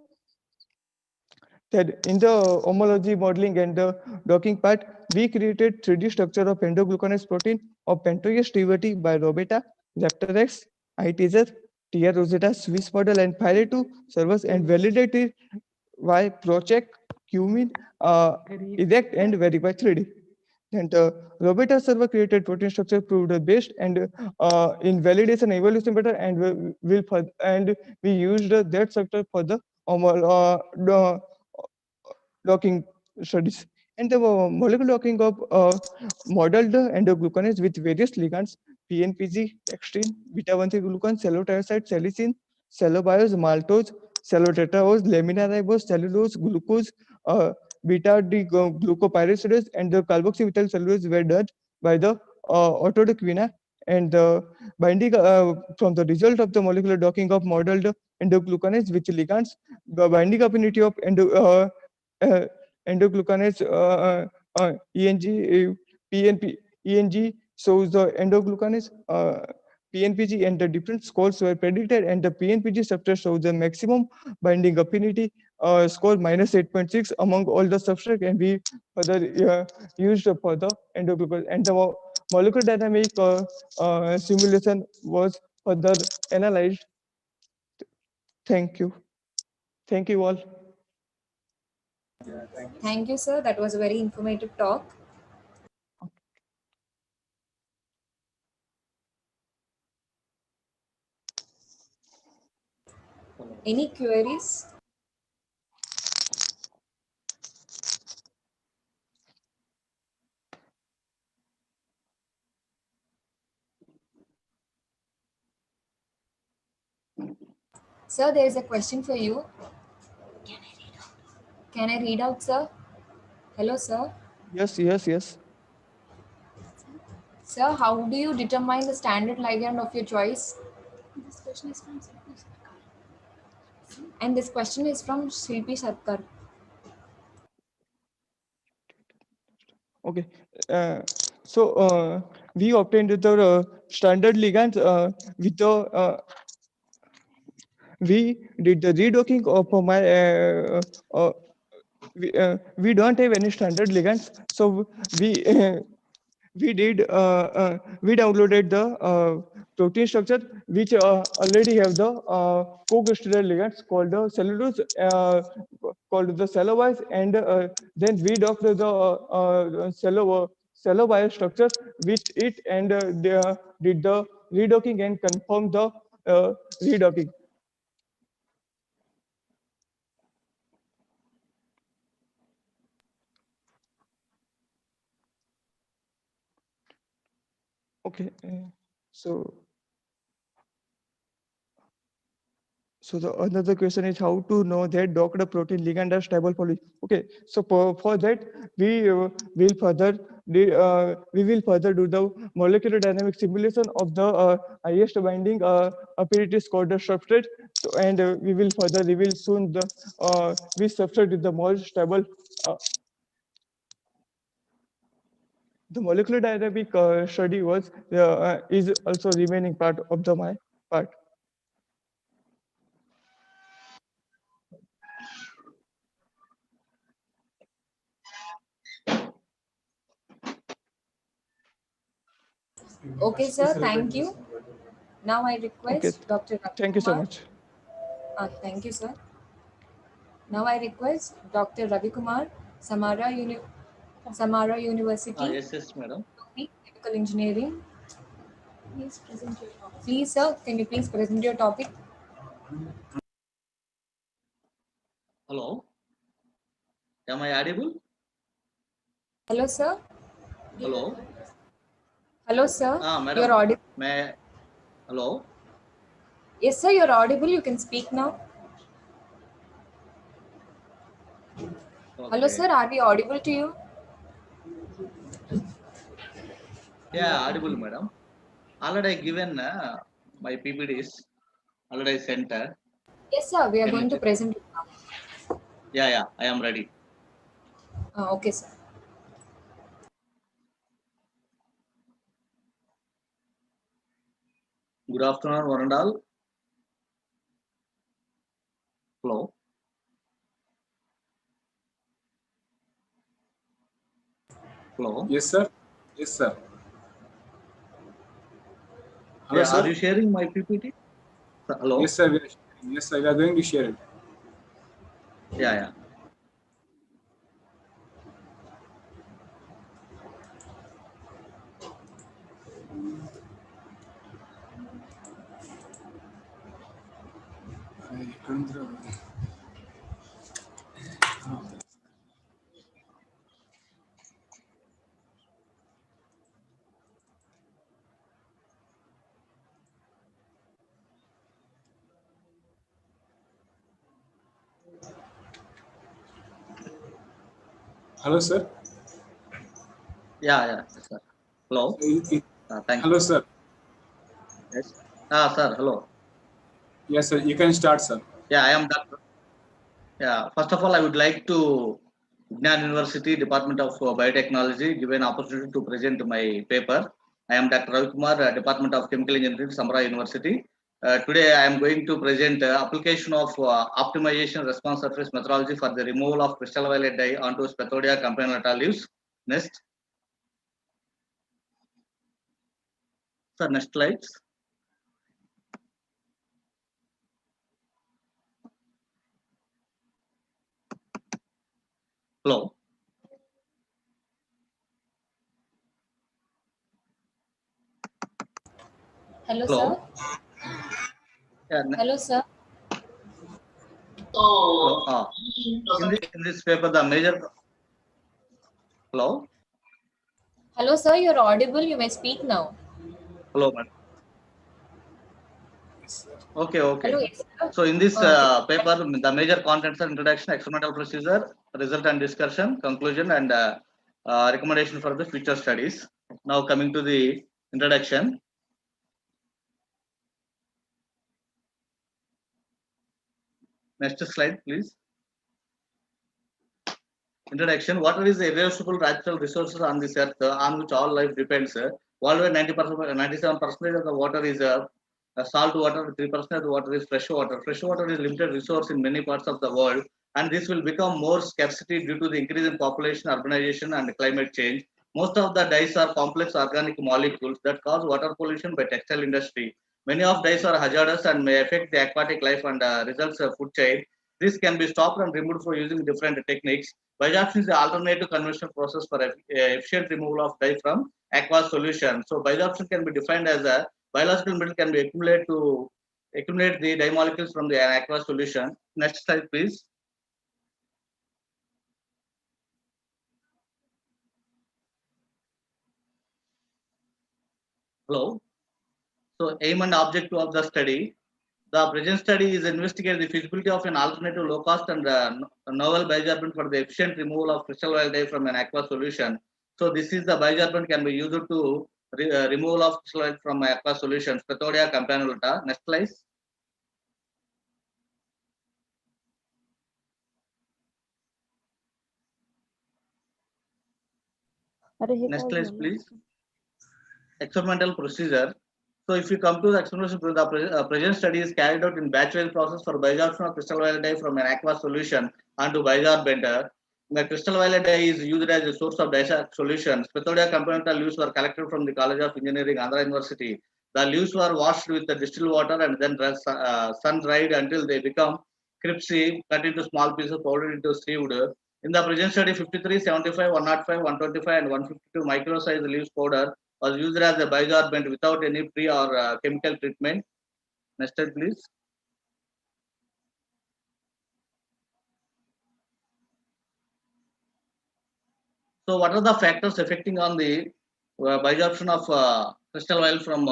That in the homology modeling and the docking part, we created 3D structure of endoglucanase protein of Pentoia stability by Robeta, Raptorex, iTeaser, TR Rosetta, Swiss model, and Phyre2 servers, and validated by Procheck, Cumin, Erect, and Verify 3D. And Robeta server created protein structure proved best, and in validation evaluation better, and we used that structure for the locking studies. And the molecular locking of modeled endoglucanase with various ligands: PNPG, dextrin, beta-1,3-glucan, cellotrioside, salicin, cellobiose, maltose, cellotetraose, lamina ribose, cellulose, glucose, beta-D-glucopyroxidase, and the carboxymethyl cellulose were done by the autodoquina, and the binding from the result of the molecular docking of modeled endoglucanase with ligands, the binding affinity of endoglucanase ENG, PNP, ENG shows the endoglucanase PNPG, and the different scores were predicted, and the PNPG substrate shows the maximum binding affinity score minus 8.6 among all the substrate, and we further used for the endoglucanase, and the molecular dynamic simulation was further analyzed. Thank you. Thank you all. Thank you, sir. That was a very informative talk. Any queries? Sir, there is a question for you. Can I read out, sir? Hello, sir. Yes, yes, yes. Sir, how do you determine the standard ligand of your choice? This question is from Shilpi Sarkar. And this question is from Shilpi Sarkar. Okay. We obtained the standard ligands with the we did the redocking of my we don't have any standard ligands, so we we downloaded the protein structure which already have the co-crystalline ligands called the cellulose, called the cellulose, and then we docked the cellulose structure with it, and they did the redocking and confirmed the redocking. Okay, so the another question is how to know that docked protein ligand are stable for. Okay, so for that we will further do the molecular dynamic simulation of the highest binding apparatus called the substrate. So, and we will further reveal soon the which substrate is the more stable. The molecular dynamic study was is also remaining part of the my part. Okay, sir, thank you. Now I request Okay, Dr. thank you so Ravikumar. much. Thank you, sir. Now I request Dr. Ravikumar, Samara University, Yes, madam. Chemical Engineering. Please present your topic. Please, sir, can you please present your topic? Hello. Am I audible? Hello, sir. Hello. Hello, sir. Madam. You're audible. Hello. Yes, sir, you're audible. You can speak now. Okay. Hello, sir. Are we audible to you? Yeah, audible, madam. Already given my PPTs. Already sent. Yes, sir. We are Can you going to check? present it now. Yeah, I am ready. Okay, sir. Good afternoon, one and all. Hello. Hello. Yes, sir. Yes, sir. Hello, Yeah, sir. are you sharing my PPT? Hello. Yes, sir. Yes, sir. We are going to share it. Yeah. Hello, sir. Yeah, yes, sir. Hello. Thank Hello, you. sir. Yes. Sir. Hello. Yes, sir. You can start, sir. Yeah, I am Dr. Yeah, first of all, I would like to Vignan University Department of Biotechnology give an opportunity to present my paper. I am Dr. Ravikumar, Department of Chemical Engineering, Samara University. Today, I am going to present application of optimization response surface methodology for the removal of crystal violet dye onto Spathodia campanulata leaves. Next. Sir, next slides. Hello. Hello, Hello. sir. Hello, sir. So, in this paper, the major. Hello. Hello, sir. You're audible. You may speak now. Hello, madam. Okay, okay. Hello, yes, sir. So in this Okay. paper, the major contents are introduction, experimental procedure, result and discussion, conclusion, and recommendation for the future studies. Now coming to the introduction. Next slide, please. Introduction. Water is the irreversible natural resources on this earth on which all life depends. Worldwide, 97% of the water is salt water, 3% of the water is fresh water. Fresh water is limited resource in many parts of the world, and this will become more scarcity due to the increase in population, urbanization, and climate change. Most of the dyes are complex organic molecules that cause water pollution by textile industry. Many of dyes are hazardous and may affect the aquatic life and results of food chain. This can be stopped and removed for using different techniques. Bioabsorption is the alternative conventional process for efficient removal of dye from aqueous solution. So bioabsorption can be defined as a biological metal can be accumulate the dye molecules from the aqueous solution. Next slide, please. Hello. So aim and objective of the study. The present study is investigate the feasibility of an alternative low cost and novel bioabsorbent for the efficient removal of crystal oil dye from an aqueous solution. So this is the bioabsorbent can be used to removal of crystal oil from aqueous solution. Spathodia campanulata. Next slide. Next slide, please. Experimental procedure. So if you come to the experimental procedure, the present study is carried out in batch-wise process for bioabsorption of crystal violet dye from an aqueous solution onto bioabsorbent. The crystal violet dye is used as a source of dye solution. Spathodia component leaves were collected from the College of Engineering, Andhra University. The leaves were washed with the distilled water and then sun-dried until they become crispy, cut into small pieces, powdered into sieved. In the present study, 53, 75, 105, 125, and 152 micro size leaves powder was used as a bioabsorbent without any pre or chemical treatment. Next slide, please. So, what are the factors affecting on the bioabsorption of crystal oil from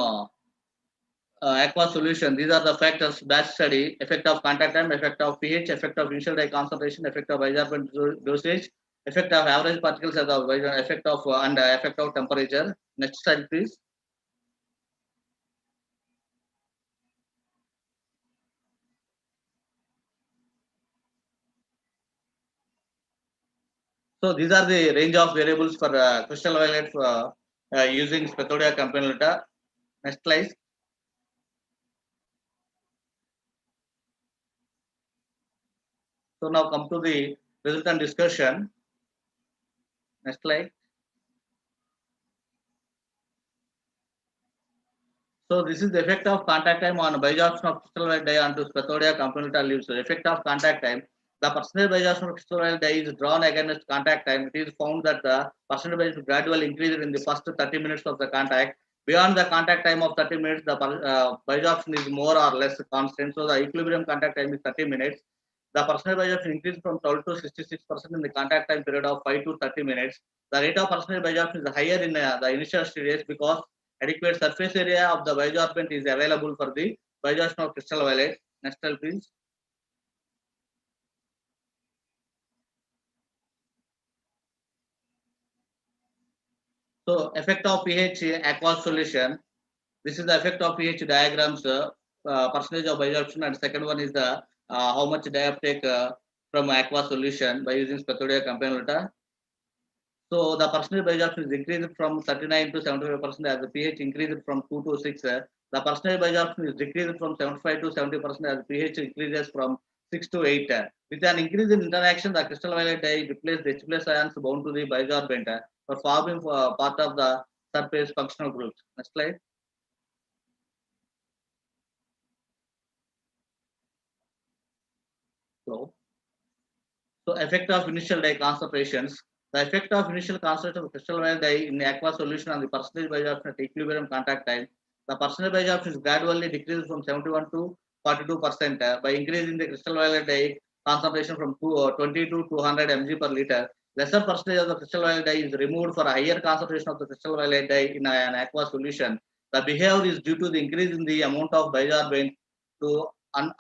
aqueous solution? These are the factors: batch study, effect of contact time, effect of pH, effect of initial dye concentration, effect of bioabsorbent dosage, effect of average particles as the effect of and effect of temperature. Next slide, please. So these are the range of variables for crystal violet using Spathodia campanulata. Next slide. So now come to the result and discussion. Next slide. So this is the effect of contact time on bioabsorption of crystal violet dye onto Spathodia campanulata leaves. So effect of contact time. The percentage bioabsorption of crystal violet dye is drawn against contact time. It is found that the percentage is gradually increased in the first 30 minutes of the contact. Beyond the contact time of 30 minutes, the bioabsorption is more or less constant. So the equilibrium contact time is 30 minutes. The percentage bioabsorption increased from 12 to 66% in the contact time period of 5 to 30 minutes. The rate of percentage bioabsorption is higher in the initial stages because adequate surface area of the bioabsorbent is available for the bioabsorption of crystal violet. Next slide, please. So effect of pH aqueous solution. This is the effect of pH diagrams, percentage of bioabsorption, and second one is the how much dye uptake from aqueous solution by using Spathodia campanulata. So the percentage bioabsorption is increased from 39 to 75% as the pH increased from 2 to 6. The percentage bioabsorption is decreased from 75 to 70% as the pH increases from 6 to 8. With an increase in interaction, the crystal violet dye replaces the H plus ions bound to the bioabsorbent for forming part of the surface functional groups. Next slide. So effect of initial dye concentrations. The effect of initial concentration of crystal violet dye in the aqueous solution on the percentage bioabsorption at equilibrium contact time. The percentage bioabsorption is gradually decreased from 71 to 42% by increasing the crystal violet dye concentration from 20 to 200 mg per liter. Lesser percentage of the crystal violet dye is removed for a higher concentration of the crystal violet dye in an aqueous solution. The behavior is due to the increase in the amount of bioabsorbent to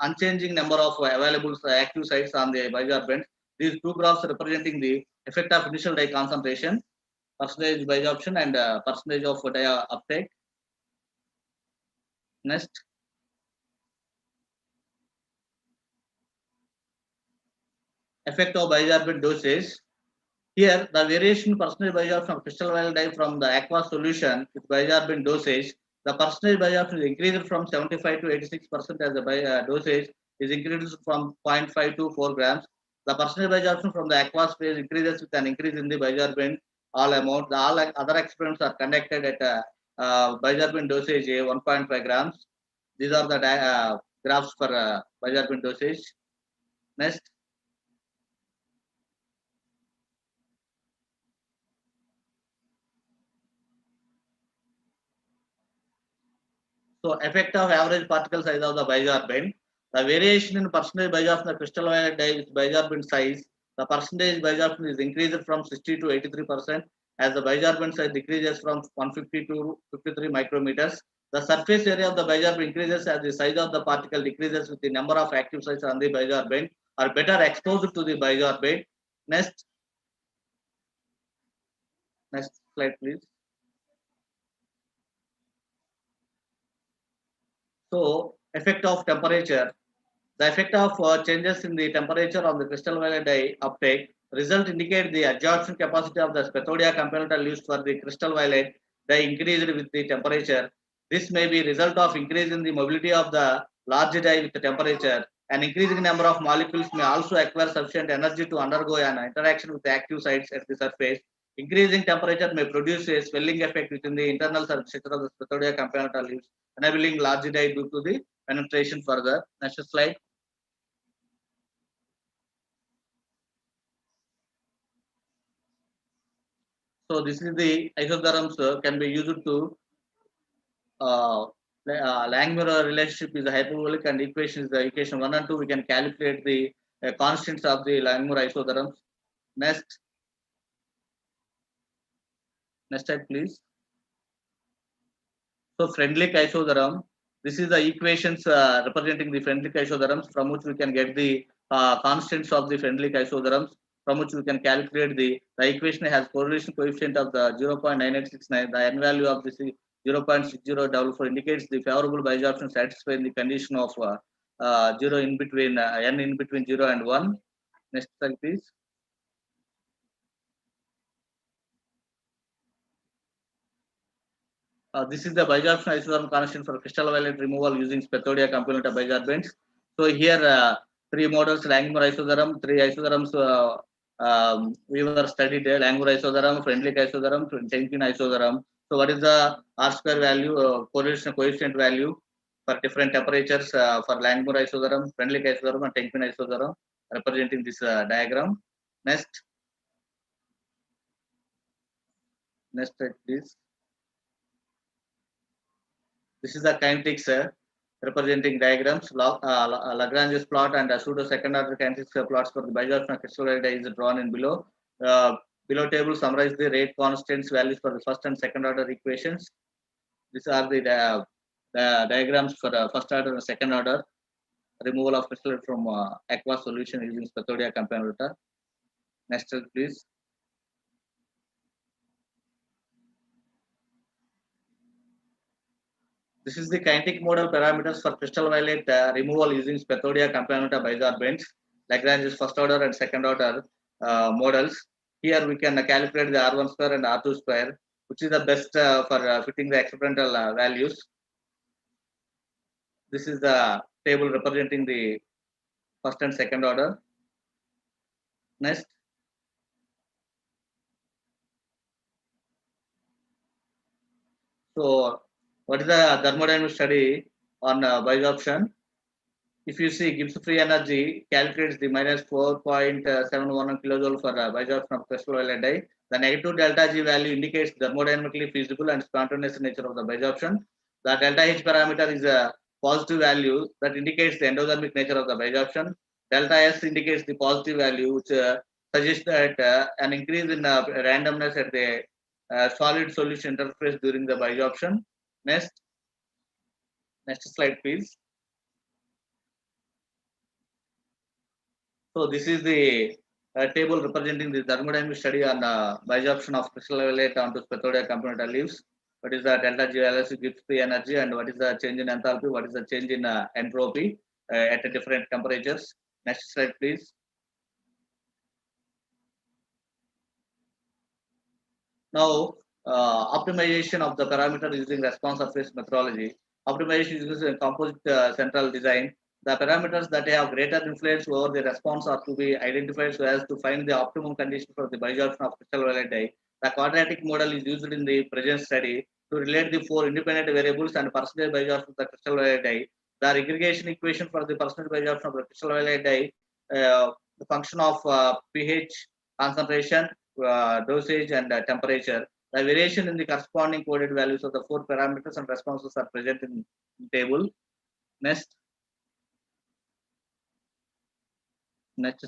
unchanging number of available active sites on the bioabsorbent. These two graphs representing the effect of initial dye concentration, percentage bioabsorption and percentage of dye uptake. Next. Effect of bioabsorbent dosage. Here, the variation percentage bioabsorption of crystal violet dye from the aqueous solution with bioabsorbent dosage, the percentage bioabsorption is increased from 75 to 86% as the dosage is increased from 0.5 to 4 grams. The percentage bioabsorption from the aqueous phase increases with an increase in the bioabsorbent all amount. All other experiments are conducted at bioabsorbent dosage 1.5 grams. These are the graphs for bioabsorbent dosage. Next. So effect of average particle size of the bioabsorbent. The variation in percentage bioabsorption of the crystal violet dye with bioabsorbent size, the percentage bioabsorption is increased from 60 to 83% as the bioabsorbent size decreases from 150 to 53 micrometers. The surface area of the bioabsorbent increases as the size of the particle decreases with the number of active sites on the bioabsorbent are better exposed to the bioabsorbent. Next slide, please. So, effect of temperature. The effect of changes in the temperature on the crystal violet dye uptake result indicate the absorption capacity of the spathodia component used for the crystal violet dye increased with the temperature. This may be result of increase in the mobility of the large dye with the temperature. An increasing number of molecules may also acquire sufficient energy to undergo an interaction with the active sites at the surface. Increasing temperature may produce a swelling effect within the internal structure of the spathodia component leaves, enabling large dye due to the penetration further. Next slide. So this is the isotherms can be used to Langmuir relationship is hyperbolic and equation is the equation 1 and 2. We can calculate the constants of the Langmuir isotherms. Next slide, please. So Friendlich isotherm. This is the equations representing the Friendlich isotherms from which we can get the constants of the Friendlich isotherms, from which we can calculate the equation has correlation coefficient of the 0.9869. The n value of this 0.6044 indicates the favorable bioabsorption satisfying the condition of 0 in between n in between 0 and 1. Next slide, please. This is the bioabsorption isotherm constant for crystal violet removal using spathodia component of bioabsorbents. So here 3 models Langmuir isotherm, 3 isotherms we were studied Langmuir isotherm, Friendlich isotherm, Tenkin isotherm. So what is the R square value, correlation coefficient value for different temperatures for Langmuir isotherm, Friendlich isotherm and Tenkin isotherm representing this diagram. Next slide, please. This is the kinetics representing diagrams. Lagrange's plot and pseudo second order kinetics plots for the bioabsorption of crystal violet dye is drawn in below. Below table summarize the rate constants values for the first and second order equations. These are the diagrams for the first order and second order removal of crystal from aqueous solution using spathodia component. Next slide, please. This is the kinetic model parameters for crystal violet removal using spathodia component bioabsorbents, Lagrange's first order and second order models. Here we can calculate the R1 square and R2 square, which is the best for fitting the experimental values. This is the table representing the first and second order. Next. So what is the thermodynamic study on bioabsorption? If you see Gibbs free energy calculates the minus 4.71 kilojoule for bioabsorption of crystal violet dye. The negative delta G value indicates thermodynamically feasible and spontaneous nature of the bioabsorption. The delta H parameter is a positive value that indicates the endothermic nature of the bioabsorption. Delta S indicates the positive value, which suggests that an increase in randomness at the solid solution interface during the bioabsorption. Next slide, please. So this is the table representing the thermodynamic study on bioabsorption of crystal violet onto spathodia component leaves. What is the delta G values gives free energy, and what is the change in enthalpy, what is the change in entropy at different temperatures. Next slide, please. Now, optimization of the parameter using response surface methodology. Optimization uses a composite central design. The parameters that have greater influence over the response are to be identified so as to find the optimum condition for the bioabsorption of crystal violet dye. The quadratic model is used in the present study to relate the 4 independent variables and percentage bioabsorption of the crystal violet dye. The regression equation for the percentage bioabsorption of the crystal violet dye, the function of pH, concentration, dosage, and temperature. The variation in the corresponding coded values of the 4 parameters and responses are present in table. Next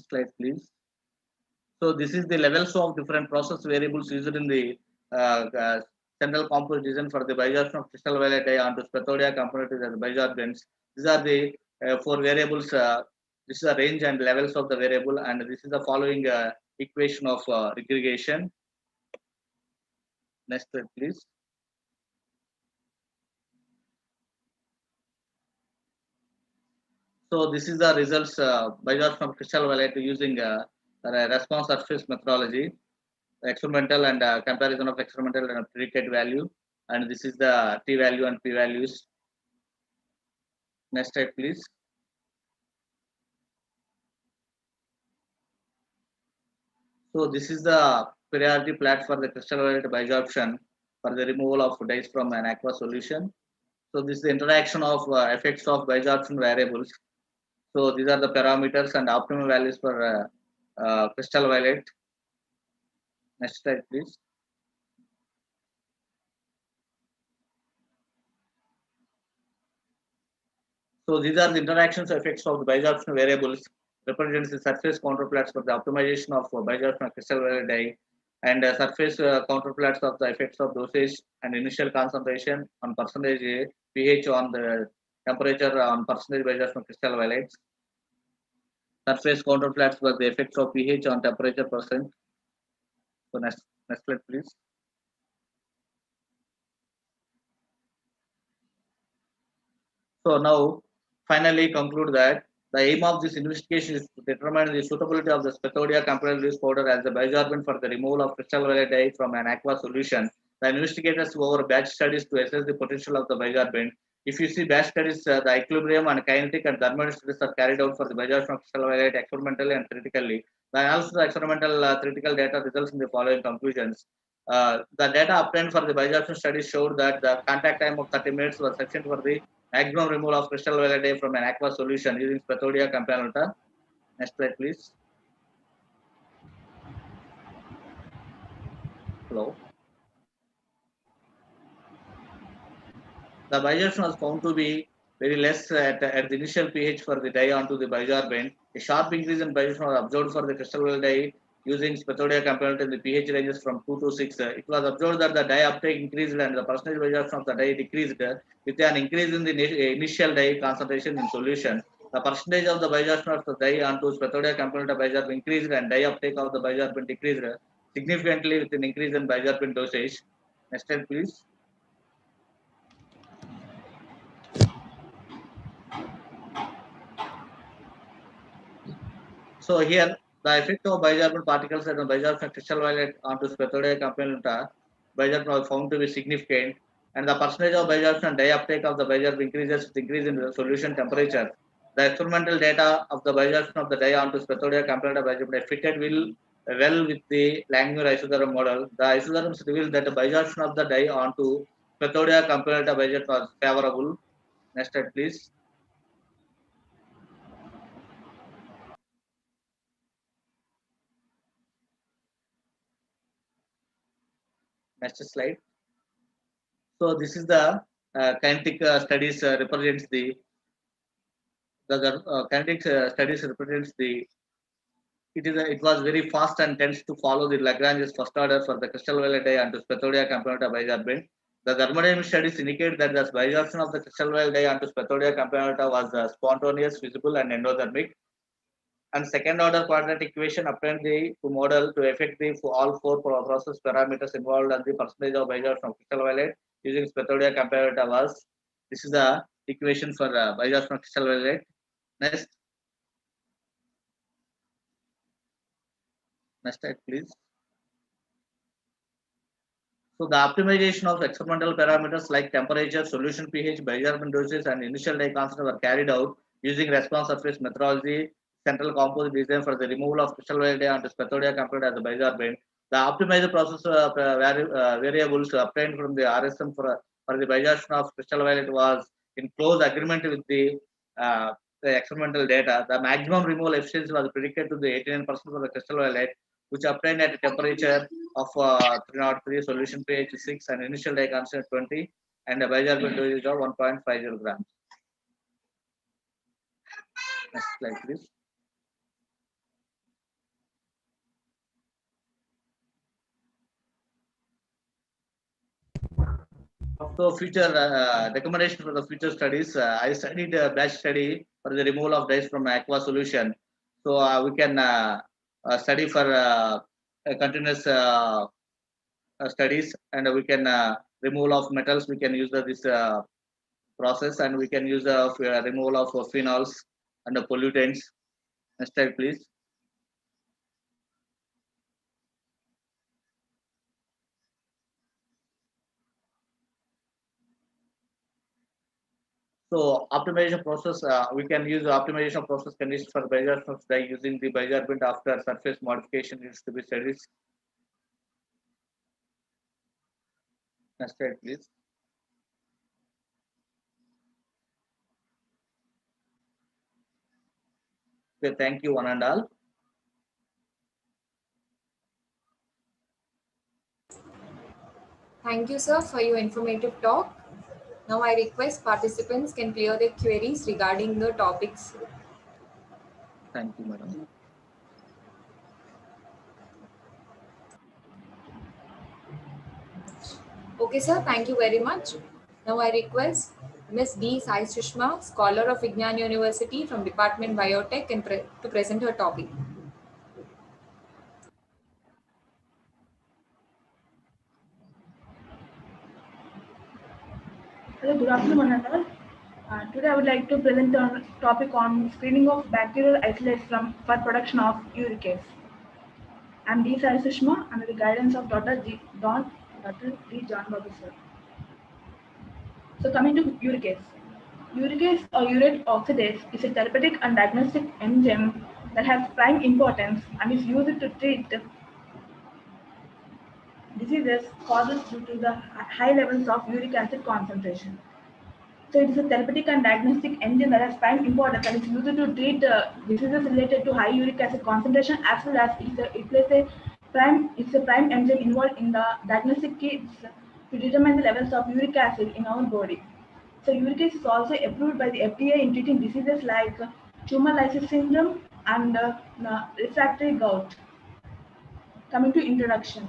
slide, please. So this is the levels of different process variables used in the central composite design for the bioabsorption of crystal violet dye onto spathodia component and bioabsorbents. These are the 4 variables. This is the range and levels of the variable, and this is the following equation of regression. Next slide, please. So this is the results bioabsorption from crystal violet using response surface methodology, experimental and comparison of experimental and predicted value, and this is the t value and p values. Next slide, please. So this is the priority plot for the crystal violet bioabsorption for the removal of dyes from an aqueous solution. So this is the interaction of effects of bioabsorption variables. So these are the parameters and optimal values for crystal violet. Next slide, please. So these are the interactions effects of the bioabsorption variables, represents the surface counterplots for the optimization of bioabsorption of crystal violet dye, and surface counterplots of the effects of dosage and initial concentration on percentage pH on the temperature on percentage bioabsorption of crystal violets. Surface counterplots for the effects of pH on temperature percent. So next slide, please. So now, finally conclude that the aim of this investigation is to determine the suitability of the spathodia component leaf powder as a bioabsorbent for the removal of crystal violet dye from an aqueous solution. The investigators over batch studies to assess the potential of the bioabsorbent. If you see batch studies, the equilibrium and kinetic and thermal studies are carried out for the bioabsorption of crystal violet experimentally and theoretically. The analysis of experimental theoretical data results in the following conclusions. The data obtained for the bioabsorption study showed that the contact time of 30 minutes was sufficient for the maximum removal of crystal violet dye from an aqueous solution using spathodia componenta. Next slide, please. Hello. The bioabsorption was found to be very less at the initial pH for the dye onto the bioabsorbent. A sharp increase in bioabsorption was observed for the crystal violet dye using spathodia component in the pH ranges from 2 to 6. It was observed that the dye uptake increased and the percentage bioabsorption of the dye decreased with an increase in the initial dye concentration in solution. The percentage of the bioabsorption of the dye onto spathodia component of bioabsorbent increased and dye uptake of the bioabsorbent decreased significantly with an increase in bioabsorbent dosage. Next slide, please. So here, the effect of bioabsorbent particles and the bioabsorbent crystal violet onto spathodia componenta bioabsorption was found to be significant, and the percentage of bioabsorption and dye uptake of the bioabsorbent increases with increase in the solution temperature. The experimental data of the bioabsorption of the dye onto spathodia componenta bioabsorbent fitted well with the Langmuir isotherm model. The isotherms reveal that the bioabsorption of the dye onto spathodia componenta bioabsorbent was favorable. Next slide, please. Next slide. So this is the kinetic studies represents the The kinetic studies represents the it was very fast and tends to follow the Lagrange's first order for the crystal violet dye onto spathodia component of bioabsorbent. The thermodynamic studies indicate that the bioabsorption of the crystal violet dye onto spathodia component was spontaneous, visible, and endothermic. And second order quadratic equation obtained the model to affect the all four process parameters involved and the percentage of bioabsorption of crystal violet using spathodia comparator was. This is the equation for bioabsorption of crystal violet. Next slide, please. So the optimization of experimental parameters like temperature, solution pH, bioabsorbent doses, and initial dye concentration were carried out using response surface methodology, central composite design for the removal of crystal violet dye onto spathodia compared as a bioabsorbent. The optimized process variables obtained from the RSM for the bioabsorption of crystal violet was in close agreement with the experimental data. The maximum removal efficiency was predicted to the 89% for the crystal violet, which obtained at a temperature of 303, solution pH 6, and initial dye constant 20, and a bioabsorbent dosage of 1.50 grams. Next slide, please. So future recommendation for the future studies, I studied a batch study for the removal of dyes from aqua solution. So we can study for continuous studies, and we can removal of metals. We can use this process, and we can use the removal of phenols and the pollutants. Next slide, please. So optimization process, we can use the optimization process conditions for bioabsorption by using the bioabsorbent after surface modification needs to be studied. Next slide, please. Okay, thank you one and all. Thank you, sir, for your informative talk. Now I request participants can clear their queries regarding the topics. Thank you, madam. Okay, sir, thank you very much. Now I request Ms. D. Sai Sushma, scholar of Vignan University from Department Biotech, to present her topic. Hello, good afternoon, Anand. Today I would like to present a topic on screening of bacterial isolates for production of uric acid. I am D. Sai Sushma under the guidance of Dr. D. John Babu sir. So coming to uric acid. Uric acid or urate oxidase is a therapeutic and diagnostic enzyme that has prime importance and is used to treat diseases caused due to the high levels of uric acid concentration. So it is a therapeutic and diagnostic engine that has prime importance and is used to treat diseases related to high uric acid concentration, as well as it's a prime enzyme involved in the diagnostic kits to determine the levels of uric acid in our body. So uric acid is also approved by the FDA in treating diseases like tumor lysis syndrome and refractory gout. Coming to introduction.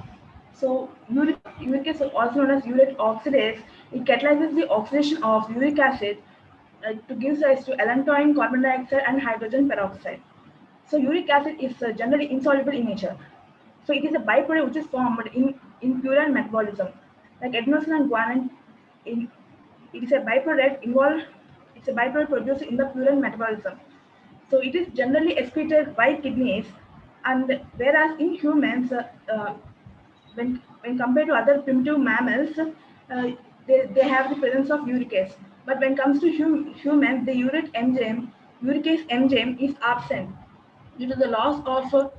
So uric acid, also known as urate oxidase, it catalyzes the oxidation of uric acid to give rise to allantoin, carbon dioxide, and hydrogen peroxide. So uric acid is generally insoluble in nature. So it is a byproduct which is formed in purine metabolism. Like adenosine and guanine, it is a byproduct involved. It's a byproduct produced in the purine metabolism. So it is generally excreted by kidneys, and whereas in humans, when compared to other primitive mammals, they have the presence of uric acid. But when it comes to humans, the uricase enzyme is absent due to the loss of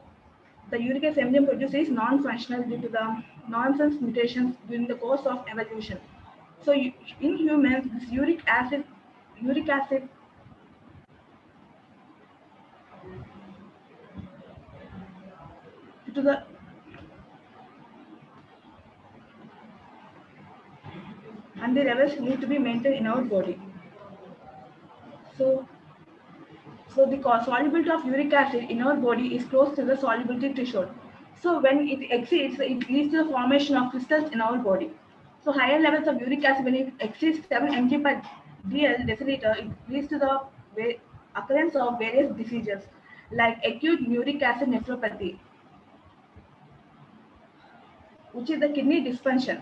the uricase enzyme produced is non-functional due to the nonsense mutations during the course of evolution. So in humans, this uric acid due to the and the levels need to be maintained in our body. So So the solubility of uric acid in our body is close to the solubility threshold. So when it exceeds, it leads to the formation of crystals in our body. So higher levels of uric acid, when it exceeds 7 mg per deciliter, it leads to the occurrence of various diseases like acute uric acid nephropathy, which is the kidney dysfunction,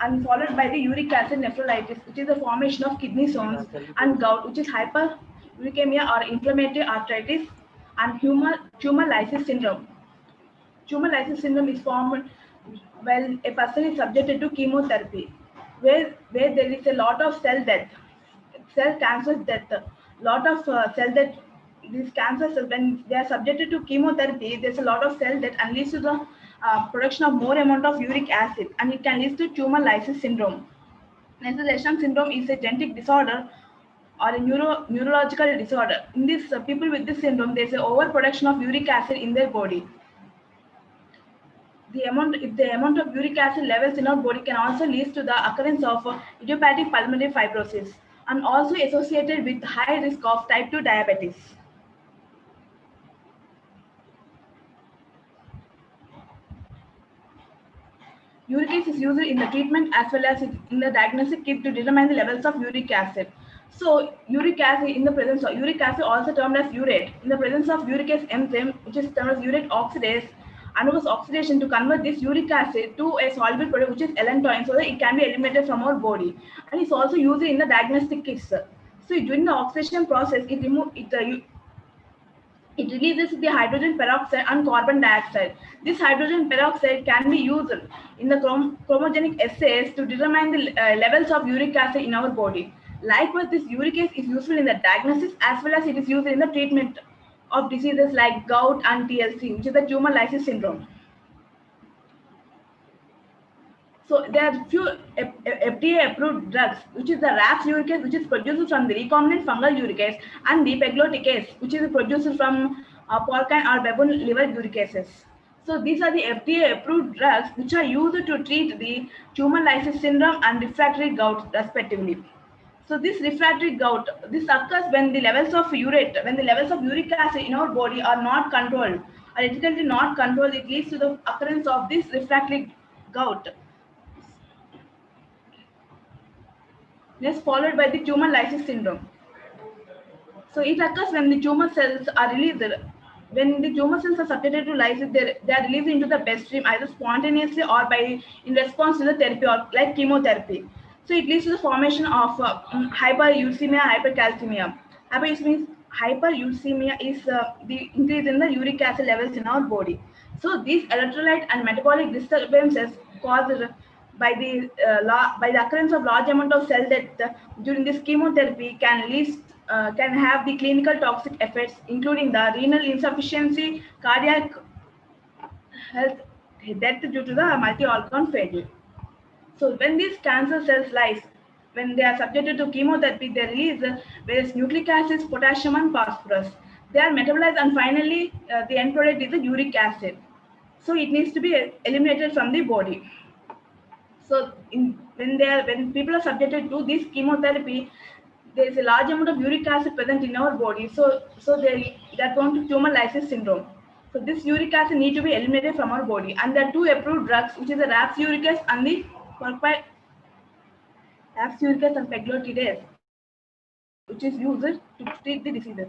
and followed by the uric acid nephritis, which is the formation of kidney stones, and gout, which is hyperuricemia or inflammatory arthritis, and tumor lysis syndrome. Tumor lysis syndrome is formed when a person is subjected to chemotherapy, where there is a lot of cell death, cell cancer death, lot of cell death. These cancers, when they are subjected to chemotherapy, there's a lot of cell death and leads to the production of more amount of uric acid, and it can lead to tumor lysis syndrome. Lysis syndrome is a genetic disorder or a neurological disorder. In this people with this syndrome, there's an overproduction of uric acid in their body. If the amount of uric acid levels in our body can also lead to the occurrence of idiopathic pulmonary fibrosis, and also associated with high risk of type 2 diabetes. Uric acid is used in the treatment as well as in the diagnostic kit to determine the levels of uric acid. So uric acid in the presence of uric acid, also termed as urate, in the presence of uric acid enzyme, which is termed as urate oxidase, undergoes oxidation to convert this uric acid to a soluble product, which is allantoin, so that it can be eliminated from our body. And it's also used in the diagnostic kits. So during the oxidation process, it releases the hydrogen peroxide and carbon dioxide. This hydrogen peroxide can be used in the chromogenic assays to determine the levels of uric acid in our body. Likewise, this uric acid is useful in the diagnosis as well as it is used in the treatment of diseases like gout and TLC, which is the tumor lysis syndrome. So there are few FDA-approved drugs, which is the RAS uricase, which is produced from the recombinant fungal uricase, and the pegloticase, which is produced from porcine or baboon liver uricases. So these are the FDA-approved drugs which are used to treat the tumor lysis syndrome and refractory gout, respectively. So this refractory gout, this occurs when the levels of uric acid in our body are not controlled, or ethically not controlled. It leads to the occurrence of this refractory gout. Next, followed by the tumor lysis syndrome. So it occurs when the tumor cells are released. When the tumor cells are subjected to lysis, they are released into the bloodstream either spontaneously or in response to the therapy or like chemotherapy. So it leads to the formation of hyperuricemia, hypercalcemia. Hyperuricemia is the increase in the uric acid levels in our body. So these electrolyte and metabolic disturbances caused by the occurrence of large amount of cell death during this chemotherapy can have the clinical toxic effects, including the renal insufficiency, cardiac health, death due to the multi-organ failure. So when these cancer cells lyse, when they are subjected to chemotherapy, they release various nucleic acids, potassium and phosphorus. They are metabolized, and finally the end product is the uric acid. So it needs to be eliminated from the body. So when people are subjected to this chemotherapy, there is a large amount of uric acid present in our body. So they are prone to tumor lysis syndrome. So this uric acid need to be eliminated from our body. And there are two approved drugs, which is the RAS uricase and the RAS uricase and pegloticase, which is used to treat the diseases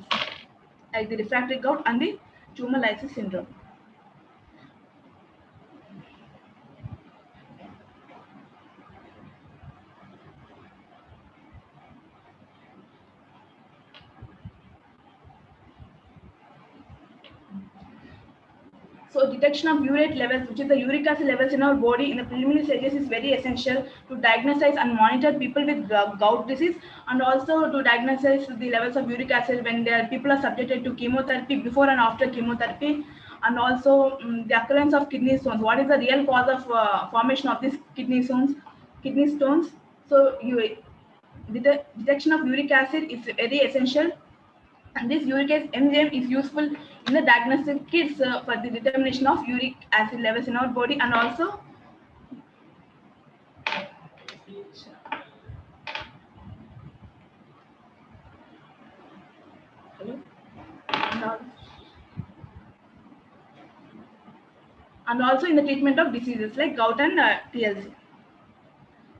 like the refractory gout and the tumor lysis syndrome. So detection of urate levels, which is the uric acid levels in our body in the preliminary stages, is very essential to diagnose and monitor people with gout disease, and also to diagnose the levels of uric acid when people are subjected to chemotherapy, before and after chemotherapy, and also the occurrence of kidney stones. What is the real cause of formation of these kidney stones? So the detection of uric acid is very essential. And this uric acid enzyme is useful in the diagnostic kits for the determination of uric acid levels in our body, and also and also in the treatment of diseases like gout and TLC.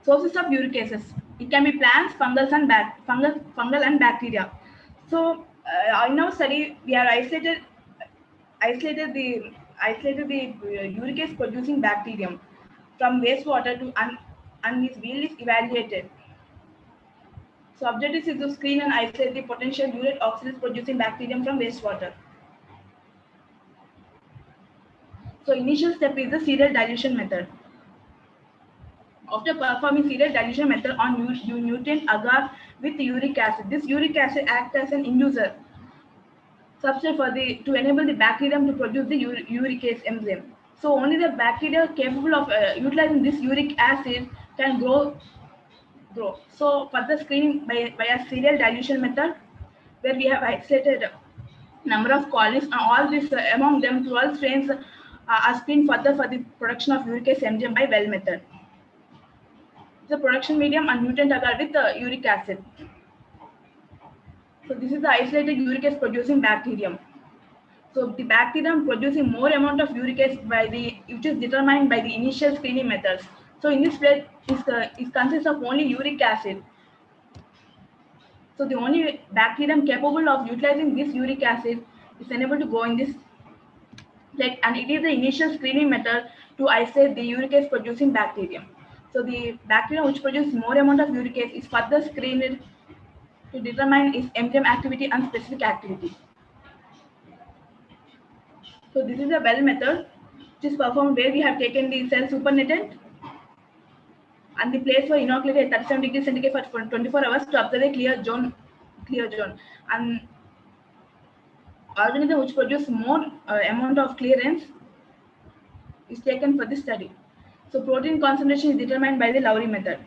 Sources of uric acid. It can be plants, fungal and bacteria. So in our study, we have isolated the uric acid producing bacterium from wastewater to and its yield is evaluated. So objective is to screen and isolate the potential uric oxidase producing bacterium from wastewater. So initial step is the serial dilution method. After performing serial dilution method on nutrient agar with uric acid, this uric acid acts as an inducer substrate to enable the bacterium to produce the uricase enzyme. So only the bacteria capable of utilizing this uric acid can grow. So further screening by a serial dilution method, where we have isolated number of colonies, and all this among them 12 strains are screened further for the production of uricase enzyme by well method. The production medium and nutrient agar with uric acid. So this is the isolated uric acid producing bacterium. So the bacterium producing more amount of uric acid which is determined by the initial screening methods. So in this plate it consists of only uric acid. So the only bacterium capable of utilizing this uric acid is unable to go in this plate, and it is the initial screening method to isolate the uric acid producing bacterium. So the bacterium which produces more amount of uric acid is further screened to determine its enzyme activity and specific activity. So this is a well method which is performed where we have taken the cell supernatant and the place for inoculated at 37 degrees centigrade for 24 hours to observe a clear zone. And organism which produce more amount of clearance is taken for this study. So protein concentration is determined by the Lowry method.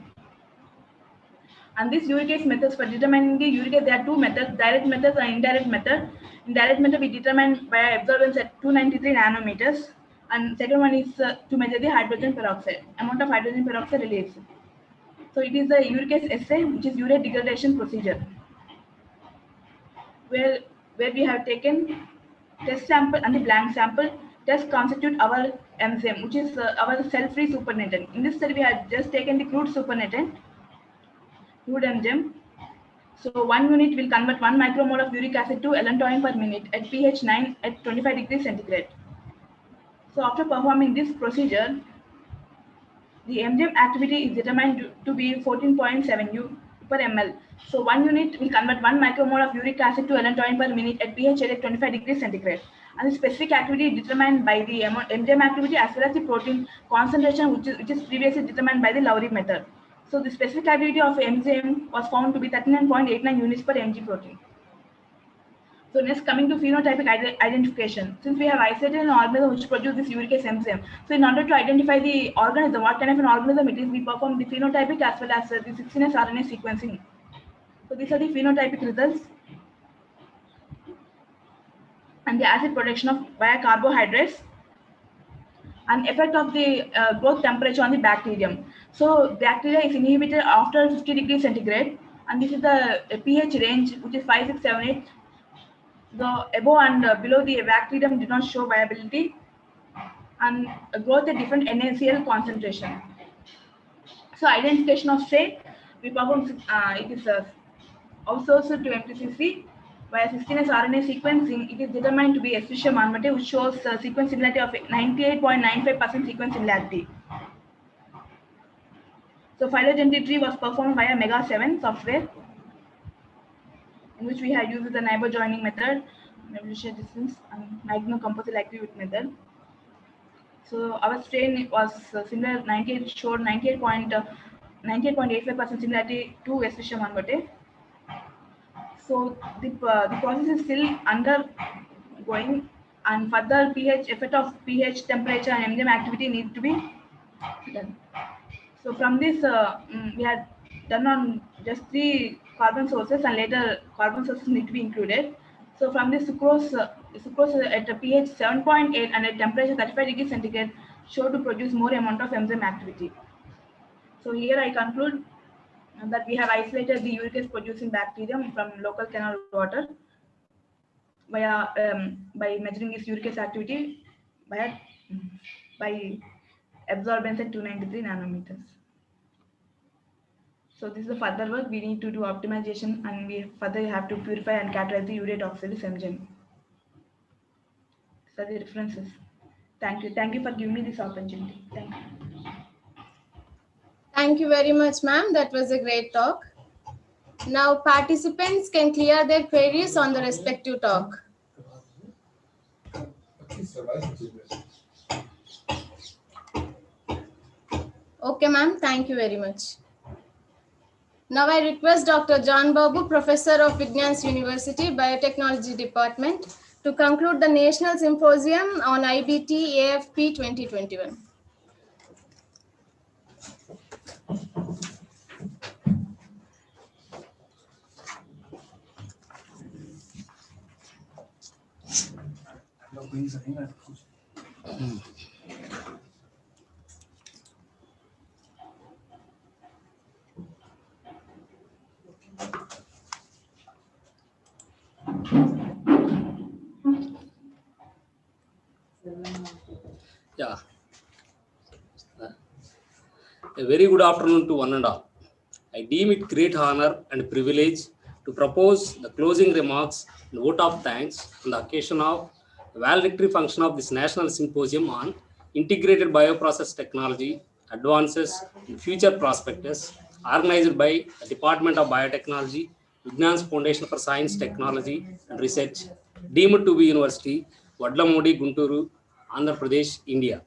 And these uric acid methods for determining the uric acid, there are two methods, direct methods and indirect method. In direct method, we determine by absorbance at 293 nanometers. And second one is to measure the hydrogen peroxide, amount of hydrogen peroxide released. So it is the uric acid assay, which is urea degradation procedure, where we have taken test sample and the blank sample. Test constitute our enzyme, which is our cell-free supernatant. In this study, we have just taken the crude supernatant, crude enzyme. So 1 unit will convert 1 micromole of uric acid to allantoin per minute at pH 9 at 25 degrees centigrade. So after performing this procedure, the enzyme activity is determined to be 14.7 U per ml. So 1 unit will convert 1 micromole of uric acid to allantoin per minute at pH at 25 degrees centigrade. And the specific activity is determined by the enzyme activity as well as the protein concentration, which is previously determined by the Lowry method. So the specific activity of enzyme was found to be 39.89 units per mg protein. So next, coming to phenotypic identification. Since we have isolated an organism which produces this uric acid enzyme, so in order to identify the organism, what kind of an organism it is, we perform the phenotypic as well as the 16S RNA sequencing. So these are the phenotypic results. And the acid production of via carbohydrates and effect of the growth temperature on the bacterium. So bacteria is inhibited after 50 degrees centigrade, and this is the pH range, which is 5, 6, 7, 8. The above and below the bacterium did not show viability, and growth at different NaCl concentration. So identification of strain, we perform it is outsourced to MTCC. Via 16S RNA sequencing, it is determined to be Escherichia malmate, which shows sequence similarity of 98.95% sequence similarity. So phylogenetic tree was performed via Mega7 software, in which we have used the neighbor joining method, evolution distance, and magnocomposite activity method. So our strain was similar, showed 98.85% similarity to Escherichia malmate. So the process is still undergoing, and further effect of pH, temperature, and enzyme activity need to be done. So from this, we had done on just the carbon sources, and later carbon sources need to be included. So from this sucrose at a pH 7.8 and at temperature 35 degrees centigrade showed to produce more amount of enzyme activity. So here I conclude that we have isolated the uric acid producing bacterium from local canal water. by measuring its uric acid activity by absorbance at 293 nanometers. So this is the further work. We need to do optimization, and we further have to purify and characterize the urate oxide semgen. These are the references. Thank you. Thank you for giving me this opportunity. Thank you. Thank you very much, ma'am. That was a great talk. Now participants can clear their queries on the respective talk. Okay, ma'am. Thank you very much. Now I request Dr. John Babu, Professor of Vignans University, Biotechnology Department, to conclude the National Symposium on IBT AFP 2021. Yeah. A very good afternoon to one and all. I deem it great honor and privilege to propose the closing remarks and vote of thanks on the occasion of the valedictory function of this National Symposium on Integrated Bioprocess Technology, Advances in Future Prospectus, organized by the Department of Biotechnology, Vignans Foundation for Science, Technology and Research, deemed to be University, Vadlamudi, Gunturu, Andhra Pradesh, India.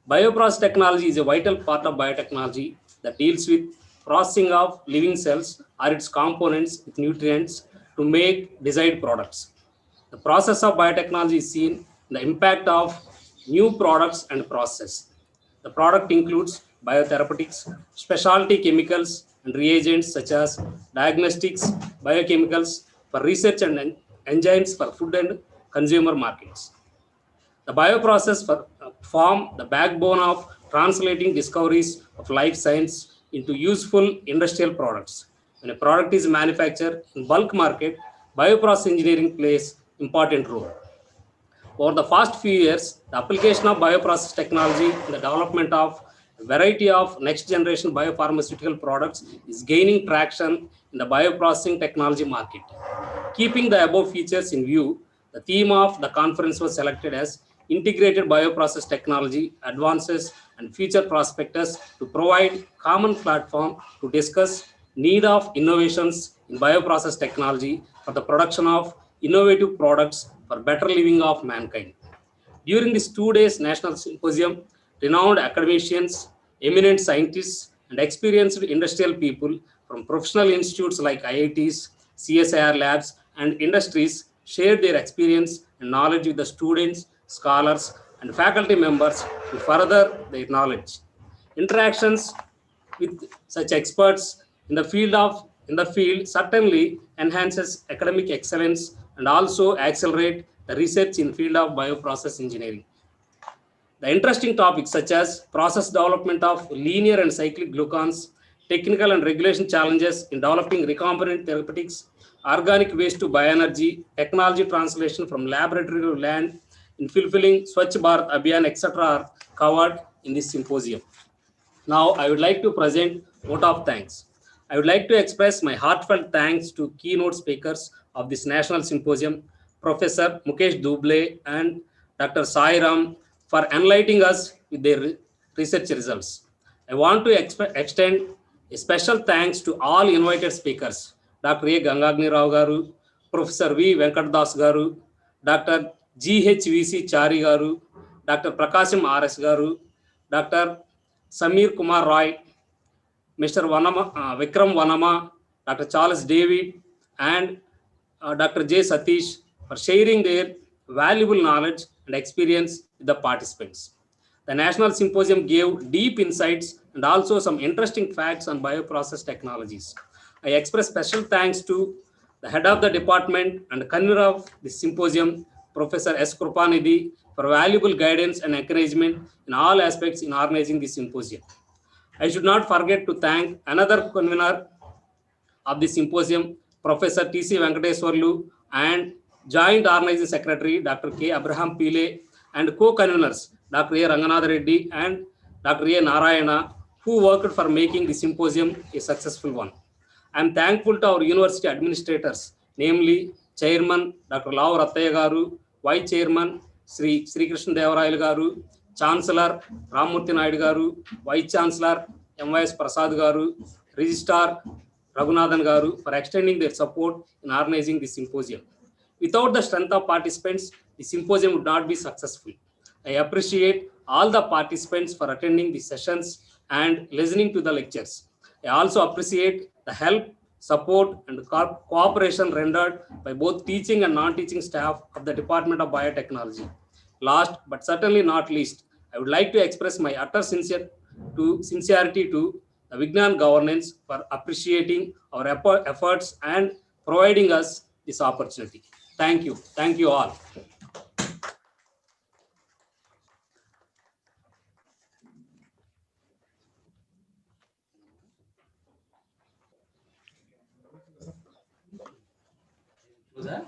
Bioprocess technology is a vital part of biotechnology that deals with processing of living cells or its components with nutrients to make desired products. The process of biotechnology is seen in the impact of new products and processes. The product includes biotherapeutics, specialty chemicals and reagents such as diagnostics, biochemicals for research and enzymes for food and consumer markets. The bioprocess form the backbone of translating discoveries of life science into useful industrial products. When a product is manufactured in bulk market, bioprocess engineering plays important role. Over the past few years, the application of bioprocess technology in the development of a variety of next generation biopharmaceutical products is gaining traction in the bioprocessing technology market. Keeping the above features in view, the theme of the conference was selected as Integrated Bioprocess Technology, Advances and Future Prospectus to provide common platform to discuss need of innovations in bioprocess technology for the production of innovative products for better living of mankind. During this 2 days National Symposium, renowned academicians, eminent scientists, and experienced industrial people from professional institutes like IITs, CSIR labs, and industries shared their experience and knowledge with the students, scholars, and faculty members to further their knowledge. Interactions with such experts in the field certainly enhances academic excellence and also accelerate the research in field of bioprocess engineering. The interesting topics such as process development of linear and cyclic glucans, technical and regulation challenges in developing recombinant therapeutics, organic waste to bioenergy, technology translation from laboratory to land in fulfilling Swachh Bharat Abhiyan, etc. are covered in this symposium. Now, I would like to present vote of thanks. I would like to express my heartfelt thanks to keynote speakers of this National Symposium, Professor Mukesh Duble and Dr. Sai Ram, for enlightening us with their research results. I want to extend a special thanks to all invited speakers, Dr. A. Gangagni Rao Garu, Professor V. Venkatadas Garu, Dr. GHVC Chari Garu, Dr. Prakasham RS Garu, Dr. Samir Kumar Roy, Mr. Vikram Vanama, Dr. Charles David, and Dr. J. Satish for sharing their valuable knowledge and experience with the participants. The National Symposium gave deep insights and also some interesting facts on bioprocess technologies. I express special thanks to the head of the department and convener of the symposium, Professor S. Krupanidhi, for valuable guidance and encouragement in all aspects in organizing this symposium. I should not forget to thank another convener of the symposium, Professor T.C. Venkateswarlu and Joint Organizing Secretary Dr. K. Abraham Pile, and co-conveners Dr. A. Ranganatha Reddy and Dr. A. Narayana, who worked for making the symposium a successful one. I am thankful to our university administrators, namely Chairman Dr. Lao Rattaya Garu, Vice Chairman Sri Krishna Devarayal Garu, Chancellor Ramurthy Naidu Garu, Vice Chancellor M.Y.S. Prasad Garu, Registrar Raghunathan Garu for extending their support in organizing the symposium. Without the strength of participants, the symposium would not be successful. I appreciate all the participants for attending the sessions and listening to the lectures. I also appreciate the help, support, and cooperation rendered by both teaching and non-teaching staff of the Department of Biotechnology. Last but certainly not least, I would like to express my utter sincerity to the Vignan governance for appreciating our efforts and providing us this opportunity. Thank you. Thank you all. Was that?